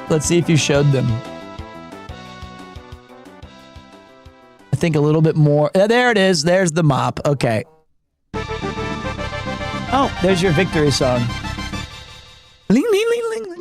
Let's see if you showed them. I think a little bit more. There it is. There's the mop. Okay. Oh, there's your victory song. Ling, ling, ling, ling, ling.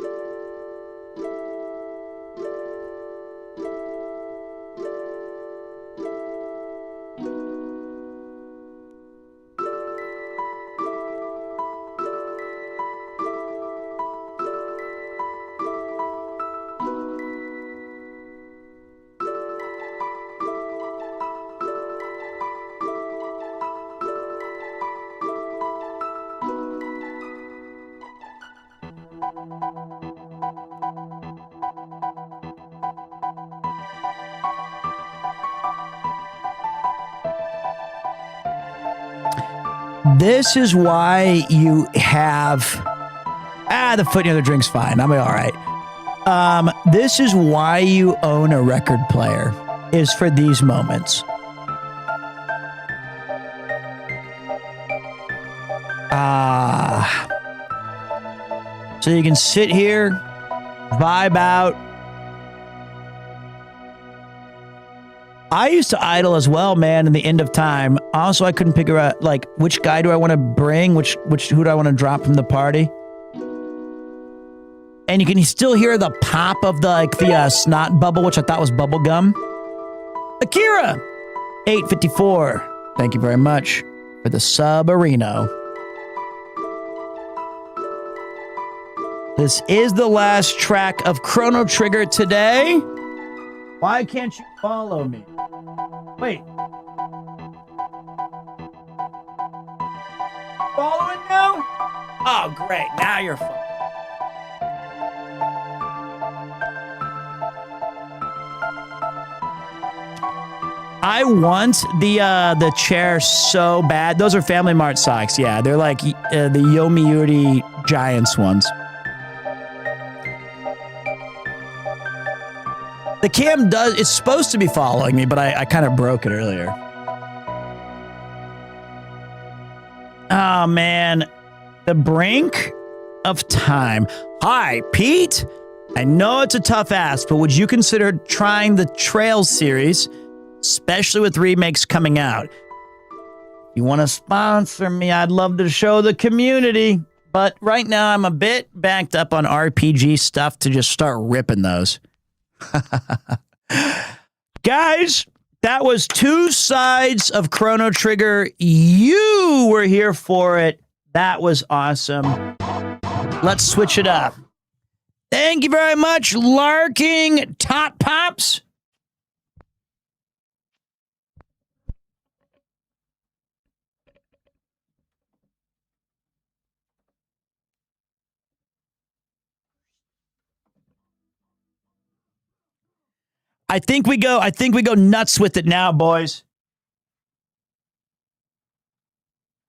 This is why you have... the foot near the drink's fine. I'll be all right. This is why you own a record player, is for these moments. So you can sit here, vibe out. I used to idle as well, man, in the end of time. Also, I couldn't figure out, like, which guy do I want to bring? Who do I want to drop from the party? And you can still hear the pop of the snot bubble, which I thought was bubble gum. Akira, 854. Thank you very much for the Subarino. This is the last track of Chrono Trigger today. Why can't you follow me? Wait. Following now? Oh, great. Now you're following. I want the chair so bad. Those are Family Mart socks. Yeah, they're like the Yomiuri Giants ones. The cam it's supposed to be following me, but I kind of broke it earlier. Oh, man. The brink of time. Hi, Pete. I know it's a tough ask, but would you consider trying the Trails series, especially with remakes coming out? If you want to sponsor me, I'd love to show the community. But right now, I'm a bit backed up on RPG stuff to just start ripping those. Guys, that was 2 sides of Chrono Trigger. You were here for it. That was awesome. Let's switch it up. Thank you very much, Larking Top Pops. I think we go nuts with it now, boys.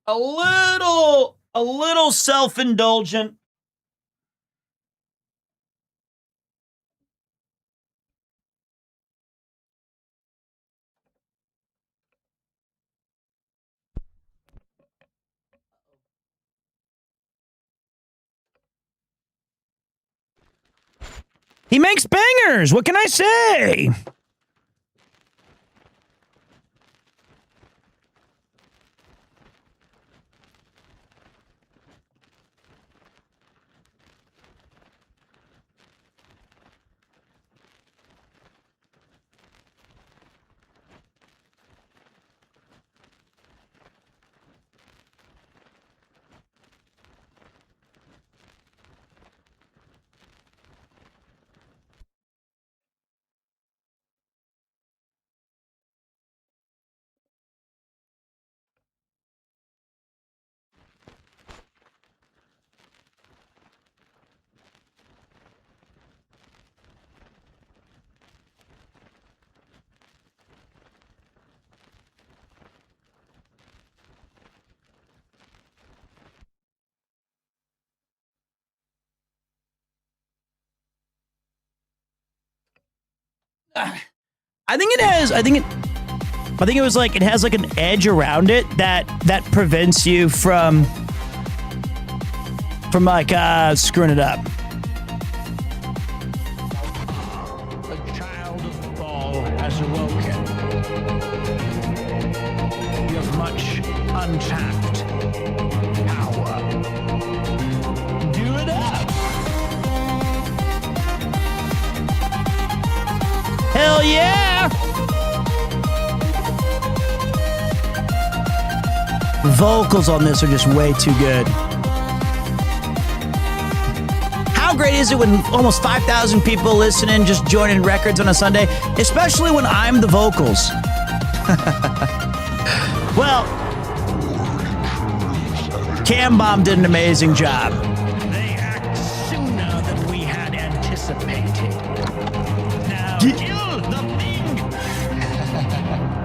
A little self-indulgent. He makes bangers. What can I say? I think it has. I think it was like it has like an edge around it that prevents you from like screwing it up. The child of Ball has awoken. You have much untapped power. Do it up. Hell yeah! Vocals on this are just way too good. How great is it when almost 5,000 people listening, just joining records on a Sunday, especially when I'm the vocals? Well, Cambomb did an amazing job. They act sooner than we had anticipated. Now kill the thing.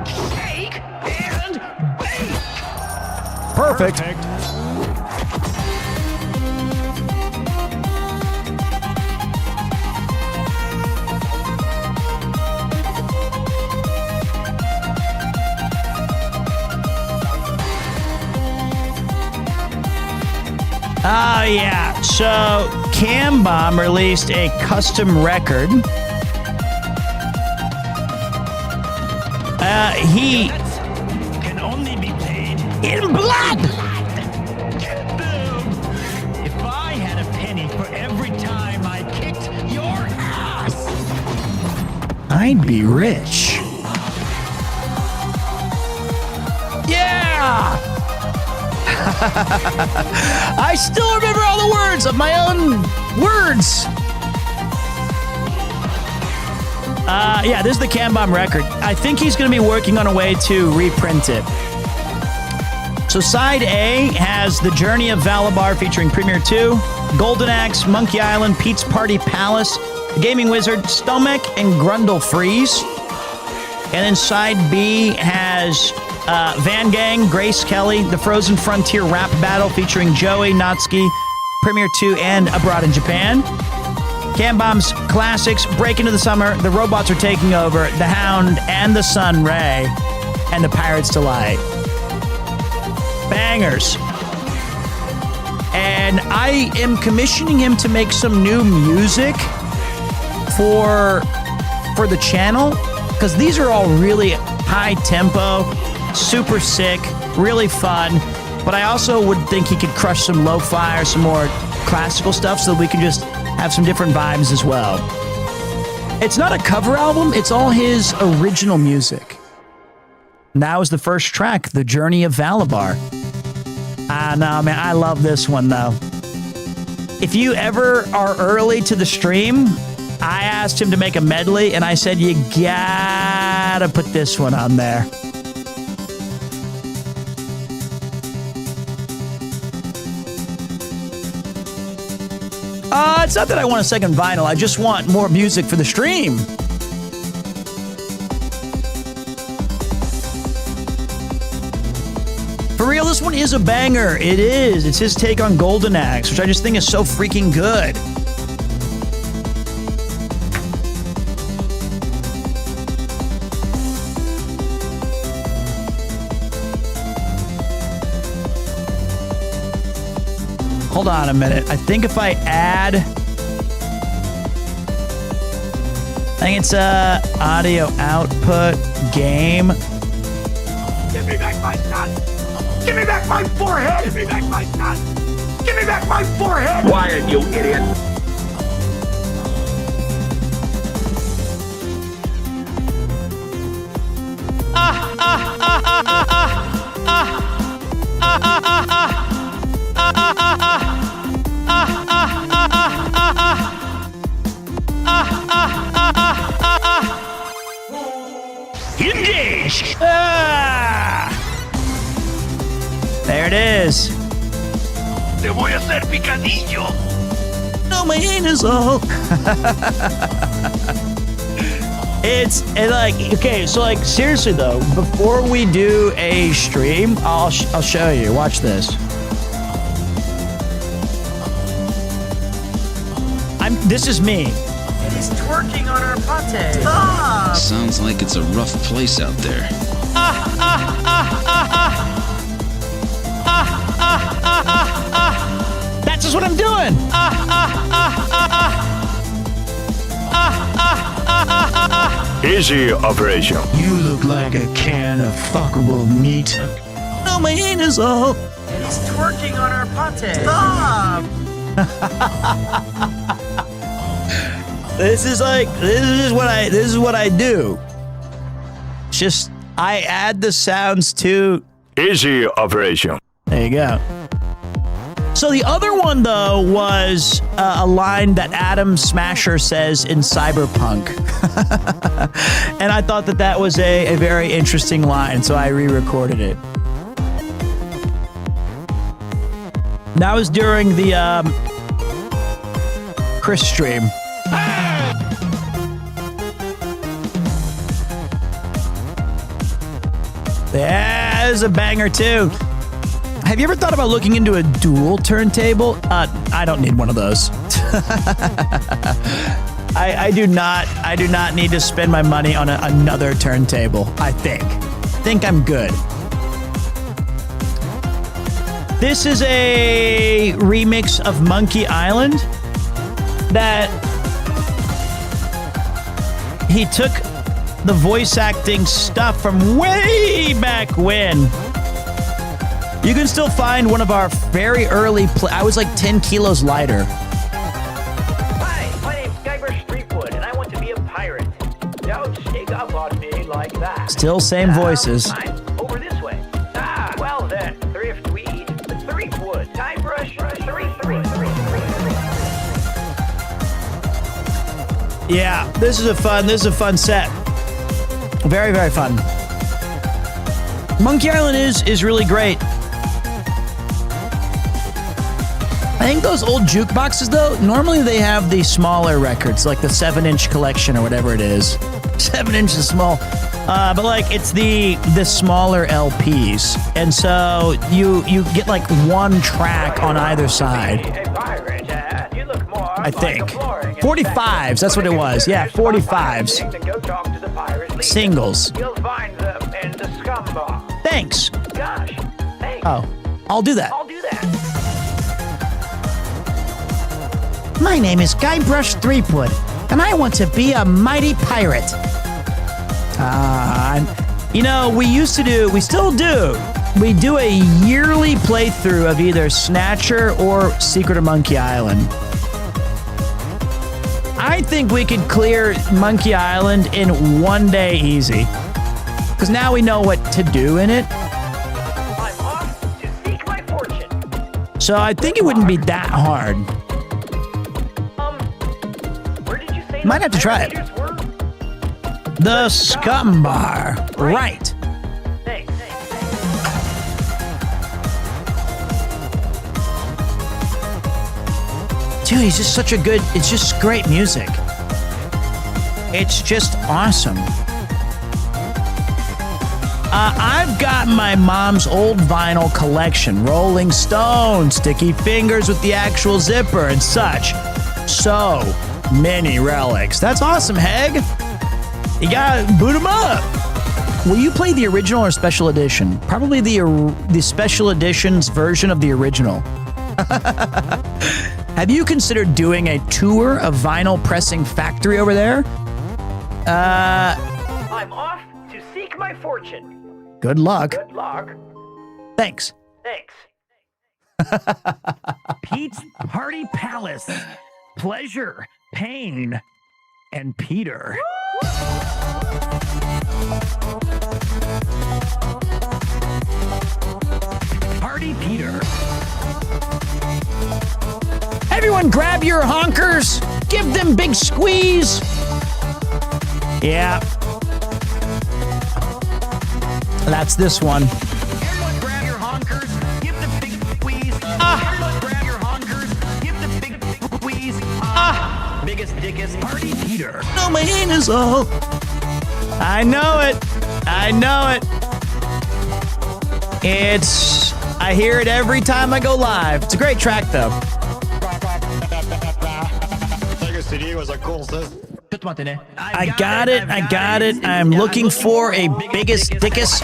Shake and bake. Perfect. Oh, yeah. So, Cambomb released a custom record. He Can only be played in blood. Boom. If I had a penny for every time I kicked your ass. I'd be rich. Yeah! I still remember all the words of my own words. Yeah, this is the Cambomb record. I think he's going to be working on a way to reprint it. So side A has The Journey of Valabar featuring Premier 2, Golden Axe, Monkey Island, Pete's Party Palace, Gaming Wizard, Stomach, and Grundle Freeze. And then side B has Van Gang, Grace Kelly, The Frozen Frontier Rap Battle featuring Joey, Natsuki, Premier 2, and Abroad in Japan. Cambomb's classics, Break Into the Summer, The Robots Are Taking Over, The Hound, and The Sun Ray, and The Pirate's Delight. Bangers. And I am commissioning him to make some new music for the channel, because these are all really high tempo, super sick, really fun. But I also would think he could crush some lo-fi or some more classical stuff so that we can just have some different vibes as well. It's not a cover album, it's all his original music. And that was the first track, The Journey of Valabar. No, man, I love this one, though. If you ever are early to the stream, I asked him to make a medley, and I said, you gotta put this one on there. It's not that I want a second vinyl. I just want more music for the stream. For real, this one is a banger. It is. It's his take on Golden Axe, which I just think is so freaking good. Hold on a minute. I think if I add... I think it's audio output game. Give me back my son! Give me back my forehead! Give me back my son! Give me back my forehead! Quiet, you idiot! Engage! There it is. Te voy a hacer picadillo! No, my anus all. It's like, okay, so like seriously though, before we do a stream, I'll show you. Watch this. This is me. He's twerking on our pate. Stop! Sounds like it's a rough place out there. That's just what I'm doing. Easy operation. You look like a can of fuckable meat. No, my hand is all. He's twerking on our pate. Stop! This is what I do. It's just I add the sounds to. Easy operation. There you go. So the other one, though, was a line that Adam Smasher says in Cyberpunk. And I thought that was a very interesting line, so I re-recorded it. That was during the Chris stream. Yeah, this is a banger, too. Have you ever thought about looking into a dual turntable? I don't need one of those. I do not need to spend my money on another turntable. I think I'm good. This is a remix of Monkey Island that he took the voice acting stuff from way back when. You can still find one of our very early I was like 10 kilos lighter. Hi, my name's Guybrush Threepwood, and I want to be a pirate. Don't sneak up on me like that. Still same voices. I'm over this way. Well then, Thriftweed, Threepwood, Guybrush, Yeah, this is a fun set. Very, very fun. Monkey Island is really great. I think those old jukeboxes, though, normally they have the smaller records, like the 7-inch collection or whatever it is. 7 inches is small. But like it's the smaller LPs. And so you get like one track on either side. I think. 45s, that's what it was. Yeah, 45s. Singles. You'll find them in the Cambomb. Thanks. Gosh, thanks. Oh, I'll do that. I'll do that. My name is Guybrush Threepwood, and I want to be a mighty pirate. We still do. We do a yearly playthrough of either Snatcher or Secret of Monkey Island. I think we could clear Monkey Island in one day easy. Because now we know what to do in it. I'm off to seek my fortune. So I think it wouldn't be that hard. Where did you say Might have to try it. The Scum Bar. Right. Thanks. Dude, he's just such a good, it's just great music. It's just awesome. I've got my mom's old vinyl collection, Rolling Stone, Sticky Fingers with the actual zipper and such. So many relics. That's awesome, Heg. You gotta boot them up. Will you play the original or special edition? Probably the special edition's version of the original. Have you considered doing a tour of vinyl pressing factory over there? I'm off to seek my fortune. Good luck. Good luck. Thanks. Thanks. Pete's Party Palace. Pleasure, pain, and Peter. Party Peter. Everyone grab your honkers. Give them big squeeze. Yeah. That's this one. Everyone grab your honkers. Give the big squeeze. Everyone grab your honkers. Give the big squeeze. Biggest, dickest, Party Peter. No, my hand is all. I know it. I know it. I hear it every time I go live. It's a great track, though. Biggest CD was a cool system. I got it. I got it. I'm looking for a biggest dickest.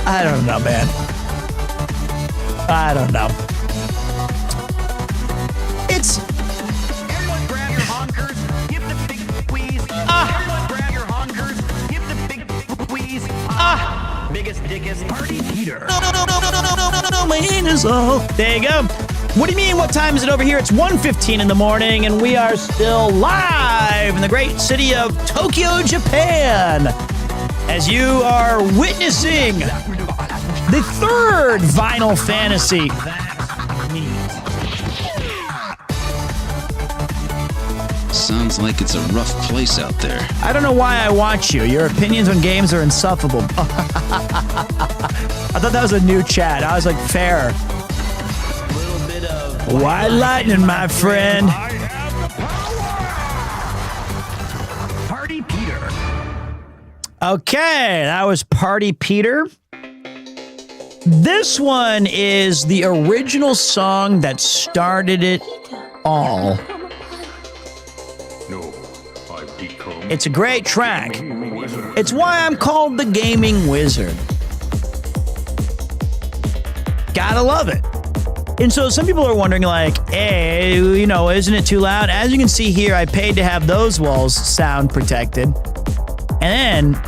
I don't know, man. I don't know. It's Everyone grab your honkers, give the big squeeze. Everyone grab your honkers, give the big squeeze. Biggest dickest party Peter. my hand is all. There you go. What do you mean? What time is it over here? It's 1:15 in the morning, and we are still live in the great city of Tokyo, Japan, as you are witnessing the third Vinyl Fantasy. Sounds like it's a rough place out there. I don't know why I watch you. Your opinions on games are insufferable. I thought that was a new chat. I was like, fair. White lightning, my friend. Party Peter. Okay, that was Party Peter. This one is the original song that started it all. It's a great track. It's why I'm called the Gaming Wizard. Gotta love it. And so some people are wondering, like, hey, you know, isn't it too loud? As you can see here, I paid to have those walls sound protected. And then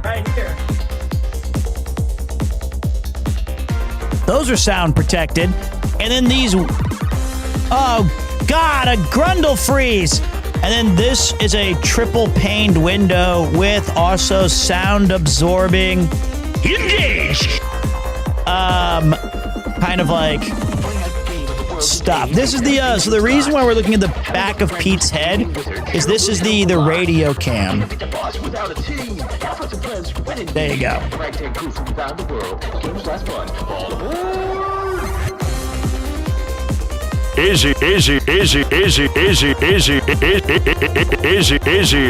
right here. Those are sound protected. And then these, oh God, a Grundle freeze. And then this is a triple paned window with also sound absorbing engage. Kind of like stop. This is the so the reason why we're looking at the back of Pete's head is this is the radio cam. There you go. Easy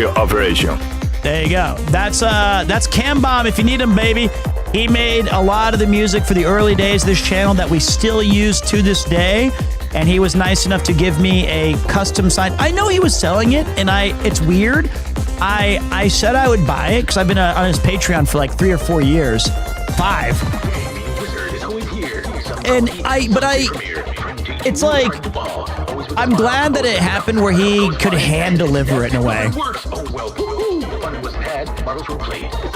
operation. There you go. That's Cambomb if you need him, baby. He made a lot of the music for the early days of this channel that we still use to this day, and he was nice enough to give me a custom sign. I know he was selling it, and it's weird. I said I would buy it because I've been on his Patreon for like 3 or 4 years. 5. And it's like, I'm glad that it happened where he could hand deliver it in a way.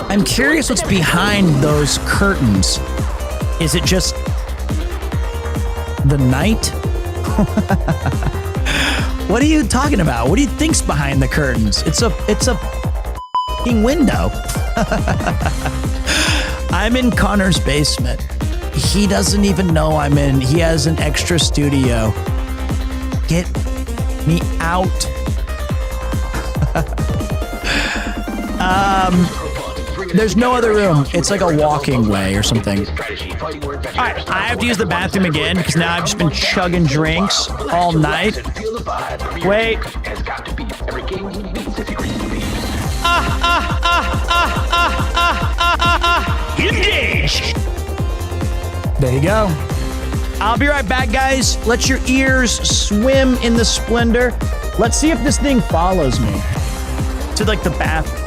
I'm curious what's behind those curtains. Is it just the night? What are you talking about? What do you think's behind the curtains? It's a f***ing window. I'm in Connor's basement. He doesn't even know I'm in. He has an extra studio. Get me out. There's no other room. It's like a walking way or something. All right, I have to use the bathroom again because now I've just been chugging drinks all night. Wait. Engage. There you go. I'll be right back, guys. Let your ears swim in the splendor. Let's see if this thing follows me to like the bathroom.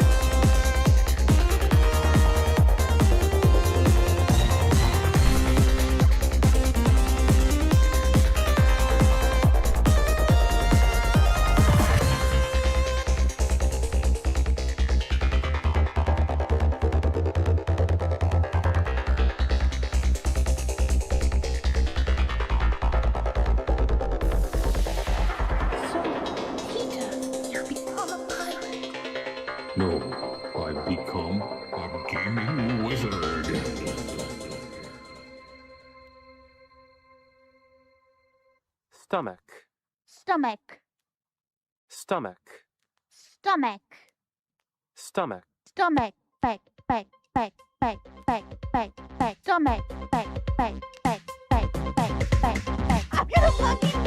No, I've become a gaming wizard. Stomach. Stomach. Stomach. Stomach. Stomach. Stomach. Back. Back. Back. Back. Back. Back. Back. Stomach. Back. Back. Back. Back. Back. Back. Back. I'm gonna fucking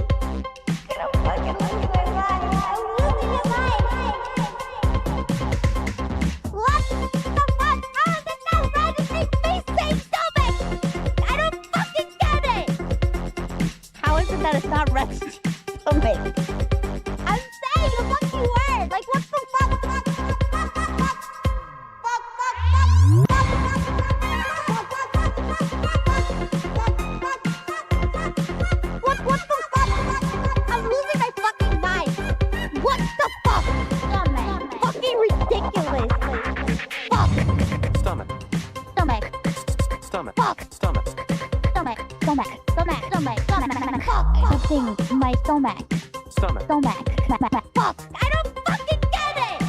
lose my mind. I'm losing my mind. What the fuck? How is it not rest stomach. I'm saying a fucking word. Like, what the fuck? What the fuck? I'm losing my fucking mind. What the fuck? Stomach. Fucking ridiculous. Fuck. Stomach. Stomach. Stomach. Fuck. Stomach. Stomach. Stomach. Stomach. Stomach. Stomach. Fuck. Something in my stomach. Stomach. Stomach. Fuck. I don't fucking get it.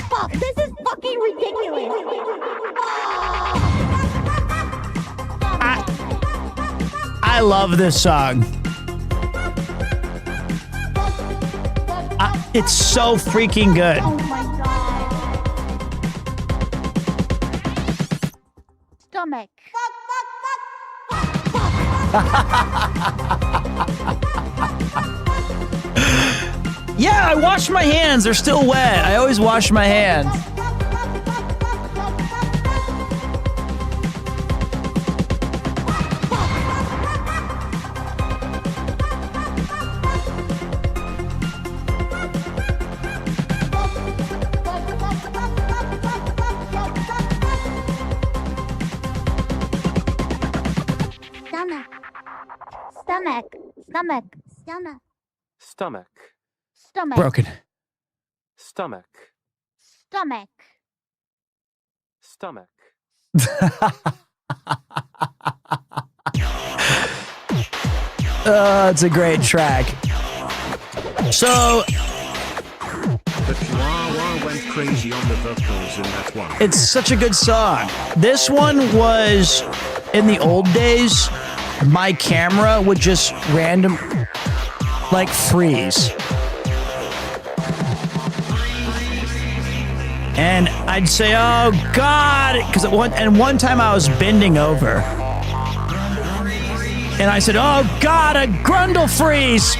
Fuck. This is fucking ridiculous. I love this song. It's so freaking good. Oh my god. Stomach. Yeah, I wash my hands. They're still wet. I always wash my hands. Stomach. Stomach. Stomach. Stomach. Broken. Stomach. Stomach. Stomach. It's a great track. So The Chihuahua went crazy on the vocals in that one. it's such a good song. This one was in the old days. My camera would just like freeze. And I'd say, oh God, because one time I was bending over. And I said, oh God, a grundle freeze.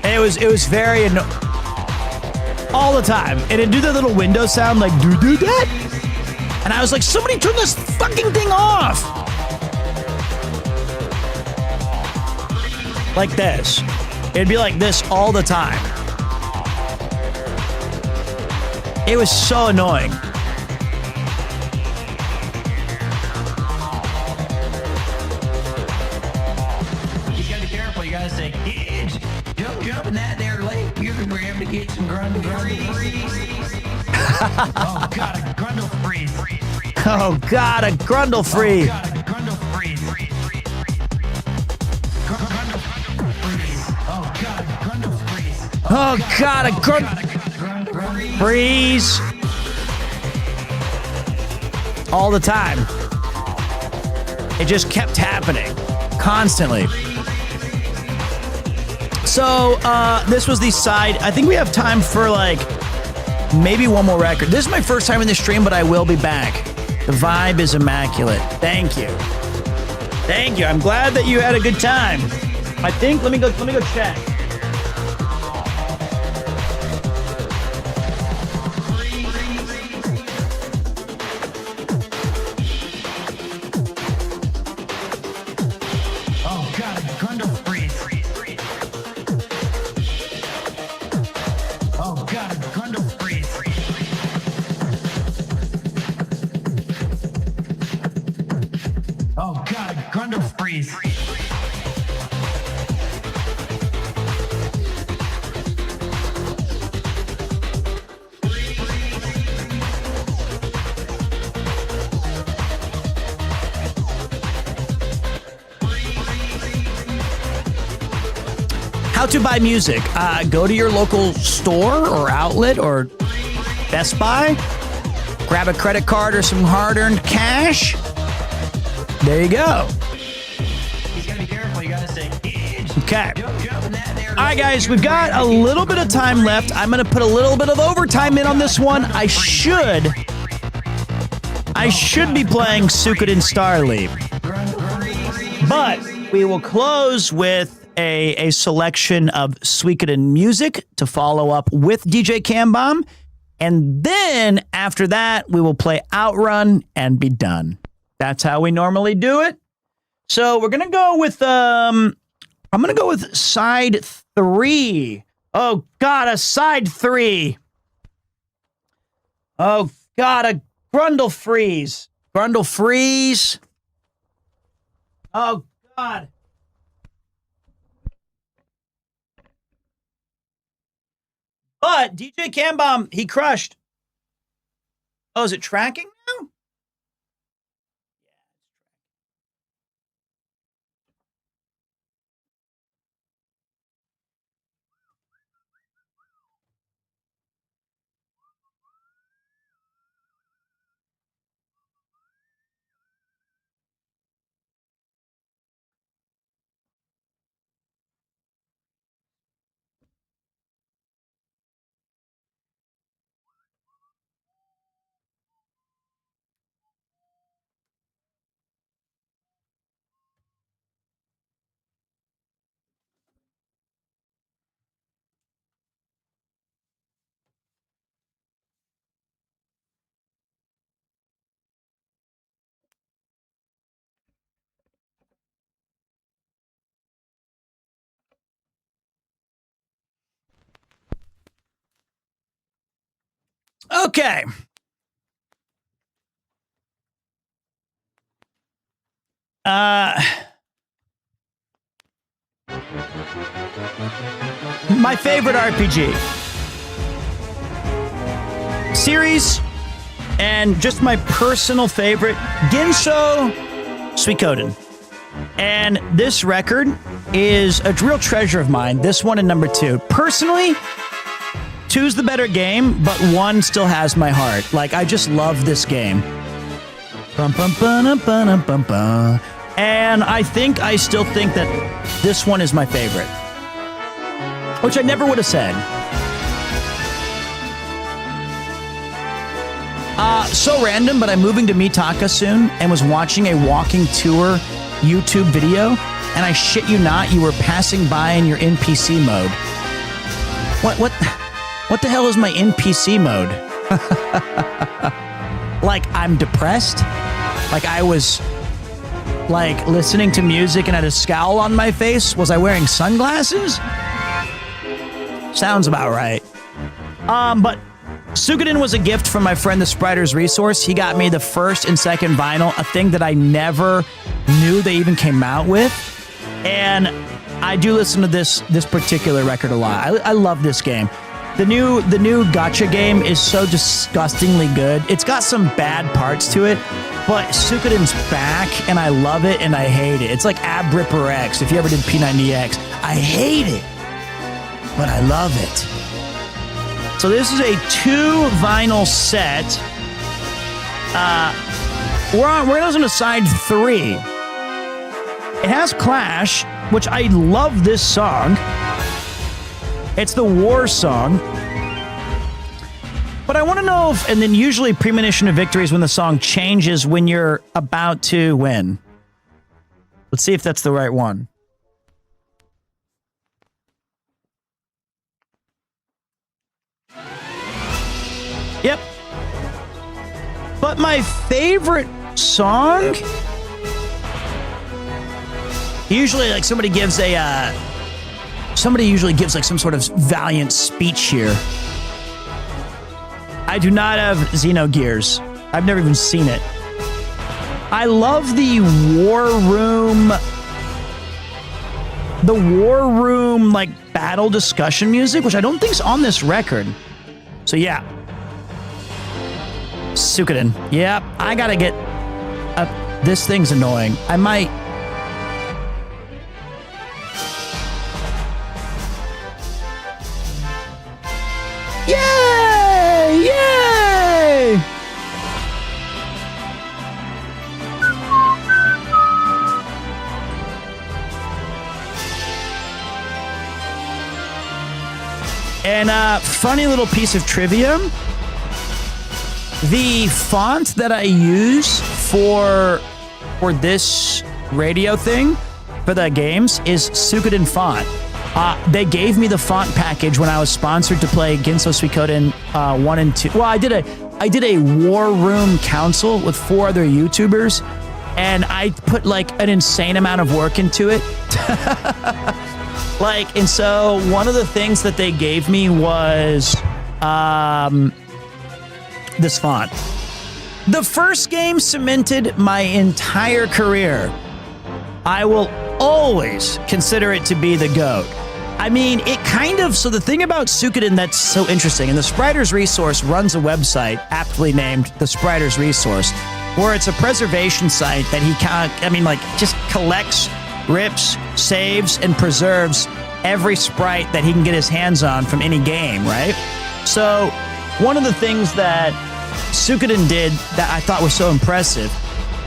And it was very all the time. And it'd do the little window sound like do that. And I was like, somebody turn this fucking thing off. Like this. It'd be like this all the time. It was so annoying. You gotta be careful. You gotta say, kids, don't jump in that there lake. You're gonna be able to get some grundle freeze. Oh God, a grundle freeze. Oh God, a grundle freeze. Oh God, a grundle freeze. Grundle freeze. Oh God, a grundle freeze. Oh God, a grundle freeze. All the time. It just kept happening. Constantly. So, this was the side. I think we have time for like maybe one more record. This is my first time in the stream, but I will be back. The vibe is immaculate. Thank you. Thank you. I'm glad that you had a good time. I think let me go check. Oh God, a grundle freeze. Oh God, a grundle freeze. Oh God, a grundle freeze. How to buy music. Go to your local store or outlet or Best Buy. Grab a credit card or some hard-earned cash. There you go. You gotta be careful. You gotta say, kids, Okay. don't jump in that there lake. All right, guys, we've got a little bit of time left. I'm going to put a little bit of overtime in on this one. I should be playing Suikoden Star Leap. But we will close with a selection of Suikoden music to follow up with DJ Cambomb. And then after that, we will play Outrun and be done. That's how we normally do it. So we're gonna go with I'm gonna go with side 3. Oh God, a side 3. Oh God, a Grundle freeze. Grundle freeze. Oh God. But DJ Cambomb, he crushed. Oh, is it tracking now? Okay. My favorite RPG series and just my personal favorite, Ginso Suikoden. And this record is a real treasure of mine. This one and number 2. Personally, 2's the better game, but 1 still has my heart. Like, I just love this game. Bum, bum, bum, bum, bum, bum. And I still think that this one is my favorite. Which I never would have said. So random, but I'm moving to Mitaka soon and was watching a walking tour YouTube video, and I shit you not, you were passing by in your NPC mode. What the hell is my NPC mode? Like, I'm depressed? Like, I was, like, listening to music and had a scowl on my face? Was I wearing sunglasses? Sounds about right. But Suikoden was a gift from my friend, the Spriters Resource. He got me the first and second vinyl, a thing that I never knew they even came out with. And I do listen to this particular record a lot. I love this game. The new gacha game is so disgustingly good. It's got some bad parts to it, but Suikoden's back, and I love it and I hate it. It's like Ab Ripper X, if you ever did P90X. I hate it, but I love it. So this is a 2 vinyl set. We're going to listen to side 3. It has Clash, which I love this song. It's the war song. But I want to know if, and then usually Premonition of Victory is when the song changes when you're about to win. Let's see if that's the right one. Yep. But my favorite song, usually like somebody usually gives like some sort of valiant speech here. I do not have Xenogears. I've never even seen it. I love the War Room like battle discussion music, which I don't think is on this record. So yeah. Suikoden. Yep, I gotta get up. This thing's annoying. I might. Yay! Yay! And funny little piece of trivia. The font that I use for this radio thing, for the games, is Suikoden font. They gave me the font package when I was sponsored to play Ginso Suikoden 1 and 2. Well, I did a War Room council with 4 other YouTubers, and I put like an insane amount of work into it. And so one of the things that they gave me was this font. The first game cemented my entire career. I will always consider it to be the GOAT. I mean, it kind of, so the thing about Suikoden that's so interesting, and the Spriters Resource runs a website aptly named the Spriters Resource, where it's a preservation site that just collects, rips, saves, and preserves every sprite that he can get his hands on from any game, right? So one of the things that Suikoden did that I thought was so impressive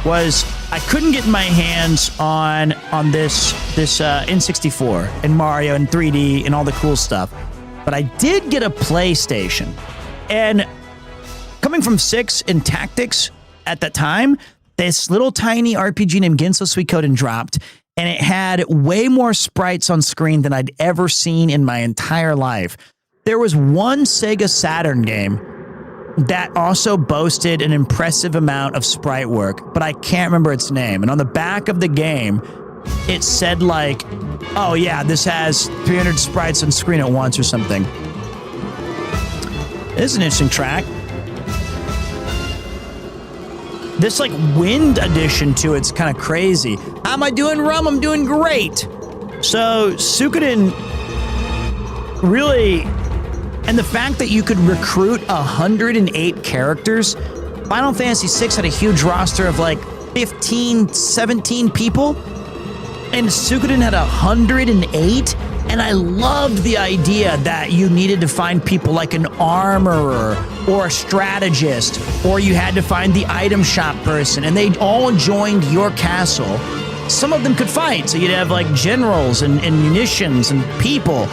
was I couldn't get my hands on this N64 and Mario and 3D and all the cool stuff, but I did get a PlayStation. And coming from 6 in Tactics at that time, this little tiny RPG named Genso Suikoden dropped, and it had way more sprites on screen than I'd ever seen in my entire life. There was one Sega Saturn game that also boasted an impressive amount of sprite work, but I can't remember its name. And on the back of the game, it said like, oh yeah, this has 300 sprites on screen at once or something. This is an interesting track. This like wind addition to it's kind of crazy. How am I doing, Rum? I'm doing great. So Suikoden really, and the fact that you could recruit 108 characters. Final Fantasy VI had a huge roster of like 15, 17 people, and Suikoden had 108. And I loved the idea that you needed to find people like an armorer or a strategist, or you had to find the item shop person, and they all joined your castle. Some of them could fight, so you'd have like generals and munitions and people.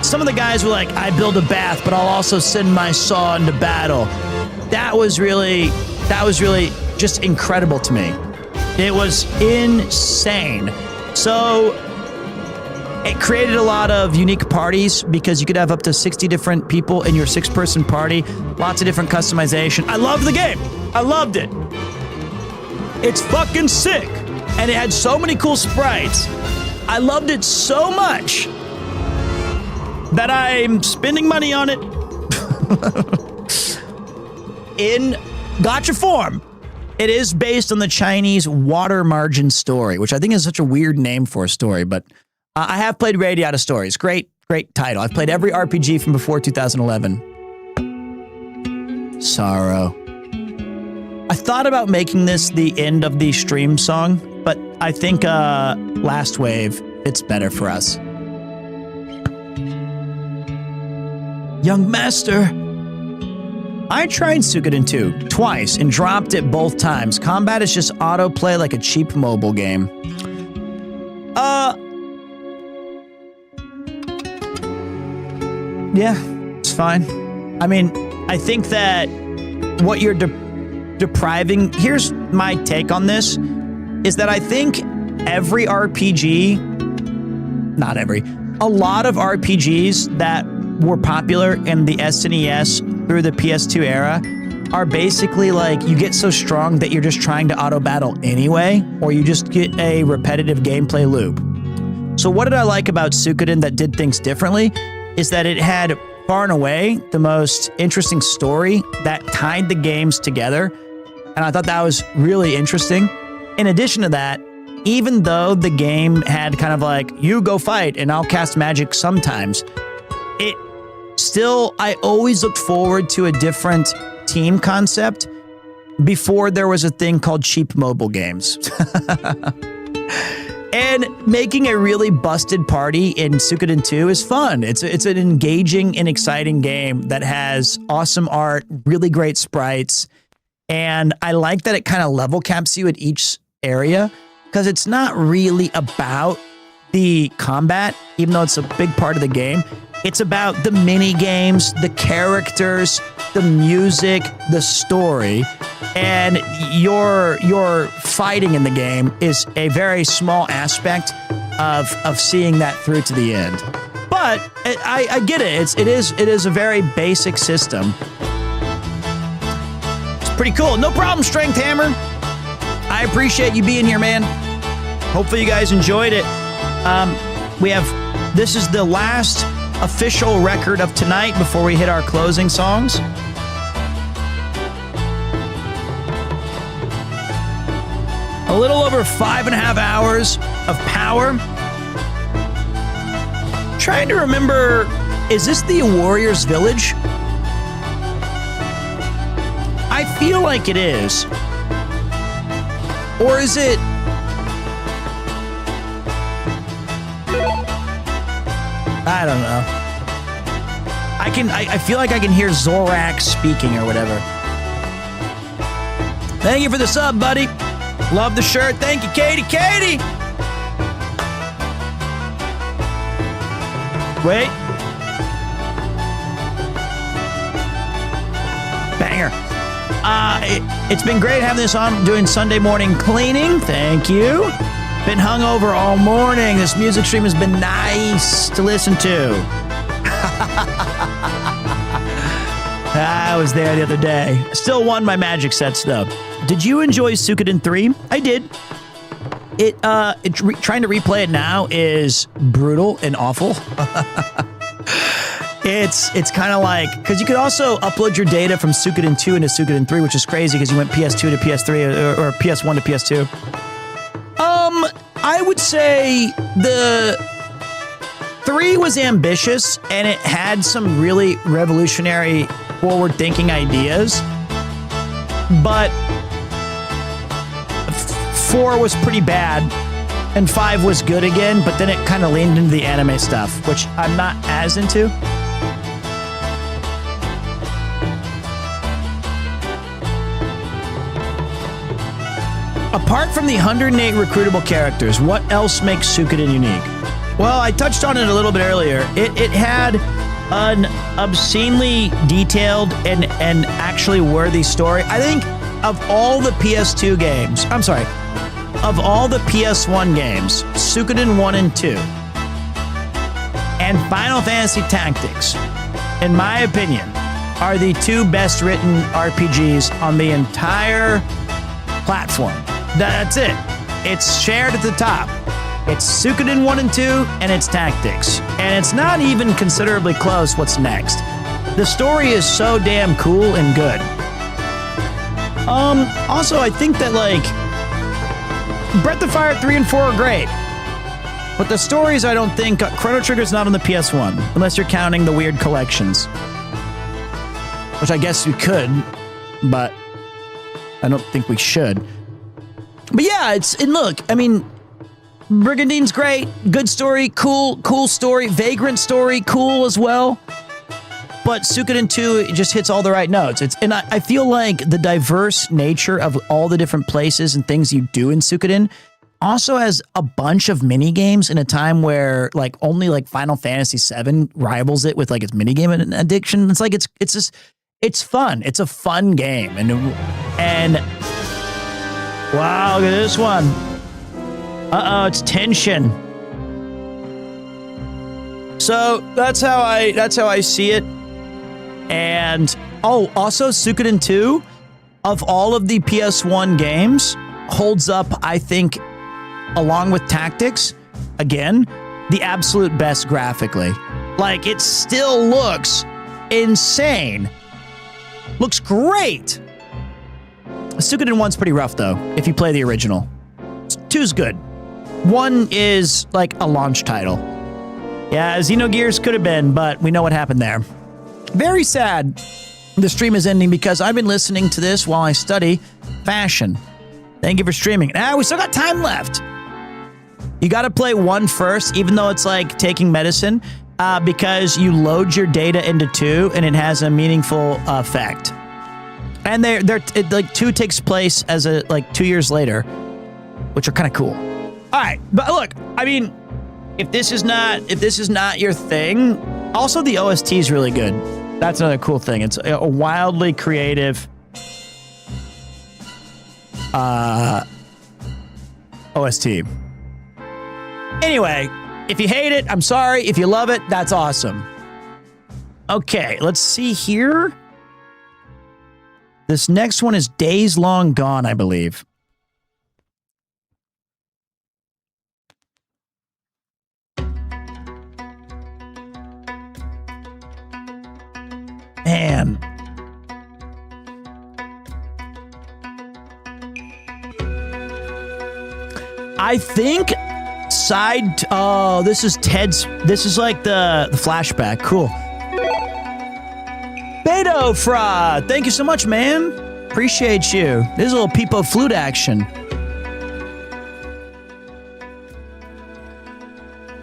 Some of the guys were like, I build a bath, but I'll also send my saw into battle. That was really just incredible to me. It was insane. So it created a lot of unique parties because you could have up to 60 different people in your 6-person party. Lots of different customization. I loved the game. I loved it. It's fucking sick. And it had so many cool sprites. I loved it so much that I'm spending money on it in gacha form. It is based on the Chinese water margin story, which I think is such a weird name for a story, but I have played Radiata Stories. Great title. I've played every RPG from before 2011. Sorrow. I thought about making this the end of the stream song, but I think Last Wave, it's better for us. Young Master. I tried Suikoden 2 twice and dropped it both times. Combat is just autoplay like a cheap mobile game. Yeah, it's fine. I mean, I think that what you're depriving... Here's my take on this, is that I think every RPG... Not every. A lot of RPGs that were popular in the SNES through the PS2 era are basically like, you get so strong that you're just trying to auto-battle anyway, or you just get a repetitive gameplay loop. So what did I like about Suikoden that did things differently? Is that it had far and away the most interesting story that tied the games together. And I thought that was really interesting. In addition to that, even though the game had kind of like, you go fight and I'll cast magic sometimes, it still, I always looked forward to a different team concept before there was a thing called cheap mobile games. And making a really busted party in Suikoden 2 is fun. It's an engaging and exciting game that has awesome art, really great sprites, and I like that it kind of level caps you at each area because it's not really about the combat, even though it's a big part of the game. It's about the mini games, the characters, the music, the story, and your fighting in the game is a very small aspect of seeing that through to the end. But I get it. It is a very basic system. It's pretty cool. No problem, Strength Hammer. I appreciate you being here, man. Hopefully you guys enjoyed it. This is the last official record of tonight before we hit our closing songs. A little over 5.5 hours of power. Trying to remember, is this the Warriors Village? I feel like it is. Or is it... I don't know. I feel like I can hear Zorak speaking or whatever. Thank you for the sub, buddy. Love the shirt. Thank you, Katie. Katie! Wait. Banger. It's been great having this on, doing Sunday morning cleaning. Thank you. Been hungover all morning. This music stream has been nice to listen to. I was there the other day. Still won my magic sets, though. Did you enjoy Suikoden 3? I did. Trying to replay it now is brutal and awful. It's kind of like, because you could also upload your data from Suikoden 2 into Suikoden 3, which is crazy because you went PS2 to PS3 or PS1 to PS2. I would say the 3 was ambitious and it had some really revolutionary, forward-thinking ideas, but 4 was pretty bad and 5 was good again, but then it kind of leaned into the anime stuff, which I'm not as into. Apart from the 108 recruitable characters, what else makes Suikoden unique? Well, I touched on it a little bit earlier. It had an obscenely detailed and actually worthy story. I think of all the PS2 games, of all the PS1 games, Suikoden 1 and 2, and Final Fantasy Tactics, in my opinion, are the 2 best written RPGs on the entire platform. That's it. It's shared at the top. It's Suikoden 1 and 2, and it's Tactics. And it's not even considerably close what's next. The story is so damn cool and good. Also, I think that, like, Breath of Fire 3 and 4 are great. But the stories, I don't think... Chrono Trigger's not on the PS1, unless you're counting the weird collections. Which I guess we could, but I don't think we should. But yeah, and look, I mean, Brigandine's great, good story, cool story, Vagrant story, cool as well. But Suikoden 2, it just hits all the right notes. And I feel like the diverse nature of all the different places and things you do in Suikoden also has a bunch of mini games in a time where like only like Final Fantasy VII rivals it with like its minigame addiction. It's like it's fun. It's a fun game, and wow, look at this one. It's tension. So that's how I see it. And also Suikoden 2, of all of the PS1 games, holds up, I think, along with Tactics, again, the absolute best graphically. Like, it still looks insane. Looks great. Suikoden 1's pretty rough, though, if you play the original. 2's good. 1 is like a launch title. Yeah, Xenogears could have been, but we know what happened there. Very sad the stream is ending because I've been listening to this while I study fashion. Thank you for streaming. We still got time left. You got to play 1 first, even though it's like taking medicine, because you load your data into 2 and it has a meaningful effect. And like 2 takes place as 2 years later, which are kind of cool. All right, but look, I mean, if this is not your thing, also the OST is really good. That's another cool thing. It's a wildly creative OST. Anyway, if you hate it, I'm sorry. If you love it, that's awesome. Okay, let's see here. This next one is Days Long Gone, I believe. I think oh, this is Ted's. This is like the flashback. Cool. Beto Fra, thank you so much, man. Appreciate you. This is a little Peepo flute action.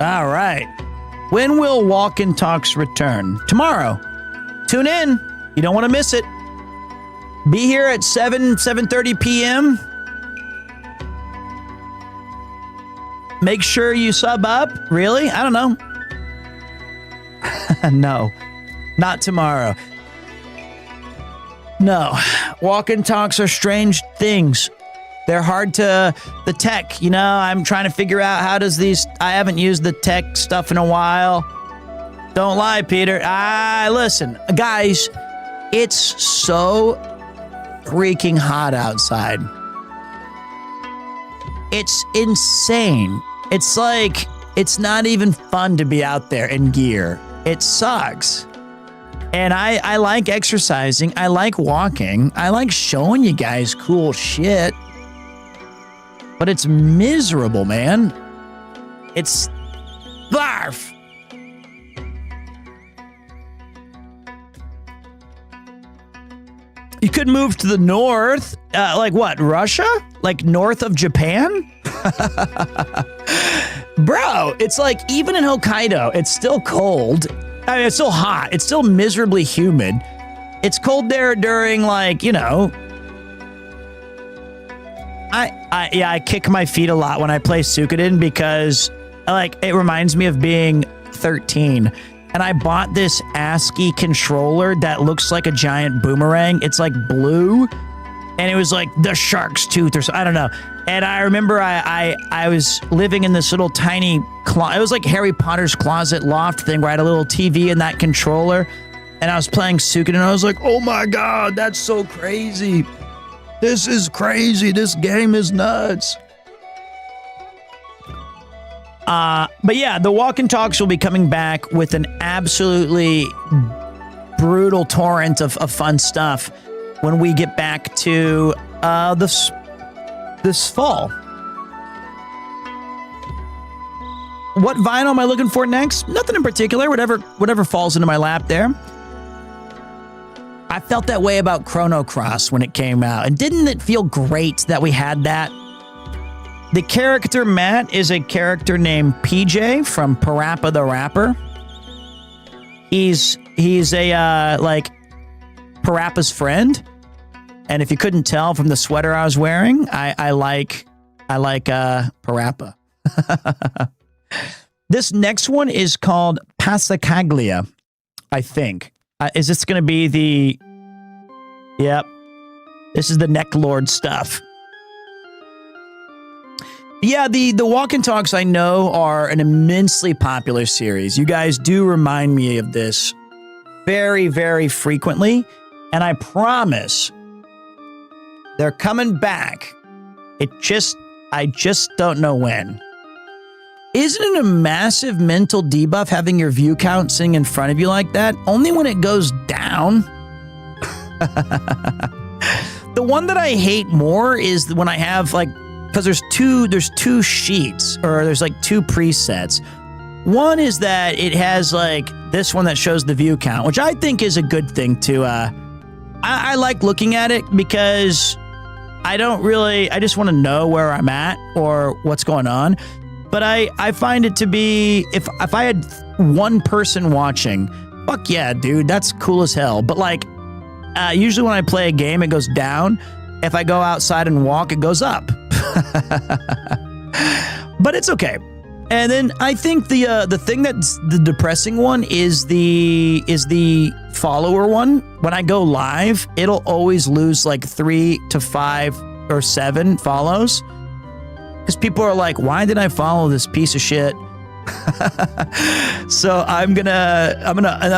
All right. When will Walk and Talks return? Tomorrow. Tune in. You don't want to miss it. Be here at 7:30 p.m. Make sure you sub up. Really? I don't know. No. Not tomorrow. No. Walk and Talks are strange things. They're hard to, the tech, you know, I'm trying to figure out how does these, I haven't used the tech stuff in a while. Don't lie, Peter. Listen, guys, it's so freaking hot outside. It's insane. It's like, it's not even fun to be out there in gear. It sucks. And I like exercising. I like walking. I like showing you guys cool shit. But it's miserable, man. It's barf. You could move to the north. Like what, Russia? Like north of Japan? Bro, it's like even in Hokkaido, it's still cold. I mean, it's still hot. It's still miserably humid. It's cold there during like, you know, I kick my feet a lot when I play Suikoden because like it reminds me of being 13. And I bought this ASCII controller that looks like a giant boomerang. It's like blue. And it was like the shark's tooth or something. I don't know. And I remember I was living in this little tiny it was like Harry Potter's closet loft thing where I had a little TV and that controller. And I was playing Suikoden and I was like, oh my God, that's so crazy. This is crazy. This game is nuts. But yeah, the Walk and Talks will be coming back with an absolutely brutal torrent of fun stuff when we get back to this fall. What vinyl am I looking for next? Nothing in particular. Whatever falls into my lap there. I felt that way about Chrono Cross when it came out. And didn't it feel great that we had that? The character Matt is a character named PJ from Parappa the Rapper. He's a like Parappa's friend. And if you couldn't tell from the sweater I was wearing, I like Parappa. This next one is called Passacaglia, I think. Is this going to be the... Yep. This is the Neck Lord stuff. Yeah, the Walk and Talks I know are an immensely popular series. You guys do remind me of this very, very frequently. And I promise they're coming back. I just don't know when. Isn't it a massive mental debuff having your view count sitting in front of you like that? Only when it goes down. The one that I hate more is when I have like, because there's two sheets or there's like two presets. One is that it has like this one that shows the view count, which I think is a good thing to, I like looking at it because I just want to know where I'm at or what's going on. But I find it to be, if I had one person watching, fuck yeah, dude, that's cool as hell. But like, usually when I play a game, it goes down. If I go outside and walk, it goes up. But it's okay. And then I think the thing that's the depressing one is the follower one. When I go live, it'll always lose like 3 to 5 or 7 follows. Because people are like, why did I follow this piece of shit? So I'm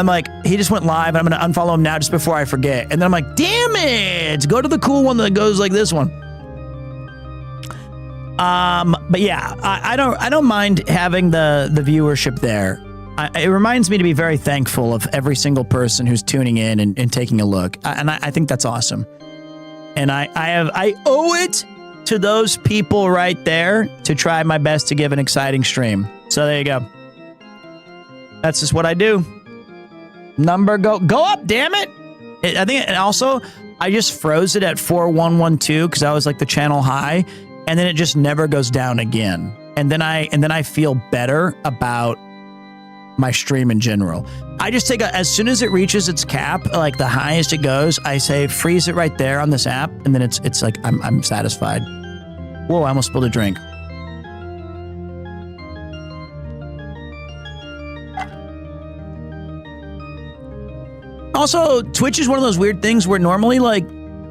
like, he just went live. I'm gonna unfollow him now just before I forget. And then I'm like, damn it! Go to the cool one that goes like this one. But yeah, I don't mind having the viewership there. It reminds me to be very thankful of every single person who's tuning in and taking a look. And I think that's awesome. And I owe it to those people right there to try my best to give an exciting stream. So there you go. That's just what I do. Number go up, damn it. I think, and also I just froze it at 4112 because I was like the channel high, and then it just never goes down again. And then I feel better about my stream in general. I just take as soon as it reaches its cap, like the highest it goes, I say freeze it right there on this app, and then it's like I'm satisfied. Whoa, I almost spilled a drink. Also, Twitch is one of those weird things where normally like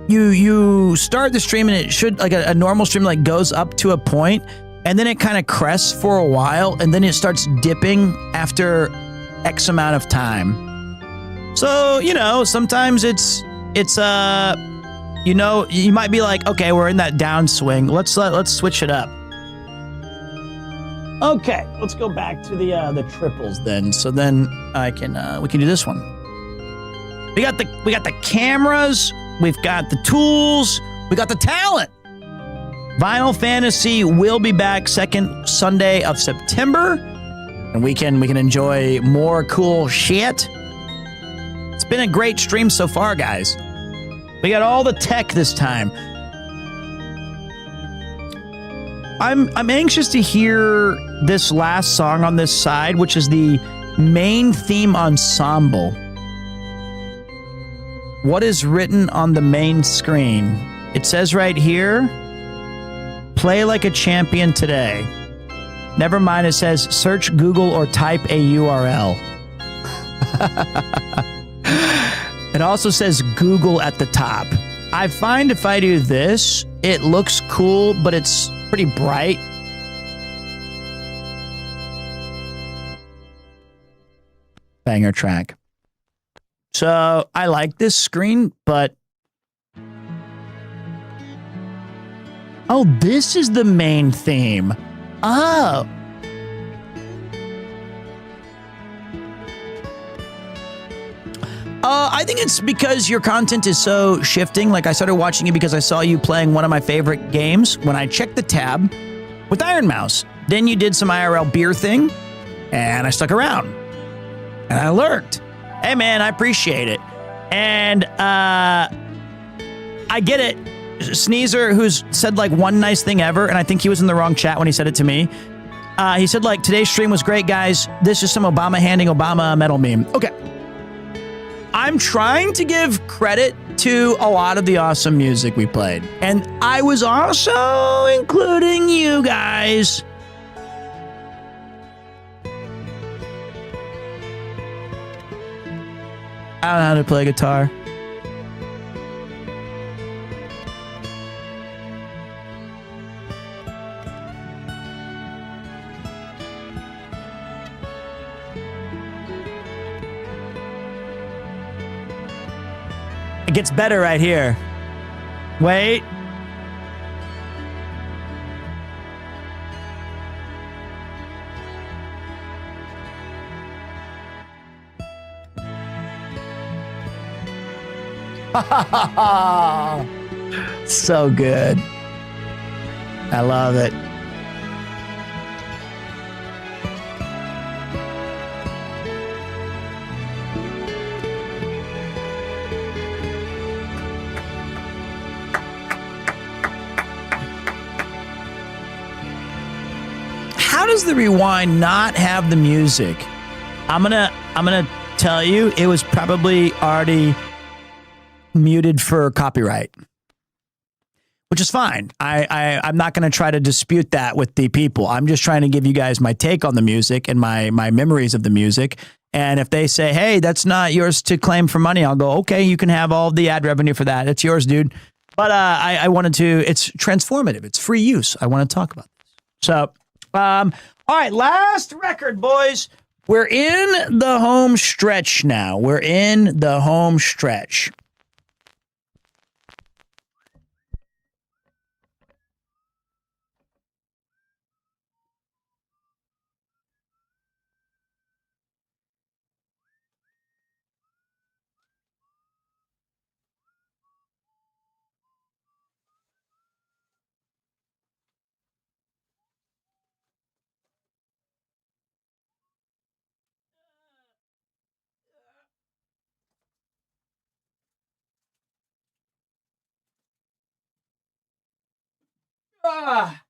you start the stream and it should like a normal stream like goes up to a point and then it kind of crests for a while and then it starts dipping after X amount of time. So, you know, sometimes it's you know, you might be like, okay, we're in that downswing. Let's switch it up. Okay, let's go back to the triples then. So then we can do this one. We got the cameras, we've got the tools, we got the talent. Vinyl Fantasy will be back second Sunday of September, and we can enjoy more cool shit. It's been a great stream so far, guys. We got all the tech this time. I'm anxious to hear this last song on this side, which is the main theme ensemble. What is written on the main screen? It says right here, play like a champion today. Never mind, it says search Google or type a URL. It also says Google at the top. I find if I do this, it looks cool, but it's pretty bright. Banger track. So I like this screen, but oh, this is the main theme. Oh. I think it's because your content is so shifting. Like I started watching you because I saw you playing one of my favorite games when I checked the tab with Iron Mouse. Then you did some IRL beer thing, and I stuck around. And I lurked. Hey, man, I appreciate it. And I get it. Sneezer, who's said like one nice thing ever, and I think he was in the wrong chat when he said it to me. He said like, today's stream was great, guys. This is some Obama handing Obama a medal meme. Okay. I'm trying to give credit to a lot of the awesome music we played. And I was also including you guys. I don't know how to play guitar. It gets better right here. Wait. So good. I love it. How does the rewind not have the music? I'm gonna tell you, it was probably already muted for copyright, which is fine. I'm not going to try to dispute that with the people. I'm just trying to give you guys my take on the music and my memories of the music. And if they say, hey, that's not yours to claim for money, I'll go, okay, you can have all the ad revenue for that. It's yours, dude. But I wanted to, it's transformative. It's free use. I want to talk about this. So, all right, last record, boys. We're in the home stretch now. We're in the home stretch. Ah.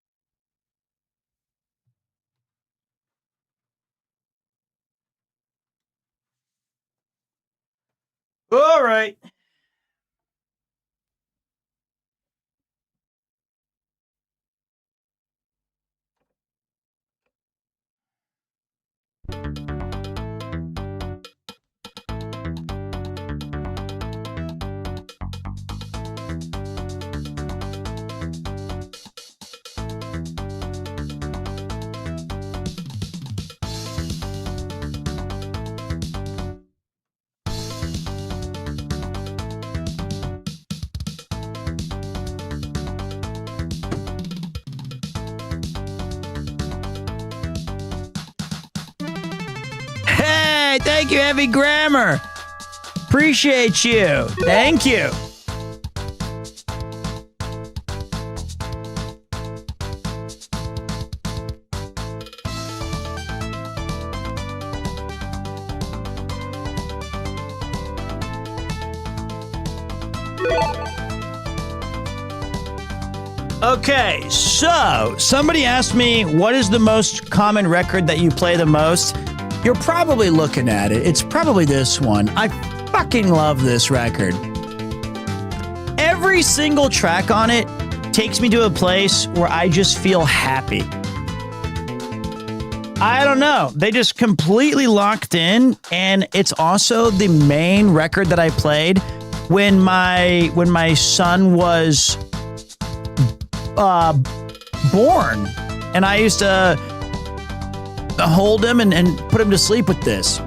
All right. Hey, thank you, Heavy Grammar. Appreciate you. Thank you. Okay, so somebody asked me, what is the most common record that you play the most? You're probably looking at it. It's probably this one. I fucking love this record. Every single track on it takes me to a place where I just feel happy. I don't know. They just completely locked in, and it's also the main record that I played when my son was born, and I used to hold him and put him to sleep with this.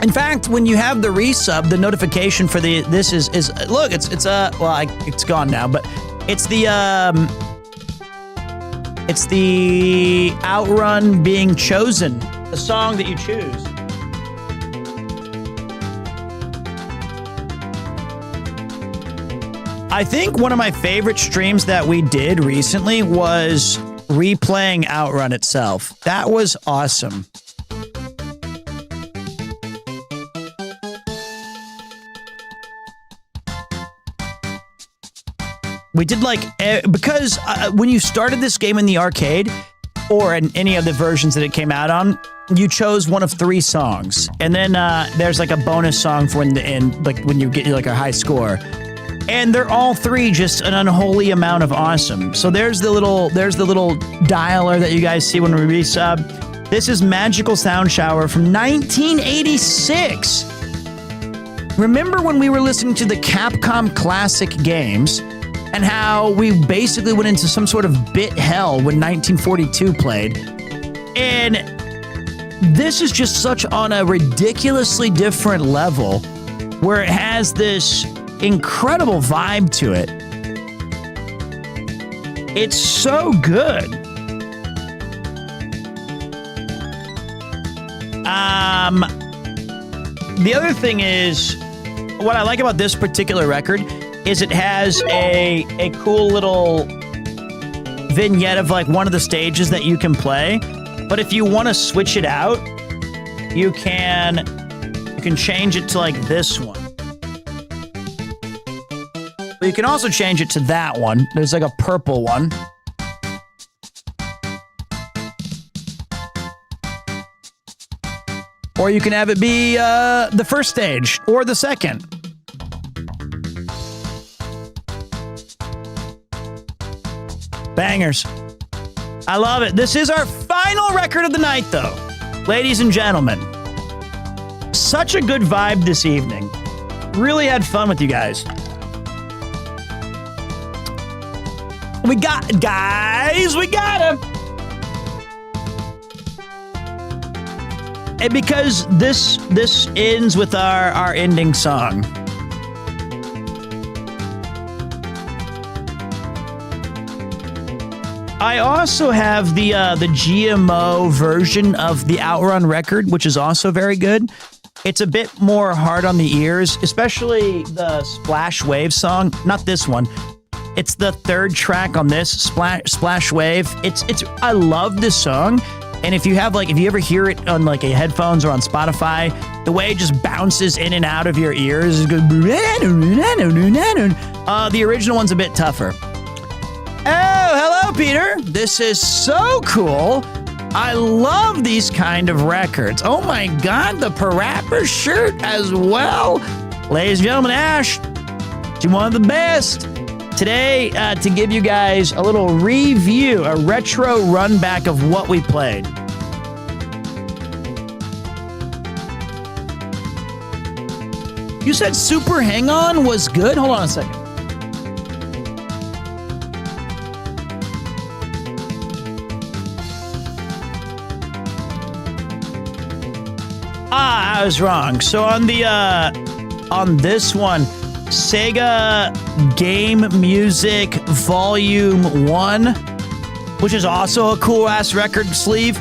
In fact, when you have the resub, the notification for this is look, it's gone now, but it's the Outrun being chosen, the song that you choose. I think one of my favorite streams that we did recently was replaying Outrun itself. That was awesome. We did because when you started this game in the arcade or in any of the versions that it came out on, you chose one of 3 songs. And then there's like a bonus song for when you get like a high score. And they're all 3 just an unholy amount of awesome. So there's the little dialer that you guys see when we resub. This is Magical Sound Shower from 1986. Remember when we were listening to the Capcom classic games and how we basically went into some sort of bit hell when 1942 played? And this is just such on a ridiculously different level where it has this incredible vibe to it. It's so good. The other thing is, what I like about this particular record is it has a cool little vignette of like one of the stages that you can play. But if you want to switch it out, you can change it to like this one. But you can also change it to that one. There's like a purple one. Or you can have it be the first stage or the second. Bangers. I love it. This is our final record of the night, though. Ladies and gentlemen, such a good vibe this evening. Really had fun with you guys. We got him. And because this ends with our ending song. I also have the GMO version of the Outrun record, which is also very good. It's a bit more hard on the ears, especially the Splash Wave song. Not this one. It's the 3rd track on this, Splash Wave. I love this song. And if you ever hear it on like a headphones or on Spotify, the way it just bounces in and out of your ears, it goes, the original one's a bit tougher. Oh, go, Peter. This is so cool. I love these kind of records. Oh my God, the Parappa shirt as well. Ladies and gentlemen, Ash, she's one of the best. Today, to give you guys a little review, a retro run back of what we played. You said Super Hang-On was good? Hold on a second. I was wrong. So on the on this one, Sega Game Music Volume 1, which is also a cool ass record sleeve.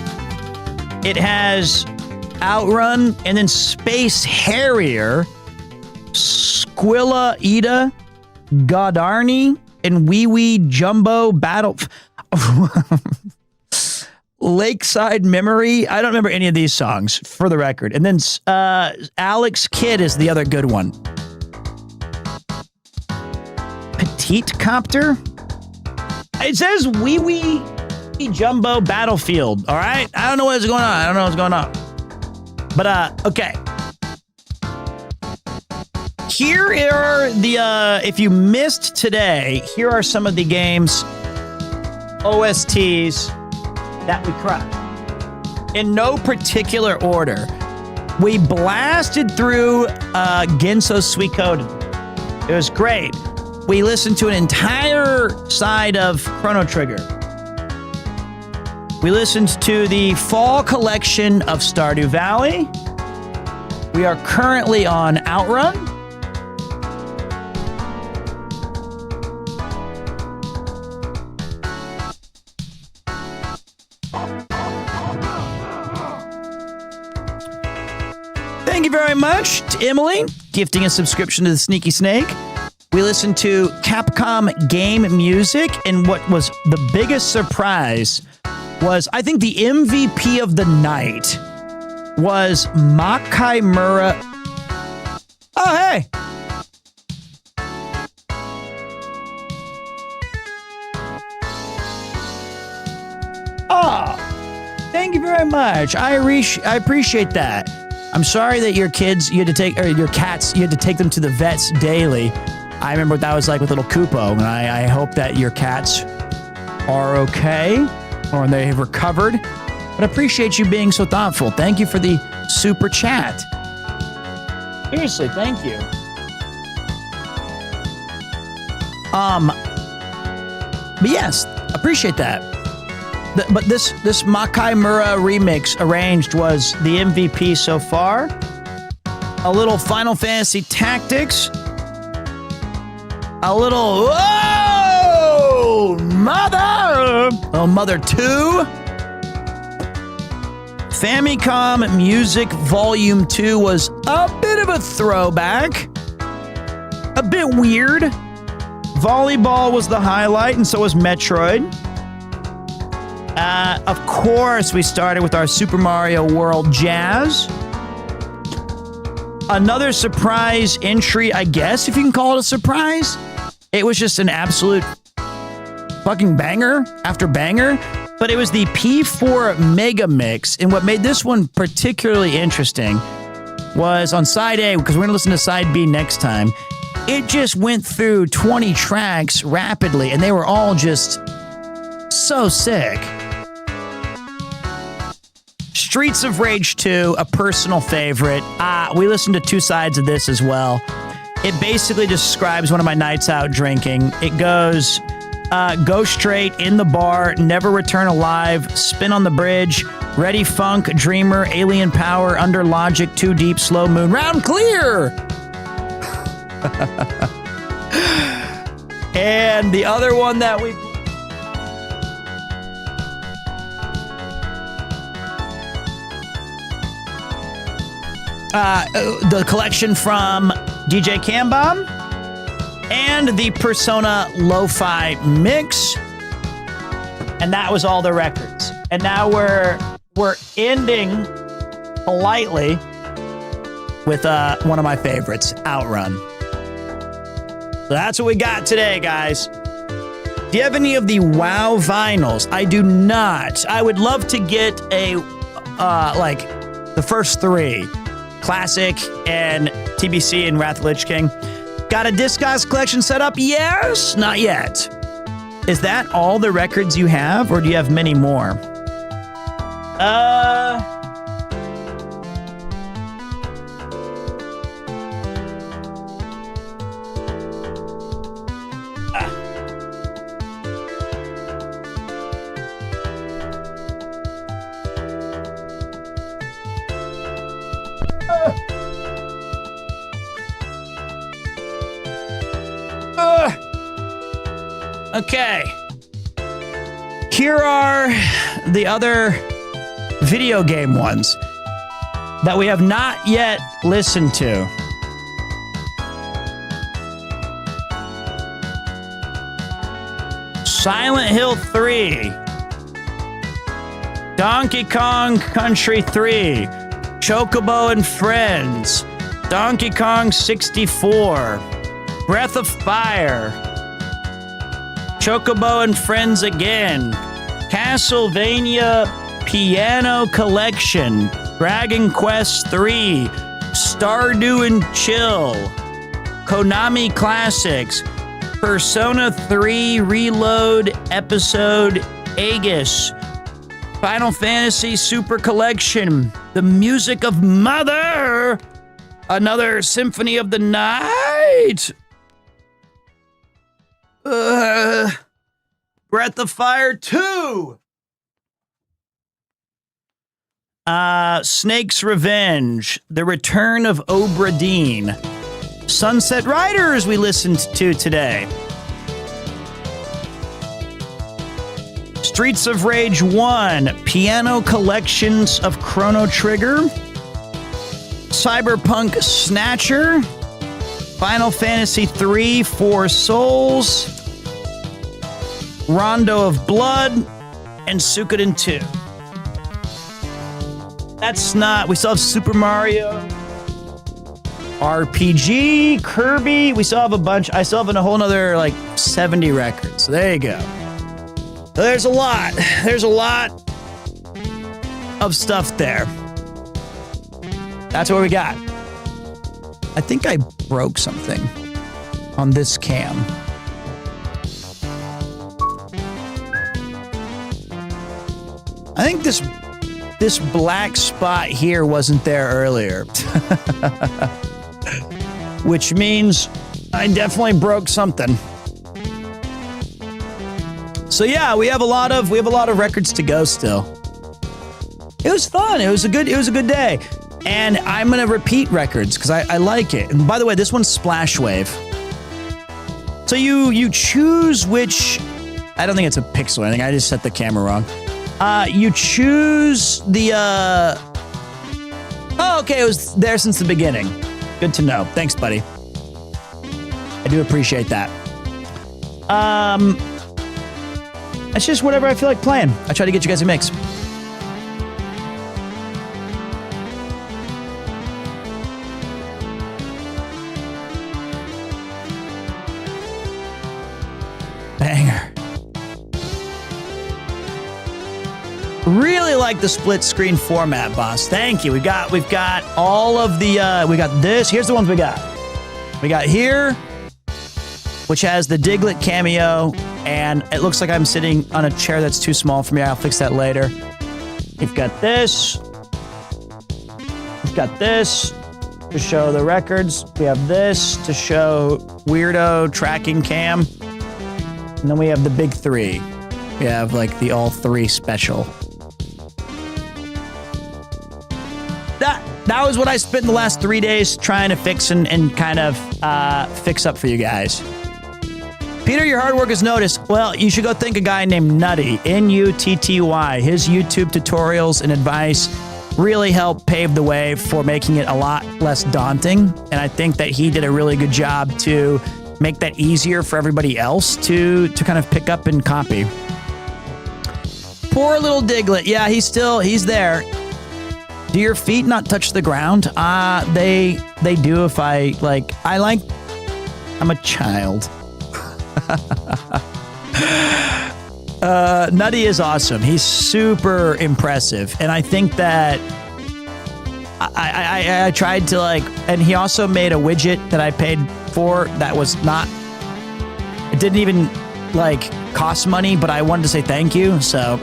It has Outrun and then Space Harrier, Squilla Ida, Godarni, and Wee Wee Jumbo Battle. Lakeside Memory. I don't remember any of these songs, for the record. And then Alex Kidd is the other good one. Petite Copter? It says Wee Wee Jumbo Battlefield. All right? I don't know what's going on. I don't know what's going on. But, okay. Here are the, if you missed today, here are some of the games, OSTs, that we cried. In no particular order. We blasted through Genso Suikoden. It was great. We listened to an entire side of Chrono Trigger. We listened to the fall collection of Stardew Valley. We are currently on Outrun. Thank you very much to Emily, gifting a subscription to the Sneaky Snake. We listened to Capcom Game Music, and what was the biggest surprise was, I think the MVP of the night was Makai Mura. Oh, hey! Oh, thank you very much. I appreciate that. I'm sorry that your kids, you had to take, or your cats, you had to take them to the vets daily. I remember what that was like with little Kupo, and I hope that your cats are okay, or they have recovered. But I appreciate you being so thoughtful. Thank you for the super chat. Seriously, thank you. But yes, appreciate that. But this Makai Mura remix arranged was the MVP so far. A little Final Fantasy Tactics. A little whoa, Mother! Oh, Mother 2. Famicom Music Volume 2 was a bit of a throwback. A bit weird. Volleyball was the highlight, and so was Metroid. Of course, we started with our Super Mario World Jazz. Another surprise entry, I guess, if you can call it a surprise. It was just an absolute fucking banger after banger. But it was the P4 Mega Mix. And what made this one particularly interesting was on side A, because we're going to listen to side B next time, it just went through 20 tracks rapidly, and they were all just so sick. Streets of Rage 2, a personal favorite. We listened to two sides of this as well. It basically describes one of my nights out drinking. It goes, go straight, in the bar, never return alive, spin on the bridge, ready funk, dreamer, alien power, under logic, too deep, slow moon, round clear. And the other one that we... the collection from DJ Cambomb and the Persona Lo-Fi Mix, and that was all the records. And now we're ending politely with one of my favorites, Outrun. So that's what we got today, guys. Do you have any of the WoW vinyls? I do not. I would love to get a, like, the first 3. Classic and TBC and Wrath of Lich King. Got a Discos collection set up? Yes? Not yet. Is that all the records you have, or do you have many more? Okay. Here are the other video game ones that we have not yet listened to. Silent Hill 3. Donkey Kong Country 3. Chocobo and Friends. Donkey Kong 64. Breath of Fire. Chocobo and Friends again. Castlevania Piano Collection. Dragon Quest 3. Stardew and Chill. Konami Classics. Persona 3 Reload Episode Aegis. Final Fantasy Super Collection. The Music of Mother. Another Symphony of the Night. Breath of Fire 2. Snake's Revenge. The Return of Obra Dinn. Sunset Riders we listened to today. Streets of Rage 1. Piano Collections of Chrono Trigger. Cyberpunk Snatcher. Final Fantasy 3 Four Souls. Rondo of Blood. And Suikoden 2. That's not... We still have Super Mario. RPG. Kirby. We still have a bunch. I still have a whole nother, like, 70 records. So there you go. There's a lot. There's a lot of stuff there. That's what we got. I think I broke something on this cam. I think this black spot here wasn't there earlier. Which means I definitely broke something. So yeah, we have a lot of records to go still. It was fun. It was a good day. And I'm gonna repeat records because I like it. And by the way, this one's Splash Wave. So you choose which. I don't think it's a pixel. I think I just set the camera wrong. You choose the. Oh, okay. It was there since the beginning. Good to know. Thanks, buddy. I do appreciate that. It's just whatever I feel like playing. I try to get you guys a mix. Banger. Really like the split screen format, boss. Thank you. We've got all of the we got this. Here's the ones we got. We got here, which has the Diglett cameo, and it looks like I'm sitting on a chair that's too small for me. I'll fix that later. We've got this. We've got this to show the records. We have this to show weirdo tracking cam. And then we have the big 3. We have like the all 3 special. That was what I spent the last 3 days trying to fix and kind of fix up for you guys. Peter, your hard work is noticed. Well, you should go thank a guy named Nutty, N-U-T-T-Y. His YouTube tutorials and advice really helped pave the way for making it a lot less daunting. And I think that he did a really good job to make that easier for everybody else to kind of pick up and copy. Poor little Diglett. Yeah, he's there. Do your feet not touch the ground? They do if I'm a child. Nutty is awesome. He's super impressive. And I think that I tried to like, and he also made a widget that I paid for that was not, it didn't even like cost money, but I wanted to say thank you. So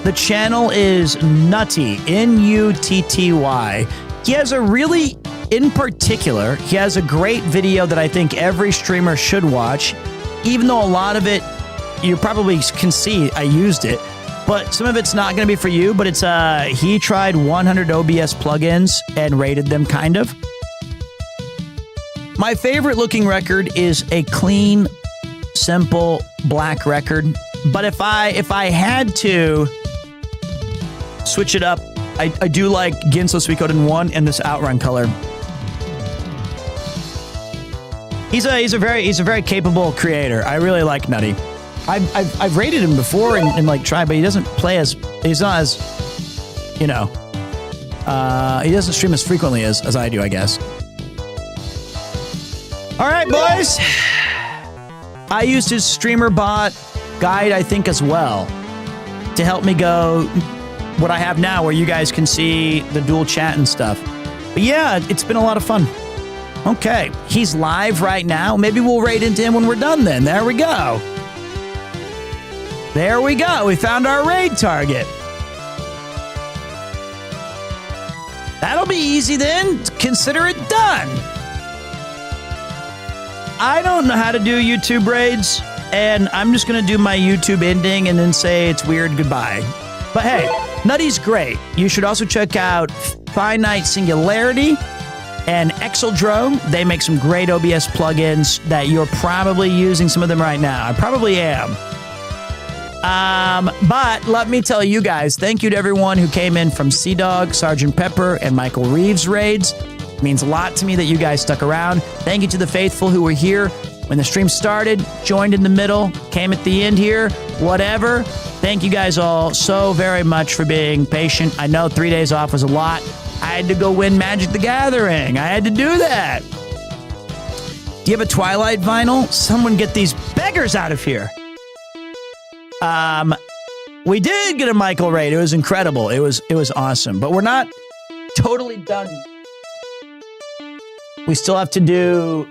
the channel is Nutty, N-U-T-T-Y. He has a really, in particular, he has a great video that I think every streamer should watch, even though a lot of it, you probably can see I used it, but some of it's not going to be for you, but it's, he tried 100 OBS plugins and rated them kind of. My favorite looking record is a clean, simple black record, but if I had to switch it up, I do like Gunsmoke Suikoden 1 and this Outrun color. He's a very capable creator. I really like Nutty. I've rated him before and like tried, but he doesn't play as, he's not as, you know, he doesn't stream as frequently as I do, I guess. All right, boys. I used his streamer bot guide, I think, as well to help me go what I have now, where you guys can see the dual chat and stuff. But yeah, it's been a lot of fun. Okay, he's live right now. Maybe we'll raid into him when we're done then. There we go. There we go. We found our raid target. That'll be easy then. Consider it done. I don't know how to do YouTube raids, and I'm just going to do my YouTube ending and then say it's weird goodbye. But hey, Nutty's great. You should also check out Finite Singularity and Exeldro. They make some great OBS plugins that you're probably using some of them right now. I probably am. But let me tell you guys, thank you to everyone who came in from Sea Dog, Sergeant Pepper, and Michael Reeves raids. It means a lot to me that you guys stuck around. Thank you to the faithful who were here when the stream started, joined in the middle, came at the end here, whatever. Thank you guys all so very much for being patient. I know 3 days off was a lot. I had to go win Magic the Gathering. I had to do that. Do you have a Twilight vinyl? Someone get these beggars out of here. We did get a Michael raid. It was incredible. It was awesome. But we're not totally done. We still have to do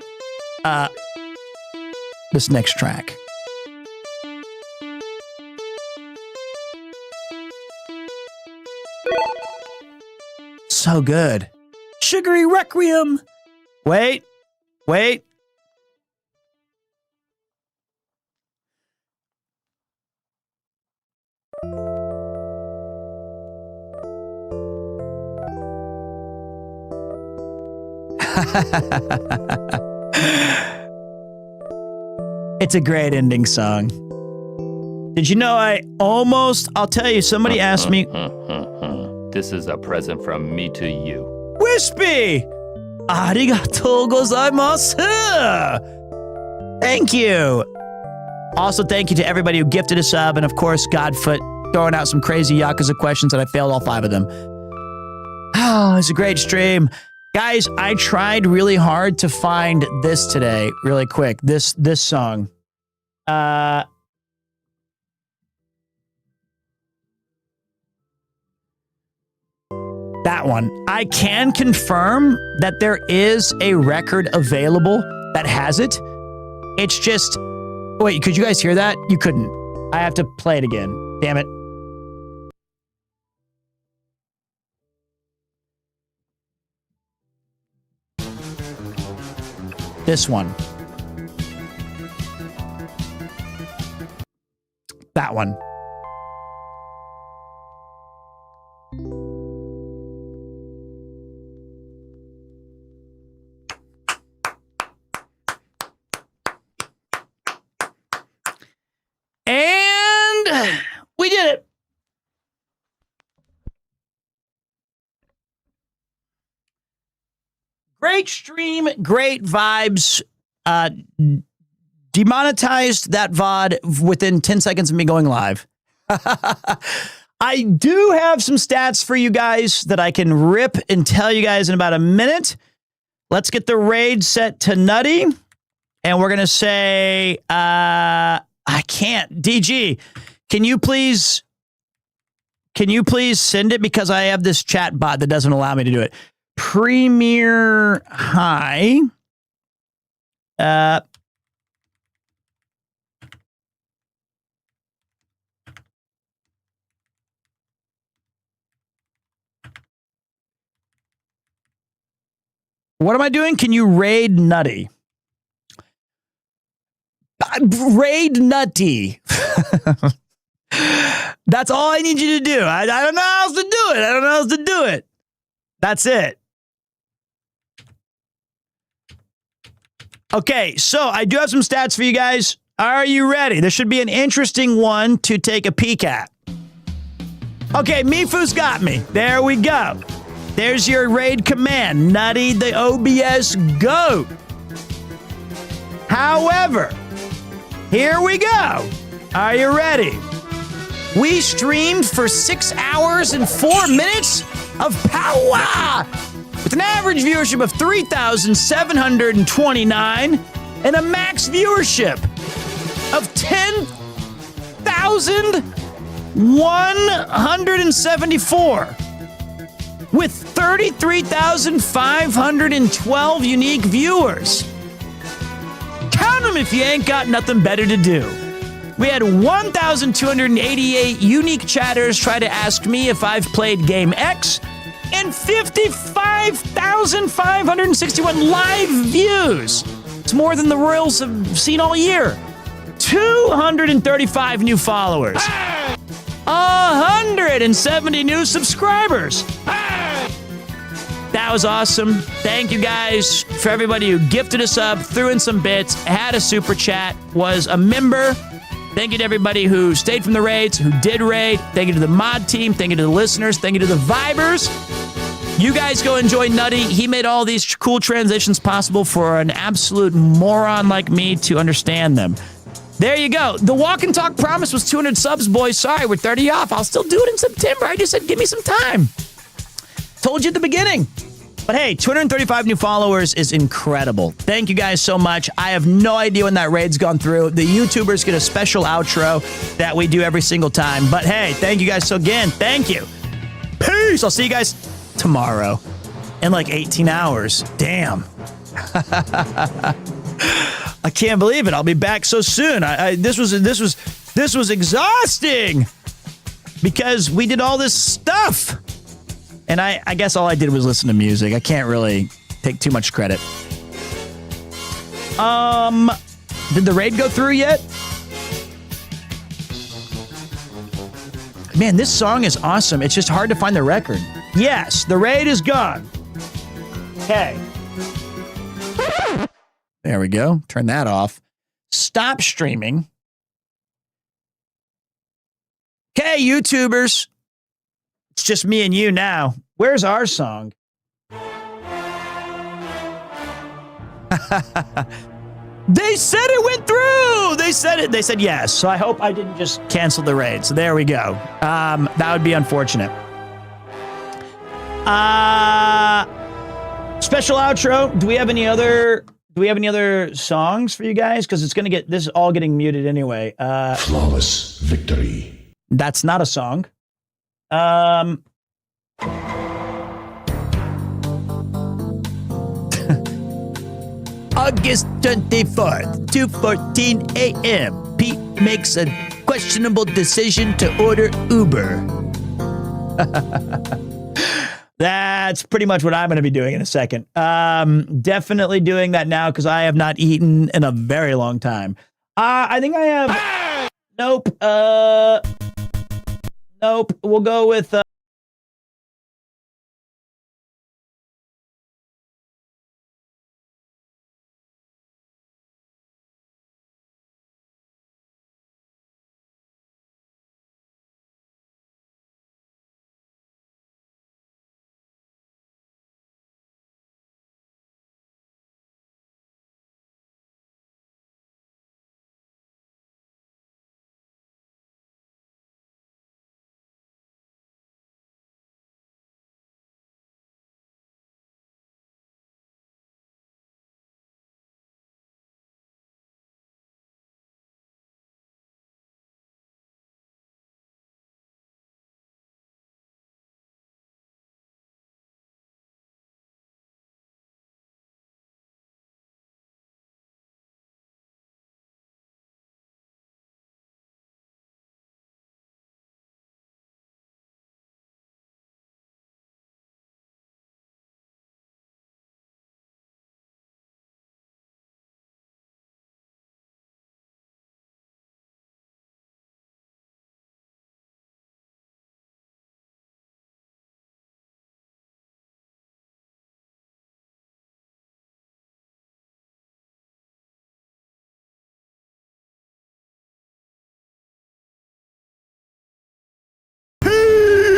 this next track. So good. Sugary Requiem. Wait. It's a great ending song. Did you know I'll tell you, somebody asked me. This is a present from me to you. Wispy! Arigatou gozaimasu! Thank you. Also, thank you to everybody who gifted a sub, and of course, Godfoot throwing out some crazy Yakuza questions, and I failed all 5 of them. Oh, it's a great stream. Guys, I tried really hard to find this today, really quick. This song. That one. I can confirm that there is a record available that has it. It's just... Wait, could you guys hear that? You couldn't. I have to play it again. Damn it. This one. That one. And we did it. Great stream, great vibes. Demonetized that VOD within 10 seconds of me going live. I do have some stats for you guys that I can rip and tell you guys in about a minute. Let's get the raid set to Nutty. And we're going to say, I can't. DG, can you please send it, because I have this chat bot that doesn't allow me to do it. Premiere High. What am I doing? Can you raid Nutty? Raid Nutty. That's all I need you to do. I don't know how else to do it. I don't know how else to do it. That's it. Okay, so I do have some stats for you guys. Are you ready? This should be an interesting one to take a peek at. Okay, Mifu's got me. There we go. There's your raid command, Nutty the OBS GOAT. However, here we go. Are you ready? We streamed for 6 hours and 4 minutes of power with an average viewership of 3,729 and a max viewership of 10,174 with 33,512 unique viewers. Count them if you ain't got nothing better to do. We had 1,288 unique chatters try to ask me if I've played Game X, and 55,561 live views. It's more than the Royals have seen all year. 235 new followers. 170 new subscribers. That was awesome. Thank you guys for everybody who gifted us up, threw in some bits, had a super chat, was a member. Thank you to everybody who stayed from the raids, who did raid. Thank you to the mod team. Thank you to the listeners. Thank you to the Vibers. You guys go enjoy Nutty. He made all these cool transitions possible for an absolute moron like me to understand them. There you go. The walk and talk promise was 200 subs, boys. Sorry, we're 30 off. I'll still do it in September. I just said, give me some time. Told you at the beginning. But hey, 235 new followers is incredible. Thank you guys so much. I have no idea when that raid's gone through. The YouTubers get a special outro that we do every single time. But hey, thank you guys so again. Thank you. Peace. I'll see you guys tomorrow in like 18 hours. Damn. I can't believe it. I'll be back so soon. This was exhausting because we did all this stuff. And I guess all I did was listen to music. I can't really take too much credit. Did the raid go through yet? Man, this song is awesome. It's just hard to find the record. Yes, the raid is gone. Okay. There we go. Turn that off. Stop streaming. Okay, YouTubers. It's just me and you now. Where's our song? They said it went through. They said it. They said yes. So I hope I didn't just cancel the raid. So there we go. That would be unfortunate. Special outro. Do we have any other songs for you guys? Because it's gonna get this is all getting muted anyway. Flawless victory. That's not a song. August 24th, 2:14 a.m. Pete makes a questionable decision to order Uber. That's pretty much what I'm going to be doing in a second. Definitely doing that now because I have not eaten in a very long time. I think I have... Nope. Nope. We'll go with...